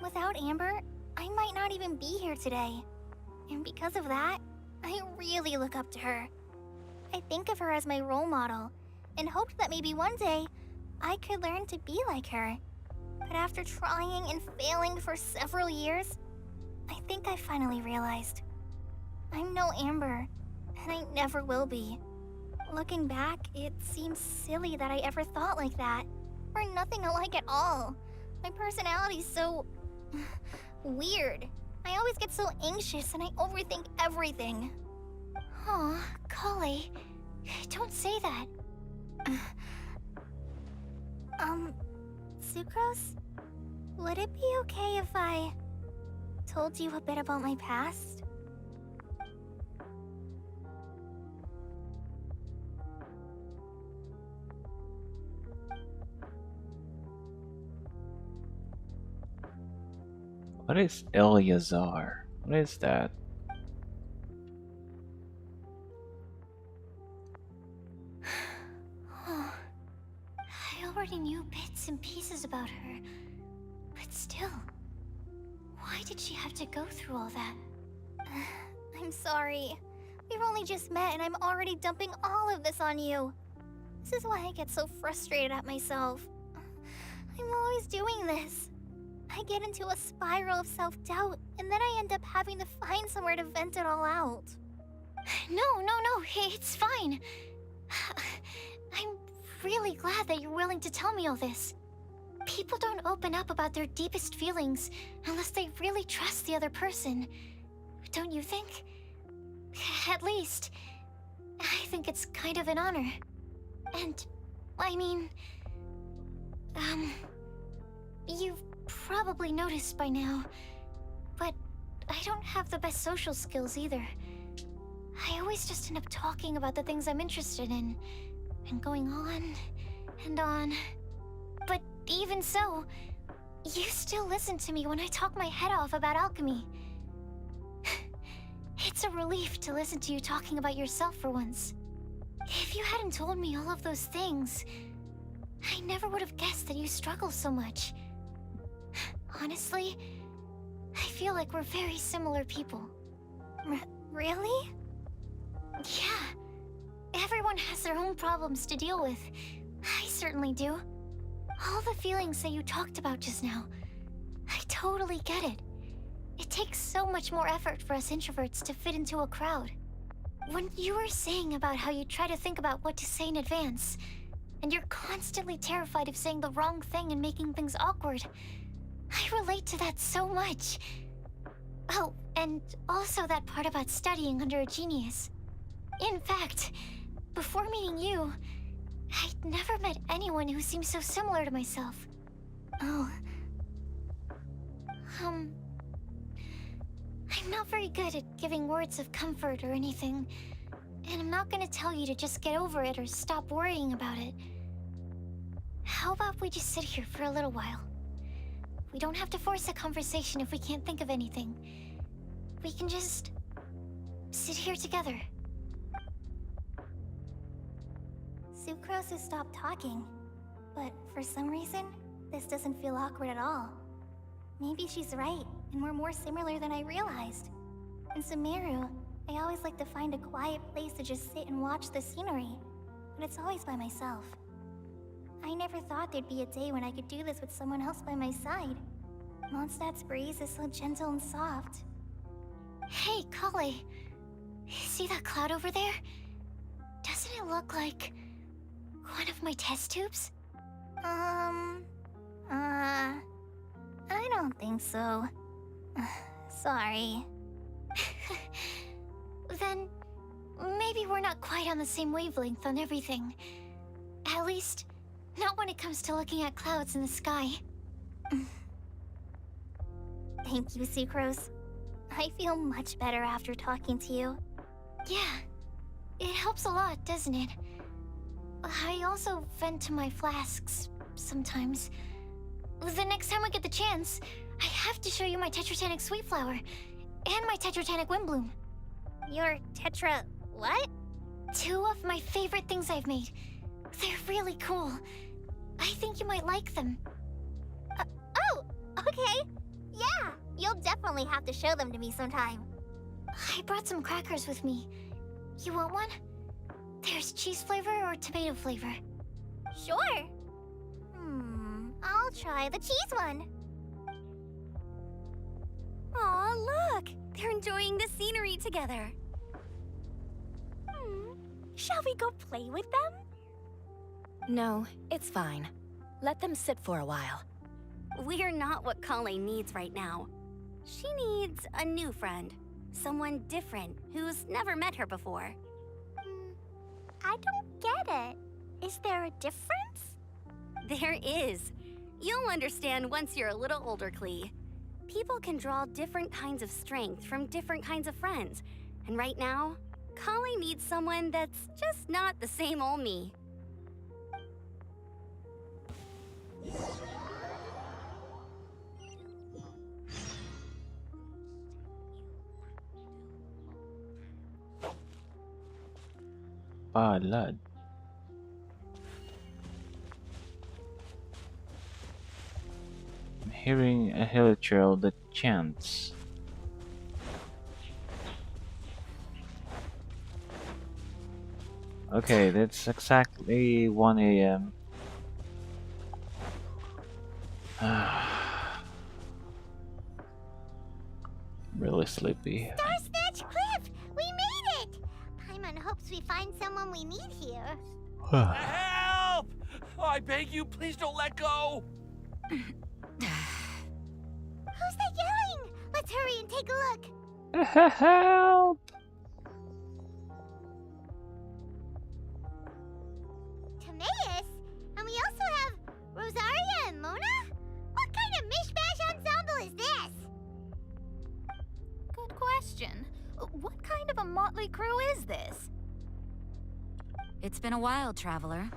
Without Amber, I might not even be here today. And because of that, I really look up to her. I think of her as my role model, and hoped that maybe one day, I could learn to be like her. But after trying and failing for several years, I think I finally realized. I'm no Amber, and I never will be. Looking back, it seems silly that I ever thought like that. We're nothing alike at all. My personality's so... weird. I always get so anxious and I overthink everything. Aw, Kale, don't say that. Sucrose? Would it be okay if I told you a bit about my past? What is Eleazar? What is that? I already knew bits and pieces about her, but still, why did she have to go through all that? I'm sorry. We've only just met and I'm already dumping all of this on you. This is why I get so frustrated at myself. I'm always doing this. I get into a spiral of self-doubt, and then I end up having to find somewhere to vent it all out. No, it's fine. I'm really glad that you're willing to tell me all this. People don't open up about their deepest feelings unless they really trust the other person. Don't you think? At least, I think it's kind of an honor. And, I mean... You've probably noticed by now, but I don't have the best social skills either. I always just end up talking about the things I'm interested in, and going on and on. But even so, you still listen to me when I talk my head off about alchemy. It's a relief to listen to you talking about yourself for once. If you hadn't told me all of those things, I never would have guessed that you struggle so much. Honestly, I feel like we're very similar people. Really? Yeah. Everyone has their own problems to deal with. I certainly do. All the feelings that you talked about just now, I totally get it. It takes so much more effort for us introverts to fit into a crowd. When you were saying about how you try to think about what to say in advance, and you're constantly terrified of saying the wrong thing and making things awkward, I relate to that so much. Oh, and also that part about studying under a genius. In fact, before meeting you, I'd never met anyone who seemed so similar to myself. Oh. I'm not very good at giving words of comfort or anything, and I'm not gonna tell you to just get over it or stop worrying about it. How about we just sit here for a little while? We don't have to force a conversation if we can't think of anything. We can just sit here together. Sucrose has stopped talking, but for some reason, this doesn't feel awkward at all. Maybe she's right, and we're more similar than I realized. In Sumeru, I always like to find a quiet place to just sit and watch the scenery, but it's always by myself. I never thought there'd be a day when I could do this with someone else by my side. Mondstadt's breeze is so gentle and soft. Hey, Kale. See that cloud over there? Doesn't it look like one of my test tubes? I don't think so. Sorry. Then maybe we're not quite on the same wavelength on everything. At least, not when it comes to looking at clouds in the sky. Thank you, Sucrose. I feel much better after talking to you. Yeah, it helps a lot, doesn't it? I also vent to my flasks sometimes. The next time I get the chance, I have to show you my Tetratanic Sweet Flower and my Tetratanic Windblume. Your Tetra... what? 2 of my favorite things I've made. They're really cool. I think you might like them. Oh, okay. Yeah, you'll definitely have to show them to me sometime. I brought some crackers with me. You want one? There's cheese flavor or tomato flavor. Sure. I'll try the cheese one. Aw, look! They're enjoying the scenery together. Shall we go play with them? No, it's fine. Let them sit for a while. We're not what Kale needs right now. She needs a new friend. Someone different, who's never met her before. I don't get it. Is there a difference? There is. You'll understand once you're a little older, Klee. People can draw different kinds of strength from different kinds of friends. And right now, Kale needs someone that's just not the same old me. Ballad. I'm hearing a hilichurl that chants. Okay, that's exactly 1 AM. Really sleepy. Starsnatch Cliff! We made it! Paimon hopes we find someone we need here. Help! Oh, I beg you, please don't let go! Who's that yelling? Let's hurry and take a look. Help! Timaeus? And we also have Rosaria and Mona? What kind of mishmash ensemble is this? Good question. What kind of a motley crew is this? It's been a while, Traveler.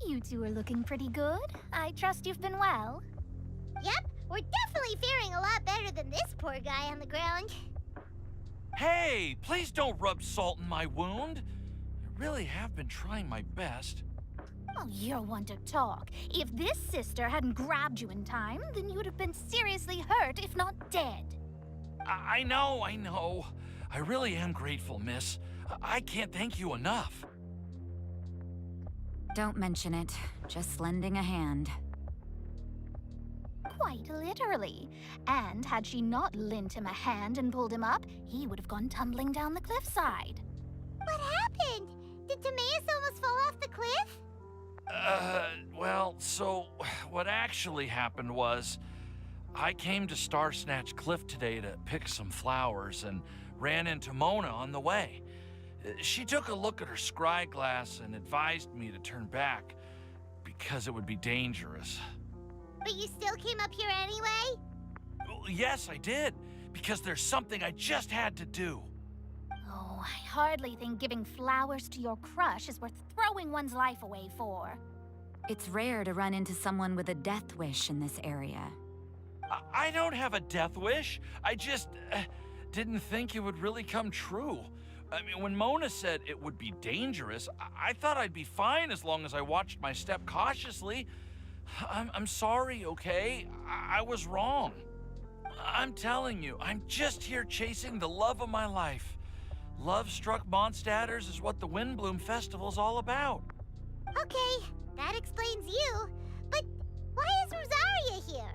You two are looking pretty good. I trust you've been well. Yep, we're definitely faring a lot better than this poor guy on the ground. Hey, please don't rub salt in my wound. I really have been trying my best. Oh, you're one to talk. If this sister hadn't grabbed you in time, then you would have been seriously hurt, if not dead. I know. I really am grateful, miss. I can't thank you enough. Don't mention it. Just lending a hand. Quite literally. And had she not lent him a hand and pulled him up, he would have gone tumbling down the cliffside. What happened? Did Timaeus almost fall off the cliff? Well, so what actually happened was I came to Star Snatch Cliff today to pick some flowers and ran into Mona on the way. She took a look at her scry glass and advised me to turn back because it would be dangerous. But you still came up here anyway? Well, yes, I did, because there's something I just had to do. Oh, I hardly think giving flowers to your crush is worth throwing one's life away for. It's rare to run into someone with a death wish in this area. I don't have a death wish. I just didn't think it would really come true. I mean, when Mona said it would be dangerous, I thought I'd be fine as long as I watched my step cautiously. I'm sorry, okay? I was wrong. I'm telling you, I'm just here chasing the love of my life. Love-struck Mondstadters is what the Windblume Festival's all about. Okay, that explains you. But why is Rosaria here?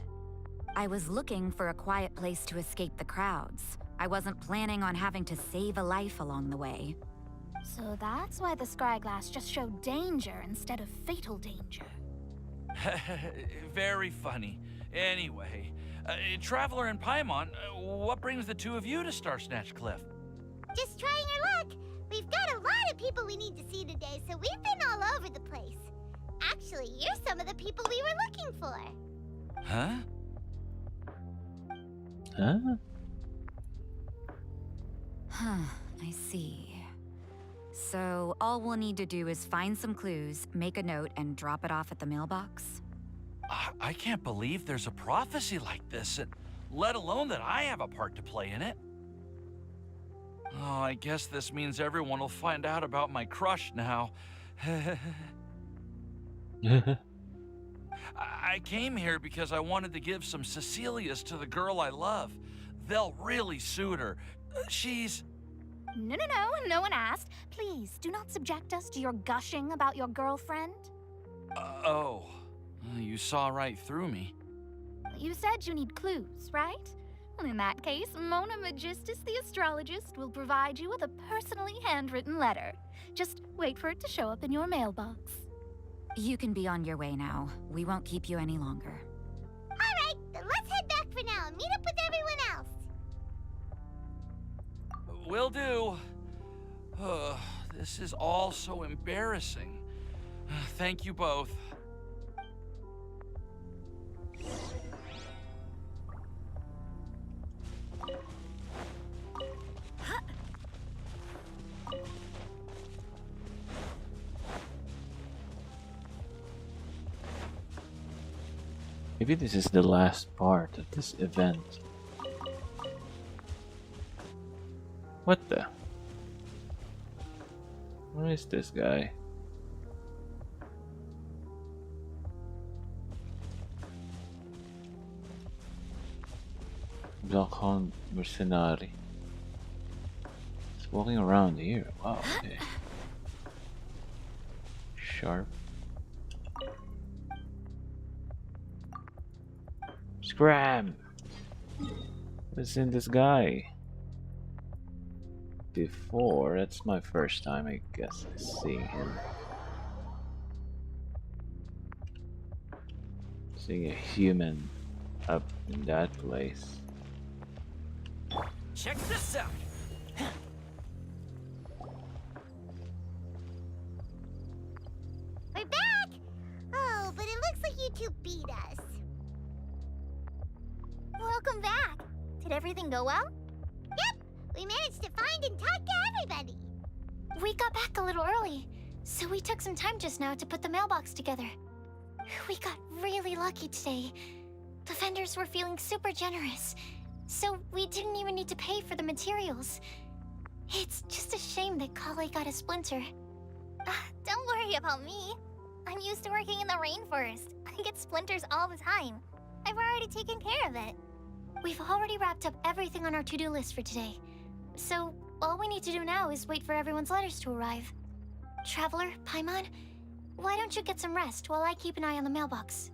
I was looking for a quiet place to escape the crowds. I wasn't planning on having to save a life along the way. So that's why the scry glass just showed danger instead of fatal danger. Very funny. Anyway, Traveler and Paimon, what brings the two of you to Star Snatch Cliff? Just trying our luck. We've got a lot of people we need to see today, so we've been all over the place. Actually, you're some of the people we were looking for. Huh? Huh? Huh, I see. So all we'll need to do is find some clues, make a note, and drop it off at the mailbox? I can't believe there's a prophecy like this, let alone that I have a part to play in it. Oh, I guess this means everyone will find out about my crush now. I came here because I wanted to give some Cecilias to the girl I love. They'll really suit her. She's... No one asked. Please, do not subject us to your gushing about your girlfriend. Oh, you saw right through me. You said you need clues, right? Well, in that case, Mona Magistus the astrologist will provide you with a personally handwritten letter. Just wait for it to show up in your mailbox. You can be on your way now. We won't keep you any longer. All right, then let's head back for now and meet up with everyone else. Will do. This is all so embarrassing. Thank you both. Maybe this is the last part of this event. What the? Where is this guy? Blockhorn Mercenary. It's walking around here. Wow, okay. Sharp. Scram! What's in this guy? Before, that's my first time, I guess, seeing him. Seeing a human up in that place. Check this out! We're back! Oh, but it looks like you two beat us. Welcome back. Did everything go well? Yep, we managed to find and talk to everybody. We got back a little early, so we took some time just now to put the mailbox together. We got really lucky today. The vendors were feeling super generous, so we didn't even need to pay for the materials. It's just a shame that Kale got a splinter. Don't worry about me. I'm used to working in the rainforest. I get splinters all the time. I've already taken care of it. We've already wrapped up everything on our to-do list for today. So, all we need to do now is wait for everyone's letters to arrive. Traveler, Paimon, why don't you get some rest while I keep an eye on the mailbox?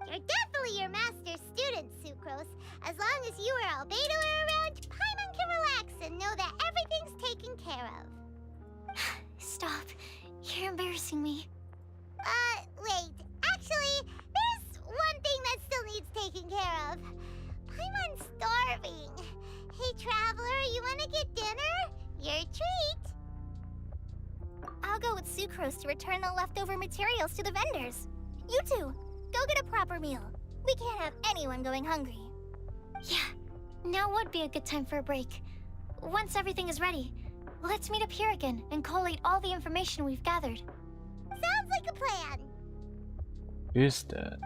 You're definitely your master's student, Sucrose. As long as you or Albedo are around, Paimon can relax and know that everything's taken care of. Stop. You're embarrassing missing me. Wait. Actually, there's one thing that still needs taking care of. Paimon's starving. Hey, Traveler, you wanna get dinner? Your treat. I'll go with Sucrose to return the leftover materials to the vendors. You two, go get a proper meal. We can't have anyone going hungry. Yeah, now would be a good time for a break. Once everything is ready, let's meet up here again and collate all the information we've gathered. Sounds like a plan. Who's that?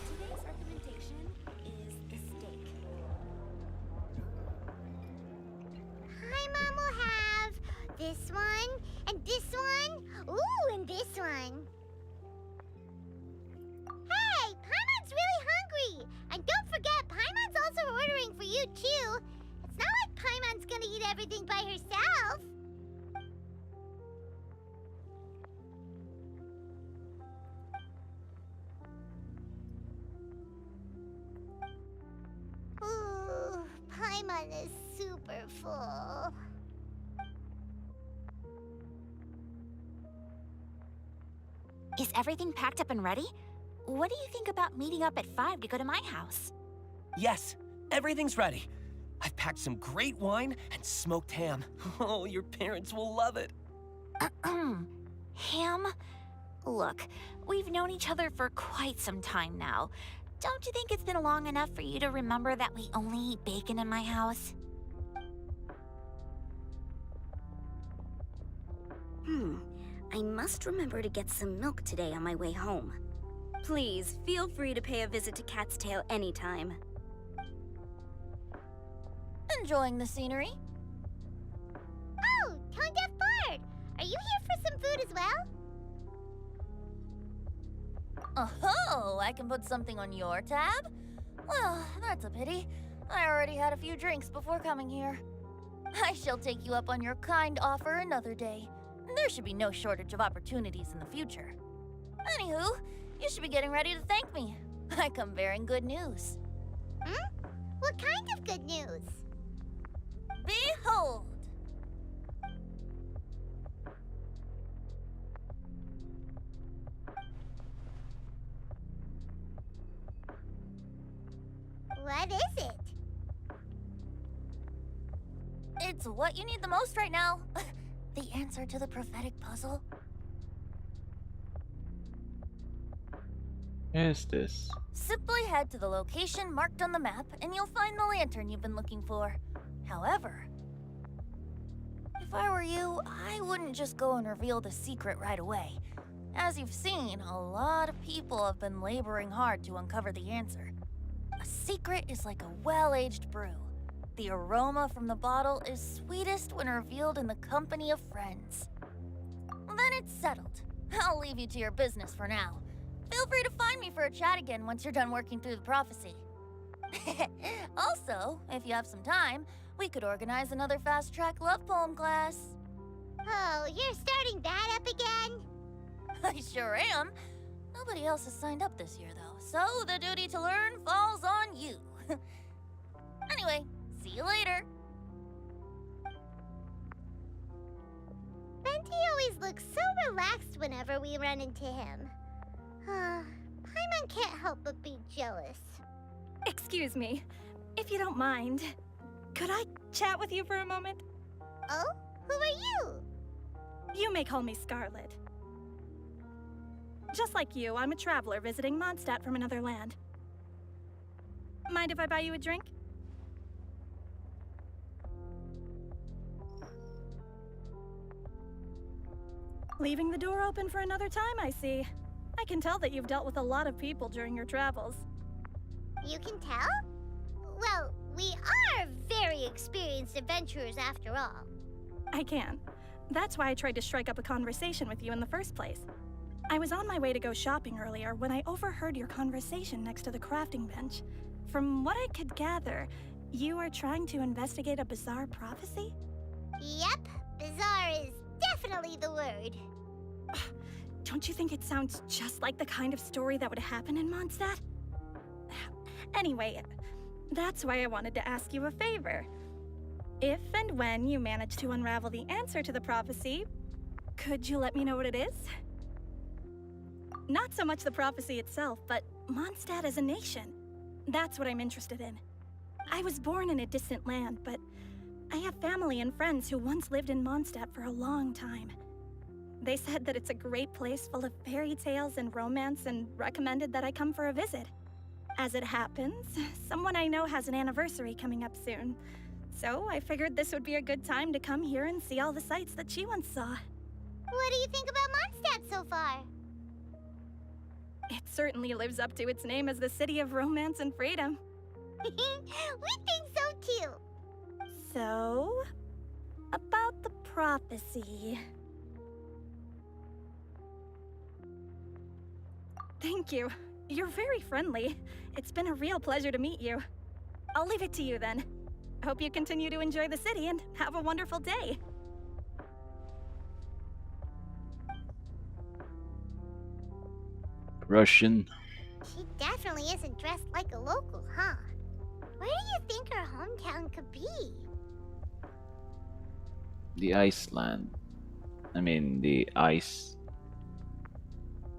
Today's recommendation is the steak. Paimon will have this one, and this one. Ooh, and this one. Hey, Paimon's really hungry! And don't forget, Paimon's also ordering for you, too. It's not like Paimon's gonna eat everything by herself. Ooh, Paimon is super full. Is everything packed up and ready? What do you think about meeting up at 5 to go to my house? Yes, everything's ready. I've packed some great wine and smoked ham. Oh, your parents will love it. Ham? Look, we've known each other for quite some time now. Don't you think it's been long enough for you to remember that we only eat bacon in my house? I must remember to get some milk today on my way home. Please, feel free to pay a visit to Cat's Tail anytime. Enjoying the scenery? Oh, Tone Deaf Bard! Are you here for some food as well? Oh, I can put something on your tab? Well, that's a pity. I already had a few drinks before coming here. I shall take you up on your kind offer another day. There should be no shortage of opportunities in the future. Anywho, you should be getting ready to thank me. I come bearing good news. What kind of good news? Behold! What is it? It's what you need the most right now. The answer to the prophetic puzzle. Is this? Simply head to the location marked on the map and you'll find the lantern you've been looking for. However, if I were you, I wouldn't just go and reveal the secret right away. As you've seen, a lot of people have been laboring hard to uncover the answer. A secret is like a well-aged brew. The aroma from the bottle is sweetest when revealed in the company of friends. Then it's settled. I'll leave you to your business for now. Feel free to find me for a chat again once you're done working through the prophecy. Also, if you have some time, we could organize another fast-track love poem class. Oh, you're starting that up again? I sure am. Nobody else has signed up this year, though, so the duty to learn falls on you. Anyway, see you later. Venti always looks so relaxed whenever we run into him. Paimon can't help but be jealous. Excuse me, if you don't mind, could I chat with you for a moment? Oh? Who are you? You may call me Scarlet. Just like you, I'm a traveler visiting Mondstadt from another land. Mind if I buy you a drink? Leaving the door open for another time, I see. I can tell that you've dealt with a lot of people during your travels. You can tell? Well, we are very experienced adventurers after all. I can. That's why I tried to strike up a conversation with you in the first place. I was on my way to go shopping earlier when I overheard your conversation next to the crafting bench. From what I could gather, you are trying to investigate a bizarre prophecy? Yep, bizarre is definitely the word. Don't you think it sounds just like the kind of story that would happen in Mondstadt? Anyway, that's why I wanted to ask you a favor. If and when you manage to unravel the answer to the prophecy, could you let me know what it is? Not so much the prophecy itself, but Mondstadt as a nation. That's what I'm interested in. I was born in a distant land, but I have family and friends who once lived in Mondstadt for a long time. They said that it's a great place full of fairy tales and romance and recommended that I come for a visit. As it happens, someone I know has an anniversary coming up soon. So I figured this would be a good time to come here and see all the sights that she once saw. What do you think about Mondstadt so far? It certainly lives up to its name as the city of romance and freedom. We think so too. So, about the prophecy. Thank you. You're very friendly. It's been a real pleasure to meet you. I'll leave it to you then. Hope you continue to enjoy the city and have a wonderful day. Russian. She definitely isn't dressed like a local, huh? Where do you think her hometown could be? The Iceland. I mean, the ice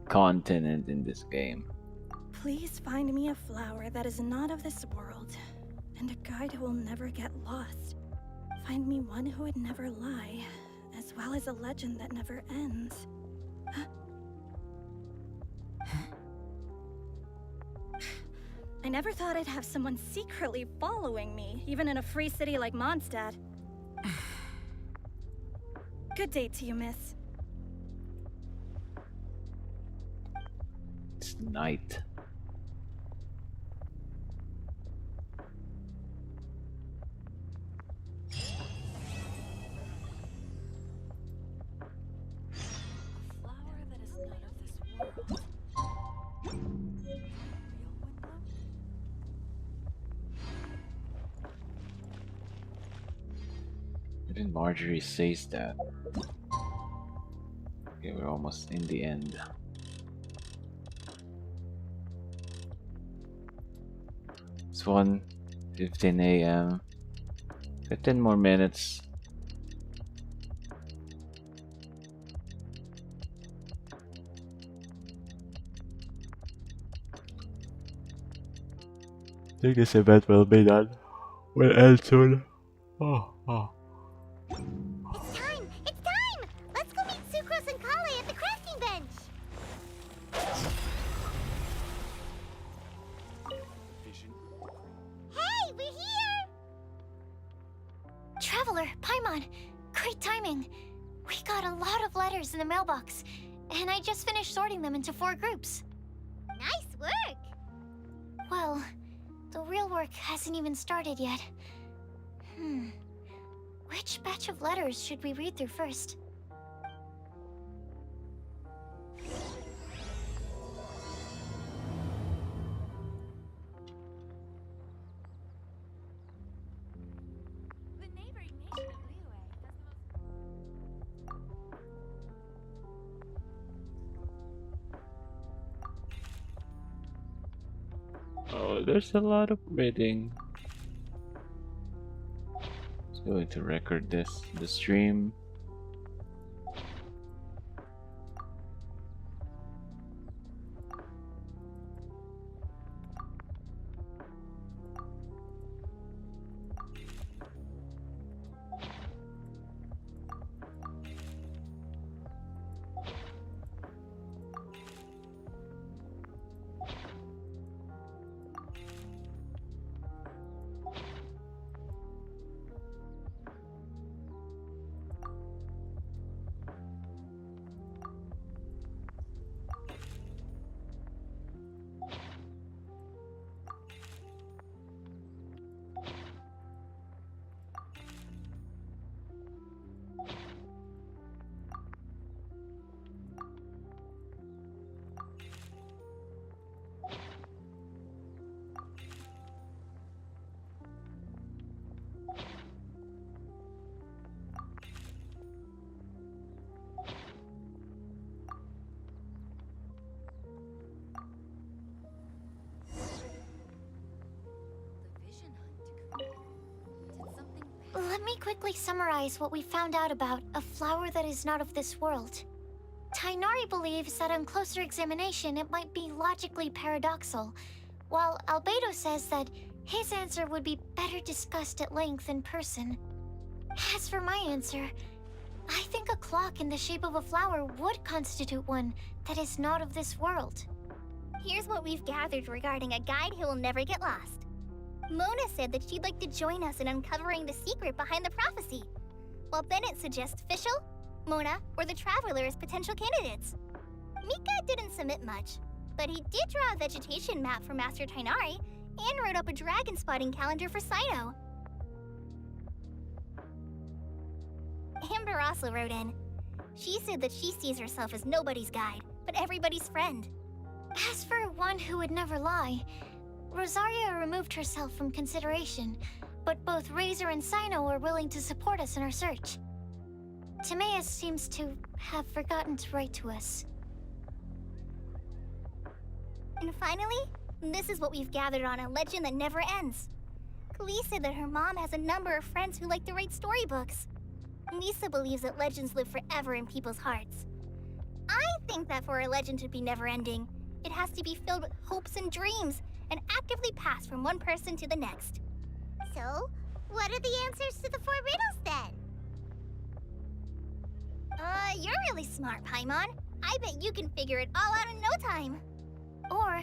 continent in this game. Please find me a flower that is not of this world, and a guide who will never get lost. Find me one who would never lie, as well as a legend that never ends. I never thought I'd have someone secretly following me, even in a free city like Mondstadt. Good day to you, miss. It's night. Even Marjorie says that. Okay, we're almost in the end. It's 1:15 a.m. 15 more minutes. I think this event will be done. Will end soon. Oh. It's time! It's time! Let's go meet Sucrose and Kale at the crafting bench! Hey, we're here! Traveler, Paimon, great timing. We got a lot of letters in the mailbox, and I just finished sorting them into 4 groups. Nice work! Well, the real work hasn't even started yet. Which batch of letters should we read through first? Oh, there's a lot of reading. Just going to record this, the stream. quickly summarize what we found out about a flower that is not of this world. Tighnari believes that on closer examination it might be logically paradoxal, while Albedo says that his answer would be better discussed at length in person. As for my answer, I think a clock in the shape of a flower would constitute one that is not of this world. Here's what we've gathered regarding a guide who will never get lost. Mona said that she'd like to join us in uncovering the secret behind the prophecy, while Bennett suggests Fischl, Mona, or the Traveler as potential candidates. Mika didn't submit much, but he did draw a vegetation map for Master Tighnari and wrote up a dragon spotting calendar for Cyno. Amber also wrote in. She said that she sees herself as nobody's guide, but everybody's friend. As for one who would never lie, Rosaria removed herself from consideration, but both Razor and Cyno are willing to support us in our search. Timaeus seems to have forgotten to write to us. And finally, this is what we've gathered on a legend that never ends. Klee said that her mom has a number of friends who like to write storybooks. Misa believes that legends live forever in people's hearts. I think that for a legend to be never-ending, it has to be filled with hopes and dreams, and actively passed from one person to the next. So, what are the answers to the 4 riddles then? You're really smart, Paimon. I bet you can figure it all out in no time. Or,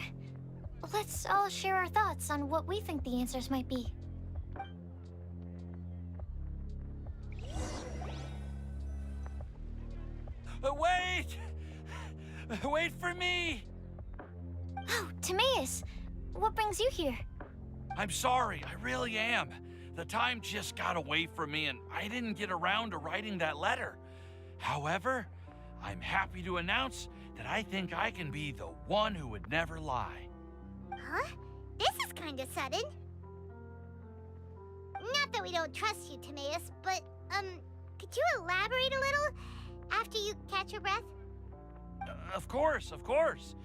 let's all share our thoughts on what we think the answers might be. Wait! Wait for me! Oh, Timaeus! What brings you here? I'm sorry, I really am. The time just got away from me and I didn't get around to writing that letter. However, I'm happy to announce that I think I can be the one who would never lie. Huh? This is kinda sudden. Not that we don't trust you, Timaeus, but, could you elaborate a little after you catch your breath? Of course, of course.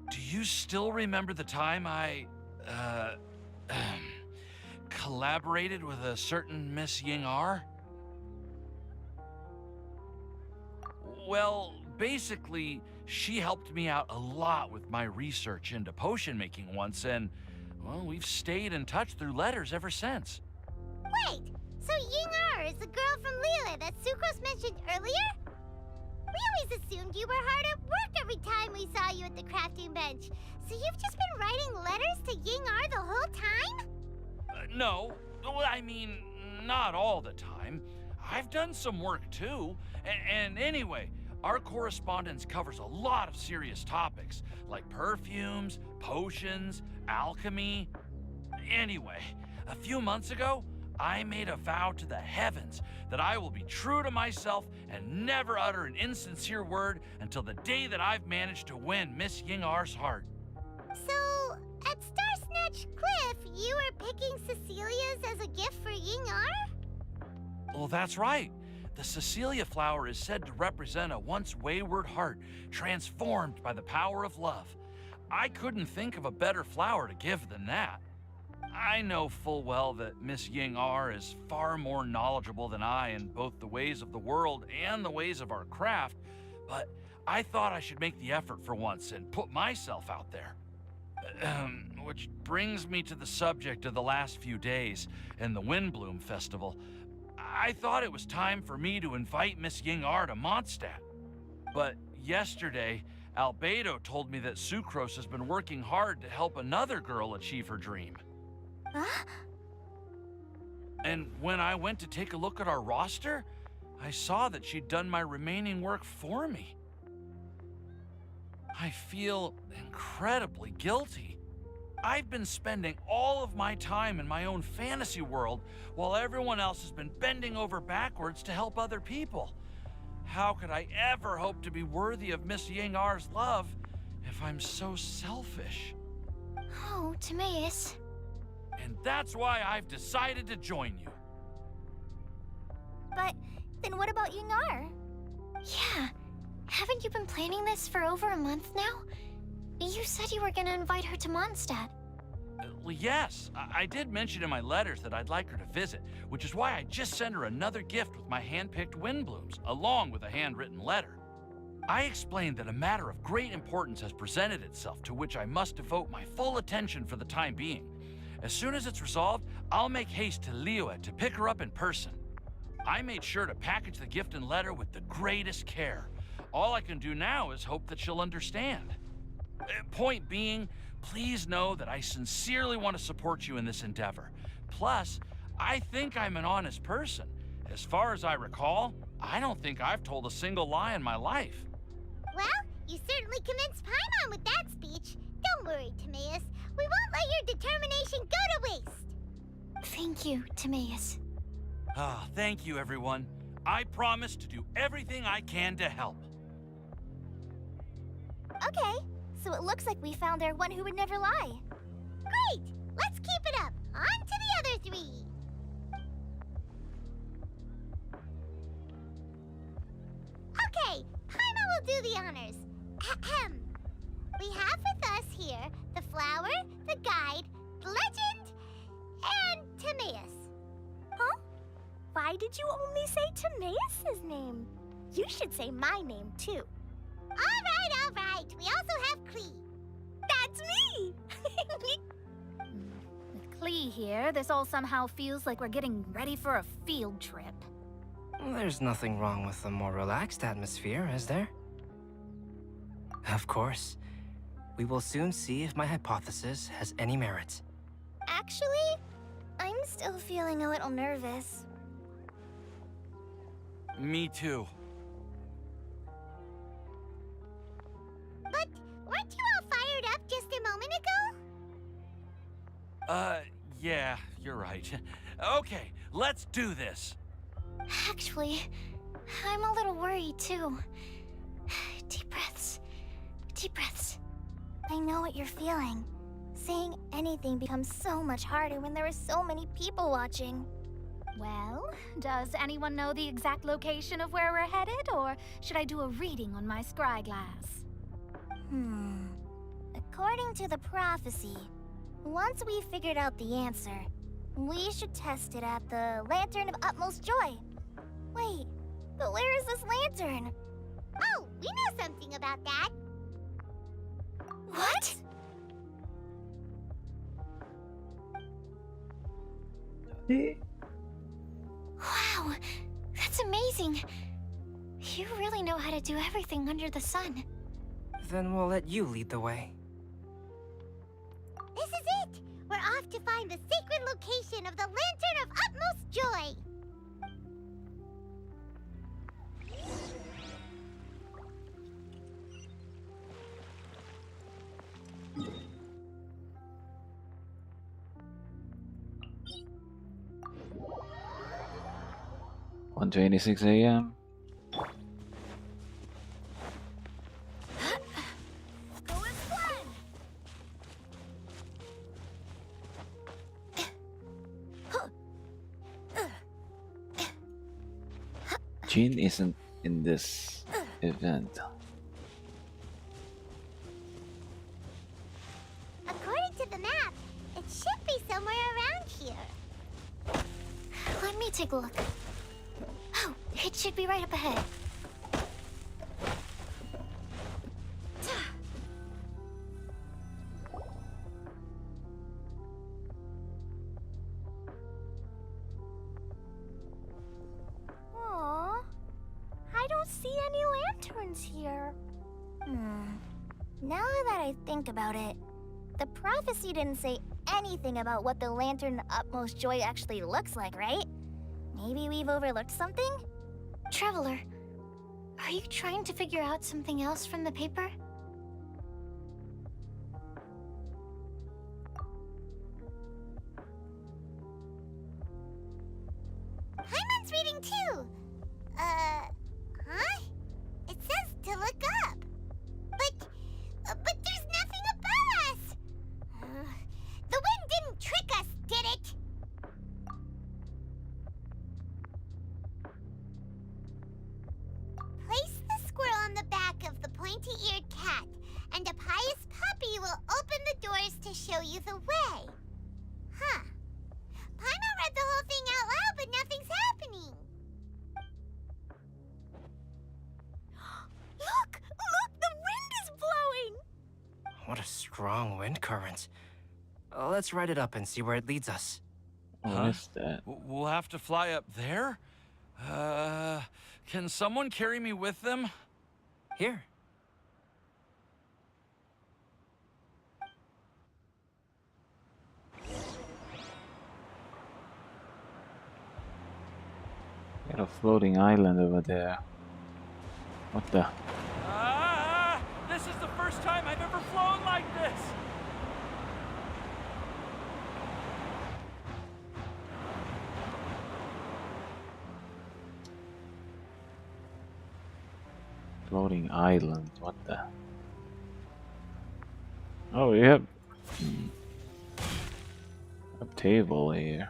Do you still remember the time I, collaborated with a certain Miss Ying-R? Well, basically, she helped me out a lot with my research into potion making once, and, well, we've stayed in touch through letters ever since. Wait, so Ying-R is the girl from Liyue that Sucrose mentioned earlier? We always assumed you were hard at work every time we saw you at the crafting bench. So you've just been writing letters to Ying-R the whole time? No, well, I mean, not all the time. I've done some work too. And anyway, our correspondence covers a lot of serious topics, like perfumes, potions, alchemy. Anyway, a few months ago, I made a vow to the heavens that I will be true to myself and never utter an insincere word until the day that I've managed to win Miss Ying-R's heart. So, at Star Snatch Cliff, you were picking Cecilia's as a gift for Ying-R? Well, that's right. The Cecilia flower is said to represent a once wayward heart transformed by the power of love. I couldn't think of a better flower to give than that. I know full well that Miss Ying-R is far more knowledgeable than I in both the ways of the world and the ways of our craft, but I thought I should make the effort for once and put myself out there. Which brings me to the subject of the last few days and the WINDBLUME Festival. I thought it was time for me to invite Miss Ying-R to Mondstadt. But yesterday, Albedo told me that Sucrose has been working hard to help another girl achieve her dream. Huh? And when I went to take a look at our roster, I saw that she'd done my remaining work for me. I feel incredibly guilty. I've been spending all of my time in my own fantasy world while everyone else has been bending over backwards to help other people. How could I ever hope to be worthy of Miss Ying-R's love if I'm so selfish? Oh, Timaeus. And that's why I've decided to join you. But then what about Ying-R? Yeah. Haven't you been planning this for over a month now? You said you were gonna invite her to Mondstadt. Well, yes. I did mention in my letters that I'd like her to visit, which is why I just sent her another gift with my hand-picked WINDBLUME'S, along with a handwritten letter. I explained that a matter of great importance has presented itself to which I must devote my full attention for the time being. As soon as it's resolved, I'll make haste to Liyue to pick her up in person. I made sure to package the gift and letter with the greatest care. All I can do now is hope that she'll understand. Point being, please know that I sincerely want to support you in this endeavor. Plus, I think I'm an honest person. As far as I recall, I don't think I've told a single lie in my life. Well, you certainly convinced Paimon with that speech. Don't worry, Timaeus. We won't let your determination go to waste. Thank you, Timaeus. Ah, thank you, everyone. I promise to do everything I can to help. Okay, so it looks like we found our one who would never lie. Great! Let's keep it up. On to the other three. Okay, Paimon will do the honors. Ahem. We have with us here the flower, the guide, the legend, and Timaeus. Huh? Why did you only say Timaeus' name? You should say my name, too. All right. We also have Klee. That's me! With Klee here, this all somehow feels like we're getting ready for a field trip. There's nothing wrong with a more relaxed atmosphere, is there? Of course. We will soon see if my hypothesis has any merit. Actually, I'm still feeling a little nervous. Me too. But weren't you all fired up just a moment ago? Yeah, you're right. Okay, let's do this. Actually, I'm a little worried too. Deep breaths. Deep breaths. I know what you're feeling. Saying anything becomes so much harder when there are so many people watching. Well, does anyone know the exact location of where we're headed, or should I do a reading on my scry glass? According to the prophecy, once we figured out the answer, we should test it at the Lantern of Utmost Joy. Wait, but where is this lantern? Oh, we know something about that. What? Wow, that's amazing. You really know how to do everything under the sun. Then we'll let you lead the way. This is it! We're off to find the sacred location of the Lantern of Utmost Joy! One 1:26 a.m. Jean isn't in this event. According to the map, it should be somewhere around here. Let me take a look. Oh, it should be right up ahead. Aww, I don't see any lanterns here. Now that I think about it, the prophecy didn't say anything about what the Lantern of Utmost Joy actually looks like, right? Maybe we've overlooked something? Traveler, are you trying to figure out something else from the paper? Paimon's reading too. Huh? It says to look up. But there's nothing above us. The wind didn't trick us, did it? Place the squirrel on the back of the pointy-eared cat strong wind current. Let's ride it up and see where it leads us. I missed that. We'll have to fly up there? Can someone carry me with them? Here. Got a floating island over there. What the? This is the first time I've ever flown like this! Floating island. What the? Oh, yep. A table here.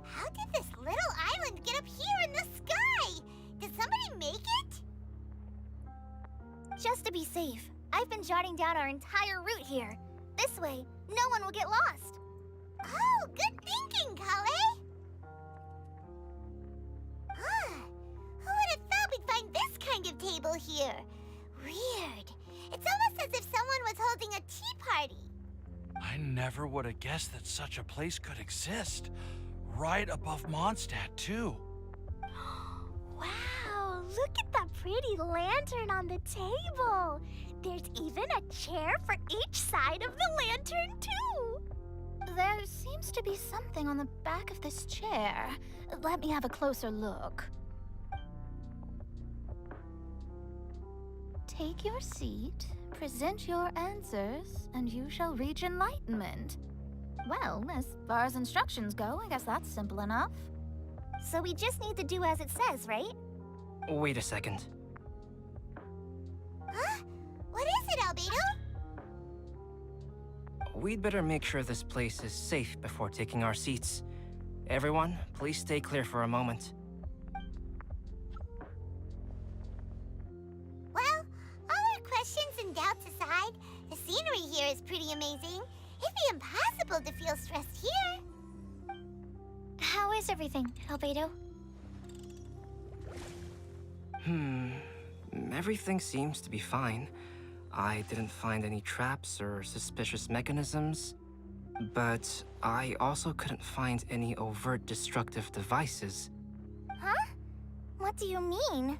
How did this little island get up here in the sky? Did somebody make it? Just to be safe, I've been jotting down our entire route here. This way, no one will get lost. Oh, good thinking, Kale. Who would have thought we'd find this kind of table here? Weird. It's almost as if someone was holding a tea party. I never would have guessed that such a place could exist. Right above Mondstadt, too. Wow, look at that pretty lantern on the table. There's even a chair for each side of the lantern, too. There seems to be something on the back of this chair. Let me have a closer look. Take your seat, present your answers, and you shall reach enlightenment. Well, as far as instructions go, I guess that's simple enough. So we just need to do as it says, right? Wait a second. Huh? What is it, Albedo? We'd better make sure this place is safe before taking our seats. Everyone, please stay clear for a moment. Well, all our questions and doubts aside, the scenery here is pretty amazing. It'd be impossible to feel stressed here. How is everything, Albedo? Everything seems to be fine. I didn't find any traps or suspicious mechanisms, but I also couldn't find any overt destructive devices. Huh? What do you mean?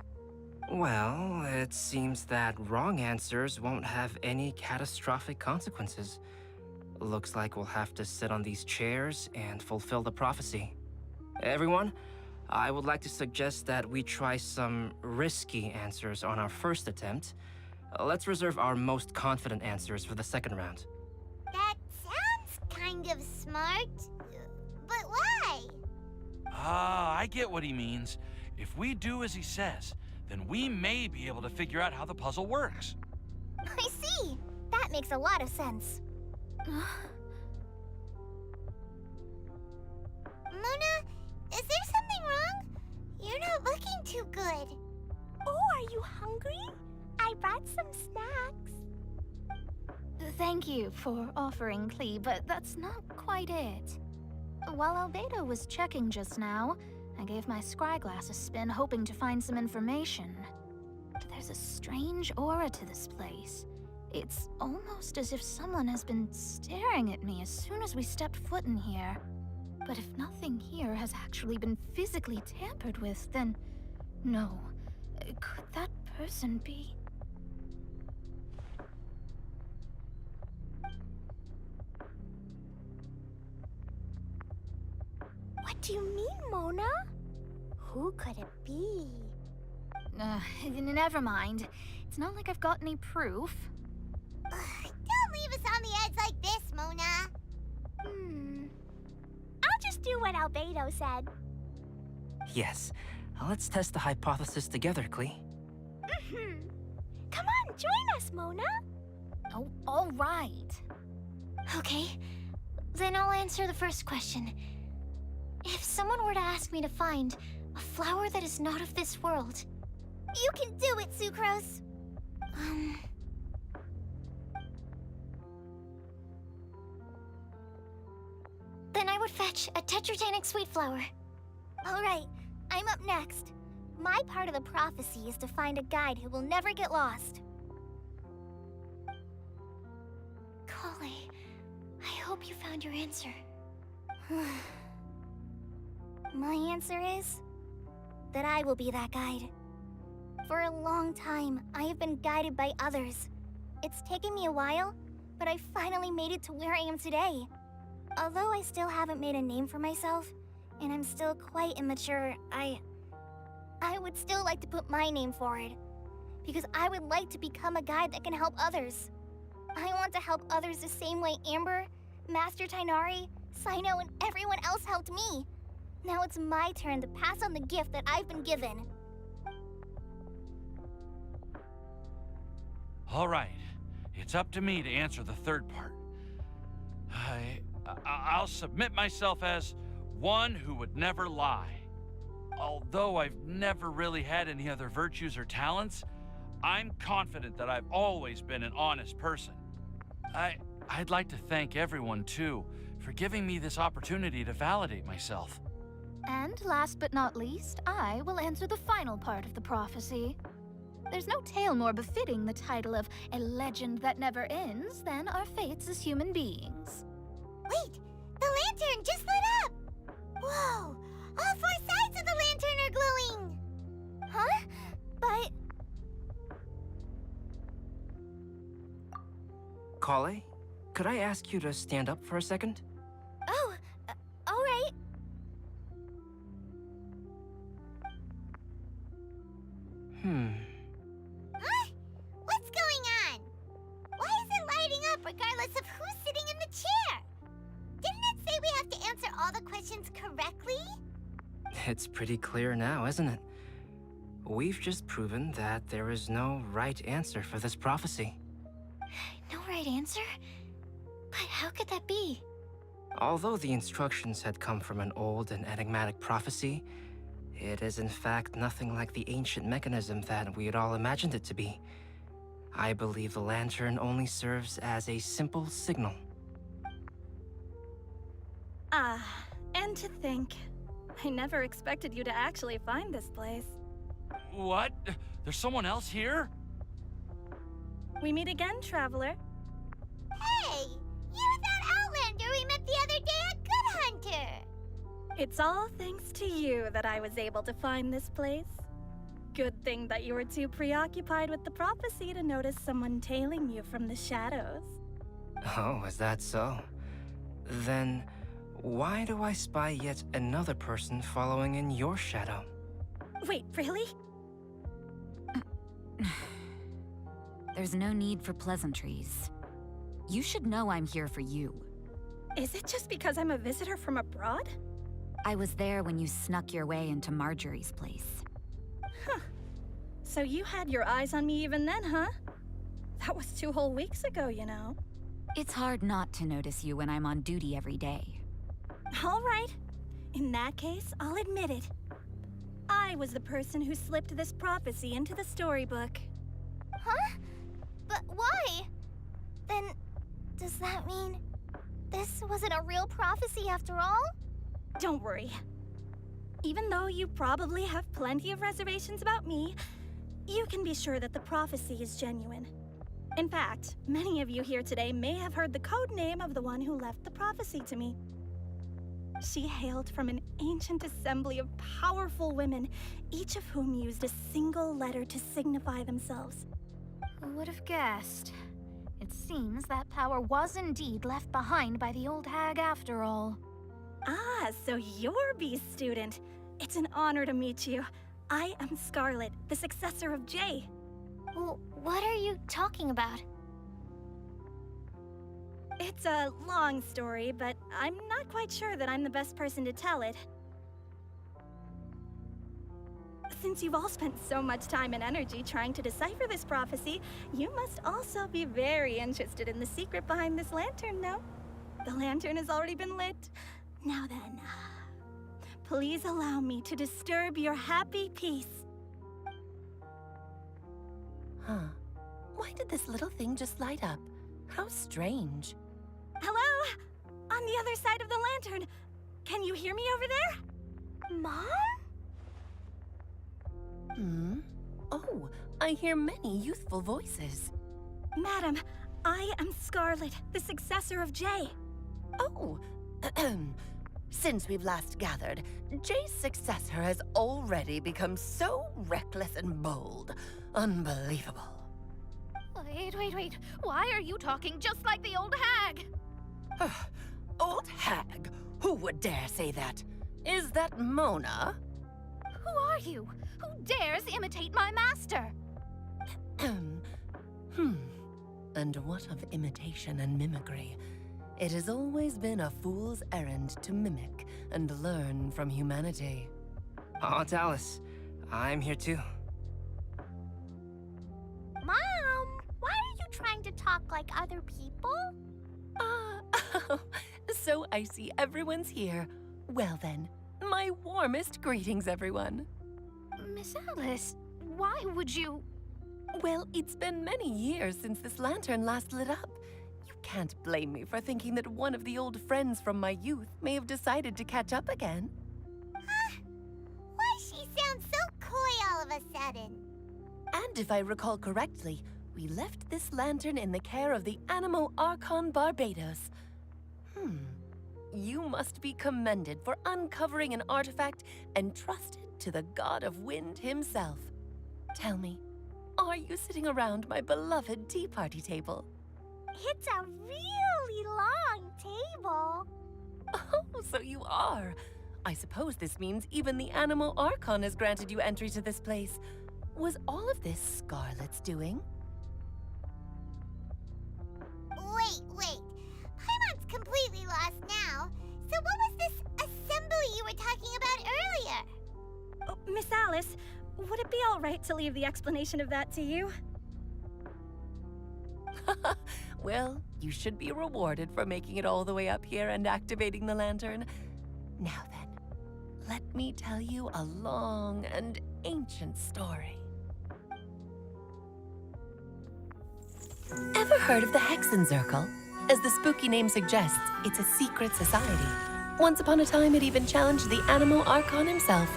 Well, it seems that wrong answers won't have any catastrophic consequences. Looks like we'll have to sit on these chairs and fulfill the prophecy. Everyone, I would like to suggest that we try some risky answers on our first attempt. Let's reserve our most confident answers for the second round. That sounds kind of smart. But why? I get what he means. If we do as he says, then we may be able to figure out how the puzzle works. I see. That makes a lot of sense. Mona, is there something wrong? You're not looking too good. Oh, are you hungry? I brought some snacks. Thank you for offering, Klee, but that's not quite it. While Albedo was checking just now, I gave my scryglass a spin hoping to find some information. There's a strange aura to this place. It's almost as if someone has been staring at me as soon as we stepped foot in here. But if nothing here has actually been physically tampered with, then no. Could that person be? What do you mean, Mona? Who could it be? Never mind. It's not like I've got any proof. Don't leave us on the edge like this, Mona. I'll just do what Albedo said. Yes, let's test the hypothesis together, Klee. Come on, join us, Mona. Oh, all right. Okay, then I'll answer the first question. If someone were to ask me to find a flower that is not of this world... You can do it, Sucrose! Then I would fetch a Tetratanic sweet flower. Alright, I'm up next. My part of the prophecy is to find a guide who will never get lost. Kale, I hope you found your answer. My answer is that I will be that guide. For a long time, I have been guided by others. It's taken me a while, but I finally made it to where I am today. Although I still haven't made a name for myself, and I'm still quite immature, I would still like to put my name forward. Because I would like to become a guide that can help others. I want to help others the same way Amber, Master Tainari, Sino, and everyone else helped me. Now it's my turn to pass on the gift that I've been given. All right, it's up to me to answer the third part. I'll submit myself as one who would never lie. Although I've never really had any other virtues or talents, I'm confident that I've always been an honest person. I'd like to thank everyone, too, for giving me this opportunity to validate myself. And last but not least, I will answer the final part of the prophecy. There's no tale more befitting the title of a legend that never ends than our fates as human beings. Wait! The lantern just lit up! Whoa! All four sides of the lantern are glowing! Huh? But... Kale, could I ask you to stand up for a second? Oh, alright. Huh? What's going on? Why is it lighting up regardless of who's sitting in the chair? Didn't it say we have to answer all the questions correctly? It's pretty clear now, isn't it? We've just proven that there is no right answer for this prophecy. No right answer? But how could that be? Although the instructions had come from an old and enigmatic prophecy, it is in fact nothing like the ancient mechanism that we had all imagined it to be. I believe the lantern only serves as a simple signal. Ah, and to think, I never expected you to actually find this place. What? There's someone else here? We meet again, traveler. Hey! You're that Outlander we met the other day at Good Hunter! It's all thanks to you that I was able to find this place. Good thing that you were too preoccupied with the prophecy to notice someone tailing you from the shadows. Oh, is that so? Then, why do I spy yet another person following in your shadow? Wait, really? There's no need for pleasantries. You should know I'm here for you. Is it just because I'm a visitor from abroad? I was there when you snuck your way into Marjorie's place. Huh. So you had your eyes on me even then, huh? That was 2 whole weeks ago, you know. It's hard not to notice you when I'm on duty every day. All right. In that case, I'll admit it. I was the person who slipped this prophecy into the storybook. Huh? But why? Then, does that mean this wasn't a real prophecy after all? Don't worry. Even though you probably have plenty of reservations about me, you can be sure that the prophecy is genuine. In fact, many of you here today may have heard the code name of the one who left the prophecy to me. She hailed from an ancient assembly of powerful women, each of whom used a single letter to signify themselves. Who would have guessed? It seems that power was indeed left behind by the old hag after all. Ah, so you're B's student. It's an honor to meet you. I am Scarlet, the successor of Jay. Well, what are you talking about? It's a long story, but I'm not quite sure that I'm the best person to tell it. Since you've all spent so much time and energy trying to decipher this prophecy, you must also be very interested in the secret behind this lantern, no? The lantern has already been lit. Now then, please allow me to disturb your happy peace. Huh. Why did this little thing just light up? How strange. Hello? On the other side of the lantern. Can you hear me over there? Mom? Hmm? Oh, I hear many youthful voices. Madam, I am Scarlet, the successor of Jay. Oh, since we've last gathered, Jay's successor has already become so reckless and bold. Unbelievable. Wait. Why are you talking just like the old hag? Old hag? Who would dare say that? Is that Mona? Who are you? Who dares imitate my master? And what of imitation and mimicry? It has always been a fool's errand to mimic and learn from humanity. Oh, Dallas, I'm here too. Mom, why are you trying to talk like other people? So I see everyone's here. Well then, my warmest greetings, everyone. Miss Alice, why would you... Well, it's been many years since this lantern last lit up. You can't blame me for thinking that one of the old friends from my youth may have decided to catch up again. Why she sounds so coy all of a sudden? And if I recall correctly, we left this lantern in the care of the Animo Archon Barbados. You must be commended for uncovering an artifact entrusted to the god of wind himself. Tell me, are you sitting around my beloved tea party table? It's a really long table. Oh, so you are. I suppose this means even the Animo Archon has granted you entry to this place. Was all of this Scarlet's doing? Wait. Paimon's completely lost now. So what was this assembly you were talking about earlier? Oh, Miss Alice, would it be all right to leave the explanation of that to you? Well, you should be rewarded for making it all the way up here and activating the lantern. Now then, let me tell you a long and ancient story. Ever heard of the Hexenzirkel? As the spooky name suggests, it's a secret society. Once upon a time, it even challenged the Animo Archon himself.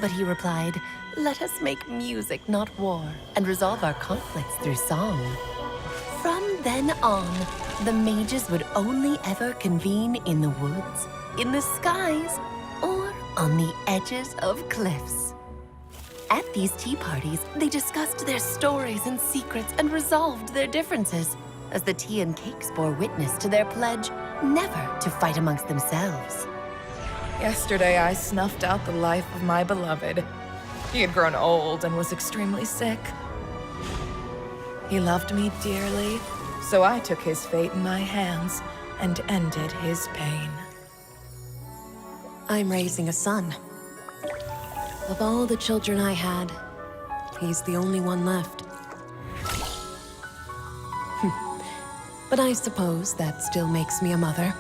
But he replied, "Let us make music, not war, and resolve our conflicts through song." From then on, the mages would only ever convene in the woods, in the skies, or on the edges of cliffs. At these tea parties, they discussed their stories and secrets and resolved their differences, as the tea and cakes bore witness to their pledge never to fight amongst themselves. Yesterday, I snuffed out the life of my beloved. He had grown old and was extremely sick. He loved me dearly, so I took his fate in my hands and ended his pain. I'm raising a son. Of all the children I had, he's the only one left. But I suppose that still makes me a mother.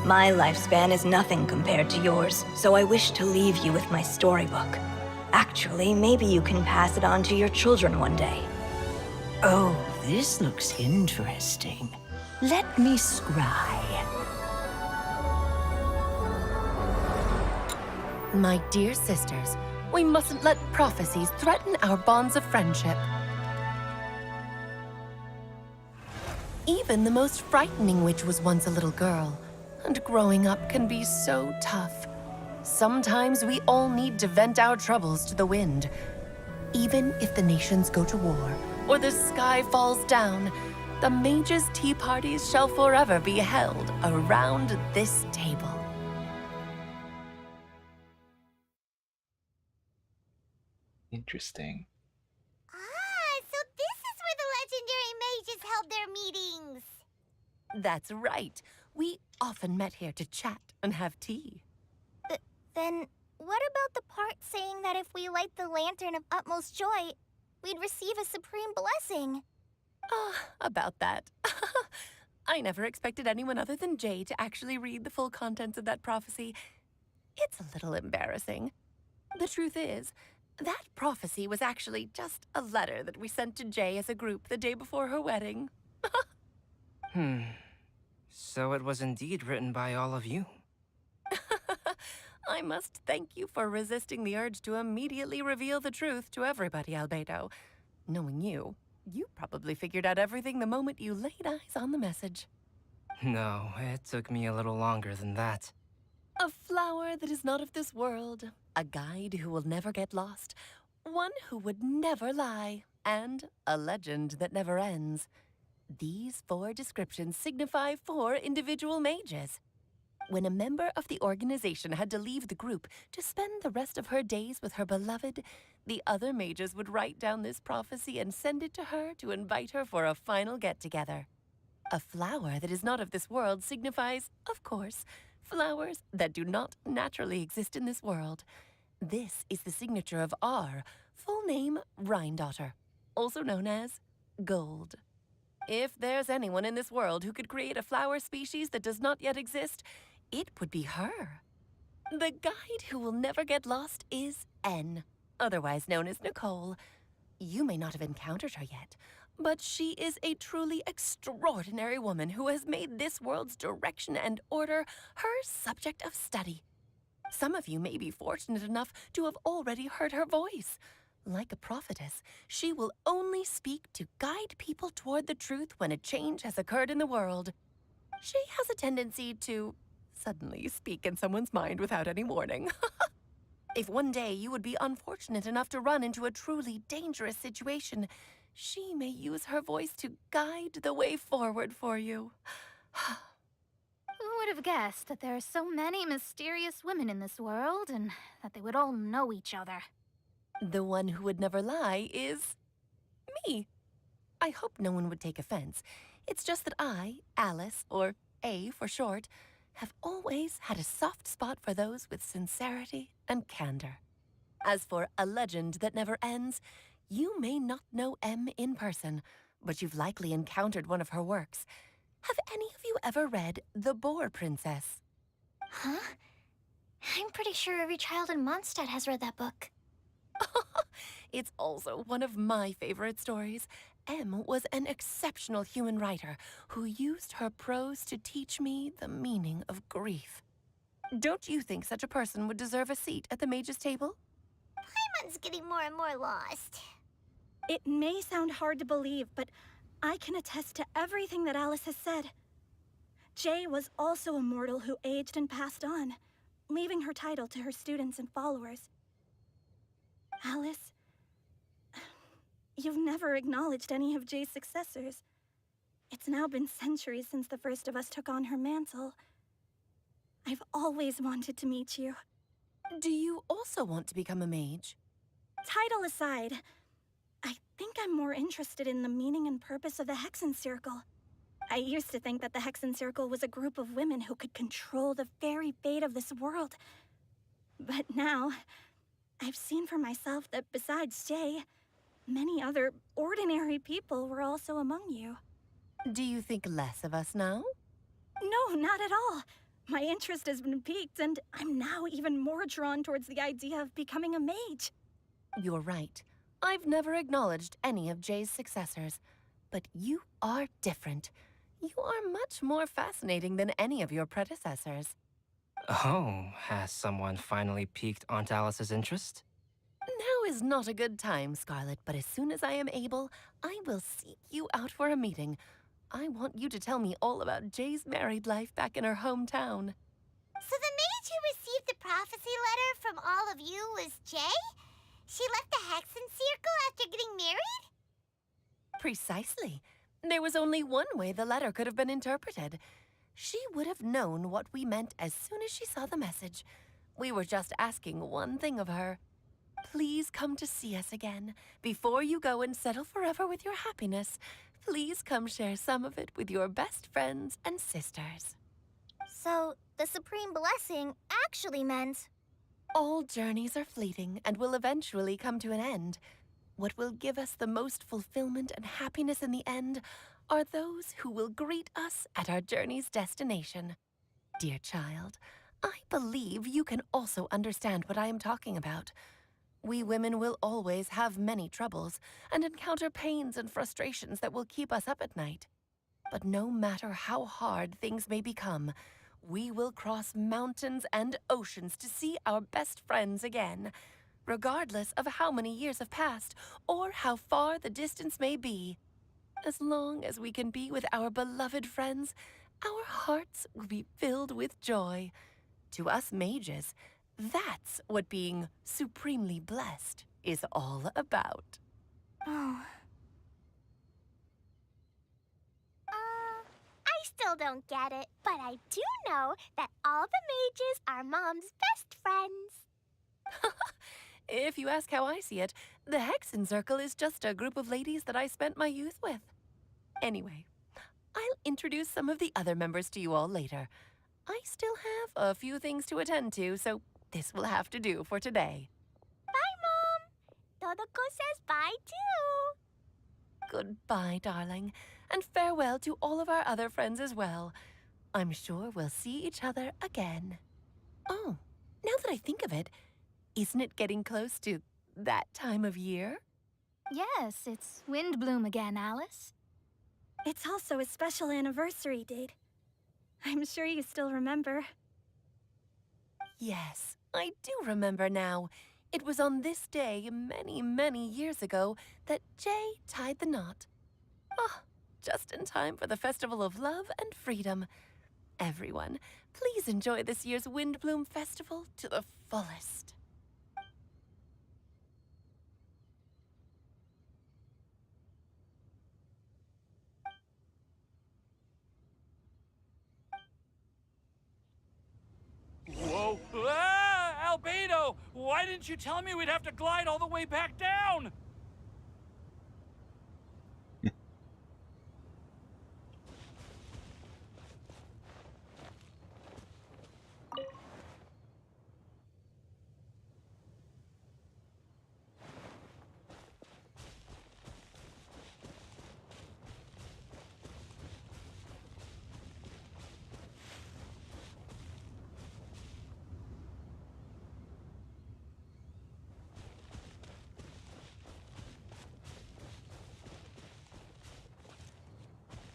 My lifespan is nothing compared to yours, so I wish to leave you with my storybook. Actually, maybe you can pass it on to your children one day. Oh, this looks interesting. Let me scry. My dear sisters, we mustn't let prophecies threaten our bonds of friendship. Even the most frightening witch was once a little girl, and growing up can be so tough. Sometimes we all need to vent our troubles to the wind. Even if the nations go to war, or the sky falls down, the mages' tea parties shall forever be held around this table. Interesting. So this is where the legendary mages held their meetings. That's right. We often met here to chat and have tea. Then, what about the part saying that if we light the lantern of utmost joy, we'd receive a supreme blessing? About that. I never expected anyone other than Jay to actually read the full contents of that prophecy. It's a little embarrassing. The truth is, that prophecy was actually just a letter that we sent to Jay as a group the day before her wedding. So it was indeed written by all of you. I must thank you for resisting the urge to immediately reveal the truth to everybody, Albedo. Knowing you, you probably figured out everything the moment you laid eyes on the message. No, it took me a little longer than that. A flower that is not of this world, a guide who will never get lost, one who would never lie, and a legend that never ends. These 4 descriptions signify 4 individual mages. When a member of the organization had to leave the group to spend the rest of her days with her beloved, the other mages would write down this prophecy and send it to her to invite her for a final get-together. A flower that is not of this world signifies, of course, flowers that do not naturally exist in this world. This is the signature of our full name, Rhindaughter, also known as Gold. If there's anyone in this world who could create a flower species that does not yet exist, it would be her. The guide who will never get lost is N, otherwise known as Nicole. You may not have encountered her yet, but she is a truly extraordinary woman who has made this world's direction and order her subject of study. Some of you may be fortunate enough to have already heard her voice. Like a prophetess, she will only speak to guide people toward the truth when a change has occurred in the world. She has a tendency to suddenly speak in someone's mind without any warning. If one day you would be unfortunate enough to run into a truly dangerous situation, she may use her voice to guide the way forward for you. Who would have guessed that there are so many mysterious women in this world and that they would all know each other? The one who would never lie is me. I hope no one would take offense. It's just that I, Alice, or A for short, have always had a soft spot for those with sincerity and candor. As for a legend that never ends, you may not know M in person, but you've likely encountered one of her works. Have any of you ever read The Boar Princess? Huh? I'm pretty sure every child in Mondstadt has read that book. It's also one of my favorite stories. M was an exceptional human writer who used her prose to teach me the meaning of grief. Don't you think such a person would deserve a seat at the mage's table? Paimon's getting more and more lost. It may sound hard to believe, but I can attest to everything that Alice has said. Jay was also a mortal who aged and passed on, leaving her title to her students and followers. Alice, you've never acknowledged any of Jay's successors. It's now been centuries since the first of us took on her mantle. I've always wanted to meet you. Do you also want to become a mage? Title aside, I think I'm more interested in the meaning and purpose of the Hexen Circle. I used to think that the Hexen Circle was a group of women who could control the very fate of this world. But now, I've seen for myself that besides Jay, many other ordinary people were also among you. Do you think less of us now? No, not at all. My interest has been piqued, and I'm now even more drawn towards the idea of becoming a mage. You're right. I've never acknowledged any of Jay's successors, but you are different. You are much more fascinating than any of your predecessors. Oh, has someone finally piqued Aunt Alice's interest? Now is not a good time, Scarlet, but as soon as I am able, I will seek you out for a meeting. I want you to tell me all about Jay's married life back in her hometown. So the mage who received the prophecy letter from all of you was Jay? She left the Hexen Circle after getting married? Precisely. There was only one way the letter could have been interpreted. She would have known what we meant as soon as she saw the message. We were just asking one thing of her. Please come to see us again. Before you go and settle forever with your happiness, please come share some of it with your best friends and sisters. So, the Supreme Blessing actually meant... All journeys are fleeting and will eventually come to an end. What will give us the most fulfillment and happiness in the end are those who will greet us at our journey's destination. Dear child, I believe you can also understand what I am talking about. We women will always have many troubles and encounter pains and frustrations that will keep us up at night. But no matter how hard things may become, we will cross mountains and oceans to see our best friends again, regardless of how many years have passed or how far the distance may be. As long as we can be with our beloved friends, our hearts will be filled with joy. To us mages, that's what being supremely blessed is all about. Oh. I still don't get it, but I do know that all the mages are Mom's best friends. If you ask how I see it, the Hexen Circle is just a group of ladies that I spent my youth with. Anyway, I'll introduce some of the other members to you all later. I still have a few things to attend to, so this will have to do for today. Bye, Mom. Todoko says bye, too. Goodbye, darling, and farewell to all of our other friends as well. I'm sure we'll see each other again. Oh, now that I think of it, isn't it getting close to that time of year? Yes, it's Windblume again, Alice. It's also a special anniversary date. I'm sure you still remember. Yes, I do remember now. It was on this day, many, many years ago, that Jay tied the knot. Ah, just in time for the Festival of Love and Freedom. Everyone, please enjoy this year's Windblume Festival to the fullest. Whoa! Ah! Albedo! Why didn't you tell me we'd have to glide all the way back down?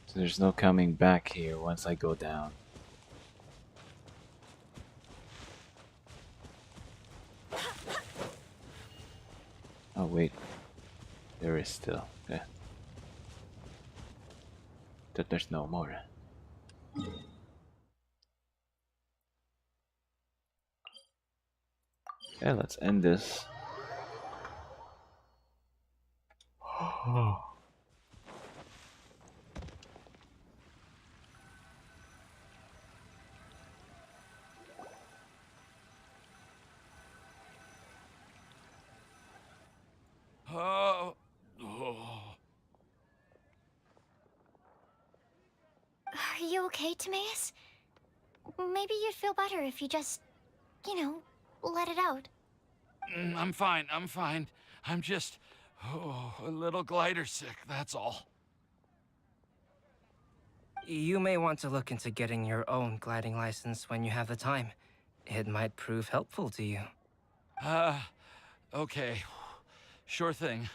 So there's no coming back here once I go down. Oh wait, there is still. Okay. That there's no more. Okay, let's end this. Oh. Are you okay, Timaeus? Maybe you'd feel better if you just, let it out. I'm fine, I'm fine. I'm just, a little glider sick, that's all. You may want to look into getting your own gliding license when you have the time. It might prove helpful to you. Okay. Sure thing.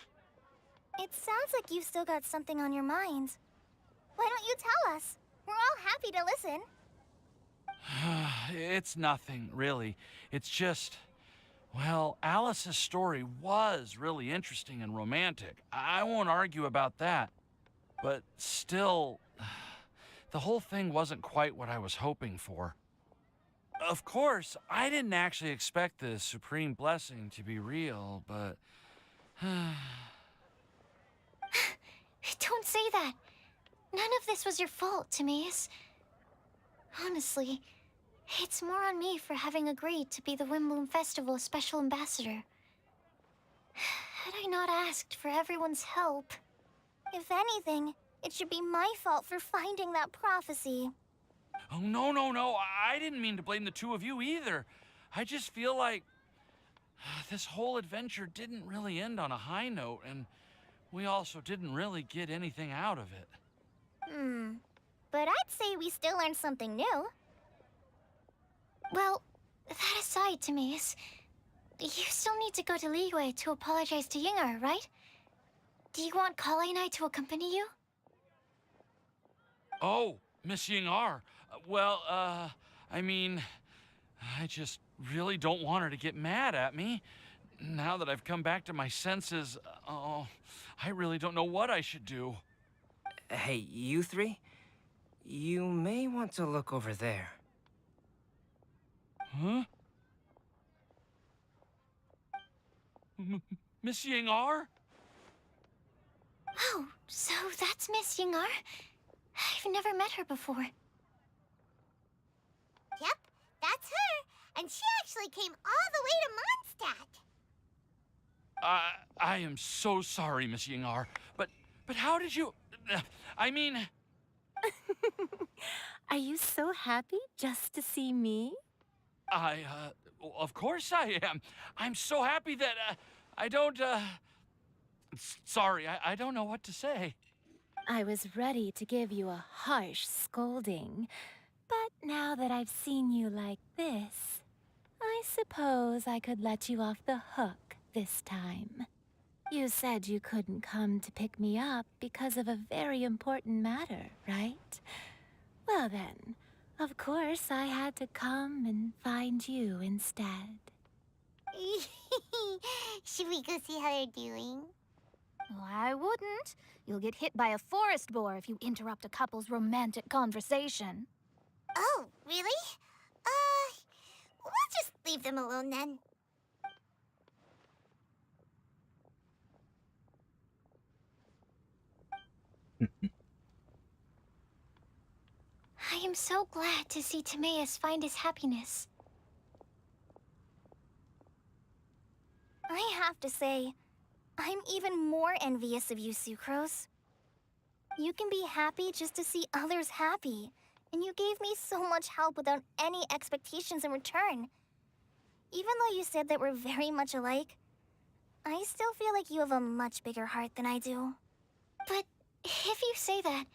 It sounds like you've still got something on your mind. Why don't you tell us? We're all happy to listen. It's nothing, really. It's just, well, Alice's story was really interesting and romantic. I won't argue about that. But still, the whole thing wasn't quite what I was hoping for. Of course, I didn't actually expect the supreme blessing to be real, but... Don't say that. None of this was your fault, Timaeus. Honestly, it's more on me for having agreed to be the Windblume Festival Special Ambassador. Had I not asked for everyone's help... If anything, it should be my fault for finding that prophecy. Oh, no. I didn't mean to blame the two of you either. I just feel like this whole adventure didn't really end on a high note, and we also didn't really get anything out of it. But I'd say we still learned something new. Well, that aside, Timaeus, you still need to go to Liyue to apologize to Yinger, right? Do you want Kale and I to accompany you? Oh, Miss Ying-ar. Well, I mean, I just really don't want her to get mad at me. Now that I've come back to my senses, oh, I really don't know what I should do. Hey, you three? You may want to look over there. Huh? Miss Ying-ar? Oh, so that's Miss Ying-ar? I've never met her before. Yep, that's her. And she actually came all the way to Mondstadt. I am so sorry, Miss Ying-ar, but how did you... I mean... Are you so happy just to see me? Of course I am. I'm so happy that, I don't, sorry, I don't know what to say. I was ready to give you a harsh scolding, but now that I've seen you like this, I suppose I could let you off the hook this time. You said you couldn't come to pick me up because of a very important matter, right? Well then, of course I had to come and find you instead. Should we go see how they're doing? Well, I wouldn't. You'll get hit by a forest boar if you interrupt a couple's romantic conversation. Oh, really? We'll just leave them alone then. I am so glad to see Timaeus find his happiness. I have to say, I'm even more envious of you, Sucrose. You can be happy just to see others happy, and you gave me so much help without any expectations in return. Even though you said that we're very much alike, I still feel like you have a much bigger heart than I do. But if you say that,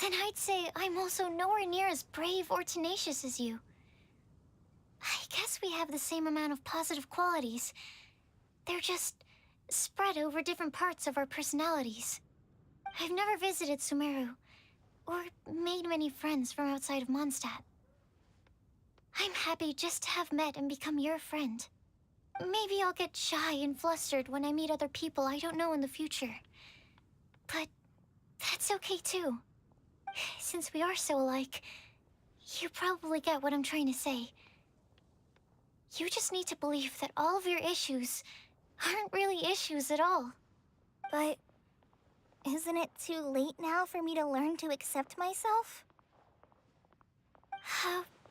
then I'd say I'm also nowhere near as brave or tenacious as you. I guess we have the same amount of positive qualities. They're just spread over different parts of our personalities. I've never visited Sumeru, or made many friends from outside of Mondstadt. I'm happy just to have met and become your friend. Maybe I'll get shy and flustered when I meet other people I don't know in the future. But that's okay too. Since we are so alike, you probably get what I'm trying to say. You just need to believe that all of your issues aren't really issues at all. But isn't it too late now for me to learn to accept myself?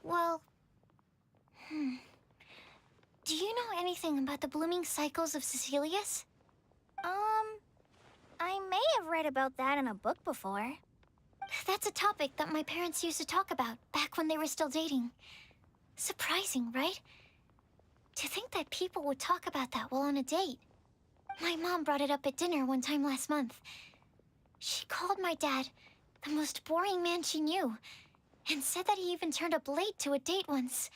Well... Do you know anything about the blooming cycles of Cecilius? I may have read about that in a book before. That's a topic that my parents used to talk about back when they were still dating. Surprising, right? To think that people would talk about that while on a date. My mom brought it up at dinner one time last month. She called my dad the most boring man she knew, and said that he even turned up late to a date once,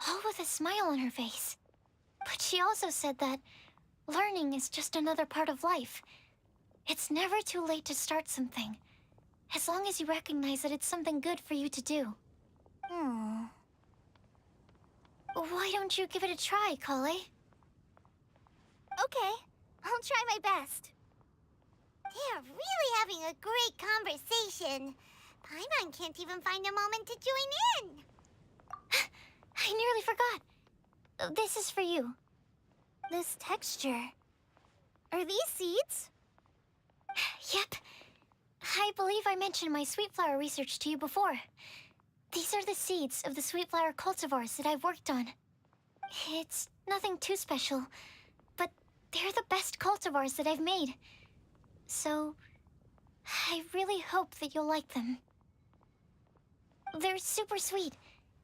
all with a smile on her face. But she also said that learning is just another part of life. It's never too late to start something, as long as you recognize that it's something good for you to do. Why don't you give it a try, Kale? Okay, I'll try my best. They're really having a great conversation. Paimon can't even find a moment to join in. I nearly forgot. This is for you. This texture. Are these seeds? Yep. I believe I mentioned my sweet flower research to you before. These are the seeds of the sweet flower cultivars that I've worked on. It's nothing too special, but they're the best cultivars that I've made. So, I really hope that you'll like them. They're super sweet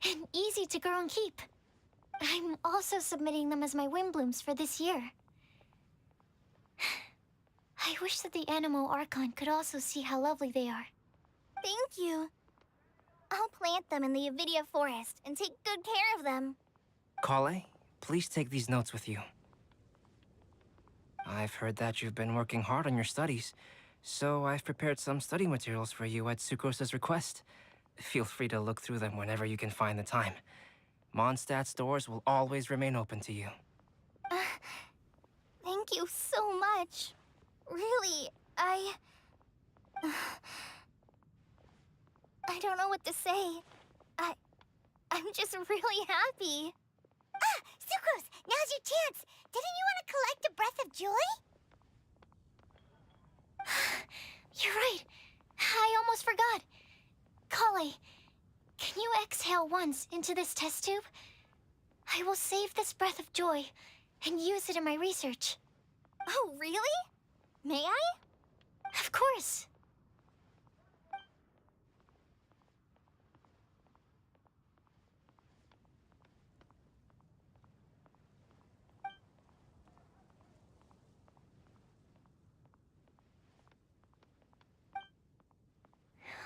and easy to grow and keep. I'm also submitting them as my WINDBLUME'S for this year. I wish that the Animo Archon could also see how lovely they are. Thank you. I'll plant them in the Avidia forest and take good care of them. Kale, please take these notes with you. I've heard that you've been working hard on your studies, so I've prepared some study materials for you at Sucrose's request. Feel free to look through them whenever you can find the time. Mondstadt's doors will always remain open to you. Thank you so much. Really, I don't know what to say. I'm just really happy. Ah, Sucrose, now's your chance. Didn't you want to collect a breath of joy? You're right. I almost forgot. Kale, can you exhale once into this test tube? I will save this breath of joy and use it in my research. Oh, really? May I? Of course.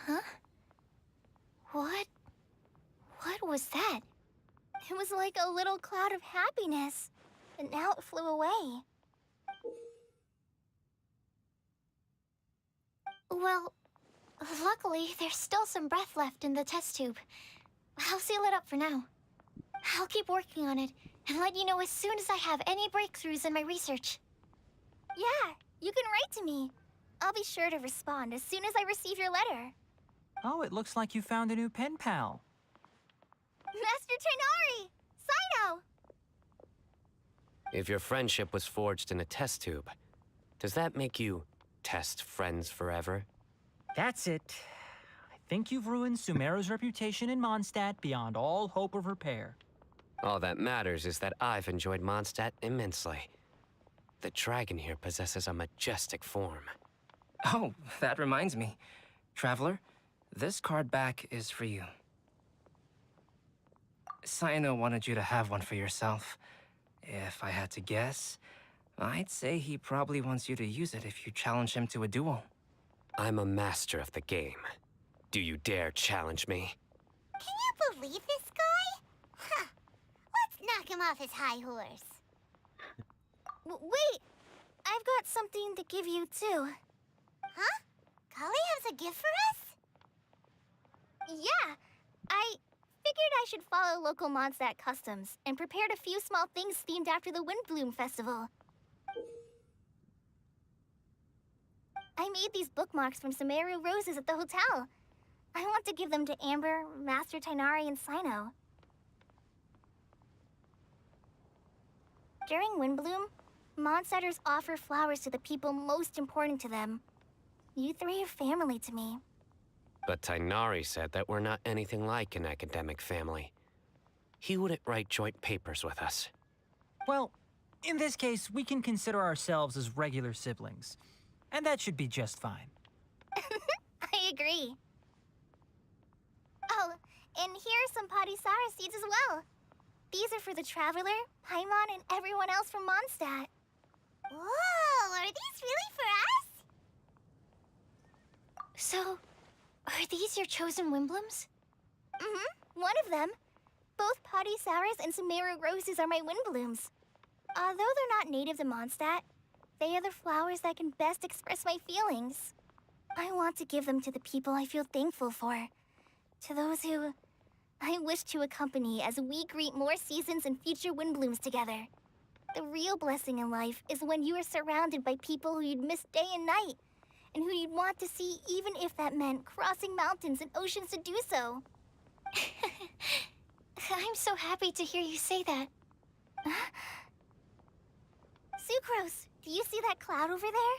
Huh? What was that? It was like a little cloud of happiness, but now it flew away. Well, luckily, there's still some breath left in the test tube. I'll seal it up for now. I'll keep working on it and let you know as soon as I have any breakthroughs in my research. Yeah, you can write to me. I'll be sure to respond as soon as I receive your letter. Oh, it looks like you found a new pen pal. Master Tighnari! Cyno! If your friendship was forged in a test tube, does that make you test friends forever? That's it. I think you've ruined Sumeru's reputation in Mondstadt beyond all hope of repair. All that matters is that I've enjoyed Mondstadt immensely. The dragon here possesses a majestic form. Oh, that reminds me. Traveler, this card back is for you. Cyno wanted you to have one for yourself. If I had to guess, I'd say he probably wants you to use it if you challenge him to a duel. I'm a master of the game. Do you dare challenge me? Can you believe this guy? Huh. Let's knock him off his high horse. Wait! I've got something to give you, too. Huh? Kale has a gift for us? Yeah! I figured I should follow local Mondstadt customs and prepared a few small things themed after the WINDBLUME festival. I made these bookmarks from Sumeru roses at the hotel. I want to give them to Amber, Master Tighnari, and Cyno. During WINDBLUME, Mondstatters offer flowers to the people most important to them. You three are family to me. But Tighnari said that we're not anything like an academic family. He wouldn't write joint papers with us. Well, in this case, we can consider ourselves as regular siblings. And that should be just fine. I agree. Oh, and here are some Padisara seeds as well. These are for the Traveler, Paimon, and everyone else from Mondstadt. Whoa, are these really for us? So, are these your chosen WINDBLUME'S? Mm-hmm, one of them. Both Padisaras and Sumeru roses are my WINDBLUME'S. Although they're not native to Mondstadt, they are the flowers that can best express my feelings. I want to give them to the people I feel thankful for. To those who I wish to accompany as we greet more seasons and future WINDBLUME'S together. The real blessing in life is when you are surrounded by people who you'd miss day and night, and who you'd want to see even if that meant crossing mountains and oceans to do so. I'm so happy to hear you say that. Sucrose, do you see that cloud over there?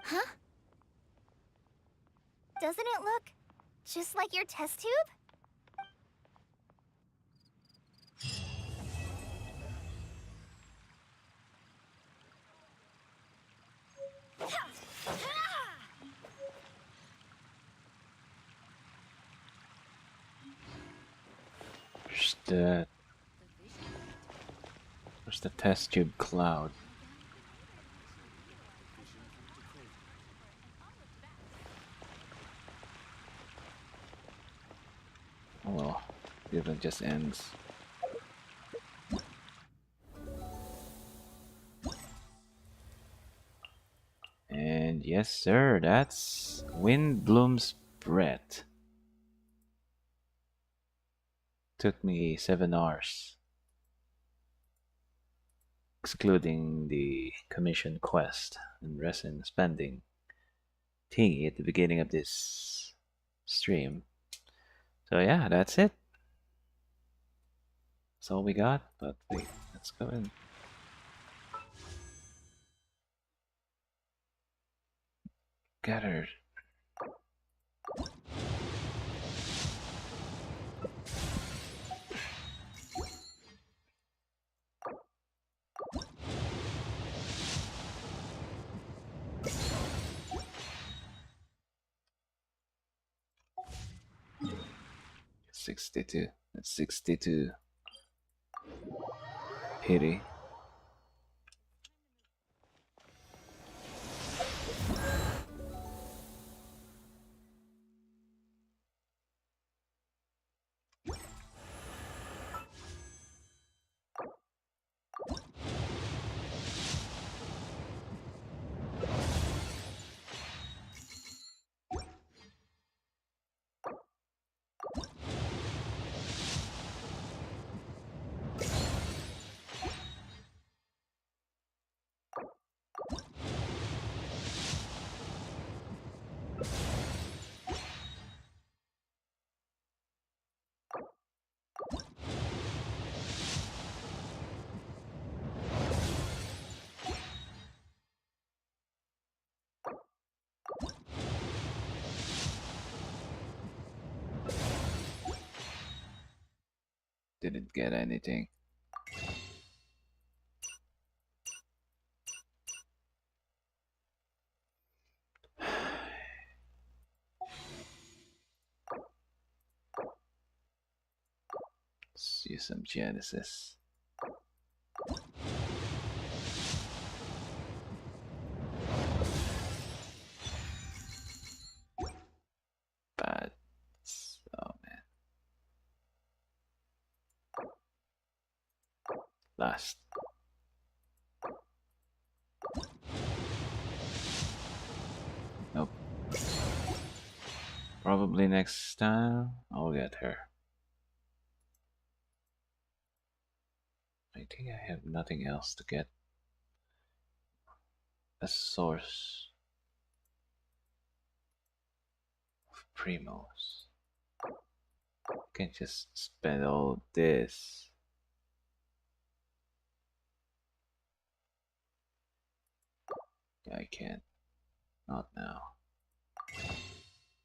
Huh? Doesn't it look just like your test tube? Where's the test tube cloud? Oh well, the event just ends. And yes sir, that's WINDBLUME'S breath. took me 7 hours, excluding the commission quest and resin spending thingy at the beginning of this stream. So yeah, that's it. That's all we got. But wait, let's go in. Gathered. $62. That's 62. Pity. Didn't get anything. Let's use some Genesis. Bad. Oh man. Last. Nope. Probably next time I'll get her. I think I have nothing else to get a source of primos. Can't just spend all this. I can't. Not now.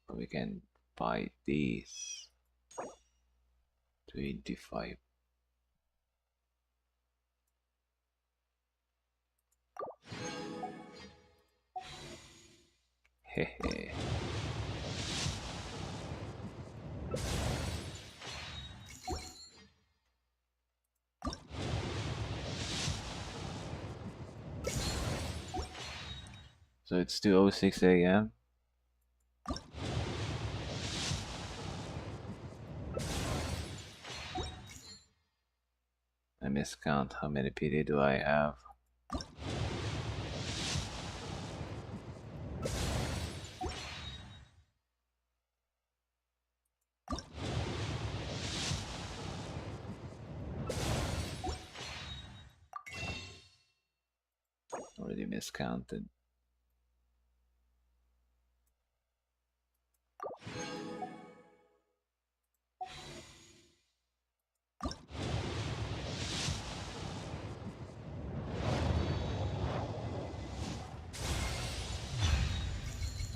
But we can buy these. 25. Hehe. So it's 2:06 a.m. I miscount. How many PD do I have? Already miscounted.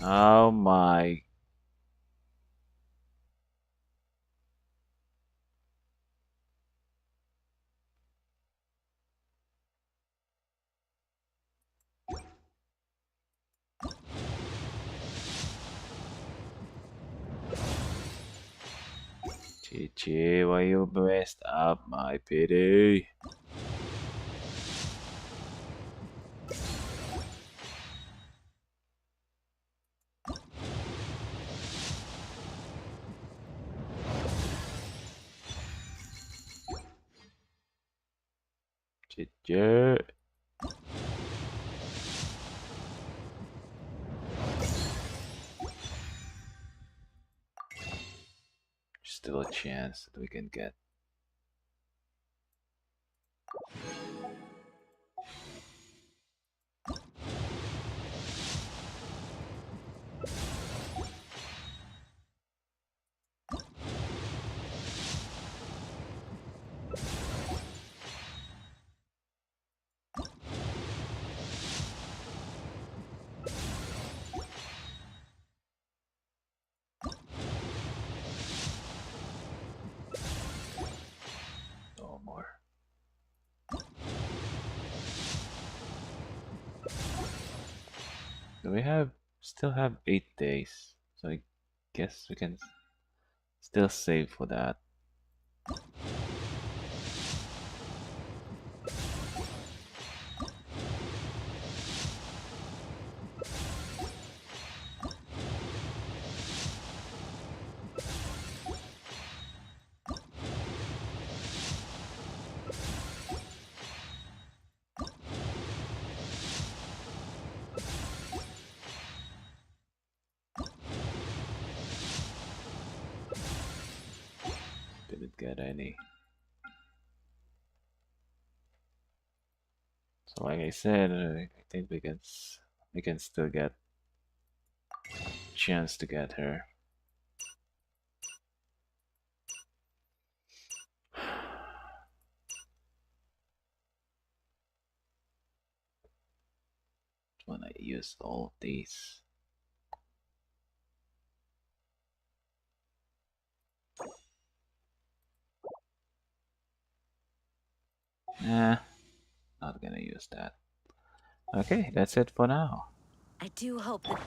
Oh my. Chichi, why you messed up my pity? Chichi. Still a chance that we can get No more. Do we still have 8 days? So I guess we can still save for that. Didn't get any. So like I said, I think we can still get chance to get her. When I used all of these. Nah, not gonna use that. Okay, that's it for now. I do hope that...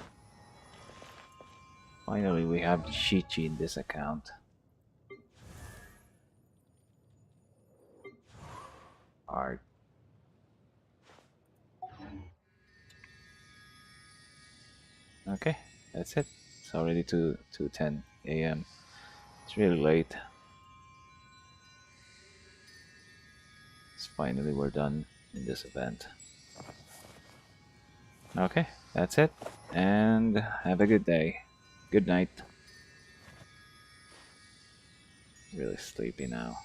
Finally, we have Chi-Chi in this account. Art. Okay, that's it. It's already 2:10 a.m. It's really late. Finally, we're done in this event. Okay, that's it. And have a good day. Good night. Really sleepy now.